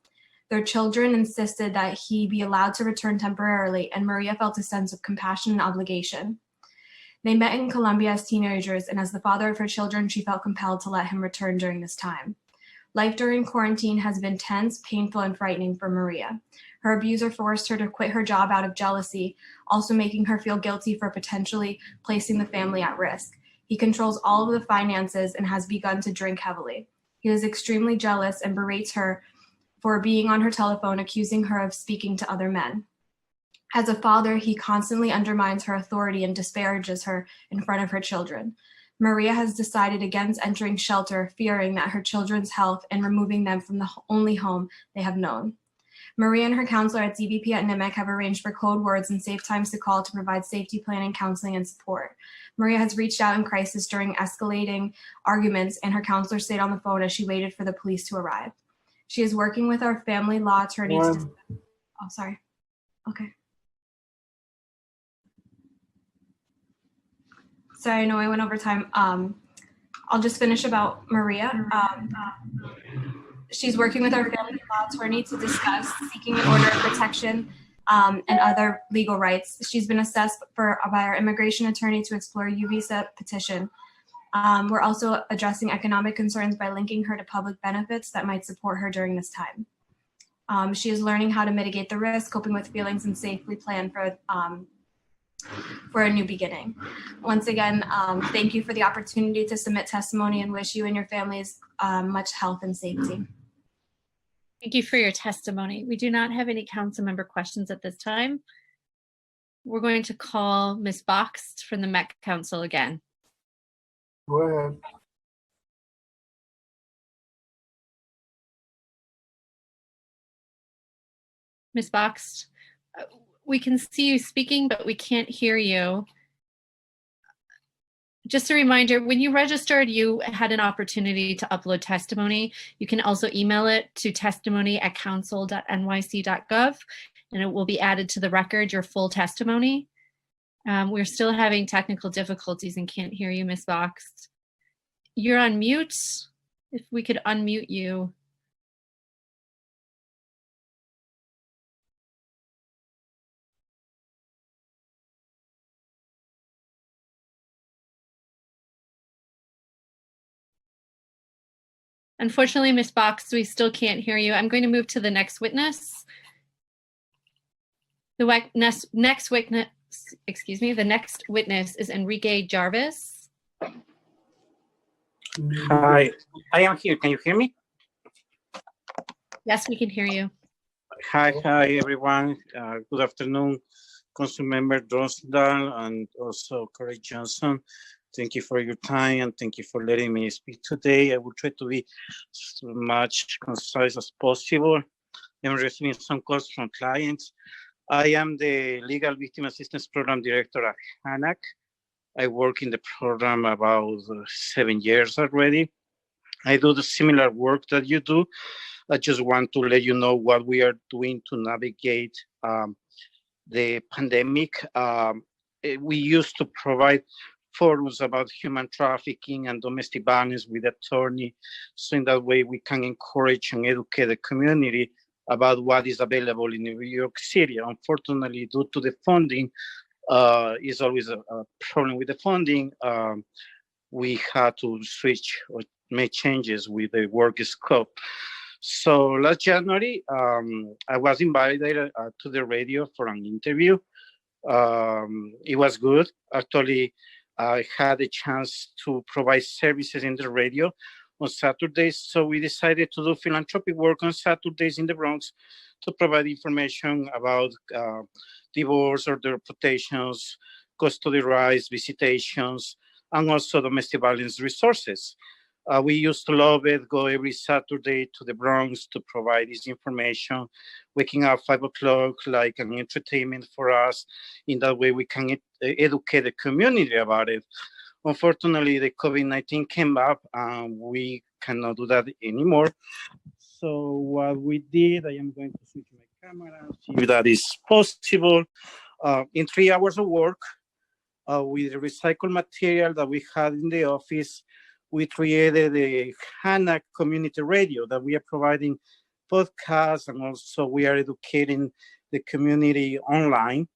Their children insisted that he be allowed to return temporarily, and Maria felt a sense of compassion and obligation. They met in Colombia as teenagers, and as the father of her children, she felt compelled to let him return during this time. Life during quarantine has been tense, painful, and frightening for Maria. Her abuser forced her to quit her job out of jealousy, also making her feel guilty for potentially placing the family at risk. He controls all of the finances and has begun to drink heavily. He is extremely jealous and berates her for being on her telephone, accusing her of speaking to other men. As a father, he constantly undermines her authority and disparages her in front of her children. Maria has decided against entering shelter, fearing that her children's health and removing them from the only home they have known. Maria and her counselor at DVP at NMIC have arranged for code words and safe times to call to provide safety planning, counseling, and support. Maria has reached out in crisis during escalating arguments, and her counselor stayed on the phone as she waited for the police to arrive. She is working with our family law attorneys. Oh, sorry. Okay. Sorry, I know I went over time. I'll just finish about Maria. She's working with our family law attorney to discuss seeking an order of protection and other legal rights. She's been assessed by our immigration attorney to explore U-Visa petition. We're also addressing economic concerns by linking her to public benefits that might support her during this time. She is learning how to mitigate the risk, coping with feelings, and safely plan for a new beginning. Once again, thank you for the opportunity to submit testimony and wish you and your families much health and safety. Thank you for your testimony. We do not have any council member questions at this time. We're going to call Ms. Box from the Met Council again. Go ahead. Ms. Box, we can see you speaking, but we can't hear you. Just a reminder, when you registered, you had an opportunity to upload testimony. You can also email it to testimony@council.nyc.gov, and it will be added to the record, your full testimony. We're still having technical difficulties and can't hear you, Ms. Box. You're on mute. If we could unmute you. Unfortunately, Ms. Box, we still can't hear you. I'm going to move to the next witness. The next witness, excuse me, the next witness is Enrique Jarvis. Hi, I am here. Can you hear me? Yes, we can hear you. Hi, everyone. Good afternoon, Councilmember Drosdal and also Corey Johnson. Thank you for your time and thank you for letting me speak today. I will try to be as much concise as possible. I'm receiving some calls from clients. I am the Legal Victim Assistance Program Director at HANAC. I work in the program about 7 years already. I do the similar work that you do. I just want to let you know what we are doing to navigate the pandemic. We used to provide forums about human trafficking and domestic violence with attorney. So in that way, we can encourage and educate the community about what is available in New York City. Unfortunately, due to the funding, is always a problem with the funding. We had to switch or make changes with the work scope. So last January, I was invited to the radio for an interview. It was good. Actually, I had a chance to provide services in the radio on Saturdays. So we decided to do philanthropic work on Saturdays in the Bronx to provide information about divorce or deportations, custody rights, visitations, and also domestic violence resources. We used to love it, go every Saturday to the Bronx to provide this information, waking up 5 o'clock, like an entertainment for us. In that way, we can educate the community about it. Unfortunately, the COVID-19 came up and we cannot do that anymore. So what we did, I am going to switch my camera, see if that is possible. In 3 hours of work, with the recycled material that we had in the office, we created a HANAC community radio that we are providing podcasts, and also we are educating the community online.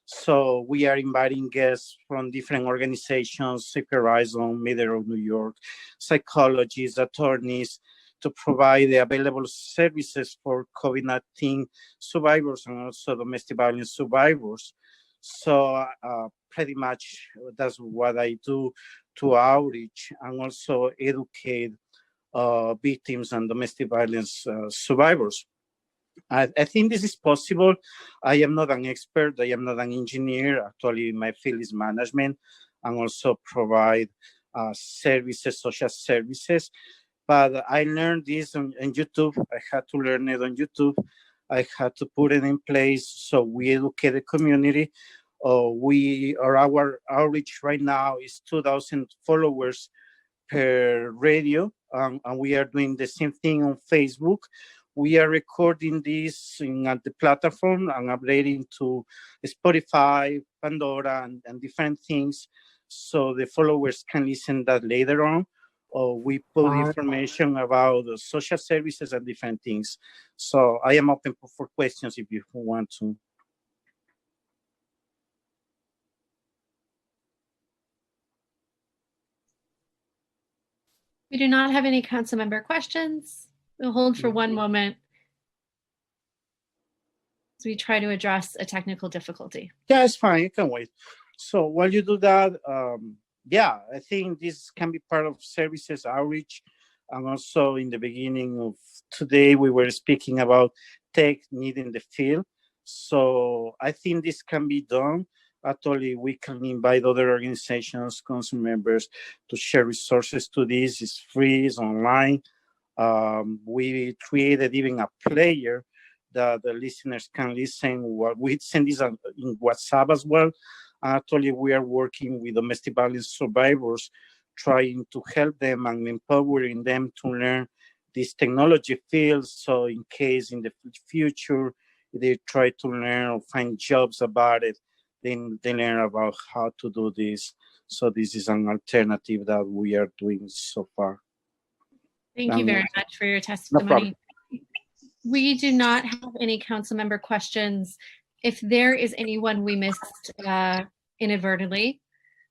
So we are inviting guests from different organizations, Safe Horizon, Middle of New York, psychologists, attorneys, to provide the available services for COVID-19 survivors and also domestic violence survivors. So pretty much that's what I do to outreach and also educate victims and domestic violence survivors. I think this is possible. I am not an expert. I am not an engineer. Actually, my field is management and also provide services, social services. But I learned this on YouTube. I had to learn it on YouTube. I had to put it in place so we educate the community. Our outreach right now is 2,000 followers per radio, and we are doing the same thing on Facebook. We are recording this at the platform and updating to Spotify, Pandora, and different things, so the followers can listen that later on. We put information about the social services and different things. So I am open for questions if you want to. We do not have any council member questions. We'll hold for one moment. we try to address a technical difficulty. Yeah, it's fine. You can wait. So while you do that, yeah, I think this can be part of services outreach. And also in the beginning of today, we were speaking about tech need in the field. So I think this can be done. Actually, we can invite other organizations, council members to share resources to this. It's free, it's online. We created even a player that the listeners can listen. We send this in WhatsApp as well. Actually, we are working with domestic violence survivors, trying to help them and empowering them to learn these technology fields. So in case in the future, they try to learn or find jobs about it, then they learn about how to do this. So this is an alternative that we are doing so far. Thank you very much for your testimony. We do not have any council member questions. If there is anyone we missed inadvertently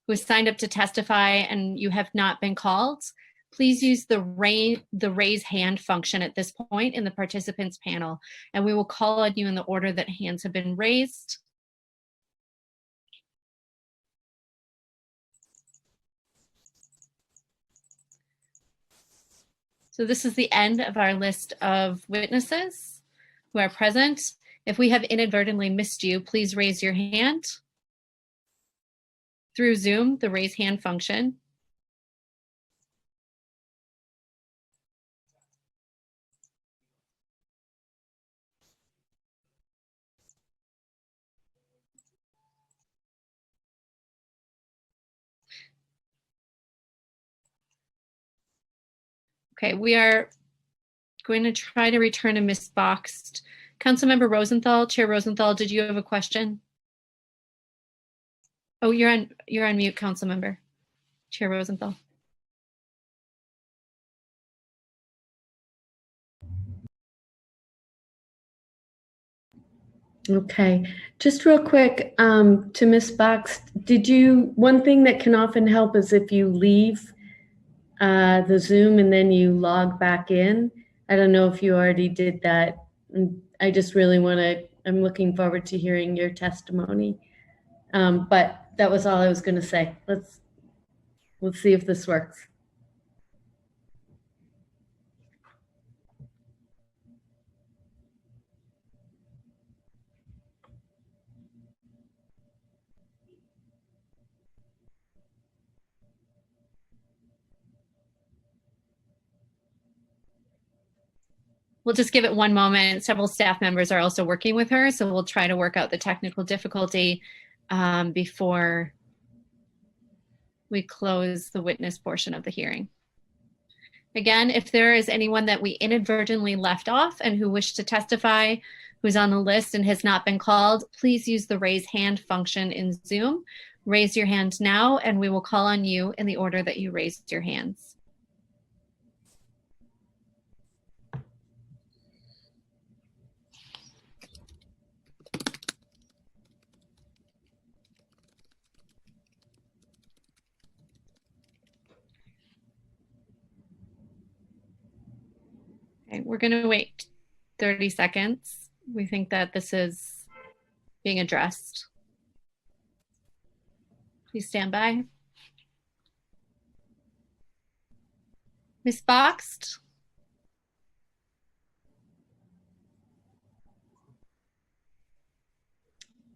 who has signed up to testify and you have not been called, please use the raise hand function at this point in the participants panel, and we will call on you in the order that hands have been raised. So this is the end of our list of witnesses who are present. If we have inadvertently missed you, please raise your hand through Zoom, the raise hand function. Okay, we are going to try to return to Ms. Boxed. Councilmember Rosenthal, Chair Rosenthal, did you have a question? Oh, you're on mute, Councilmember. Chair Rosenthal. Okay, just real quick to Ms. Box, one thing that can often help is if you leave the Zoom and then you log back in. I don't know if you already did that. I just really I'm looking forward to hearing your testimony. But that was all I was going to say. Let's see if this works. We'll just give it one moment. Several staff members are also working with her, so we'll try to work out the technical difficulty before we close the witness portion of the hearing. Again, if there is anyone that we inadvertently left off and who wish to testify, who's on the list and has not been called, please use the raise hand function in Zoom. Raise your hand now, and we will call on you in the order that you raised your hands. Okay, we're going to wait 30 seconds. We think that this is being addressed. Please stand by. Ms. Boxed?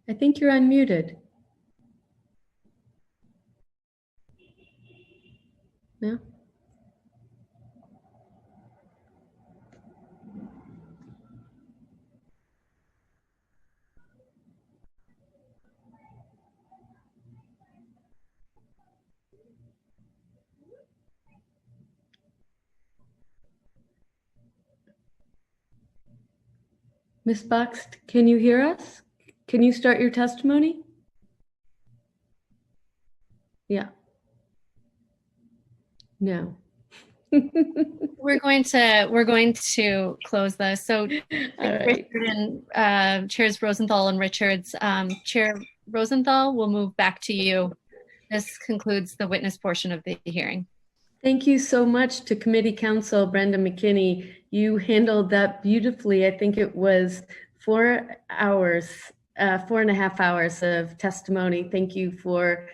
I think you're unmuted. No? Ms. Boxed, can you hear us? Can you start your testimony? Yeah. No. We're going to close this. So, right. and Chairs Rosenthal and Richards. Chair Rosenthal, we'll move back to you. This concludes the witness portion of the hearing. Thank you so much to Committee Counsel Brenda McKinney. You handled that beautifully. I think it was 4.5 hours of testimony. Thank you for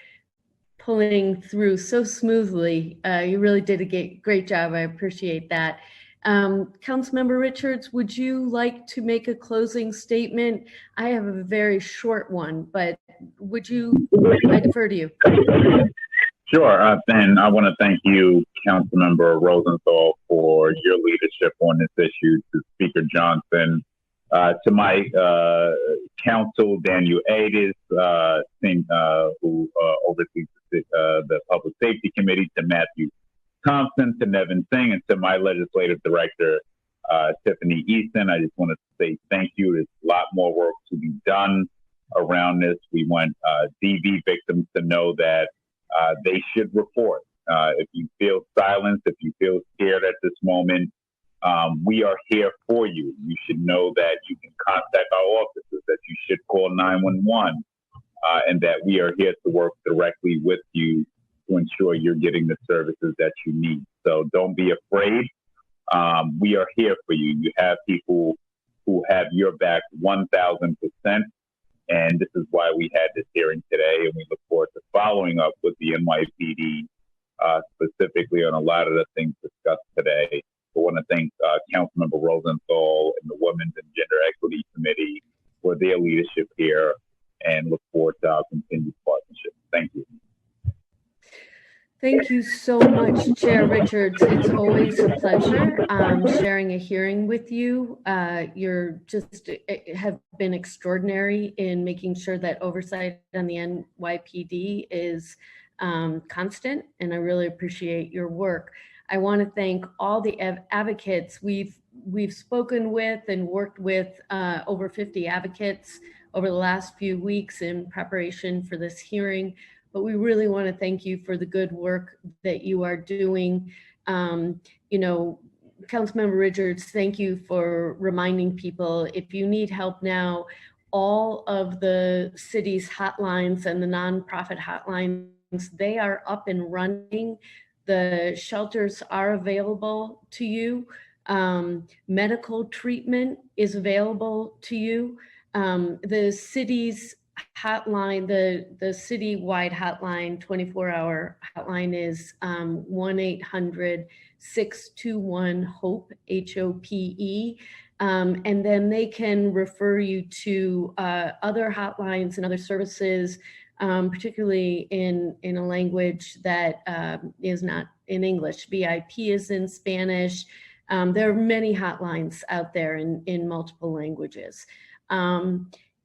pulling through so smoothly. You really did a great job. I appreciate that. Councilmember Richards, would you like to make a closing statement? I have a very short one, but I defer to you. Sure, and I want to thank you, Councilmember Rosenthal, for your leadership on this issue, to Speaker Johnson, to my counsel, Daniel Adis, who oversees the Public Safety Committee, to Matthew Thompson, to Nevin Singh, and to my legislative director, Tiffany Easton. I just want to say thank you. There's a lot more work to be done around this. We want DV victims to know that they should report. If you feel silenced, if you feel scared at this moment, we are here for you. You should know that you can contact our offices, that you should call 911, and that we are here to work directly with you to ensure you're getting the services that you need. So don't be afraid. We are here for you. You have people who have your back 1,000%. And this is why we had this hearing today. And we look forward to following up with the NYPD specifically on a lot of the things discussed today. I want to thank Councilmember Rosenthal and the Women's and Gender Equity Committee for their leadership here, and look forward to our continued partnership. Thank you. Thank you so much, Chair Richards. It's always a pleasure sharing a hearing with you. You're just have been extraordinary in making sure that oversight on the NYPD is constant, and I really appreciate your work. I want to thank all the advocates we've spoken with and worked with, over 50 advocates over the last few weeks in preparation for this hearing. But we really want to thank you for the good work that you are doing. Councilmember Richards, thank you for reminding people, if you need help now, all of the city's hotlines and the nonprofit hotlines, they are up and running. The shelters are available to you. Medical treatment is available to you. The city's hotline, the citywide hotline, 24-hour hotline is 1-800-621-HOPE, HOPE. And then they can refer you to other hotlines and other services, particularly in a language that is not in English. VIP is in Spanish. There are many hotlines out there in multiple languages.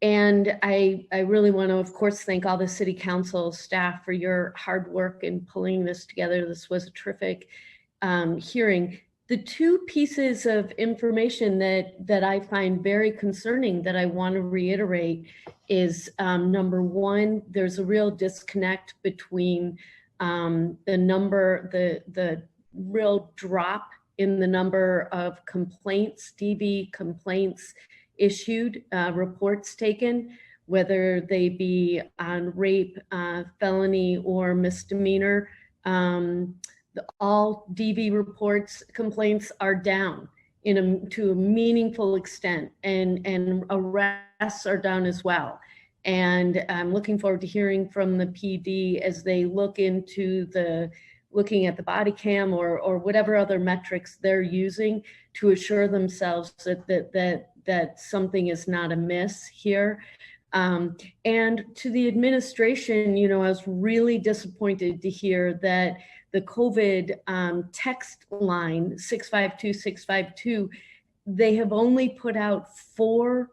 And I really want to, of course, thank all the City Council staff for your hard work in pulling this together. This was a terrific hearing. The two pieces of information that I find very concerning that I want to reiterate is, number one, there's a real disconnect between the real drop in the number of complaints, DV complaints issued, reports taken, whether they be on rape, felony, or misdemeanor. All DV reports, complaints are down to a meaningful extent, and arrests are down as well. And I'm looking forward to hearing from the PD as they look into looking at the body cam or whatever other metrics they're using to assure themselves that something is not amiss here. And to the administration, I was really disappointed to hear that the COVID text line 652-652, they have only put out 4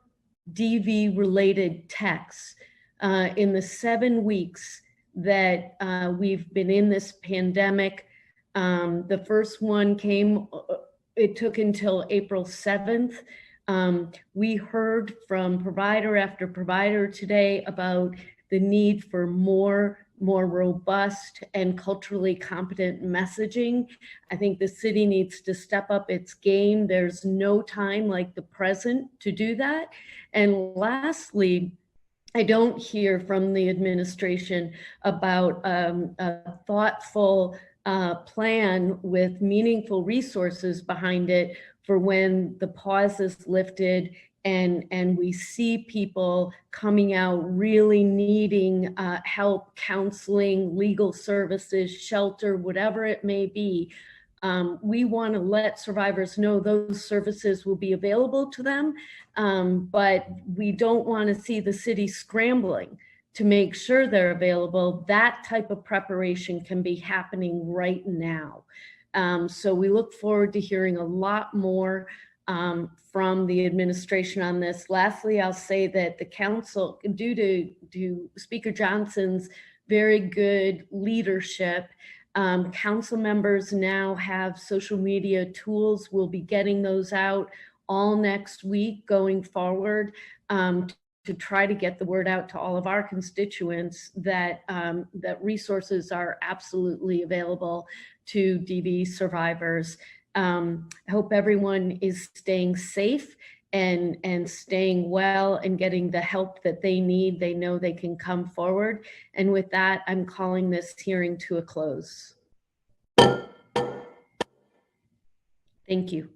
DV related texts in the 7 weeks that we've been in this pandemic. The first one it took until April 7th. We heard from provider after provider today about the need for more robust and culturally competent messaging. I think the city needs to step up its game. There's no time like the present to do that. And lastly, I don't hear from the administration about a thoughtful plan with meaningful resources behind it for when the pause is lifted and we see people coming out really needing help, counseling, legal services, shelter, whatever it may be, we want to let survivors know those services will be available to them, but we don't want to see the city scrambling to make sure they're available. That type of preparation can be happening right now. So we look forward to hearing a lot more from the administration on this. Lastly, I'll say that the council, due to Speaker Johnson's very good leadership, council members now have social media tools. We'll be getting those out all next week going forward to try to get the word out to all of our constituents that that resources are absolutely available to DV survivors. I hope everyone is staying safe and staying well and getting the help that they need. They know they can come forward. And with that, I'm calling this hearing to a close. Thank you.